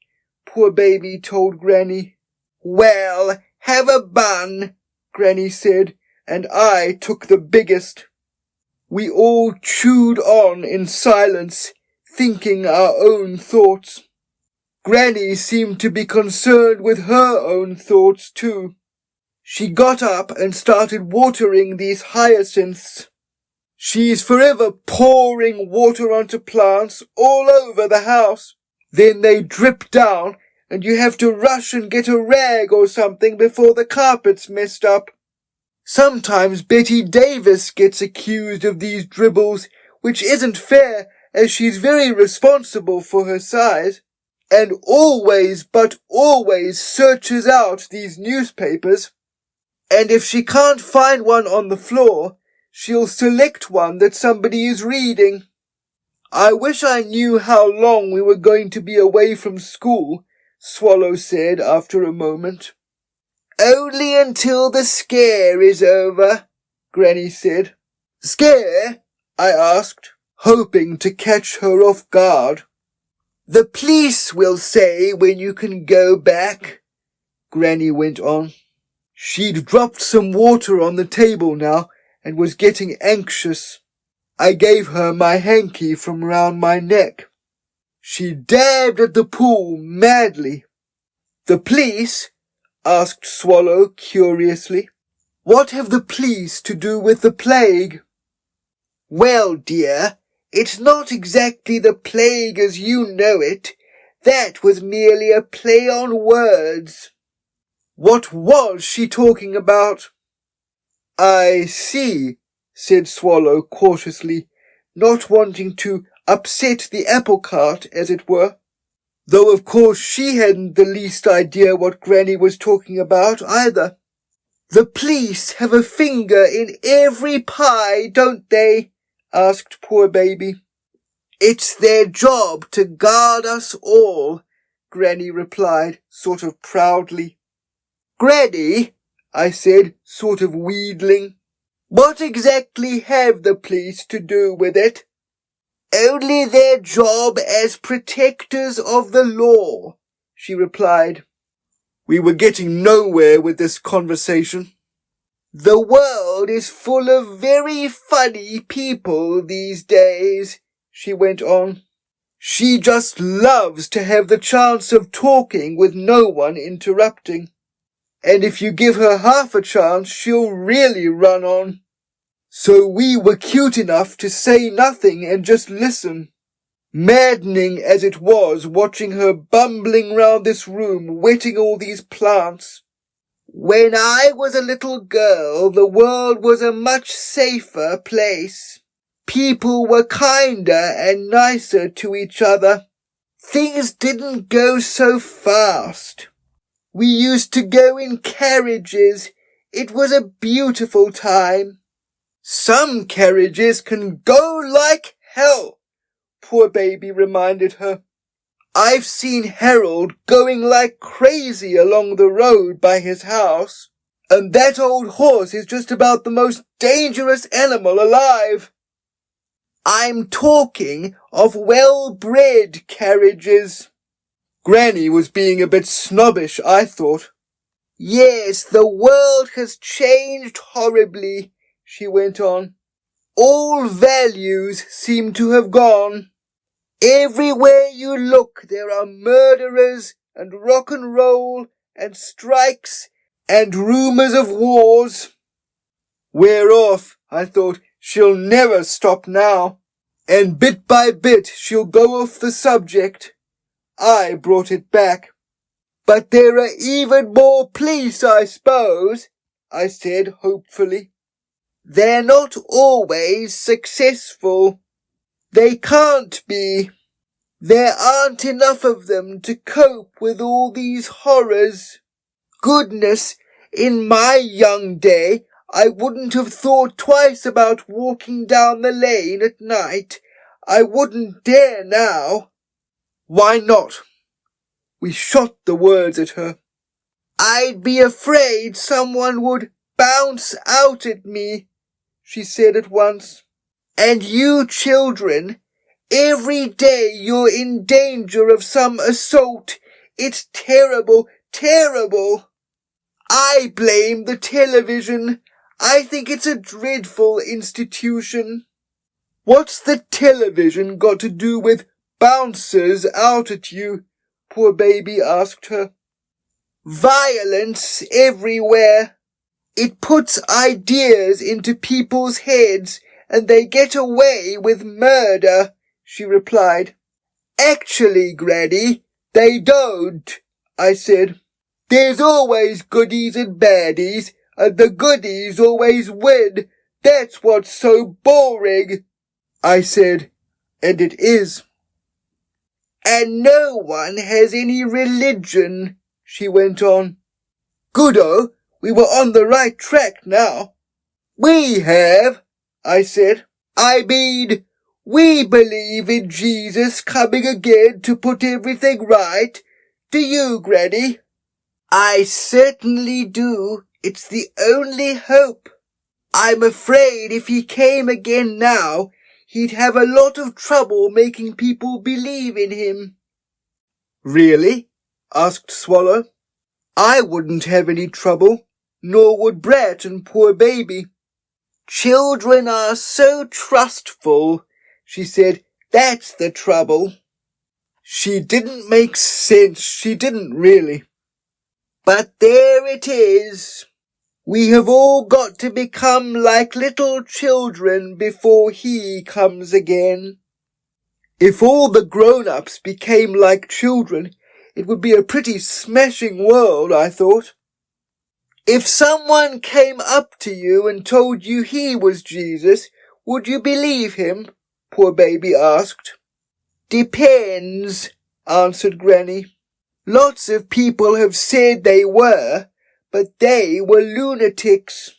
poor baby told Granny. "Well, have a bun," Granny said, and I took the biggest. We all chewed on in silence, thinking our own thoughts. Granny seemed to be concerned with her own thoughts too. She got up and started watering these hyacinths. She's forever pouring water onto plants all over the house. Then they drip down and you have to rush and get a rag or something before the carpet's messed up. Sometimes Betty Davis gets accused of these dribbles, which isn't fair as she's very responsible for her size, and always but always searches out these newspapers. And if she can't find one on the floor, she'll select one that somebody is reading. I wish I knew how long we were going to be away from school, Swallow said after a moment. "Only until the scare is over," Granny said. "Scare?" I asked, hoping to catch her off guard. "The police will say when you can go back," Granny went on. She'd dropped some water on the table now and was getting anxious. I gave her my hanky from round my neck. She dabbed at the pool madly. "The police?" asked Swallow curiously. "What have the police to do with the plague?" "Well, dear, it's not exactly the plague as you know it. That was merely a play on words." "What was she talking about?" "I see," said Swallow cautiously, not wanting to upset the apple cart, as it were. Though of course she hadn't the least idea what Granny was talking about either. "The police have a finger in every pie, don't they?" asked poor baby. "It's their job to guard us all," Granny replied, sort of proudly. "Granny," I said, sort of wheedling, "what exactly have the police to do with it?" "Only their job as protectors of the law," she replied. We were getting nowhere with this conversation. "The world is full of very funny people these days," she went on. "She just loves to have the chance of talking with no one interrupting. And if you give her half a chance, she'll really run on. So we were cute enough to say nothing and just listen. Maddening as it was watching her bumbling round this room, wetting all these plants. "When I was a little girl, the world was a much safer place. People were kinder and nicer to each other. Things didn't go so fast. We used to go in carriages. It was a beautiful time." "Some carriages can go like hell," poor baby reminded her. I've seen Harold going like crazy along the road by his house, and that old horse is just about the most dangerous animal alive. I'm talking of well-bred carriages. Granny was being a bit snobbish, I thought. Yes, the world has changed horribly, she went on. All values seem to have gone. Everywhere you look there are murderers and rock and roll and strikes and rumours of wars. We're off, I thought. She'll never stop now. And bit by bit she'll go off the subject. I brought it back. But there are even more police, I suppose, I said hopefully. They're not always successful. They can't be. There aren't enough of them to cope with all these horrors. Goodness, in my young day, I wouldn't have thought twice about walking down the lane at night. I wouldn't dare now. Why not? We shot the words at her. I'd be afraid someone would bounce out at me, she said at once. And you children, every day you're in danger of some assault. It's terrible, terrible. I blame the television. I think it's a dreadful institution. What's the television got to do with bouncers out at you? Poor baby asked her. Violence everywhere. It puts ideas into people's heads and they get away with murder, she replied. Actually, Granny, they don't, I said. There's always goodies and baddies, and the goodies always win. That's what's so boring, I said, and it is. And no one has any religion, she went on. Good-o, we were on the right track now. We have, I said. I mean, we believe in Jesus coming again to put everything right. Do you, Granny? I certainly do. It's the only hope. I'm afraid if he came again now, he'd have a lot of trouble making people believe in him. Really? Asked Swallow. I wouldn't have any trouble, nor would Brat and poor baby. Children are so trustful, she said. That's the trouble. She didn't make sense, she didn't really. But there it is. We have all got to become like little children before he comes again. If all the grown-ups became like children, it would be a pretty smashing world, I thought. If someone came up to you and told you he was Jesus, would you believe him? Poor baby asked. Depends, answered Granny. Lots of people have said they were, but they were lunatics.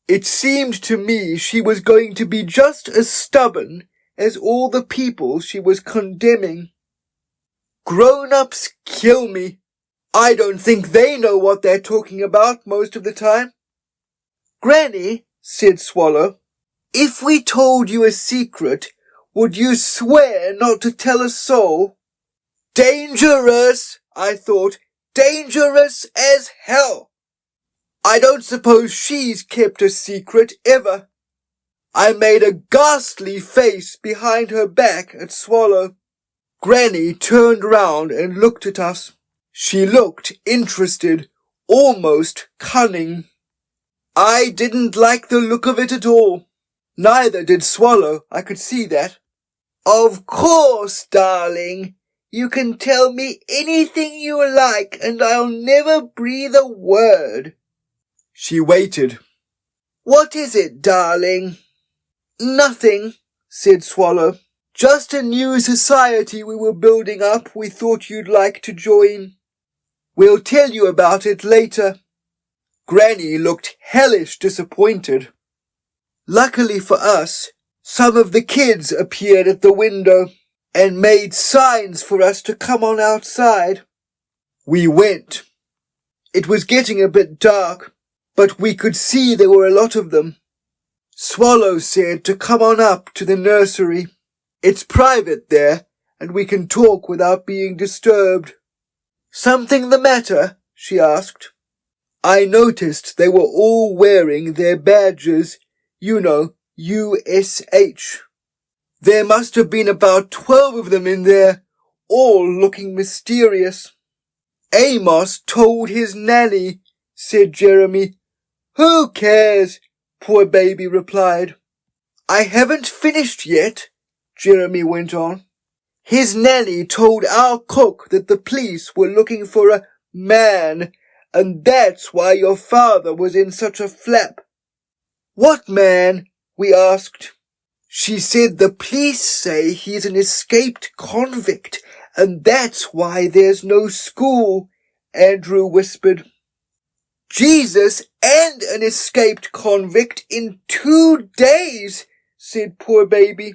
It seemed to me she was going to be just as stubborn as all the people she was condemning. Grown-ups kill me. I don't think they know what they're talking about most of the time. Granny, said Swallow, if we told you a secret, would you swear not to tell a soul? Dangerous, I thought, dangerous as hell. I don't suppose she's kept a secret ever. I made a ghastly face behind her back at Swallow. Granny turned round and looked at us. She looked interested, almost cunning. I didn't like the look of it at all. Neither did Swallow, I could see that. Of course, darling. You can tell me anything you like and I'll never breathe a word. She waited. What is it, darling? Nothing, said Swallow. Just a new society we were building up we thought you'd like to join. We'll tell you about it later. Granny looked hellish disappointed. Luckily for us, some of the kids appeared at the window. and made signs for us to come on outside. We went. It was getting a bit dark, but we could see there were a lot of them. Swallow said to come on up to the nursery. It's private there, and we can talk without being disturbed. Something the matter? She asked. I noticed they were all wearing their badges, you know, USH. There must have been about 12 of them in there, all looking mysterious. Amos told his nanny, said Jeremy. Who cares? Poor baby replied. I haven't finished yet, Jeremy went on. His nanny told our cook that the police were looking for a man, and that's why your father was in such a flap. What man? We asked. She said the police say he's an escaped convict, and that's why there's no school, Andrew whispered. Jesus and an escaped convict in 2 days, said poor baby.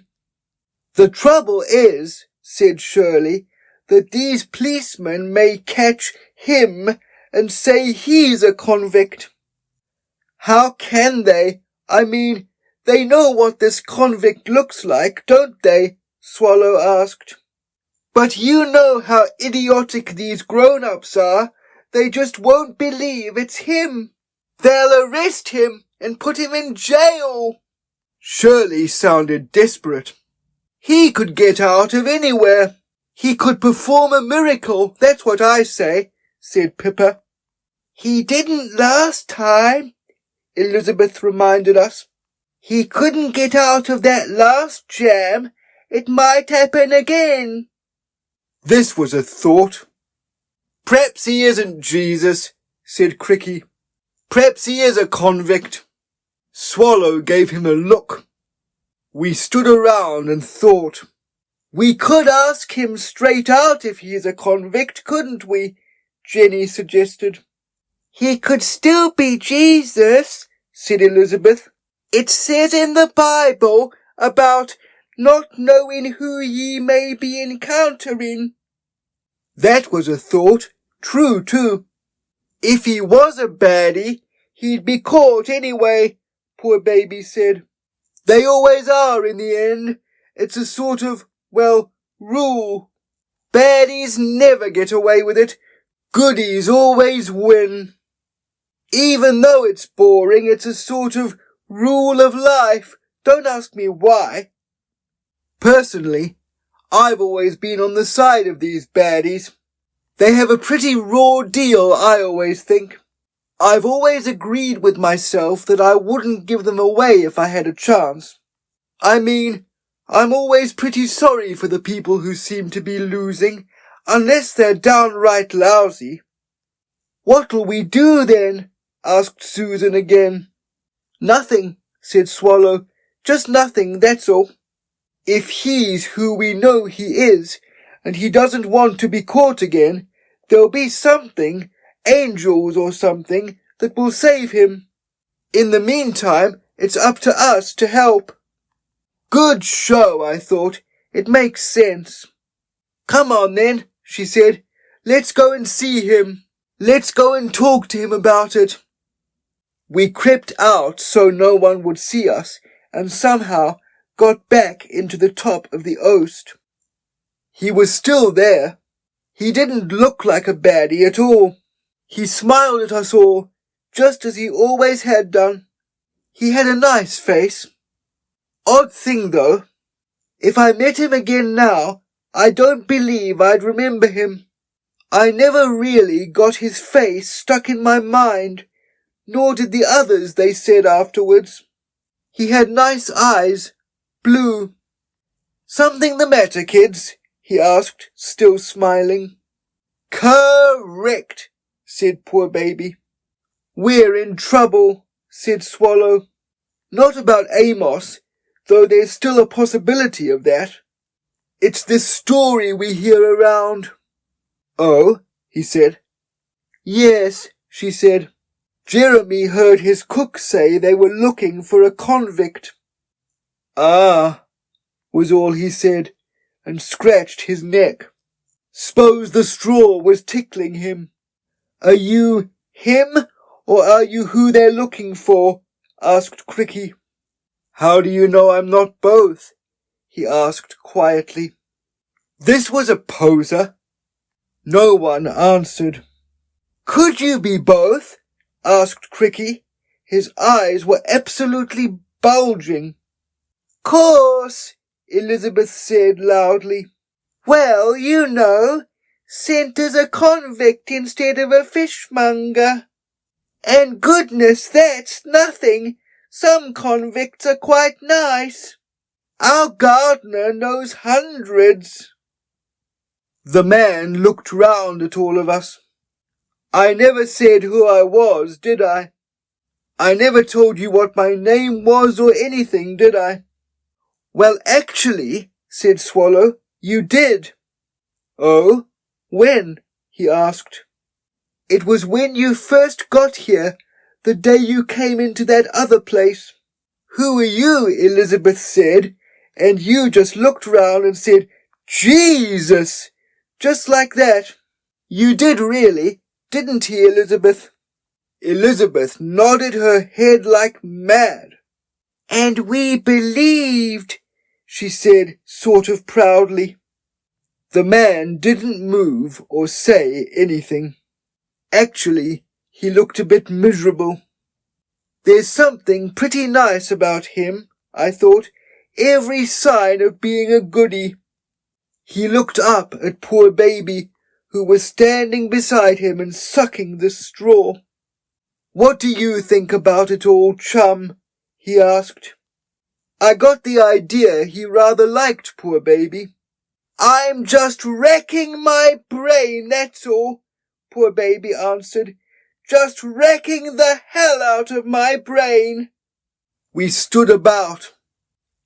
The trouble is, said Shirley, that these policemen may catch him and say he's a convict. How can they? I mean, they know what this convict looks like, don't they? Swallow asked. But you know how idiotic these grown-ups are. They just won't believe it's him. They'll arrest him and put him in jail. Shirley sounded desperate. He could get out of anywhere. He could perform a miracle, that's what I say, said Pippa. He didn't last time, Elizabeth reminded us. He couldn't get out of that last jam. It might happen again. This was a thought. Perhaps he isn't Jesus, said Cricky. Perhaps he is a convict. Swallow gave him a look. We stood around and thought. We could ask him straight out if he is a convict, couldn't we? Jenny suggested. He could still be Jesus, said Elizabeth. It says in the Bible about not knowing who ye may be encountering. That was a thought. True, too. If he was a baddie, he'd be caught anyway, poor baby said. They always are in the end. It's a sort of, well, rule. Baddies never get away with it. Goodies always win. Even though it's boring, it's a sort of rule of life. Don't ask me why. Personally, I've always been on the side of these baddies. They have a pretty raw deal, I always think. I've always agreed with myself that I wouldn't give them away if I had a chance. I mean, I'm always pretty sorry for the people who seem to be losing, unless they're downright lousy. What'll we do then? Asked Susan again. Nothing, said Swallow. Just nothing, that's all. If he's who we know he is, and he doesn't want to be caught again, there'll be something, angels or something, that will save him. In the meantime, it's up to us to help. Good show, I thought. It makes sense. Come on then, she said. Let's go and see him. Let's go and talk to him about it. We crept out so no one would see us, and somehow got back into the top of the oast. He was still there. He didn't look like a baddie at all. He smiled at us all, just as he always had done. He had a nice face. Odd thing, though. If I met him again now, I don't believe I'd remember him. I never really got his face stuck in my mind, nor did the others, they said afterwards. He had nice eyes, blue. Something the matter, kids? He asked, still smiling. Correct, said poor baby. We're in trouble, said Swallow. Not about Amos, though there's still a possibility of that. It's this story we hear around. Oh, he said. Yes, she said. Jeremy heard his cook say they were looking for a convict. Ah, was all he said, and scratched his neck. "S'pose the straw was tickling him." "Are you him, or are you who they're looking for?" asked Cricky. "How do you know I'm not both?" he asked quietly. This was a poser. No one answered. "Could you be both?" asked Cricky. His eyes were absolutely bulging. "Course," Elizabeth said loudly. "Well, you know, Centre's a convict instead of a fishmonger. And goodness, that's nothing. Some convicts are quite nice. Our gardener knows hundreds." The man looked round at all of us. "I never said who I was, did I? I never told you what my name was or anything, did I?" "Well, actually," said Swallow, "you did." "Oh, when?" he asked. "It was when you first got here, the day you came into that other place." "Who are you?" Elizabeth said, and you just looked round and said, "Jesus!" Just like that. You did really, didn't he, Elizabeth? Elizabeth nodded her head like mad. "And we believed," she said, sort of proudly. The man didn't move or say anything. Actually, he looked a bit miserable. There's something pretty nice about him, I thought. Every sign of being a goody. He looked up at poor baby, who was standing beside him and sucking the straw. "What do you think about it all, chum?" he asked. I got the idea he rather liked poor baby. "I'm just racking my brain, that's all," poor baby answered. "Just racking the hell out of my brain." We stood about.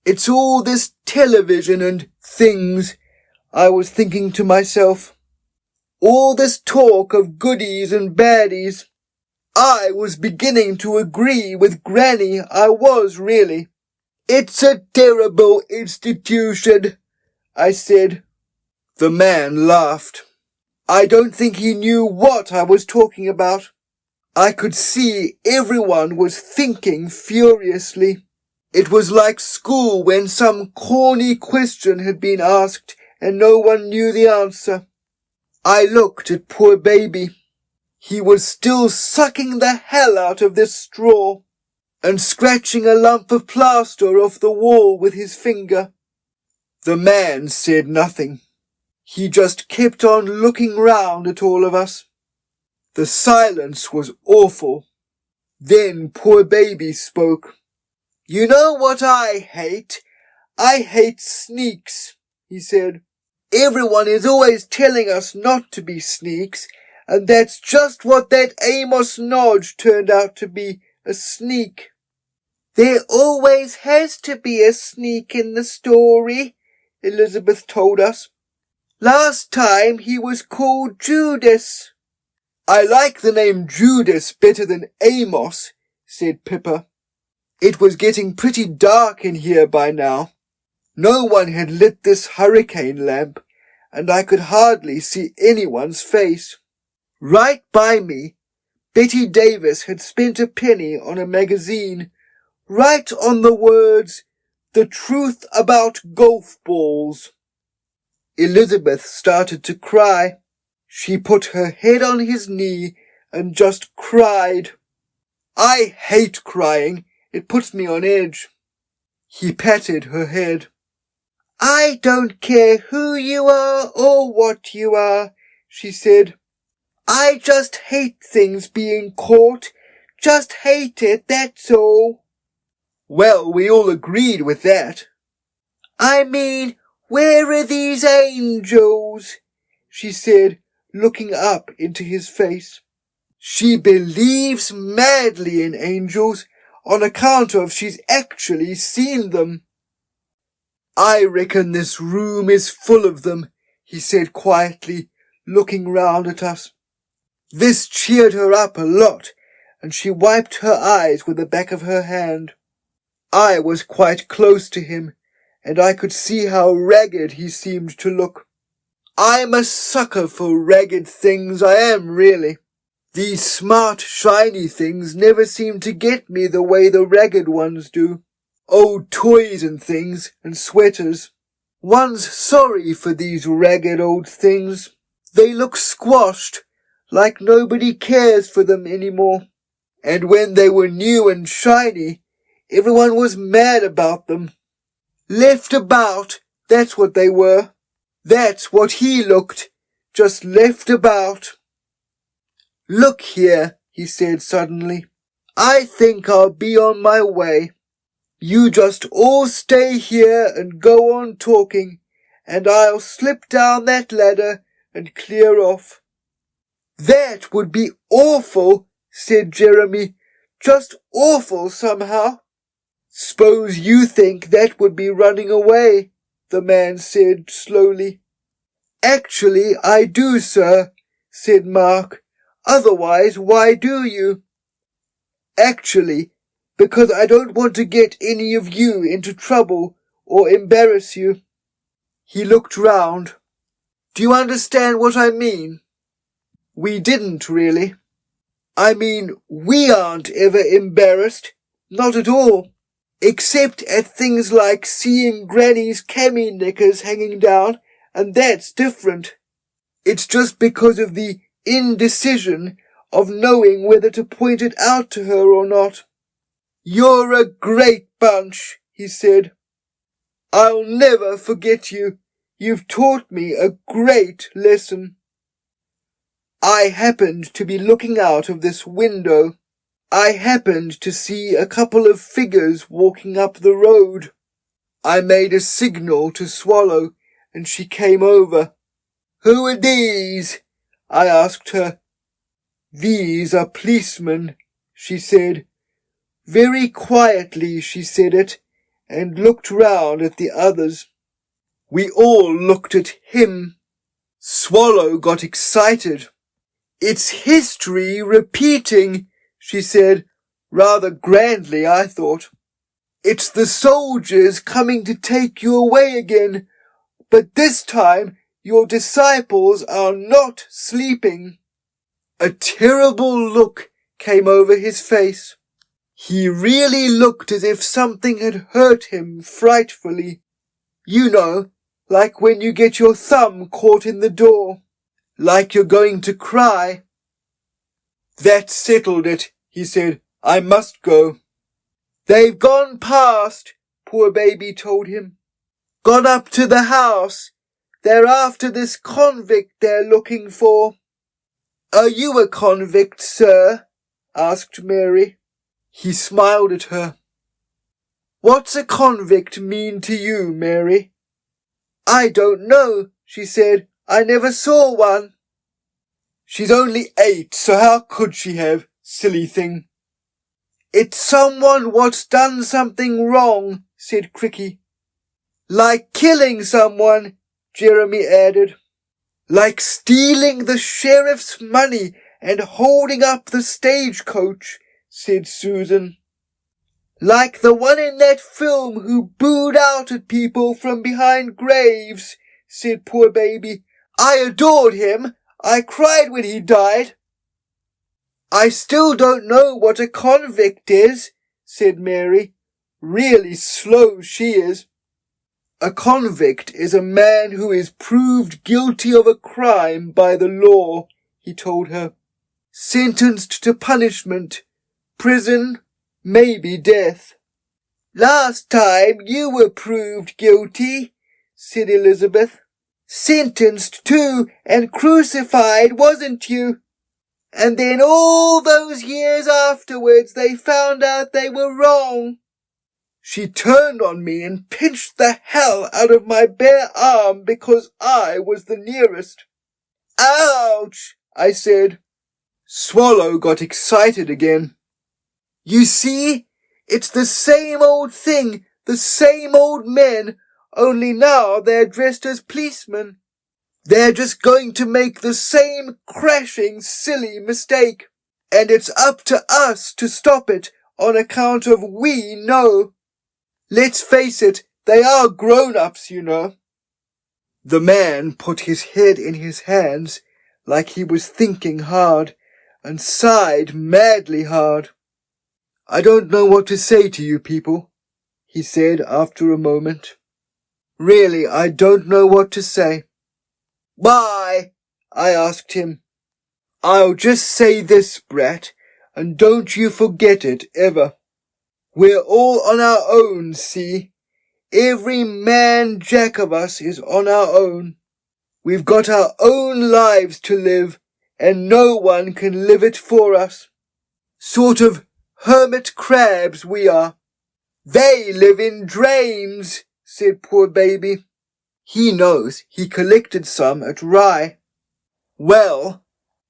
"It's all this television and things," I was thinking to myself. "All this talk of goodies and baddies." I was beginning to agree with Granny, I was really. "It's a terrible institution," I said. The man laughed. I don't think he knew what I was talking about. I could see everyone was thinking furiously. It was like school when some corny question had been asked and no one knew the answer. I looked at poor baby. He was still sucking the hell out of this straw and scratching a lump of plaster off the wall with his finger. The man said nothing. He just kept on looking round at all of us. The silence was awful. Then poor baby spoke. "You know what I hate? I hate sneaks," he said. "Everyone is always telling us not to be sneaks, and that's just what that Amos Nodge turned out to be, a sneak." "There always has to be a sneak in the story," Elizabeth told us. "Last time he was called Judas." "I like the name Judas better than Amos," said Pippa. It was getting pretty dark in here by now. No one had lit this hurricane lamp, and I could hardly see anyone's face. Right by me, Betty Davis had spent a penny on a magazine, right on the words, "The Truth About Golf Balls." Elizabeth started to cry. She put her head on his knee and just cried. I hate crying. It puts me on edge. He patted her head. "I don't care who you are or what you are," she said. "I just hate things being caught. Just hate it, that's all." Well, we all agreed with that. "I mean, where are these angels?" she said, looking up into his face. She believes madly in angels on account of she's actually seen them. "I reckon this room is full of them," he said quietly, looking round at us. This cheered her up a lot, and she wiped her eyes with the back of her hand. I was quite close to him, and I could see how ragged he seemed to look. I'm a sucker for ragged things, I am really. These smart, shiny things never seem to get me the way the ragged ones do. Old toys and things, and sweaters. One's sorry for these ragged old things. They look squashed, like nobody cares for them anymore. And when they were new and shiny, everyone was mad about them. Left about, that's what they were. That's what he looked, just left about. Look here, he said suddenly. I think I'll be on my way. You just all stay here and go on talking, and I'll slip down that ladder and clear off. That would be awful, said Jeremy. Just awful somehow. S'pose you think that would be running away, the man said slowly. Actually, I do, sir, said Mark. Otherwise, why do you? Actually, because I don't want to get any of you into trouble or embarrass you. He looked round. Do you understand what I mean? We didn't really. I mean, we aren't ever embarrassed. Not at all. Except at things like seeing Granny's cami knickers hanging down, and that's different. It's just because of the indecision of knowing whether to point it out to her or not. You're a great bunch, he said. I'll never forget you. You've taught me a great lesson. I happened to be looking out of this window. I happened to see a couple of figures walking up the road. I made a signal to Swallow, and she came over. Who are these? I asked her. These are policemen, she said. Very quietly she said it, and looked round at the others. We all looked at him. Swallow got excited. It's history repeating, she said, rather grandly, I thought. It's the soldiers coming to take you away again, but this time your disciples are not sleeping. A terrible look came over his face. He really looked as if something had hurt him frightfully. You know, like when you get your thumb caught in the door. Like you're going to cry. That settled it, he said. I must go. They've gone past, poor baby told him. Gone up to the house. They're after this convict they're looking for. Are you a convict, sir? Asked Mary. He smiled at her. What's a convict mean to you, Mary? I don't know, she said. I never saw one. She's only 8, so how could she have, silly thing? It's someone what's done something wrong, said Cricky. Like killing someone, Jeremy added. Like stealing the sheriff's money and holding up the stagecoach, said Susan. Like the one in that film who booed out at people from behind graves, said poor baby. I adored him. I cried when he died. I still don't know what a convict is, said Mary. Really slow she is. A convict is a man who is proved guilty of a crime by the law, he told her. Sentenced to punishment, prison, maybe death. Last time you were proved guilty, said Elizabeth. Sentenced too and crucified, wasn't you? And then all those years afterwards they found out they were wrong. She turned on me and pinched the hell out of my bare arm because I was the nearest. Ouch, I said. Swallow got excited again. You see, it's the same old thing, the same old men, only now they're dressed as policemen. They're just going to make the same crashing, silly mistake. And it's up to us to stop it on account of we know. Let's face it, They are grown-ups, you know." The man put his head in his hands like he was thinking hard and sighed madly hard. "I don't know what to say to you people," he said after a moment. "Really, I don't know what to say." "Why?" I asked him. "I'll just say this, brat, and don't you forget it ever. We're all on our own, see? Every man jack of us is on our own. We've got our own lives to live, and no one can live it for us. Sort of hermit crabs we are." "They live in drains," said poor baby. "He knows he collected some at Rye." "Well,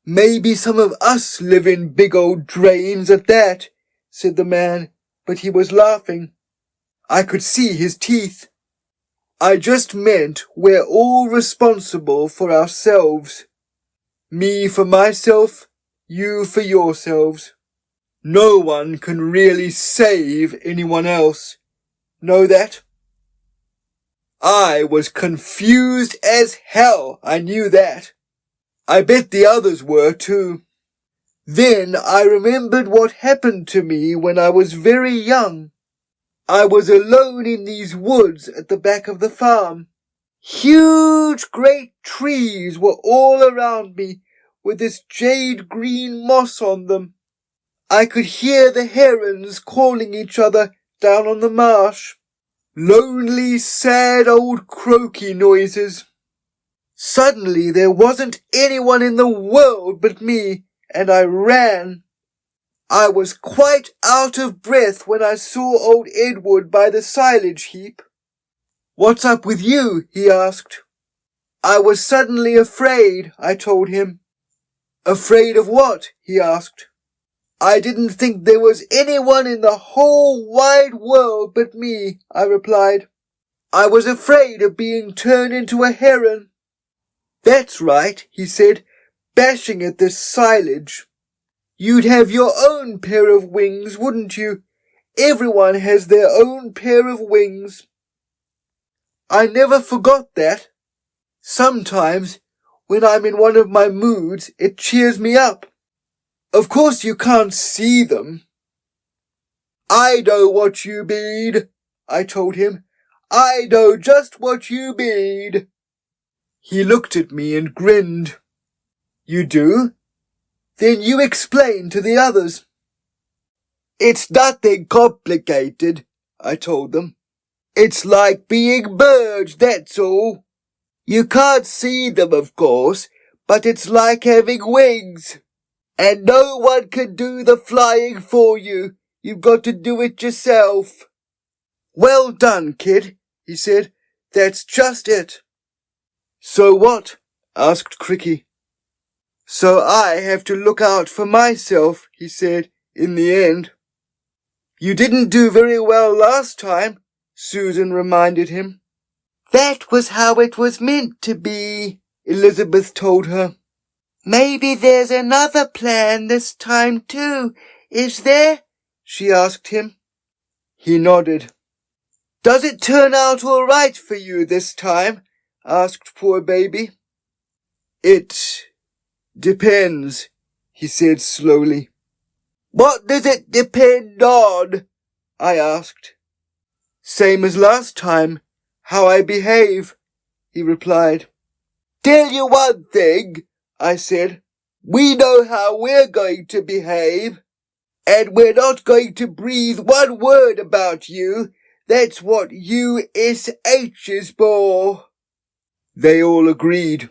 maybe some of us live in big old drains at that," said the man, but he was laughing. I could see his teeth. "I just meant we're all responsible for ourselves. Me for myself, you for yourselves. No one can really save anyone else. Know that?" I was confused as hell, I knew that. I bet the others were too. Then I remembered what happened to me when I was very young. I was alone in these woods at the back of the farm. Huge great trees were all around me with this jade green moss on them. I could hear the herons calling each other down on the marsh. Lonely, sad old croaky noises. Suddenly there wasn't anyone in the world but me, and I ran. I was quite out of breath when I saw old Edward by the silage heap. "What's up with you?" he asked. "I was suddenly afraid," I told him. "Afraid of what?" he asked. "I didn't think there was anyone in the whole wide world but me," I replied. "I was afraid of being turned into a heron." "That's right," he said, bashing at this silage. "You'd have your own pair of wings, wouldn't you? Everyone has their own pair of wings." I never forgot that. Sometimes, when I'm in one of my moods, it cheers me up. Of course you can't see them. "I know what you mean," I told him. "I know just what you mean." He looked at me and grinned. "You do? Then you explain to the others." "It's nothing complicated," I told them. "It's like being birds, that's all. You can't see them, of course, but it's like having wings. And no one can do the flying for you. You've got to do it yourself." "Well done, kid," he said. "That's just it." "So what?" asked Cricky. "So I have to look out for myself," he said, in the end. "You didn't do very well last time," Susan reminded him. "That was how it was meant to be," Elizabeth told her. "Maybe there's another plan this time too, is there?" she asked him. He nodded. "Does it turn out all right for you this time?" asked poor baby. "It depends," he said slowly. "What does it depend on?" I asked. "Same as last time, how I behave," he replied. "Tell you one thing," I said. "We know how we're going to behave, and we're not going to breathe one word about you. That's what USH is for." They all agreed.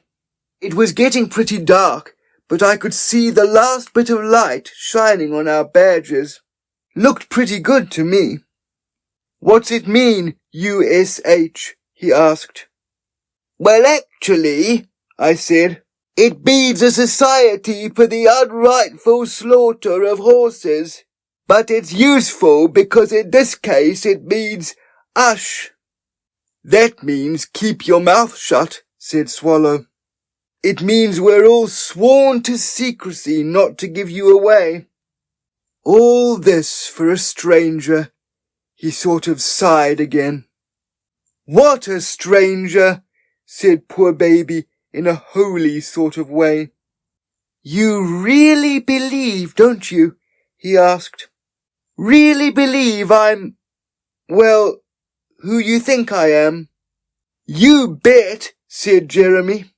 It was getting pretty dark, but I could see the last bit of light shining on our badges. Looked pretty good to me. "What's it mean, USH?" he asked. "Well, actually," I said, "it means a society for the unrightful slaughter of horses. But it's useful because in this case it means ush." "That means keep your mouth shut," said Swallow. "It means we're all sworn to secrecy not to give you away." All this for a stranger. He sort of sighed again. "What a stranger," said poor baby in a holy sort of way. "You really believe, don't you?" he asked. "Really believe I'm, well, who you think I am?" "You bet," said Jeremy.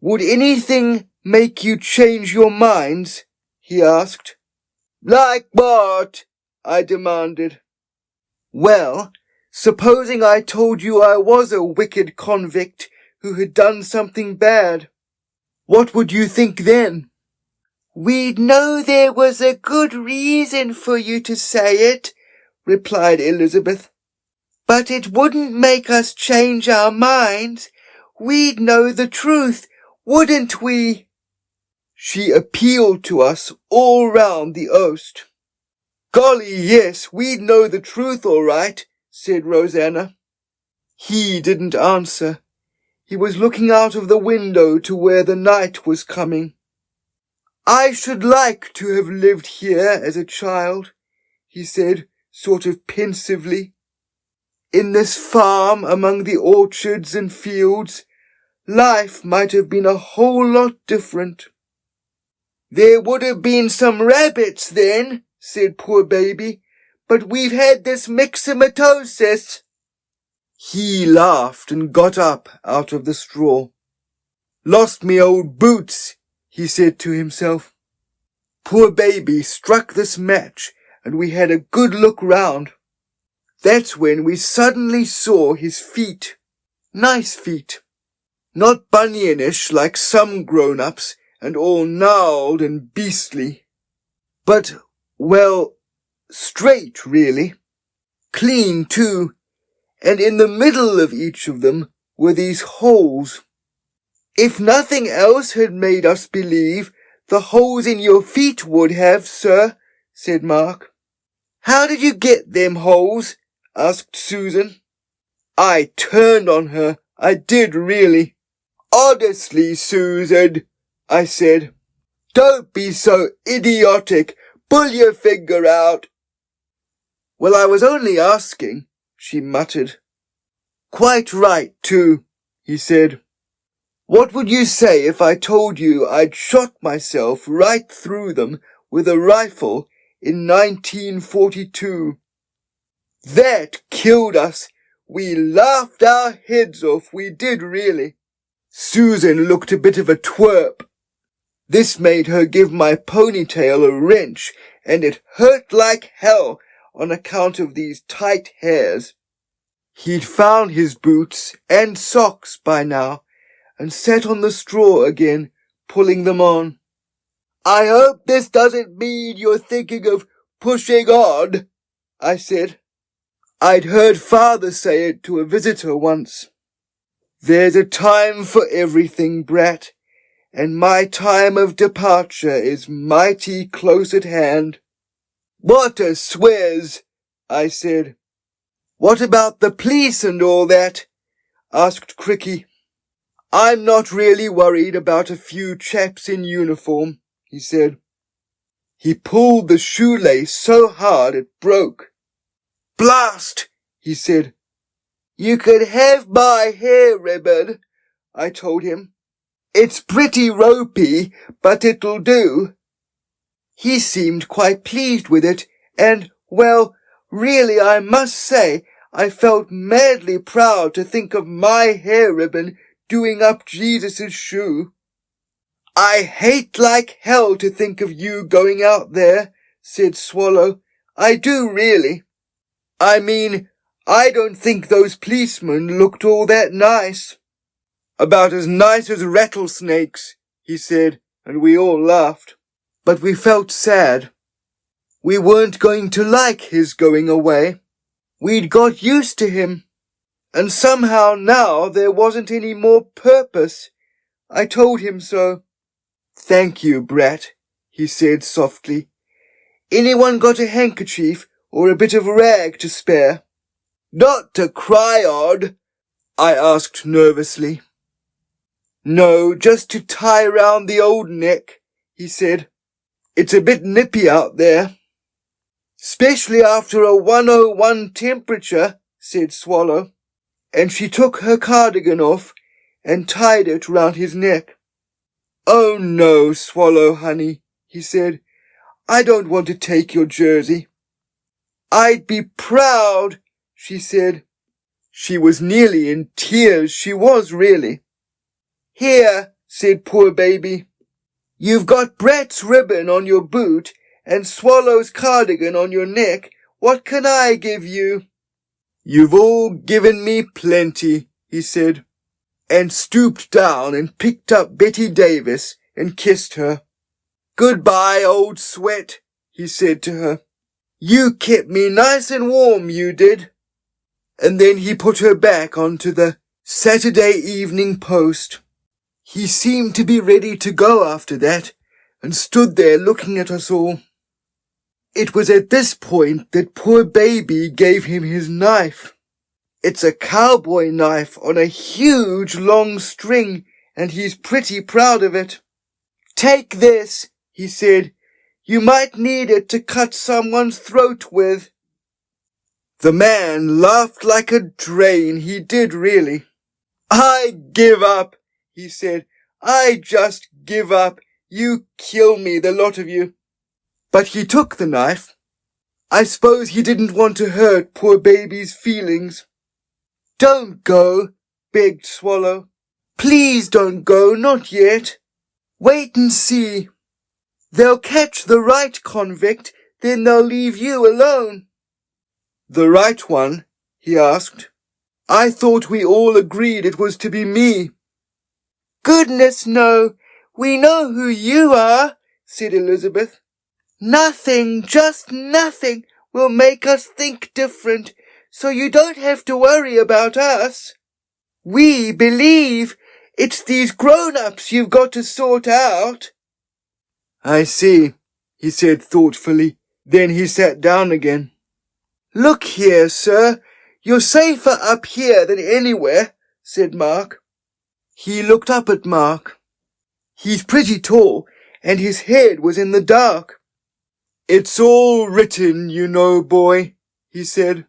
"Would anything make you change your minds?" he asked. "Like what?" I demanded. "Well, supposing I told you I was a wicked convict who had done something bad. What would you think then?" "We'd know there was a good reason for you to say it," replied Elizabeth. "But it wouldn't make us change our minds. We'd know the truth, wouldn't we?" She appealed to us all round the oast. "Golly, yes, we'd know the truth all right," said Rosanna. He didn't answer. He was looking out of the window to where the night was coming. "I should like to have lived here as a child," he said, sort of pensively. "In this farm among the orchards and fields, life might have been a whole lot different." "There would have been some rabbits then," said poor baby, "but we've had this myxomatosis." He laughed and got up out of the straw. "Lost me old boots," he said to himself. Poor baby struck this match, and we had a good look round. That's when we suddenly saw his feet. Nice feet. Not bunionish like some grown-ups, and all gnarled and beastly. But, well, straight, really. Clean, too, and in the middle of each of them were these holes. "If nothing else had made us believe, the holes in your feet would have, sir," said Mark. "How did you get them holes?" asked Susan. I turned on her. I did really. "Honestly, Susan," I said, "don't be so idiotic. Pull your finger out." "Well, I was only asking," she muttered. "Quite right, too," he said. "What would you say if I told you I'd shot myself right through them with a rifle in 1942? That killed us. We laughed our heads off, we did really." Susan looked a bit of a twerp. This made her give my ponytail a wrench, and it hurt like hell on account of these tight hairs. He'd found his boots and socks by now, and sat on the straw again, pulling them on. "I hope this doesn't mean you're thinking of pushing on," I said. I'd heard Father say it to a visitor once. "There's a time for everything, Brat, and my time of departure is mighty close at hand." "What a swears," I said. "What about the police and all that?" asked Cricky. "I'm not really worried about a few chaps in uniform," he said. He pulled the shoelace so hard it broke. "Blast!" he said. "You could have my hair ribbon," I told him. "It's pretty ropey, but it'll do." He seemed quite pleased with it, and, well, really I must say I felt madly proud to think of my hair ribbon doing up Jesus' shoe. "I hate like hell to think of you going out there," said Swallow. "I do really. I mean, I don't think those policemen looked all that nice." "About as nice as rattlesnakes," he said, and we all laughed. But we felt sad. We weren't going to like his going away. We'd got used to him, and somehow now there wasn't any more purpose. I told him so. "Thank you, Brat," he said softly. "Anyone got a handkerchief or a bit of rag to spare?" "Not to cry on?" I asked nervously. "No, just to tie round the old neck," he said. "It's a bit nippy out there." "'Specially after a 101 temperature," said Swallow. and she took her cardigan off and tied it round his neck. "Oh no, Swallow honey," he said. "I don't want to take your jersey." "I'd be proud," she said. She was nearly in tears, she was really. "Here," said poor baby. "You've got Brett's ribbon on your boot and Swallow's cardigan on your neck. What can I give you?" "You've all given me plenty," he said, and stooped down and picked up Betty Davis and kissed her. "Goodbye, old sweat," he said to her. "You kept me nice and warm, you did." And then he put her back onto the Saturday Evening Post. He seemed to be ready to go after that, and stood there looking at us all. It was at this point that poor baby gave him his knife. It's a cowboy knife on a huge long string, and he's pretty proud of it. "Take this," he said. "You might need it to cut someone's throat with." The man laughed like a drain, he did really. "I give up," he said. "I just give up. You kill me, the lot of you." But he took the knife. I suppose he didn't want to hurt poor baby's feelings. "Don't go," begged Swallow. "Please don't go, not yet. Wait and see. They'll catch the right convict, then they'll leave you alone." "The right one?" he asked. "I thought we all agreed it was to be me." "Goodness, no. We know who you are," said Elizabeth. "Nothing, just nothing, will make us think different, so you don't have to worry about us. We believe it's these grown-ups you've got to sort out." "I see," he said thoughtfully. Then he sat down again. "Look here, sir. You're safer up here than anywhere," said Mark. He looked up at Mark. He's pretty tall, and his head was in the dark. "It's all written, you know, boy," he said.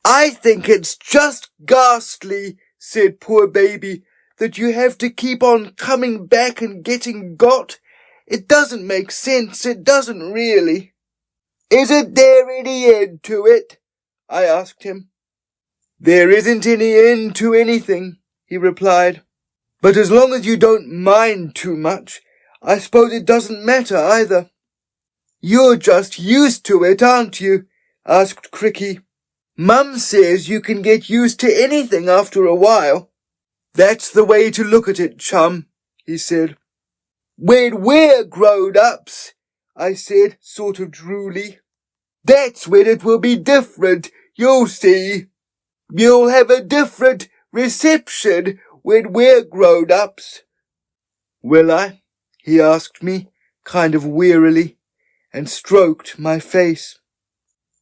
"I think it's just ghastly," said poor baby, "that you have to keep on coming back and getting got. It doesn't make sense, it doesn't really." "Isn't there any end to it?" I asked him. "There isn't any end to anything," he replied. "But as long as you don't mind too much, I suppose it doesn't matter either." "You're just used to it, aren't you?" asked Cricky. "Mum says you can get used to anything after a while." "That's the way to look at it, chum," he said. "When we're grown-ups," I said, sort of drooly. "That's when it will be different, you'll see. You'll have a different reception when we're grown-ups." "Will I?" he asked me, kind of wearily, and stroked my face.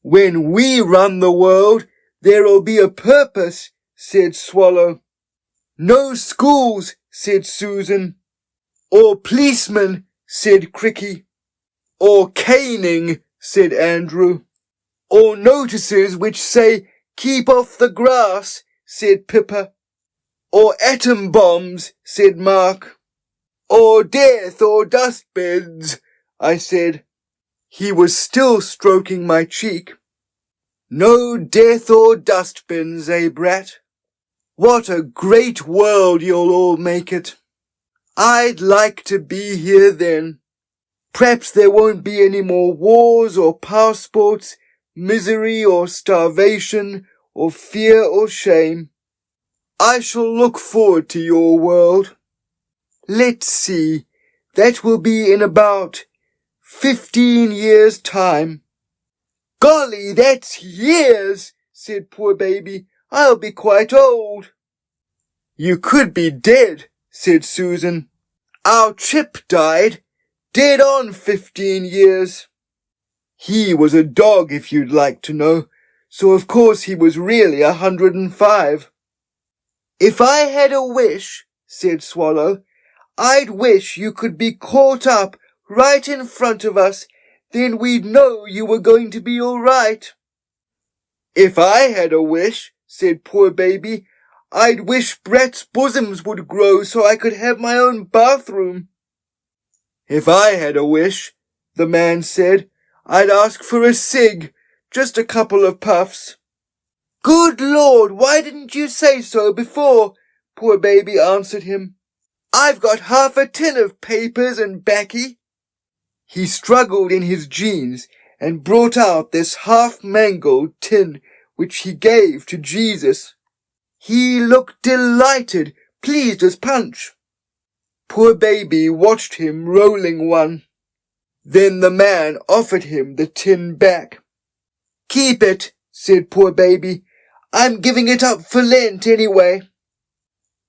"When we run the world, there'll be a purpose," said Swallow. "No schools," said Susan. "Or policemen," said Cricky. "Or caning," said Andrew. "Or notices which say, 'Keep off the grass,'" said Pippa. "Or atom bombs," said Mark. "Or death or dustbins," I said. He was still stroking my cheek. "No death or dustbins, eh, Brat? What a great world you'll all make it. I'd like to be here then. Perhaps there won't be any more wars or passports, misery or starvation, or fear or shame. I shall look forward to your world. Let's see, that will be in about 15 years' time." "Golly, that's years," said poor baby. "I'll be quite old." "You could be dead," said Susan. "Our Chip died, dead on 15 years. He was a dog, if you'd like to know, so of course he was really 105. "If I had a wish," said Swallow, "I'd wish you could be caught up right in front of us, then we'd know you were going to be all right." "If I had a wish," said poor baby, I'd wish Brett's bosoms would grow so I could have my own bathroom. If I had a wish, the man said, I'd ask for a cig, just a couple of puffs. Good Lord, why didn't you say so before? Poor baby answered him. I've got half a tin of papers and baccy. He struggled in his jeans and brought out this half-mangled tin which he gave to Jesus. He looked delighted, pleased as Punch. Poor baby watched him rolling one. Then the man offered him the tin back. Keep it, said poor baby. I'm giving it up for Lent anyway.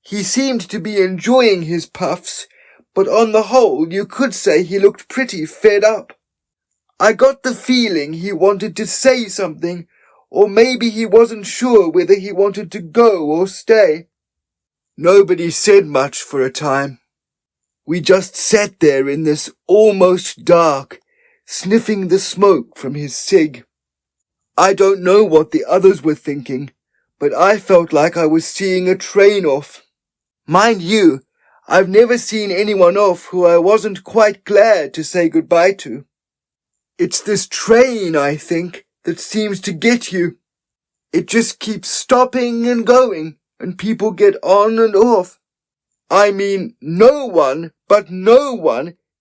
He seemed to be enjoying his puffs, but on the whole you could say he looked pretty fed up. I got the feeling he wanted to say something, or maybe he wasn't sure whether he wanted to go or stay. Nobody said much for a time. We just sat there in this almost dark, sniffing the smoke from his cig. I don't know what the others were thinking, but I felt like I was seeing a train off. Mind you, I've never seen anyone off who I wasn't quite glad to say goodbye to. It's this train, I think, that seems to get you. It just keeps stopping and going, and people get on and off. I mean, no one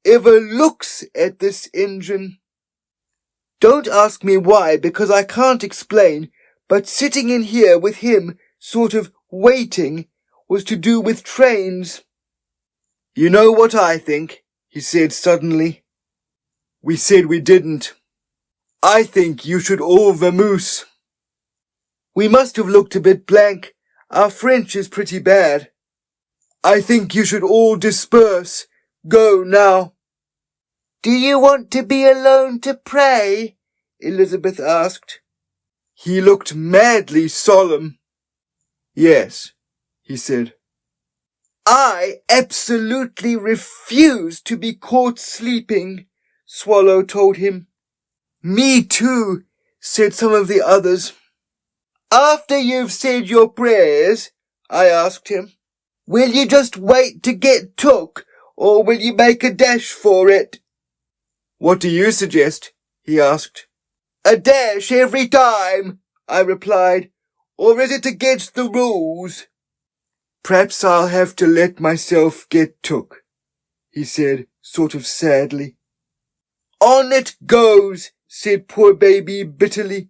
ever looks at this engine. Don't ask me why, because I can't explain, but sitting in here with him, sort of waiting, was to do with trains. You know what I think, he said suddenly. We said we didn't. I think you should all vamoose. We must have looked a bit blank. Our French is pretty bad. I think you should all disperse. Go now. Do you want to be alone to pray? Elizabeth asked. He looked madly solemn. Yes, he said. I absolutely refuse to be caught sleeping, Swallow told him. Me too, said some of the others. After you've said your prayers, I asked him, will you just wait to get took, or will you make a dash for it? What do you suggest? He asked. A dash every time, I replied, or is it against the rules? Perhaps I'll have to let myself get took, he said, sort of sadly. On it goes, said poor baby bitterly.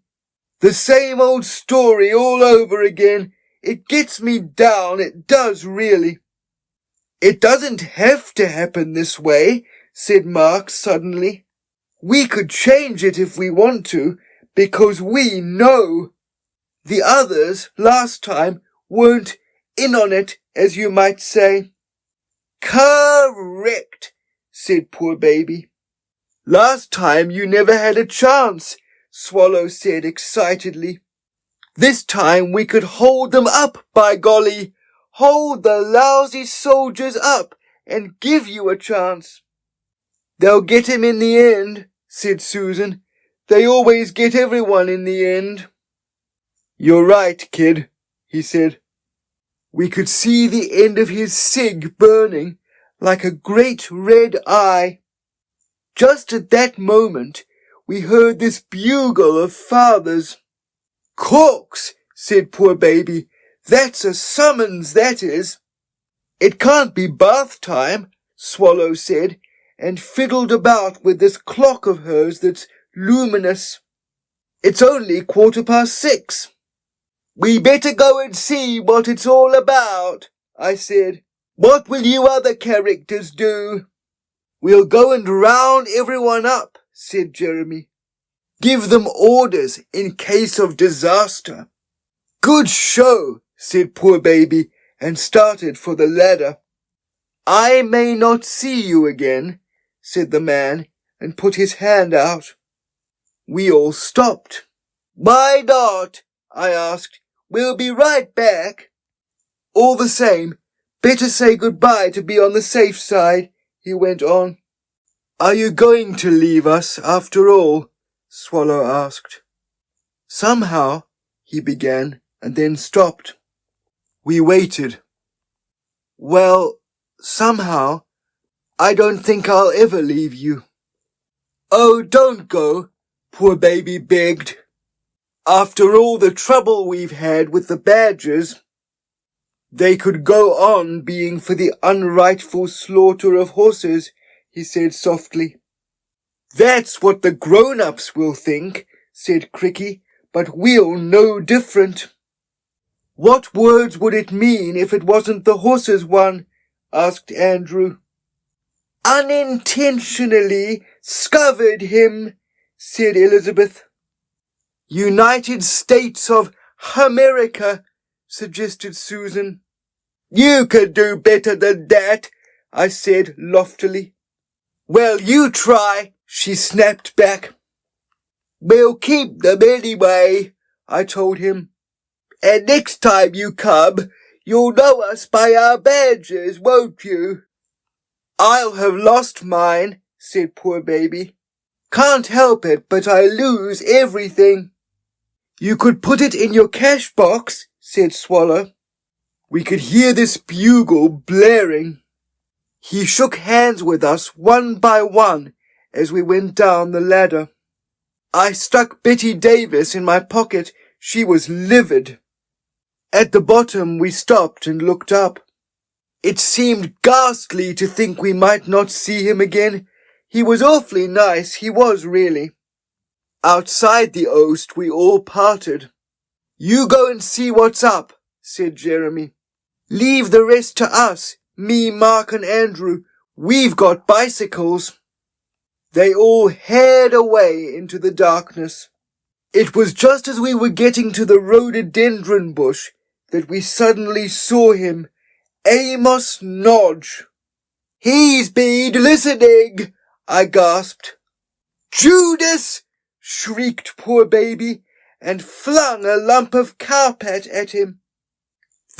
The same old story all over again. It gets me down, it does really. It doesn't have to happen this way, said Mark suddenly. We could change it if we want to, because we know. The others, last time, weren't in on it, as you might say. Correct, said poor baby. Last time you never had a chance, Swallow said excitedly. This time we could hold them up, by golly. Hold the lousy soldiers up and give you a chance. They'll get him in the end, said Susan. They always get everyone in the end. You're right, kid, he said. We could see the end of his cig burning like a great red eye. Just at that moment, we heard this bugle of father's. Corks, said poor baby. That's a summons, that is. It can't be bath time, Swallow said, and fiddled about with this clock of hers that's luminous. It's only 6:15. We better go and see what it's all about, I said. What will you other characters do? We'll go and round everyone up, said Jeremy. Give them orders in case of disaster. Good show, said poor baby, and started for the ladder. I may not see you again, said the man, and put his hand out. We all stopped. Why not? I asked. We'll be right back. All the same, better say goodbye to be on the safe side, he went on. Are you going to leave us after all? Swallow asked. Somehow, he began, and then stopped. We waited. Well, somehow, I don't think I'll ever leave you. Oh, don't go, poor baby begged. After all the trouble we've had with the badgers, they could go on being for the unrightful slaughter of horses, he said softly. That's what the grown-ups will think, said Cricky, but we'll know different. What words would it mean if it wasn't the horses one? Asked Andrew. Unintentionally scovered him, said Elizabeth. United States of America, suggested Susan. You could do better than that, I said loftily. Well, you try, she snapped back. We'll keep them anyway, I told him. And next time you come, you'll know us by our badges, won't you? I'll have lost mine, said poor baby. Can't help it, but I lose everything. You could put it in your cash box, said Swallow. We could hear this bugle blaring. He shook hands with us one by one as we went down the ladder. I stuck Betty Davis in my pocket. She was livid. At the bottom we stopped and looked up. It seemed ghastly to think we might not see him again. He was awfully nice, he was really. Outside the oast we all parted. You go and see what's up, said Jeremy. Leave the rest to us, me, Mark and Andrew. We've got bicycles. They all hared away into the darkness. It was just as we were getting to the rhododendron bush that we suddenly saw him, Amos Nodge. He's been listening, I gasped. Judas! Shrieked poor baby, and flung a lump of cowpat at him.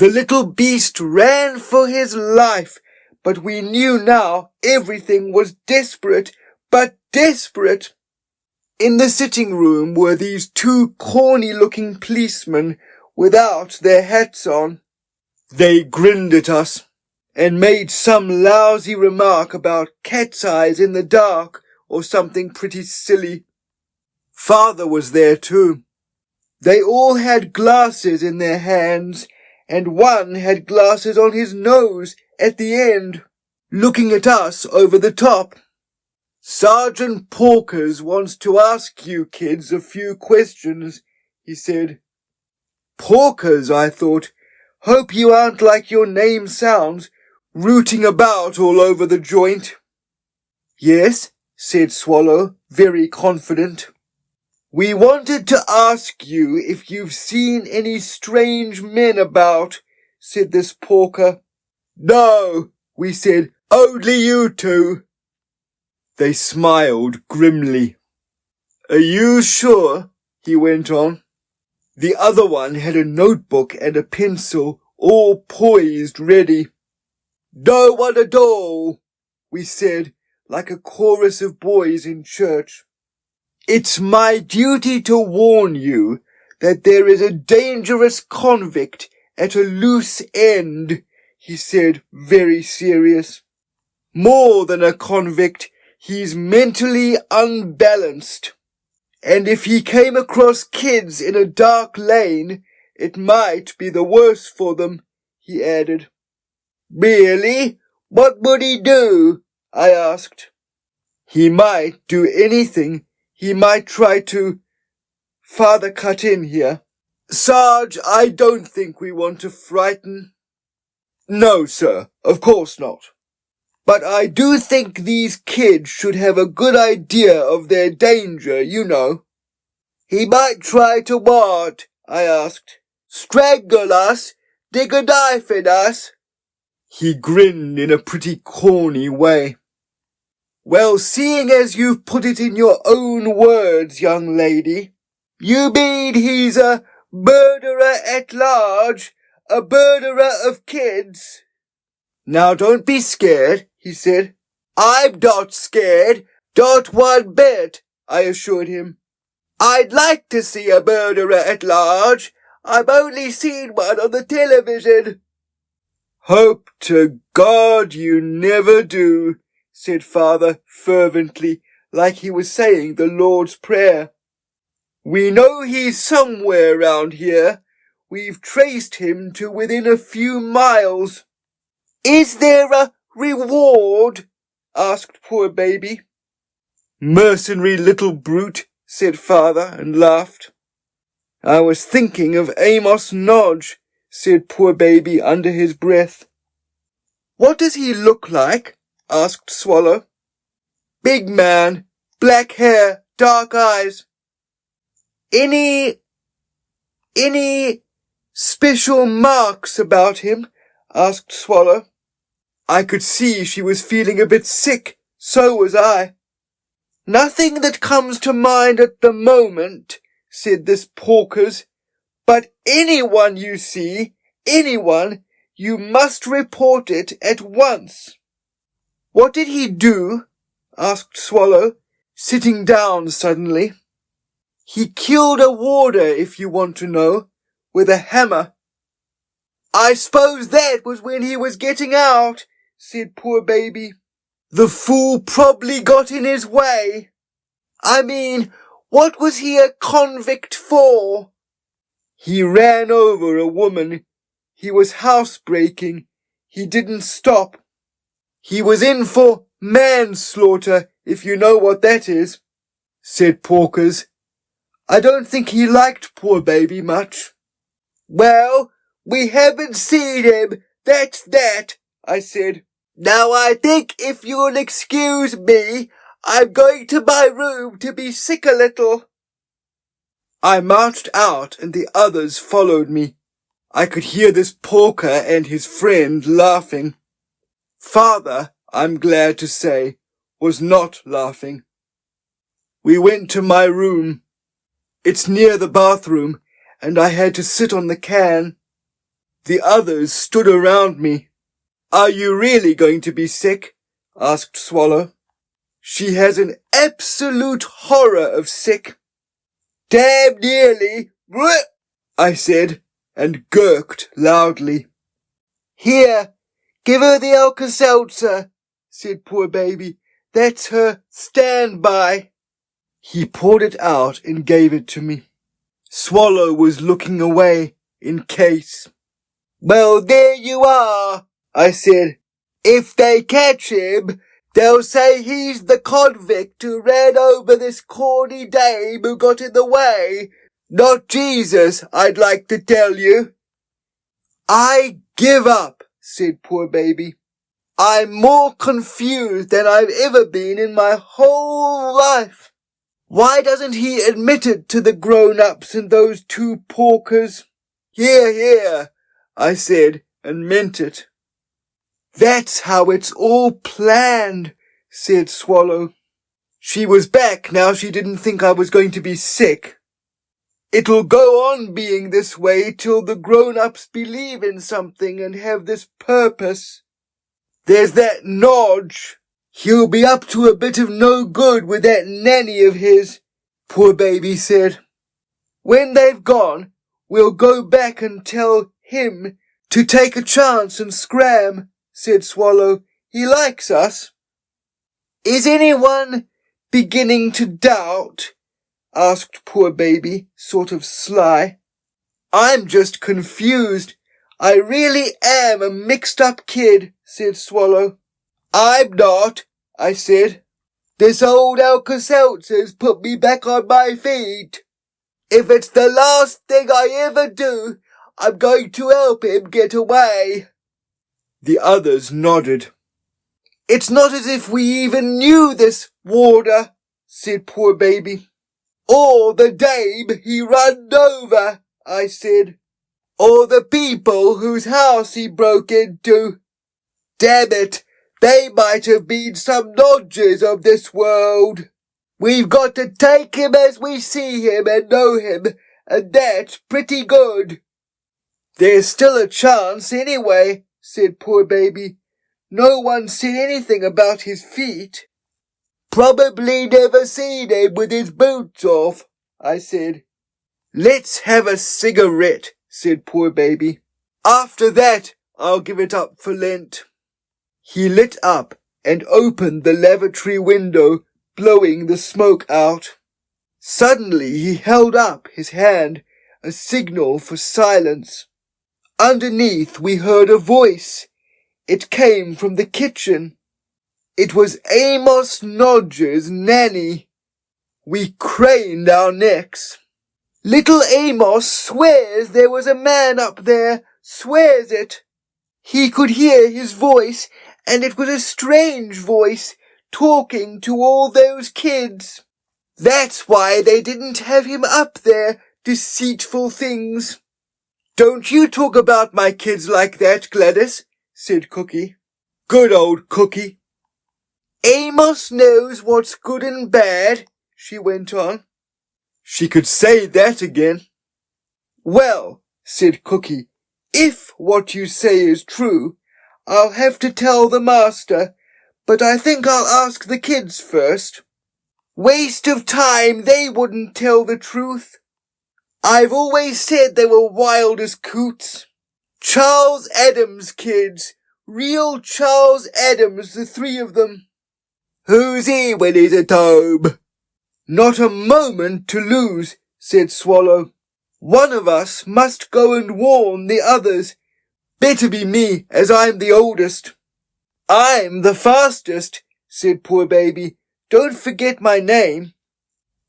The little beast ran for his life, but we knew now everything was desperate, but desperate. In the sitting room were these two corny-looking policemen without their hats on. They grinned at us and made some lousy remark about cat's eyes in the dark or something pretty silly. Father was there too. They all had glasses in their hands, and one had glasses on his nose at the end, looking at us over the top. Sergeant Porkers wants to ask you kids a few questions, he said. Porkers, I thought. Hope you aren't like your name sounds, rooting about all over the joint. Yes, said Swallow, very confident. We wanted to ask you if you've seen any strange men about, said this porker. No, we said, only you two. They smiled grimly. Are you sure? He went on. The other one had a notebook and a pencil, all poised ready. No one at all, we said, like a chorus of boys in church. It's my duty to warn you that there is a dangerous convict at a loose end, he said, very serious. More than a convict, he's mentally unbalanced. And if he came across kids in a dark lane, it might be the worse for them, he added. Really? What would he do? I asked. He might do anything. He might try to... Father cut in here. Sarge, I don't think we want to frighten. No, sir, of course not. But I do think these kids should have a good idea of their danger, you know. He might try to what? I asked. Strangle us? Dig a knife in us? He grinned in a pretty corny way. Well, seeing as you've put it in your own words, young lady, you mean he's a murderer at large, a murderer of kids? Now don't be scared, he said. I'm not scared, not one bit, I assured him. I'd like to see a murderer at large. I've only seen one on the television. Hope to God you never do, said Father fervently, like he was saying the Lord's Prayer. We know he's somewhere round here. We've traced him to within a few miles. Is there a reward? Asked poor baby. Mercenary little brute, said Father, and laughed. I was thinking of Amos Nodge, said poor baby under his breath. What does he look like? Asked Swallow. Big man, black hair, dark eyes. Any special marks about him? Asked Swallow. I could see she was feeling a bit sick, so was I. Nothing that comes to mind at the moment, said this Porkers, but anyone you see, anyone, you must report it at once. What did he do? Asked Swallow, sitting down suddenly. He killed a warder, if you want to know, with a hammer. I suppose that was when he was getting out, said poor baby. The fool probably got in his way. I mean, what was he a convict for? He ran over a woman. He was housebreaking. He didn't stop. He was in for manslaughter, if you know what that is, said Porkers. I don't think he liked poor baby much. Well, we haven't seen him, that's that, I said. Now I think if you'll excuse me, I'm going to my room to be sick a little. I marched out and the others followed me. I could hear this Porker and his friend laughing. Father, I'm glad to say, was not laughing. We went to my room. It's near the bathroom, and I had to sit on the can. The others stood around me. Are you really going to be sick? Asked Swallow. She has an absolute horror of sick. Damn nearly, I said, and gurked loudly. Here, give her the Alka-Seltzer, said poor baby. That's her standby. He poured it out and gave it to me. Swallow was looking away, in case. Well, there you are, I said. If they catch him, they'll say he's the convict who ran over this corny dame who got in the way. Not Jesus, I'd like to tell you. I give up, said poor baby. I'm more confused than I've ever been in my whole life. Why doesn't he admit it to the grown-ups and those two Porkers? Hear, hear, I said, and meant it. That's how it's all planned, said Swallow. She was back now she didn't think I was going to be sick. It'll go on being this way till the grown-ups believe in something and have this purpose. There's that Nodge. He'll be up to a bit of no good with that nanny of his, poor baby said. When they've gone, we'll go back and tell him to take a chance and scram, said Swallow. He likes us. Is anyone beginning to doubt? Asked poor baby, sort of sly. I'm just confused. I really am a mixed-up kid, said Swallow. I'm not, I said. This old Alka-Seltzer's put me back on my feet. If it's the last thing I ever do, I'm going to help him get away. The others nodded. It's not as if we even knew this warder, said poor baby. Or the dame he runned over, I said. Or the people whose house he broke into. Damn it, they might have been some Nodges of this world. We've got to take him as we see him and know him, and that's pretty good. There's still a chance anyway, said poor baby. No one said anything about his feet. Probably never seen him with his boots off, I said. Let's have a cigarette, said poor baby. After that, I'll give it up for Lent. He lit up and opened the lavatory window, blowing the smoke out. Suddenly he held up his hand, a signal for silence. Underneath we heard a voice. It came from the kitchen. It was Amos Nodger's nanny. We craned our necks. Little Amos swears there was a man up there, swears it. He could hear his voice, and it was a strange voice, talking to all those kids. That's why they didn't have him up there, deceitful things. Don't you talk about my kids like that, Gladys, said Cookie. Good old Cookie. Amos knows what's good and bad, she went on. She could say that again. Well, said Cookie, if what you say is true, I'll have to tell the master, but I think I'll ask the kids first. Waste of time, they wouldn't tell the truth. I've always said they were wild as coots. Charles Adams kids, real Charles Adams, the three of them. Who's he when he's a tobe? Not a moment to lose, said Swallow. One of us must go and warn the others. Better be me, as I'm the oldest. I'm the fastest, said poor baby. Don't forget my name.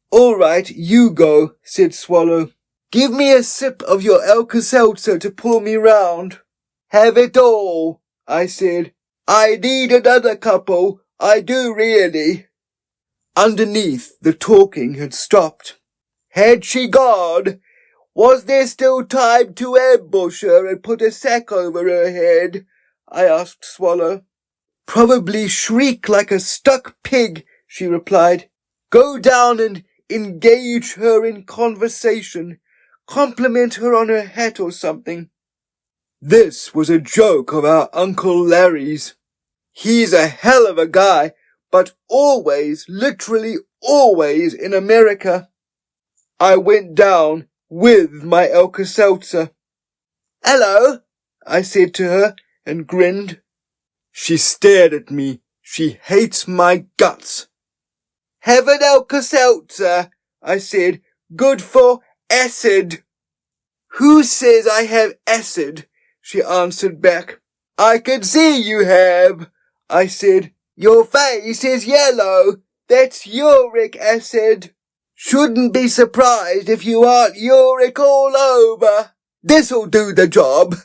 All right, you go, said Swallow. Give me a sip of your Alka-Seltzer to pull me round. Have it all, I said. I need another couple, I do really. Underneath, the talking had stopped. Had she gone? Was there still time to ambush her and put a sack over her head? I asked Swallow. Probably shriek like a stuck pig, she replied. Go down and engage her in conversation. Compliment her on her hat or something. This was a joke of our Uncle Larry's. He's a hell of a guy, but always, literally always in America. I went down with my Alka-Seltzer. Hello, I said to her and grinned. She stared at me. She hates my guts. Have an Alka-Seltzer, I said. Good for acid. Who says I have acid? She answered back. I can see you have, I said. Your face is yellow. That's uric acid. Shouldn't be surprised if you aren't uric all over. This'll do the job,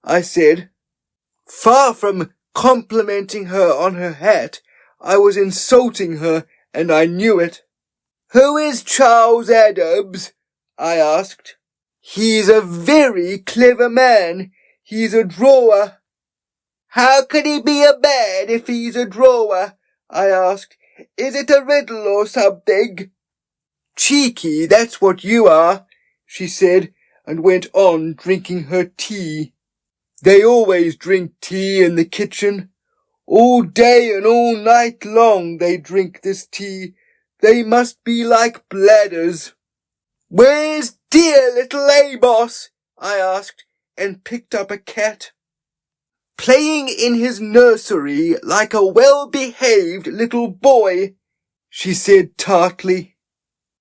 I said. Far from complimenting her on her hat, I was insulting her, and I knew it. Who is Charles Adams? I asked. He's a very clever man. He's a drawer. How can he be a man if he's a drawer? I asked. Is it a riddle or something? Cheeky, that's what you are, she said, and went on drinking her tea. They always drink tea in the kitchen. All day and all night long they drink this tea. They must be like bladders. Where's dear little Amos? I asked, and picked up a cat. Playing in his nursery like a well-behaved little boy, she said tartly.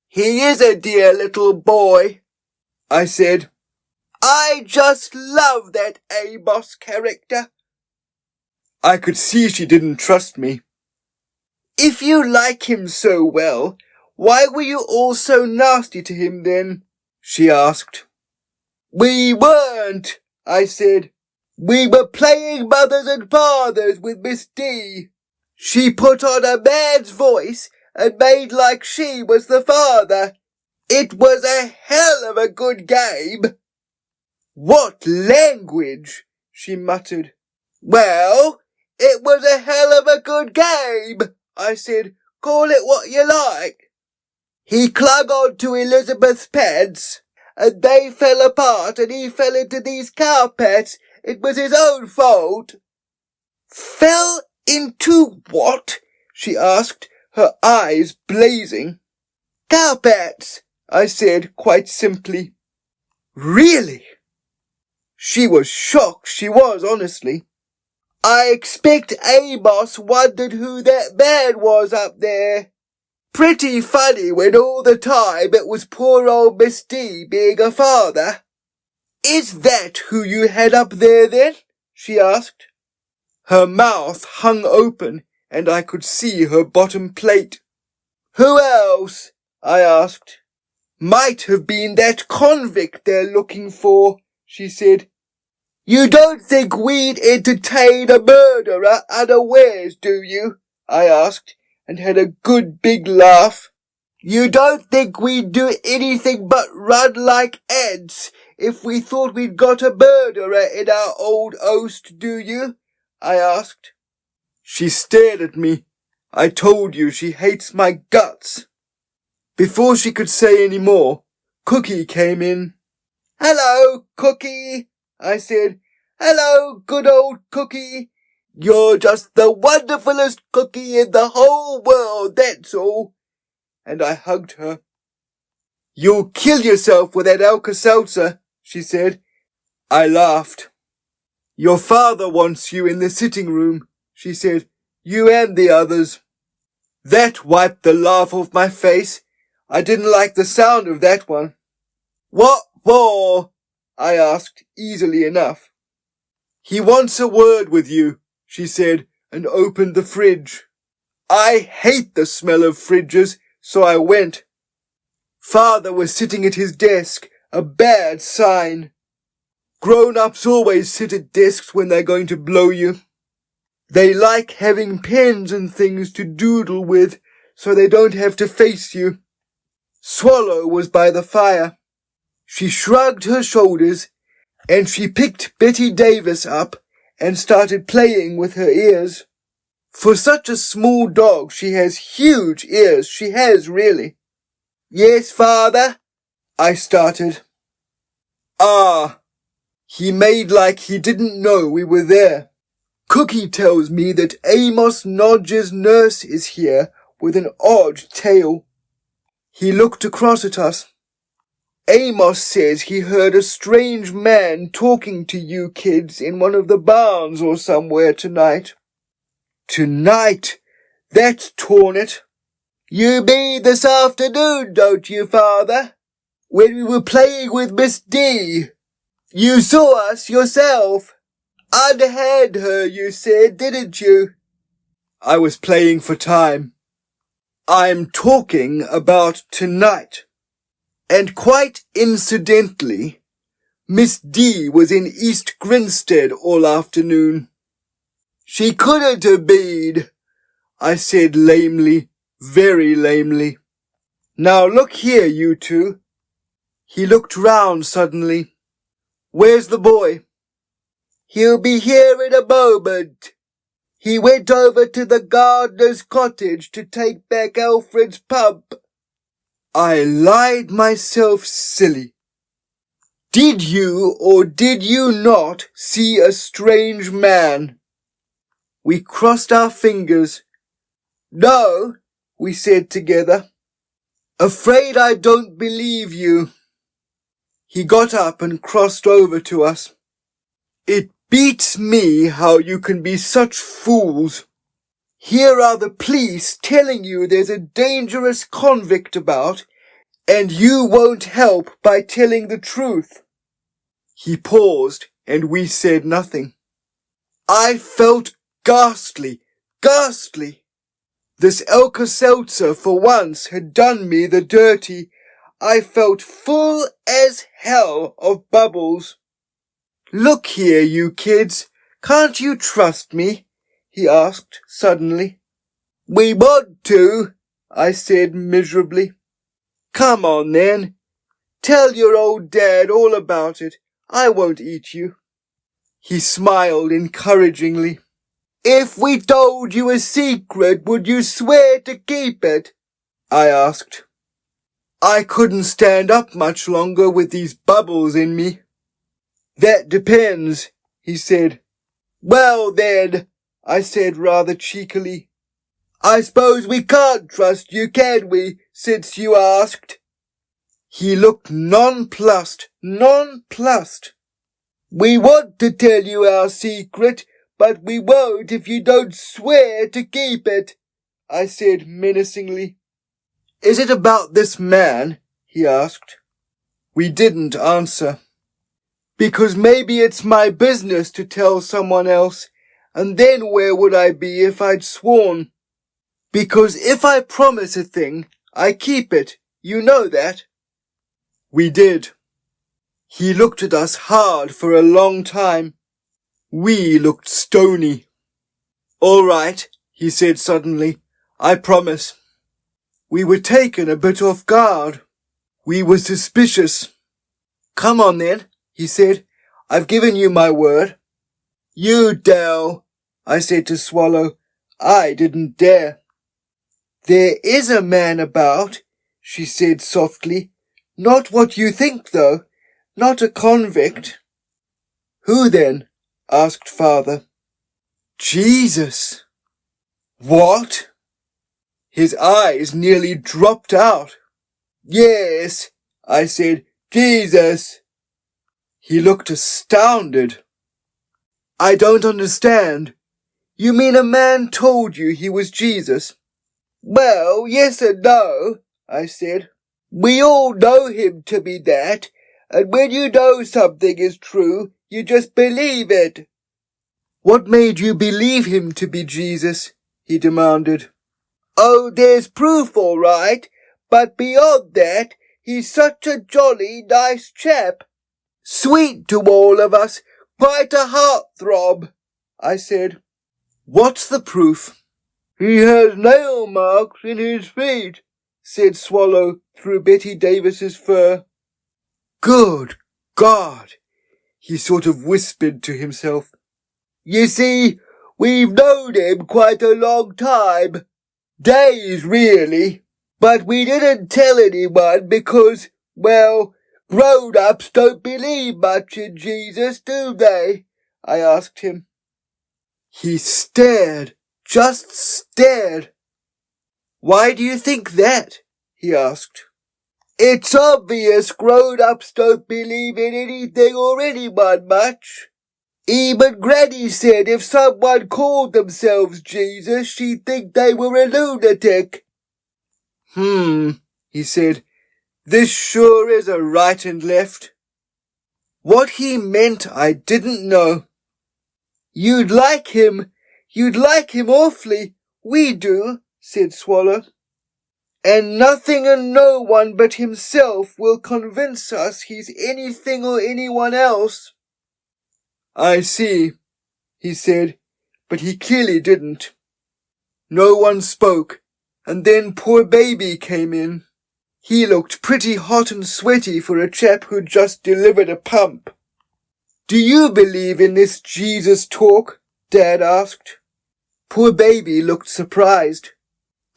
He is a dear little boy, I said. I just love that Amos character. I could see she didn't trust me. If you like him so well, why were you all so nasty to him then? She asked. We weren't, I said. We were playing mothers and fathers with Miss D. She put on a man's voice and made like she was the father. It was a hell of a good game. What language? She muttered. Well, it was a hell of a good game, I said. Call it what you like. He clung on to Elizabeth's pants, and they fell apart, and he fell into these carpets. It was his own fault. Fell into what? She asked, her eyes blazing. Carpets, I said quite simply. Really? She was shocked, she was, honestly. I expect Amos wondered who that man was up there. Pretty funny when all the time it was poor old Miss D being a father. Is that who you had up there then? She asked. Her mouth hung open and I could see her bottom plate. Who else? I asked. Might have been that convict they're looking for, she said. You don't think we'd entertain a murderer unawares, do you? I asked, and had a good big laugh. You don't think we'd do anything but run like ants if we thought we'd got a murderer in our old oast, do you? I asked. She stared at me. I told you she hates my guts. Before she could say any more, Cookie came in. Hello, Cookie, I said. Hello, good old Cookie. You're just the wonderfulest cookie in the whole world, that's all. And I hugged her. You'll kill yourself with that Alka-Seltzer, she said. I laughed. Your father wants you in the sitting room, she said. You and the others. That wiped the laugh off my face. I didn't like the sound of that one. What for? I asked, easily enough. He wants a word with you, she said, and opened the fridge. I hate the smell of fridges, so I went. Father was sitting at his desk, a bad sign. Grown-ups always sit at desks when they're going to blow you. They like having pens and things to doodle with, so they don't have to face you. Swallow was by the fire. She shrugged her shoulders, and she picked Betty Davis up and started playing with her ears. For such a small dog, she has huge ears. She has, really. Yes, Father, I started. Ah, he made like he didn't know we were there. Cookie tells me that Amos Nodge's nurse is here with an odd tail. He looked across at us. Amos says he heard a strange man talking to you kids in one of the barns or somewhere tonight. Tonight? That's torn it. You mean this afternoon, don't you, Father? When we were playing with Miss D. You saw us yourself. Unhand her, you said, didn't you? I was playing for time. I'm talking about tonight. And quite incidentally, Miss D was in East Grinstead all afternoon. She couldn't have been, I said lamely, very lamely. Now look here, you two. He looked round suddenly. Where's the boy? He'll be here in a moment. He went over to the gardener's cottage to take back Alfred's pump. I lied myself silly. Did you or did you not see a strange man? We crossed our fingers. No, we said together. Afraid I don't believe you. He got up and crossed over to us. It beats me how you can be such fools. Here are the police telling you there's a dangerous convict about, and you won't help by telling the truth. He paused, and we said nothing. I felt ghastly. This Alka-Seltzer for once had done me the dirty. I felt full as hell of bubbles. Look here, you kids, can't you trust me? He asked suddenly. We want to, I said miserably. Come on then. Tell your old dad all about it. I won't eat you. He smiled encouragingly. If we told you a secret, would you swear to keep it? I asked. I couldn't stand up much longer with these bubbles in me. That depends, he said. Well then, I said rather cheekily. I suppose we can't trust you, can we, since you asked? He looked nonplussed. We want to tell you our secret, but we won't if you don't swear to keep it, I said menacingly. Is it about this man? He asked. We didn't answer. Because maybe it's my business to tell someone else, and then where would I be if I'd sworn? Because if I promise a thing, I keep it. You know that. We did. He looked at us hard for a long time. We looked stony. All right, he said suddenly. I promise. We were taken a bit off guard. We were suspicious. Come on then, he said. I've given you my word. You dare, I said to Swallow. I didn't dare. There is a man about, she said softly. Not what you think, though. Not a convict. Who then? Asked Father. Jesus. What? His eyes nearly dropped out. Yes, I said, Jesus. He looked astounded. I don't understand. You mean a man told you he was Jesus? Well, yes and no, I said. We all know him to be that, and when you know something is true, you just believe it. What made you believe him to be Jesus? He demanded. Oh, there's proof all right, but beyond that, he's such a jolly nice chap. Sweet to all of us, quite a heartthrob, I said. What's the proof? He has nail marks in his feet, said Swallow through Betty Davis's fur. Good God, he sort of whispered to himself. You see, we've known him quite a long time. Days, really. But we didn't tell anyone because, well, grown-ups don't believe much in Jesus, do they? I asked him. He stared, just stared. Why do you think that? He asked. It's obvious grown-ups don't believe in anything or anyone much. Even Granny said if someone called themselves Jesus, she'd think they were a lunatic. He said. This sure is a right and left. What he meant I didn't know. You'd like him awfully. We do, said Swallow. And nothing and no one but himself will convince us he's anything or anyone else. I see, he said, but he clearly didn't. No one spoke, and then poor baby came in. He looked pretty hot and sweaty for a chap who'd just delivered a pump. Do you believe in this Jesus talk? Dad asked. Poor baby looked surprised.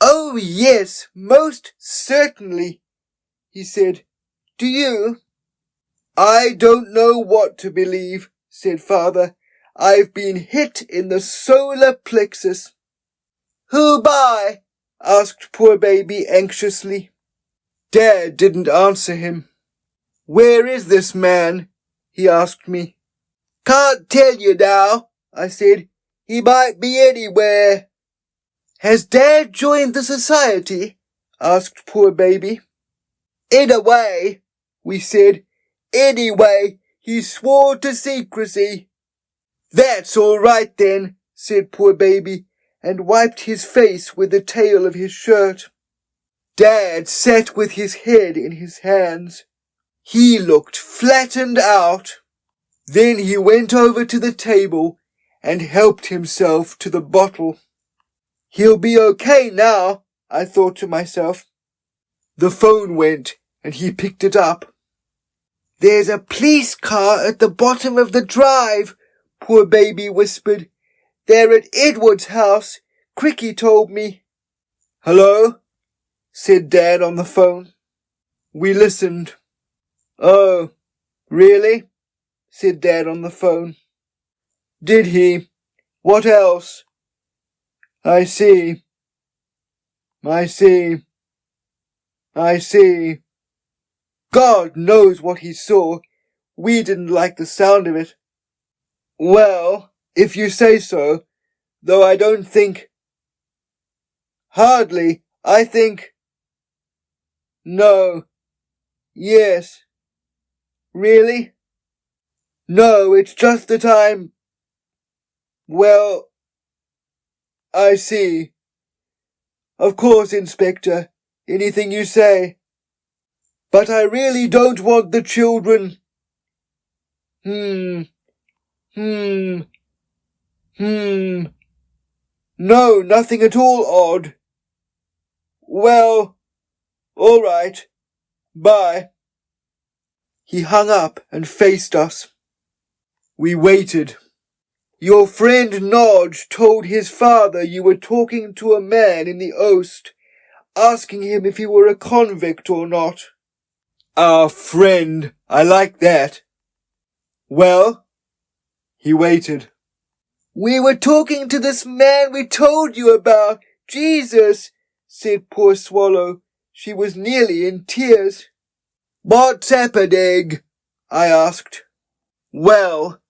Oh, yes, most certainly, he said. Do you? I don't know what to believe, said Father. I've been hit in the solar plexus. Who by? Asked poor baby anxiously. Dad didn't answer him. Where is this man? He asked me. Can't tell you now, I said. He might be anywhere. Has Dad joined the society? Asked poor baby. In a way, we said. Anyway, he swore to secrecy. That's all right then, said poor baby, and wiped his face with the tail of his shirt. Dad sat with his head in his hands. He looked flattened out. Then he went over to the table and helped himself to the bottle. He'll be okay now, I thought to myself. The phone went and he picked it up. There's a police car at the bottom of the drive, poor baby whispered. They're at Edward's house, Cricky told me. Hello? Said Dad on the phone. We listened. Oh, really? Said Dad on the phone. Did he? What else? I see. I see. I see. God knows what he saw. We didn't like the sound of it. Well, if you say so, though I don't think... Hardly, I think... No. Yes. Really? No, it's just that I'm... Well, I see. Of course, Inspector, anything you say. But I really don't want the children. No, nothing at all odd. Well, all right. Bye. He hung up and faced us. We waited. Your friend Nodge told his father you were talking to a man in the Oast, asking him if he were a convict or not. Our friend, I like that. Well? He waited. We were talking to this man we told you about, Jesus, said poor Swallow. She was nearly in tears. What's happened? I asked. Well,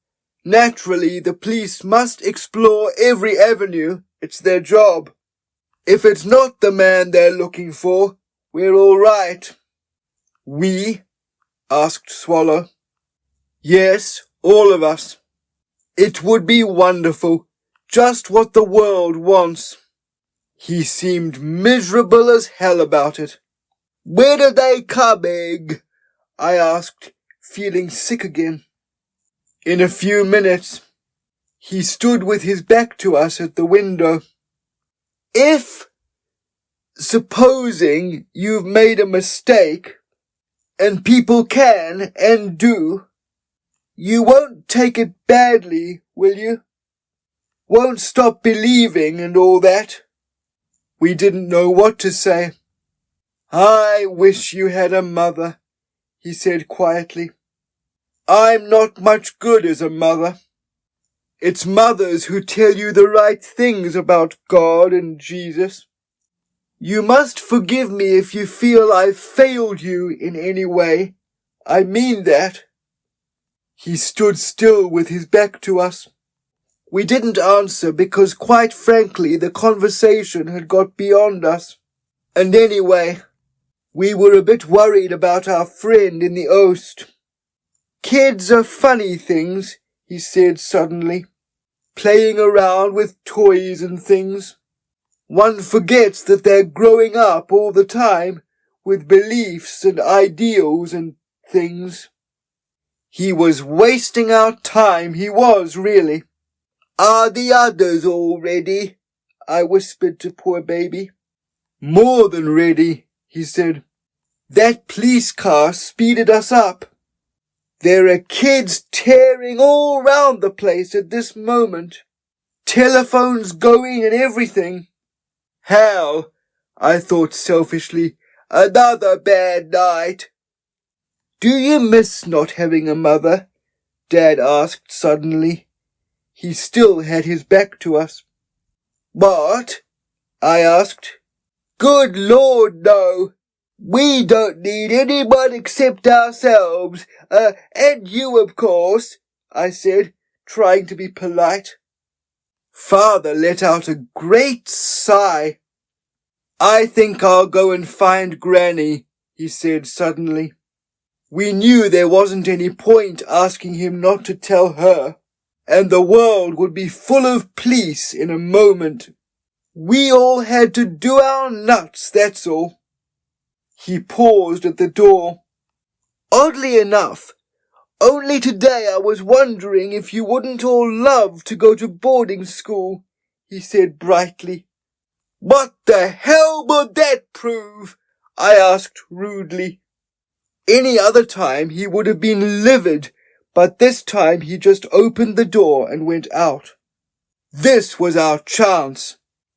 naturally the police must explore every avenue. It's their job. If it's not the man they're looking for, we're all right. We? Asked Swallow. Yes, all of us. It would be wonderful. Just what the world wants. He seemed miserable as hell about it. Where are they coming? I asked, feeling sick again. In a few minutes. He stood with his back to us at the window. Supposing you've made a mistake, and people can and do, you won't take it badly, will you? Won't stop believing and all that? We didn't know what to say. I wish you had a mother, he said quietly. I'm not much good as a mother. It's mothers who tell you the right things about God and Jesus. You must forgive me if you feel I've failed you in any way. I mean that. He stood still with his back to us. We didn't answer because, quite frankly, the conversation had got beyond us. And anyway, we were a bit worried about our friend in the Oast. Kids are funny things, he said suddenly, playing around with toys and things. One forgets that they're growing up all the time with beliefs and ideals and things. He was wasting our time, he was, really. Are the others all ready? I whispered to poor baby. More than ready, he said. That police car speeded us up. There are kids tearing all round the place at this moment. Telephones going and everything. Hell, I thought selfishly, another bad night. Do you miss not having a mother? Dad asked suddenly. He still had his back to us. What? I asked. Good Lord, no. We don't need anyone except ourselves. And you, of course, I said, trying to be polite. Father let out a great sigh. I think I'll go and find Granny, he said suddenly. We knew there wasn't any point asking him not to tell her, and the world would be full of police in a moment. We all had to do our nuts, that's all. He paused at the door. Oddly enough, only today I was wondering if you wouldn't all love to go to boarding school, he said brightly. What the hell would that prove? I asked rudely. Any other time he would have been livid, but this time he just opened the door and went out. This was our chance.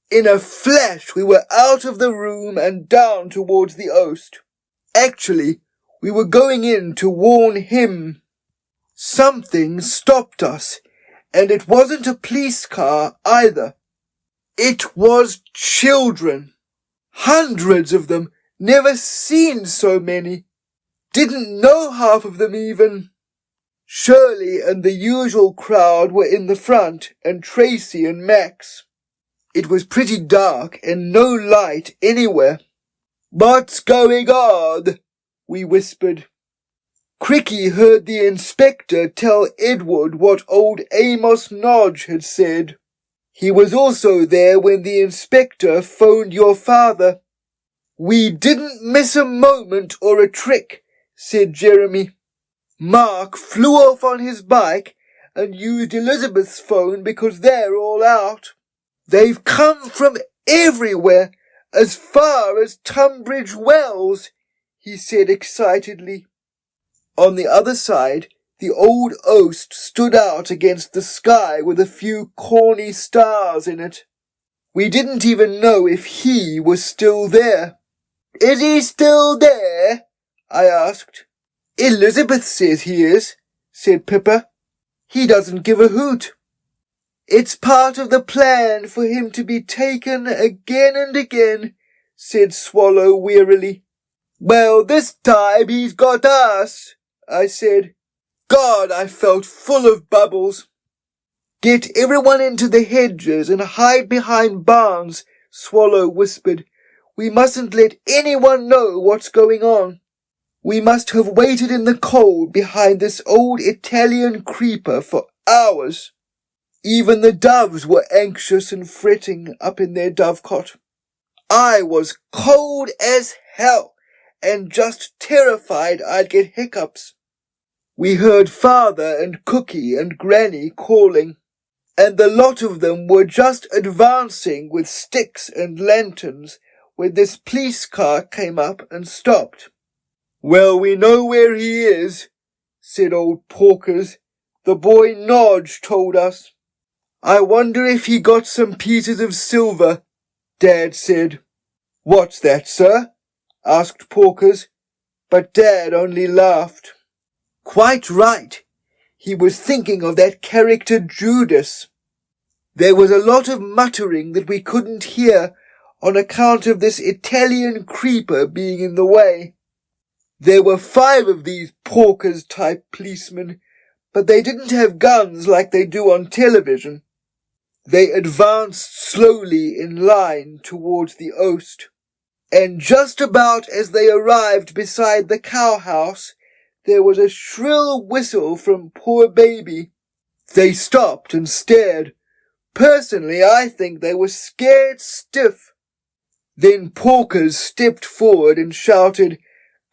In a flash we were out of the room and down towards the Oast. Actually, we were going in to warn him. Something stopped us, and it wasn't a police car either. It was children. Hundreds of them, never seen so many. Didn't know half of them even. Shirley and the usual crowd were in the front, and Tracy and Max. It was pretty dark and no light anywhere. "What's going on?" we whispered. Cricky heard the inspector tell Edward what old Amos Nodge had said. He was also there when the inspector phoned your father. "We didn't miss a moment or a trick," said Jeremy. "Mark flew off on his bike and used Elizabeth's phone because they're all out. They've come from everywhere, as far as Tunbridge Wells," he said excitedly. On the other side, the old oast stood out against the sky with a few corny stars in it. We didn't even know if he was still there. "Is he still there?" I asked. "Elizabeth says he is," said Pippa. "He doesn't give a hoot." "It's part of the plan for him to be taken again and again," said Swallow wearily. "Well, this time he's got us," I said. God, I felt full of bubbles. "Get everyone into the hedges and hide behind barns," Swallow whispered. "We mustn't let anyone know what's going on. We must have waited in the cold behind this old Italian creeper for hours." Even the doves were anxious and fretting up in their dovecot. I was cold as hell and just terrified I'd get hiccups. We heard Father and Cookie and Granny calling, and the lot of them were just advancing with sticks and lanterns when this police car came up and stopped. "Well, we know where he is," said old Porkers. "The boy Nodge told us." "I wonder if he got some pieces of silver," Dad said. "What's that, sir?" asked Porkers, but Dad only laughed. Quite right. He was thinking of that character Judas. There was a lot of muttering that we couldn't hear on account of this Italian creeper being in the way. There were 5 of these Porkers-type policemen, but they didn't have guns like they do on television. They advanced slowly in line towards the oast, and just about as they arrived beside the cowhouse, there was a shrill whistle from poor Baby. They stopped and stared. Personally, I think they were scared stiff. Then Porkers stepped forward and shouted,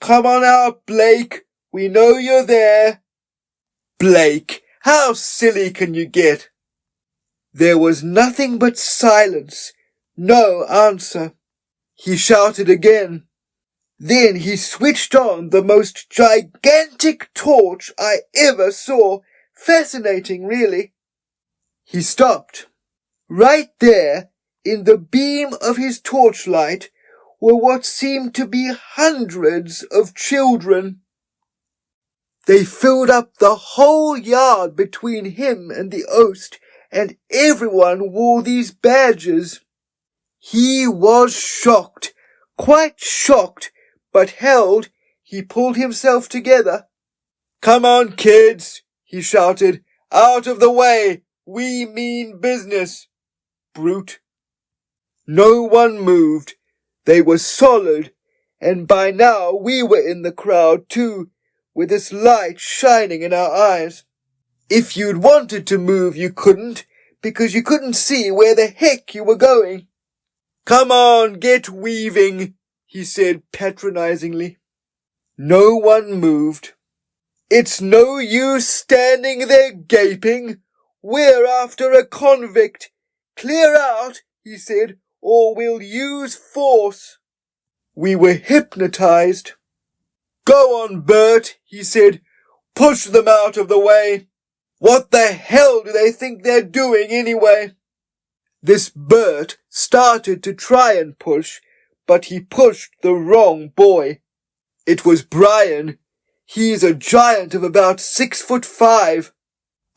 "Come on out, Blake. We know you're there." Blake, how silly can you get? There was nothing but silence, no answer. He shouted again. Then he switched on the most gigantic torch I ever saw. Fascinating, really. He stopped. Right there, in the beam of his torchlight, were what seemed to be hundreds of children. They filled up the whole yard between him and the oast, and everyone wore these badges. He was shocked, quite shocked, but held, he pulled himself together. "Come on, kids," he shouted. "Out of the way. We mean business." Brute. No one moved. They were solid, and by now we were in the crowd too, with this light shining in our eyes. If you'd wanted to move, you couldn't, because you couldn't see where the heck you were going. "Come on, get weaving," he said patronizingly. No one moved. "It's no use standing there gaping. We're after a convict. Clear out," he said, "or we'll use force." We were hypnotized. "Go on, Bert," he said. "Push them out of the way. What the hell do they think they're doing anyway?" This Bert started to try and push, but he pushed the wrong boy. It was Brian. He's a giant of about 6'5".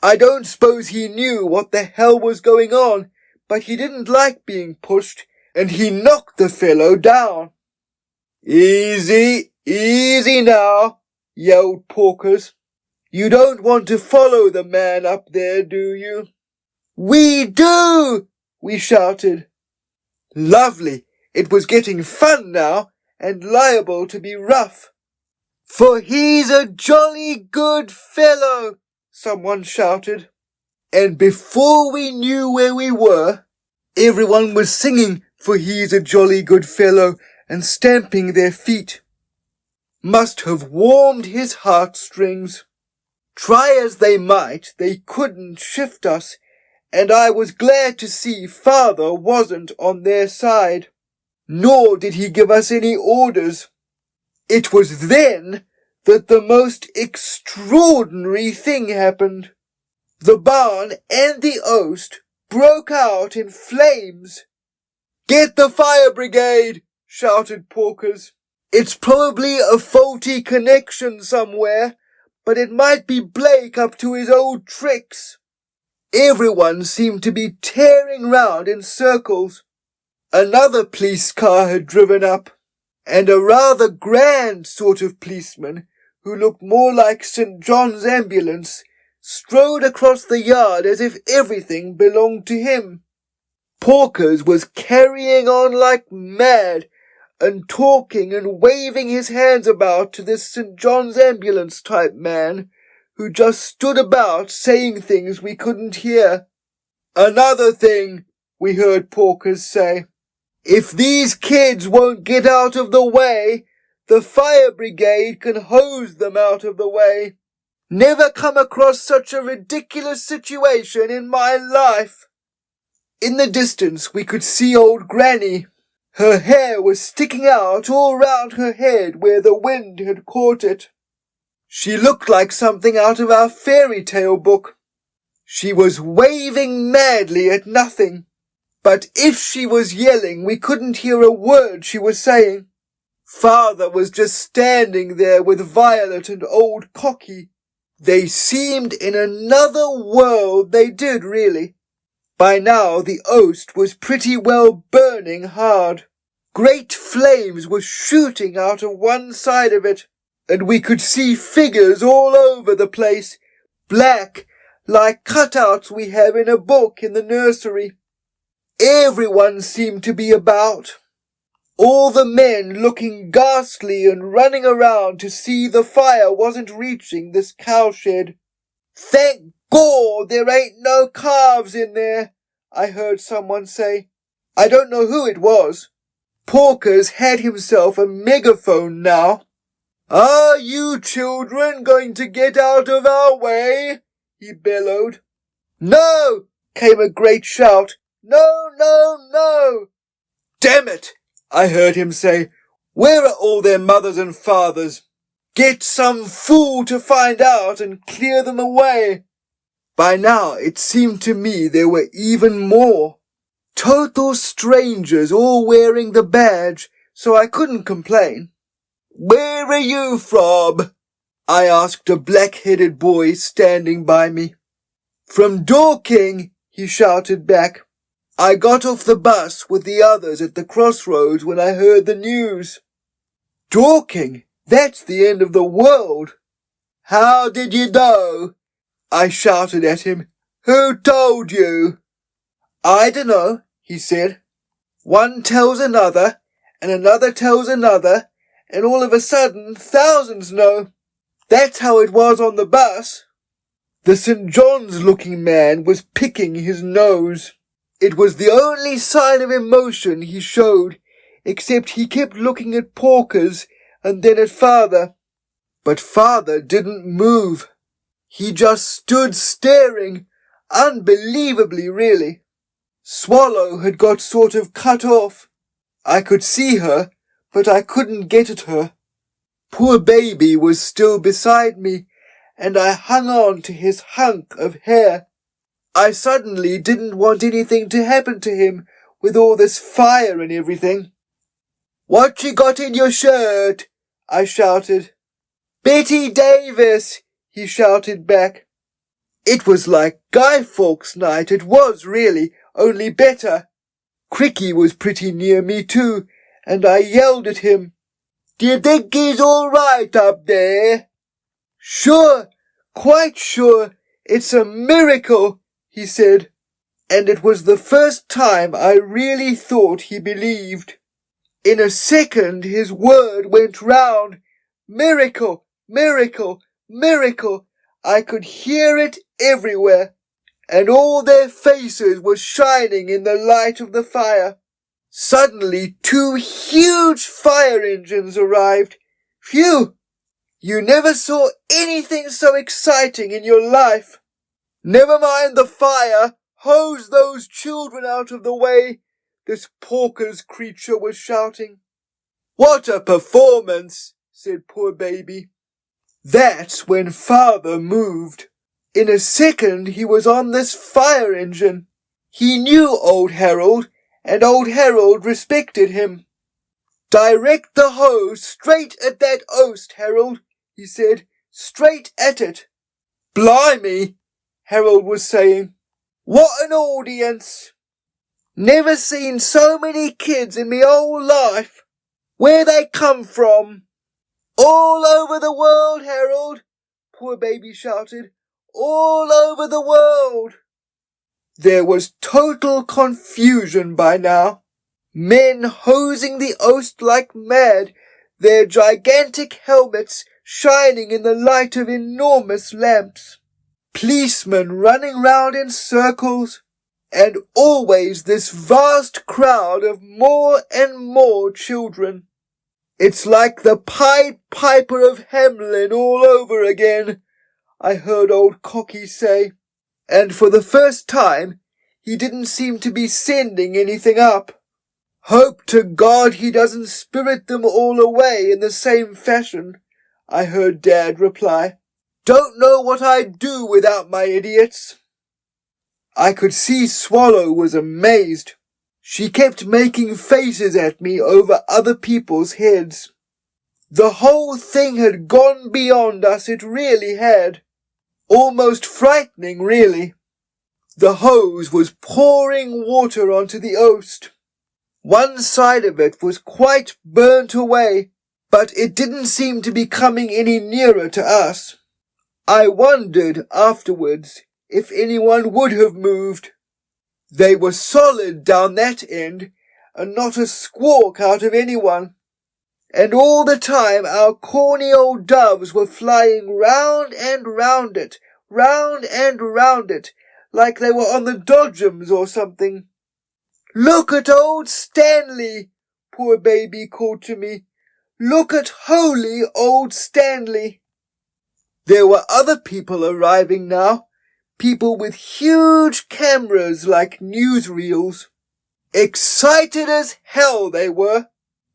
I don't suppose he knew what the hell was going on, but he didn't like being pushed, and he knocked the fellow down. "Easy, easy now," yelled Porkers. You don't want to follow the man up there, do you?" "We do!" we shouted. Lovely! It was getting fun now, and liable to be rough. "For he's a jolly good fellow," someone shouted. And before we knew where we were, everyone was singing "For he's a jolly good fellow" and stamping their feet. Must have warmed his heartstrings. Try as they might, they couldn't shift us, and I was glad to see Father wasn't on their side. Nor did he give us any orders. It was then that the most extraordinary thing happened. The barn and the oast broke out in flames. "Get the fire brigade!" shouted Porkers. "It's probably a faulty connection somewhere, but it might be Blake up to his old tricks." Everyone seemed to be tearing round in circles. Another police car had driven up, and a rather grand sort of policeman, who looked more like St. John's ambulance, strode across the yard as if everything belonged to him. Porkers was carrying on like mad, and talking and waving his hands about to this St. John's ambulance type man, who just stood about saying things we couldn't hear. "Another thing," we heard Porkers say. "If these kids won't get out of the way, the fire brigade can hose them out of the way. Never come across such a ridiculous situation in my life." In the distance we could see old Granny. Her hair was sticking out all round her head where the wind had caught it. She looked like something out of our fairy tale book. She was waving madly at nothing, but if she was yelling we couldn't hear a word she was saying. Father was just standing there with Violet and old Cocky. They seemed in another world, they did really. By now the oast was pretty well burning hard. Great flames were shooting out of one side of it, and we could see figures all over the place, black, like cutouts we have in a book in the nursery. Everyone seemed to be about. All the men looking ghastly and running around to see the fire wasn't reaching this cowshed. "Thank God there ain't no calves in there," I heard someone say. I don't know who it was. Porkers had himself a megaphone now. "Are you children going to get out of our way?" he bellowed. "No!" came a great shout. "No, no, no!" "Damn it!" I heard him say. "Where are all their mothers and fathers? Get some fool to find out and clear them away." By now it seemed to me there were even more. Total strangers all wearing the badge, so I couldn't complain. "Where are you from?" I asked a black-headed boy standing by me. "From Dorking," he shouted back. "I got off the bus with the others at the crossroads when I heard the news." "Dorking? That's the end of the world." "How did you know?" I shouted at him. "Who told you?" "I dunno," he said. "One tells another, and another tells another, and all of a sudden thousands know. That's how it was on the bus." The St. John's-looking man was picking his nose. It was the only sign of emotion he showed, except he kept looking at Porkers and then at Father. But Father didn't move. He just stood staring, unbelievably really. Swallow had got sort of cut off. I could see her, but I couldn't get at her. Poor baby was still beside me, and I hung on to his hunk of hair. I suddenly didn't want anything to happen to him with all this fire and everything. "What you got in your shirt?" I shouted. "Betty Davis," he shouted back. It was like Guy Fawkes' night, it was really, only better. Cricky was pretty near me too, and I yelled at him. "Do you think he's all right up there?" "Sure. Quite sure it's a miracle, he said, and it was the first time I really thought he believed. In a second his word went round. Miracle, miracle, miracle. I could hear it everywhere, and all their faces were shining in the light of the fire. Suddenly 2 huge fire engines arrived. Phew! You never saw anything so exciting in your life. Never mind the fire. Hose those children out of the way, this Porker's creature was shouting. What a performance, said poor baby. That's when Father moved. In a second he was on this fire engine. He knew old Harold, and old Harold respected him. Direct the hose straight at that oast, Harold, he said. Straight at it. Blimey, Harold was saying. What an audience. Never seen so many kids in me whole life. Where they come from? All over the world, Harold, poor baby shouted. All over the world. There was total confusion by now. Men hosing the oast like mad, their gigantic helmets shining in the light of enormous lamps. Policemen running round in circles, and always this vast crowd of more and more children. It's like the Pied Piper of Hamelin all over again, I heard old Cocky say, and for the first time he didn't seem to be sending anything up. Hope to God he doesn't spirit them all away in the same fashion, I heard Dad reply. Don't know what I'd do without my idiots. I could see Swallow was amazed. She kept making faces at me over other people's heads. The whole thing had gone beyond us, it really had. Almost frightening, really. The hose was pouring water onto the oast. One side of it was quite burnt away, but it didn't seem to be coming any nearer to us. I wondered afterwards if anyone would have moved. They were solid down that end, and not a squawk out of anyone. And all the time our corny old doves were flying round and round it, like they were on the dodgems or something. Look at old Stanley, poor baby called to me. Look at holy old Stanley. There were other people arriving now, people with huge cameras like newsreels. Excited as hell they were,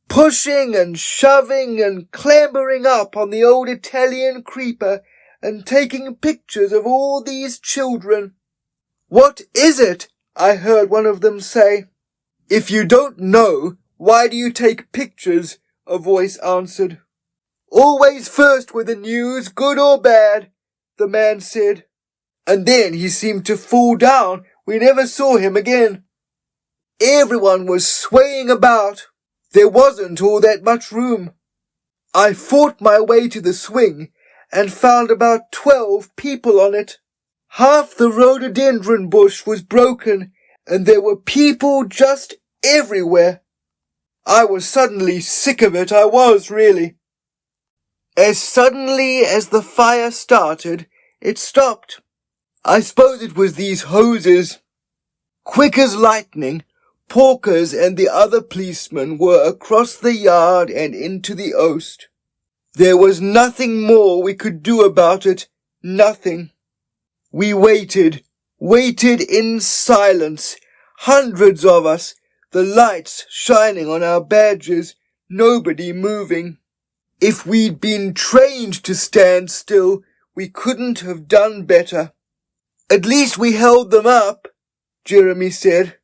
pushing and shoving and clambering up on the old Italian creeper and taking pictures of all these children. What is it? I heard one of them say. If you don't know, why do you take pictures? A voice answered. Always first with the news, good or bad, the man said. And then he seemed to fall down. We never saw him again. Everyone was swaying about. There wasn't all that much room. I fought my way to the swing and found about 12 people on it. Half the rhododendron bush was broken, and there were people just everywhere. I was suddenly sick of it, I was really. As suddenly as the fire started, it stopped. I suppose it was these hoses. Quick as lightning, Porkers and the other policemen were across the yard and into the oast. There was nothing more we could do about it, nothing. We waited in silence, hundreds of us, the lights shining on our badges, nobody moving. If we'd been trained to stand still, we couldn't have done better. At least we held them up, Jeremy said.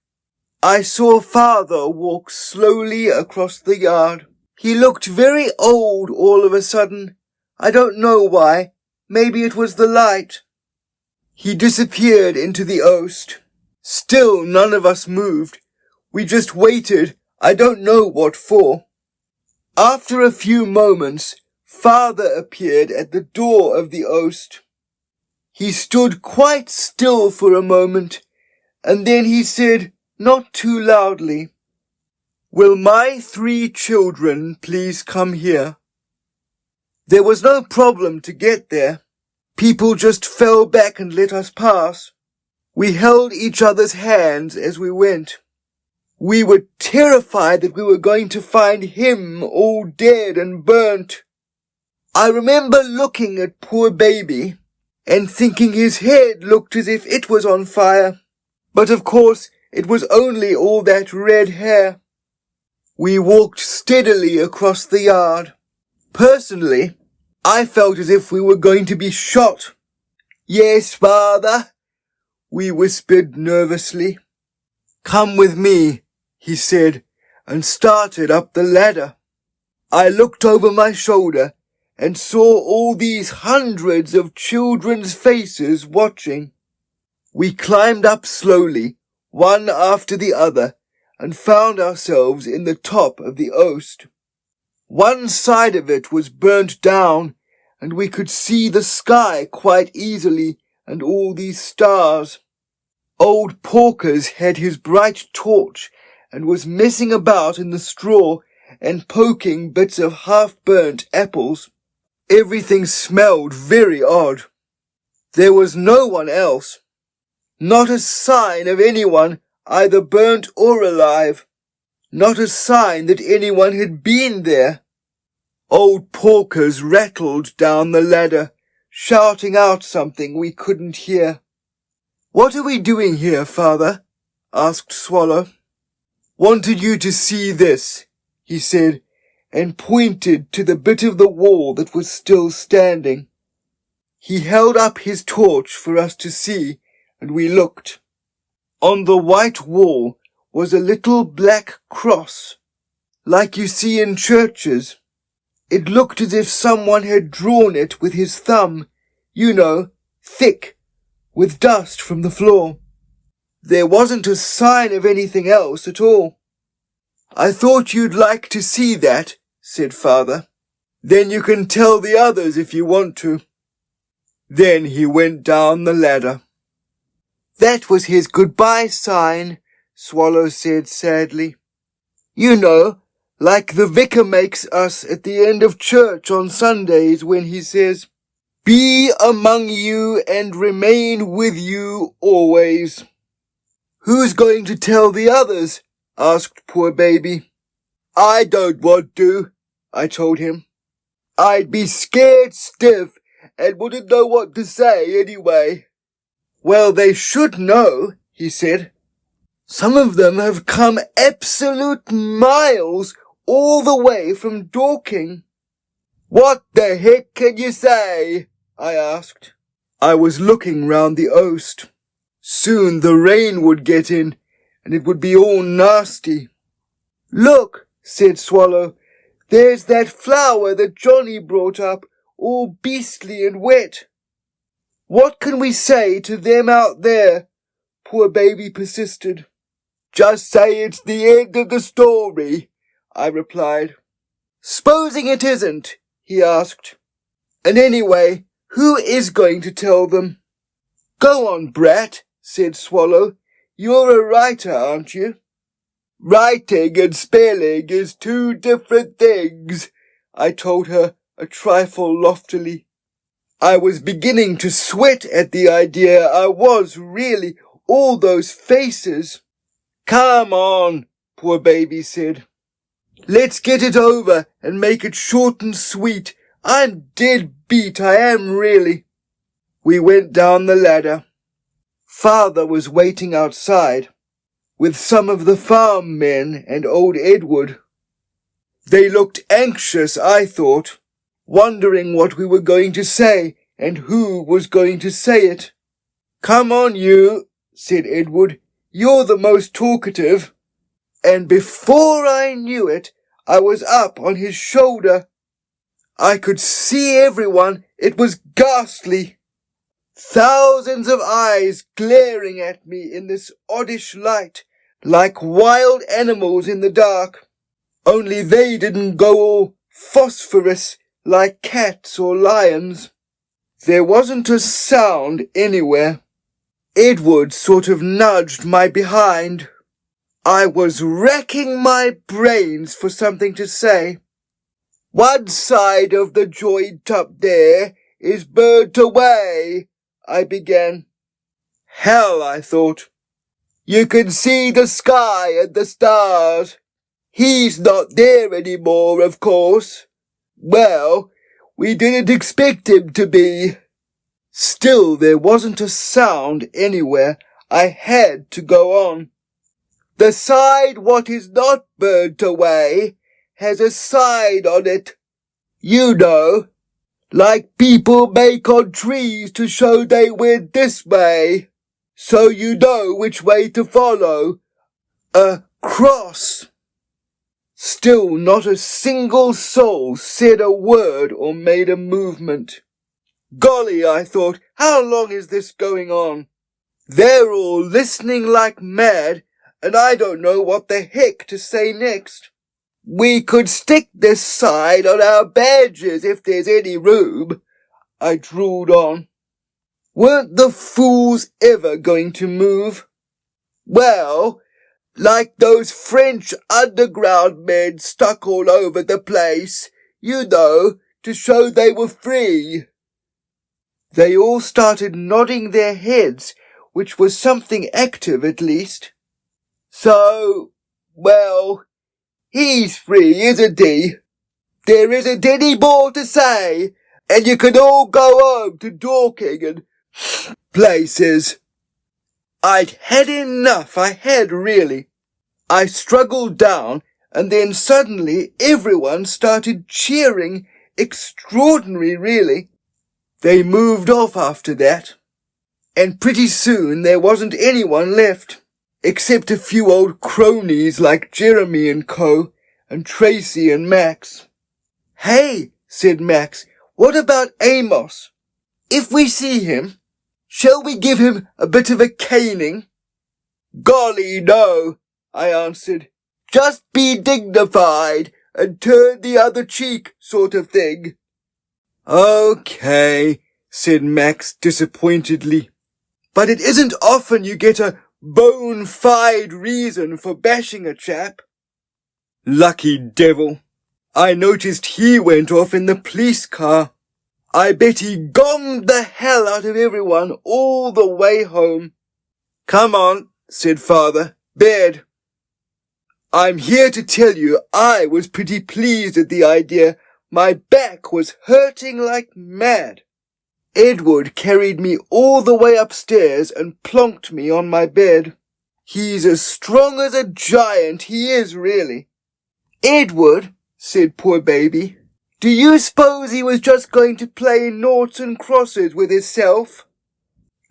I saw Father walk slowly across the yard. He looked very old all of a sudden. I don't know why. Maybe it was the light. He disappeared into the oast. Still none of us moved. We just waited, I don't know what for. After a few moments, Father appeared at the door of the oast. He stood quite still for a moment, and then he said, not too loudly, "Will my 3 children please come here?" There was no problem to get there. People just fell back and let us pass. We held each other's hands as we went. We were terrified that we were going to find him all dead and burnt. I remember looking at poor baby and thinking his head looked as if it was on fire. But of course, it was only all that red hair. We walked steadily across the yard. Personally, I felt as if we were going to be shot. "Yes, father," we whispered nervously. "Come with me," he said, and started up the ladder. I looked over my shoulder and saw all these hundreds of children's faces watching. We climbed up slowly, one after the other, and found ourselves in the top of the oast. One side of it was burnt down, and we could see the sky quite easily and all these stars. Old Porkers had his bright torch and was messing about in the straw and poking bits of half-burnt apples. Everything smelled very odd. There was no one else. Not a sign of anyone, either burnt or alive. Not a sign that anyone had been there. Old Porkers rattled down the ladder, shouting out something we couldn't hear. "What are we doing here, father?" asked Swallow. "Wanted you to see this," he said, and pointed to the bit of the wall that was still standing. He held up his torch for us to see, and we looked. On the white wall was a little black cross, like you see in churches. It looked as if someone had drawn it with his thumb, you know, thick, with dust from the floor. There wasn't a sign of anything else at all. "I thought you'd like to see that," said father. "Then you can tell the others if you want to." Then he went down the ladder. "That was his goodbye sign," Swallow said sadly. "You know, like the vicar makes us at the end of church on Sundays when he says, 'Be among you and remain with you always.'" "Who's going to tell the others?" asked poor baby. "I don't want to," I told him. "I'd be scared stiff and wouldn't know what to say anyway." "Well, they should know," he said. "Some of them have come absolute miles all the way from Dorking." "What the heck can you say?" I asked. I was looking round the oast. Soon the rain would get in, and it would be all nasty. "Look," said Swallow, "there's that flower that Johnny brought up, all beastly and wet." "What can we say to them out there?" poor baby persisted. "Just say it's the end of the story," I replied. "Supposing it isn't?" he asked. "And anyway, who is going to tell them?" "Go on, brat," said Swallow. "You're a writer, aren't you?" "Writing and spelling is 2 different things," I told her a trifle loftily. I was beginning to sweat at the idea. I was really, all those faces. "Come on," poor baby said. "Let's get it over and make it short and sweet. I'm dead beat, I am really." We went down the ladder. Father was waiting outside, with some of the farm men and old Edward. They looked anxious, I thought, wondering what we were going to say and who was going to say it. "Come on, you," said Edward. "You're the most talkative." And before I knew it, I was up on his shoulder. I could see everyone. It was ghastly. Thousands of eyes glaring at me in this oddish light, like wild animals in the dark. Only they didn't go all phosphorus like cats or lions. There wasn't a sound anywhere. Edward sort of nudged my behind. I was racking my brains for something to say. One side of the joint up there is burnt away, I began. Hell, I thought. You can see the sky and the stars. He's not there anymore, of course. Well, we didn't expect him to be. Still, there wasn't a sound anywhere. I had to go on. The side what is not burnt away has a sign on it. You know, like people make on trees to show they went this way, so you know which way to follow. A cross. Still not a single soul said a word or made a movement. Golly, I thought, how long is this going on? They're all listening like mad, and I don't know what the heck to say next. We could stick this sign on our badges if there's any room, I drooled on. Weren't the fools ever going to move? Well, like those French underground men stuck all over the place, you know, to show they were free. They all started nodding their heads, which was something active at least. So, well, he's free, isn't he? There isn't any more to say, and you can all go home to Dorking and places. I'd had enough, I had really. I struggled down, and then suddenly everyone started cheering. Extraordinary, really. They moved off after that, and pretty soon there wasn't anyone left, except a few old cronies like Jeremy and Co., and Tracy and Max. Hey, said Max, what about Amos? If we see him, shall we give him a bit of a caning? Golly, no, I answered. Just be dignified and turn the other cheek, sort of thing. Okay, said Max disappointedly. But it isn't often you get a bona fide reason for bashing a chap. Lucky devil. I noticed he went off in the police car. I bet he gonged the hell out of everyone all the way home. Come on, said Father. Bed. I'm here to tell you I was pretty pleased at the idea. My back was hurting like mad. Edward carried me all the way upstairs and plonked me on my bed. He's as strong as a giant, he is really. Edward, said poor baby, do you suppose he was just going to play noughts and crosses with himself?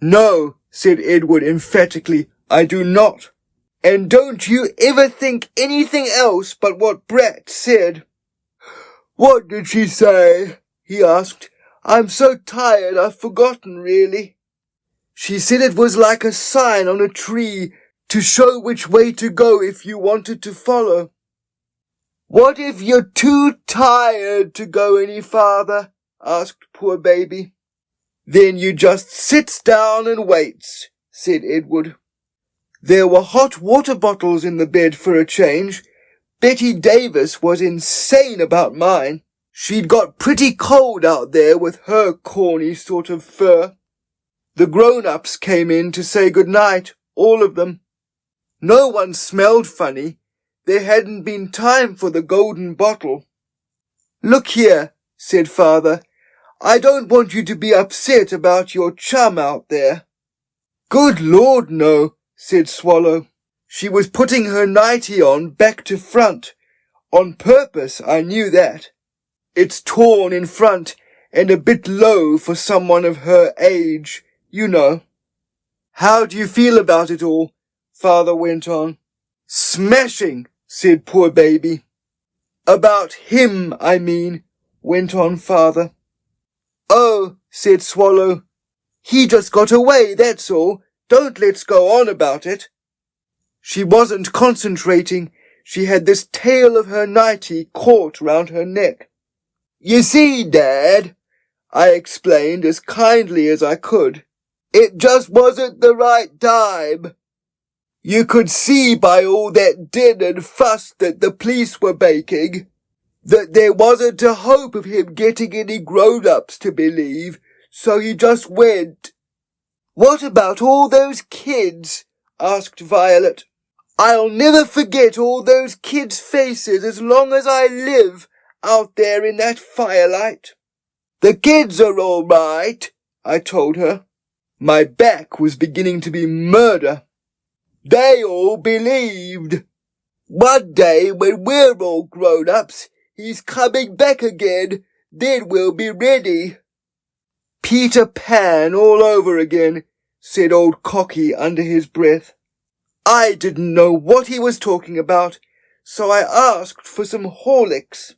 No, said Edward emphatically, I do not. And don't you ever think anything else but what Brat said. What did she say? He asked. I'm so tired I've forgotten, really. She said it was like a sign on a tree to show which way to go if you wanted to follow. What if you're too tired to go any farther? Asked poor baby. Then you just sits down and waits, said Edward. There were hot water bottles in the bed for a change. Betty Davis was insane about mine. She'd got pretty cold out there with her corny sort of fur. The grown-ups came in to say good night, all of them. No one smelled funny. There hadn't been time for the golden bottle. Look here, said Father. I don't want you to be upset about your chum out there. Good Lord, no, said Swallow. She was putting her nightie on back to front. On purpose, I knew that. It's torn in front and a bit low for someone of her age, you know. How do you feel about it all? Father went on. Smashing, said poor baby. About him, I mean, went on Father. Oh, said Swallow. He just got away, that's all. Don't let's go on about it. She wasn't concentrating. She had this tail of her nightie caught round her neck. You see, Dad, I explained as kindly as I could. It just wasn't the right time. You could see by all that din and fuss that the police were making that there wasn't a hope of him getting any grown-ups to believe, so he just went. What about all those kids? Asked Violet. I'll never forget all those kids' faces as long as I live out there in that firelight. The kids are all right, I told her. My back was beginning to be murder. They all believed. One day when we're all grown-ups, he's coming back again, then we'll be ready. Peter Pan all over again, said old Cocky under his breath. I didn't know what he was talking about, so I asked for some Horlicks.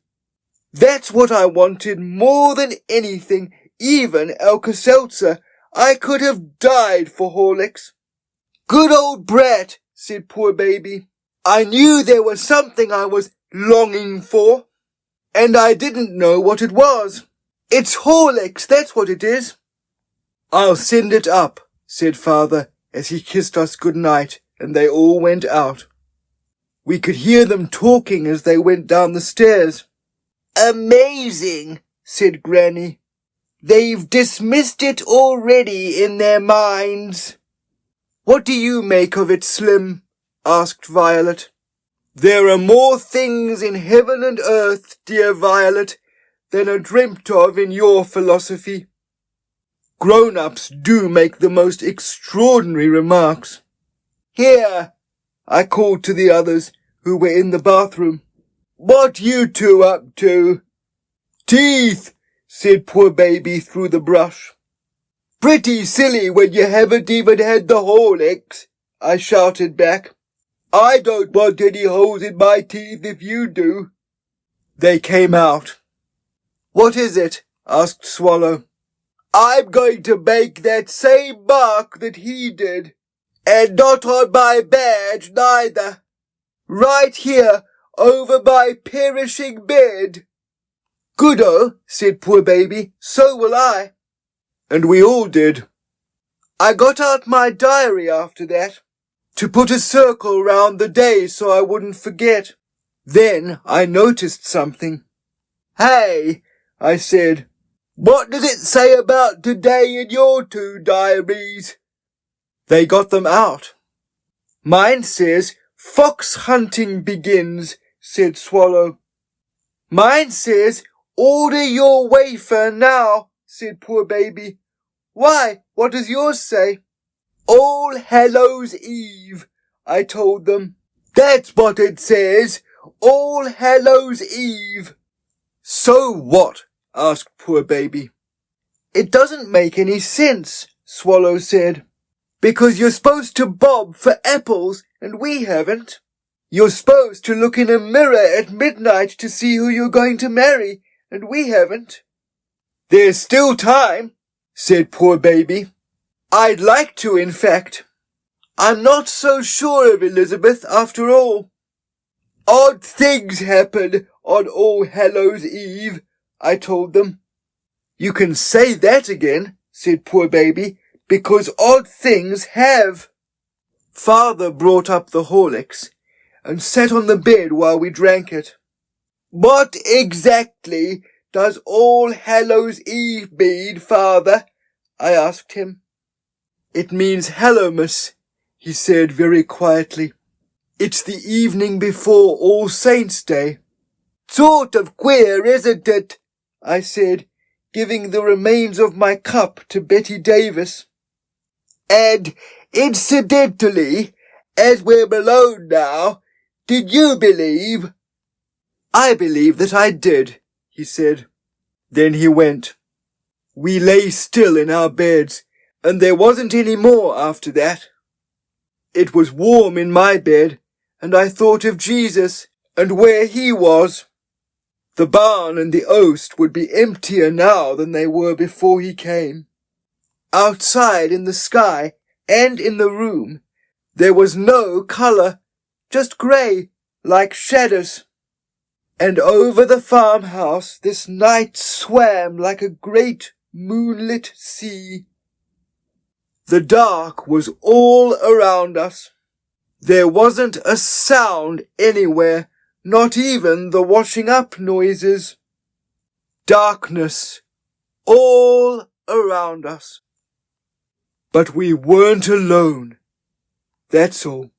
That's what I wanted more than anything, even Alka-Seltzer. I could have died for Horlicks. Good old brat, said poor baby. I knew there was something I was longing for, and I didn't know what it was. It's Horlicks, that's what it is. I'll send it up, said Father, as he kissed us good night, and they all went out. We could hear them talking as they went down the stairs. Amazing, said Granny. They've dismissed it already in their minds. What do you make of it, Slim? Asked Violet. There are more things in heaven and earth, dear Violet, than are dreamt of in your philosophy. Grown-ups do make the most extraordinary remarks. Here, I called to the others, who were in the bathroom. What you two up to? Teeth, said poor baby through the brush. Pretty silly when you haven't even had the Horlicks, I shouted back. I don't want any holes in my teeth if you do. They came out. What is it? Asked Swallow. I'm going to make that same mark that he did. And not on my badge neither. Right here, over my perishing bed. Good-o, said poor baby, so will I. And we all did. I got out my diary after that, to put a circle round the day so I wouldn't forget. Then I noticed something. Hey, I said, what does it say about today in your two diaries? They got them out. Mine says, fox hunting begins, said Swallow. Mine says, order your wafer now, said poor baby. Why, what does yours say? All Hallows Eve, I told them. That's what it says, All Hallows Eve. So what? Asked poor baby. It doesn't make any sense, Swallow said. Because you're supposed to bob for apples, and we haven't. You're supposed to look in a mirror at midnight to see who you're going to marry, and we haven't. There's still time, said poor baby. I'd like to, in fact. I'm not so sure of Elizabeth after all. Odd things happen on All Hallows Eve, I told them. You can say that again, said poor baby, because odd things have. Father brought up the Horlicks and sat on the bed while we drank it. What exactly does All Hallows Eve mean, Father? I asked him. It means Hallowmas, he said very quietly. It's the evening before All Saints' Day. Sort of queer, isn't it? I said, giving the remains of my cup to Betty Davis. And, incidentally, as we're alone now, did you believe? I believe that I did, he said. Then he went. We lay still in our beds, and there wasn't any more after that. It was warm in my bed, and I thought of Jesus and where he was. The barn and the oast would be emptier now than they were before he came. Outside in the sky and in the room, there was no colour, just grey, like shadows. And over the farmhouse this night swam like a great moonlit sea. The dark was all around us. There wasn't a sound anywhere, not even the washing up noises. Darkness all around us. But we weren't alone. That's all.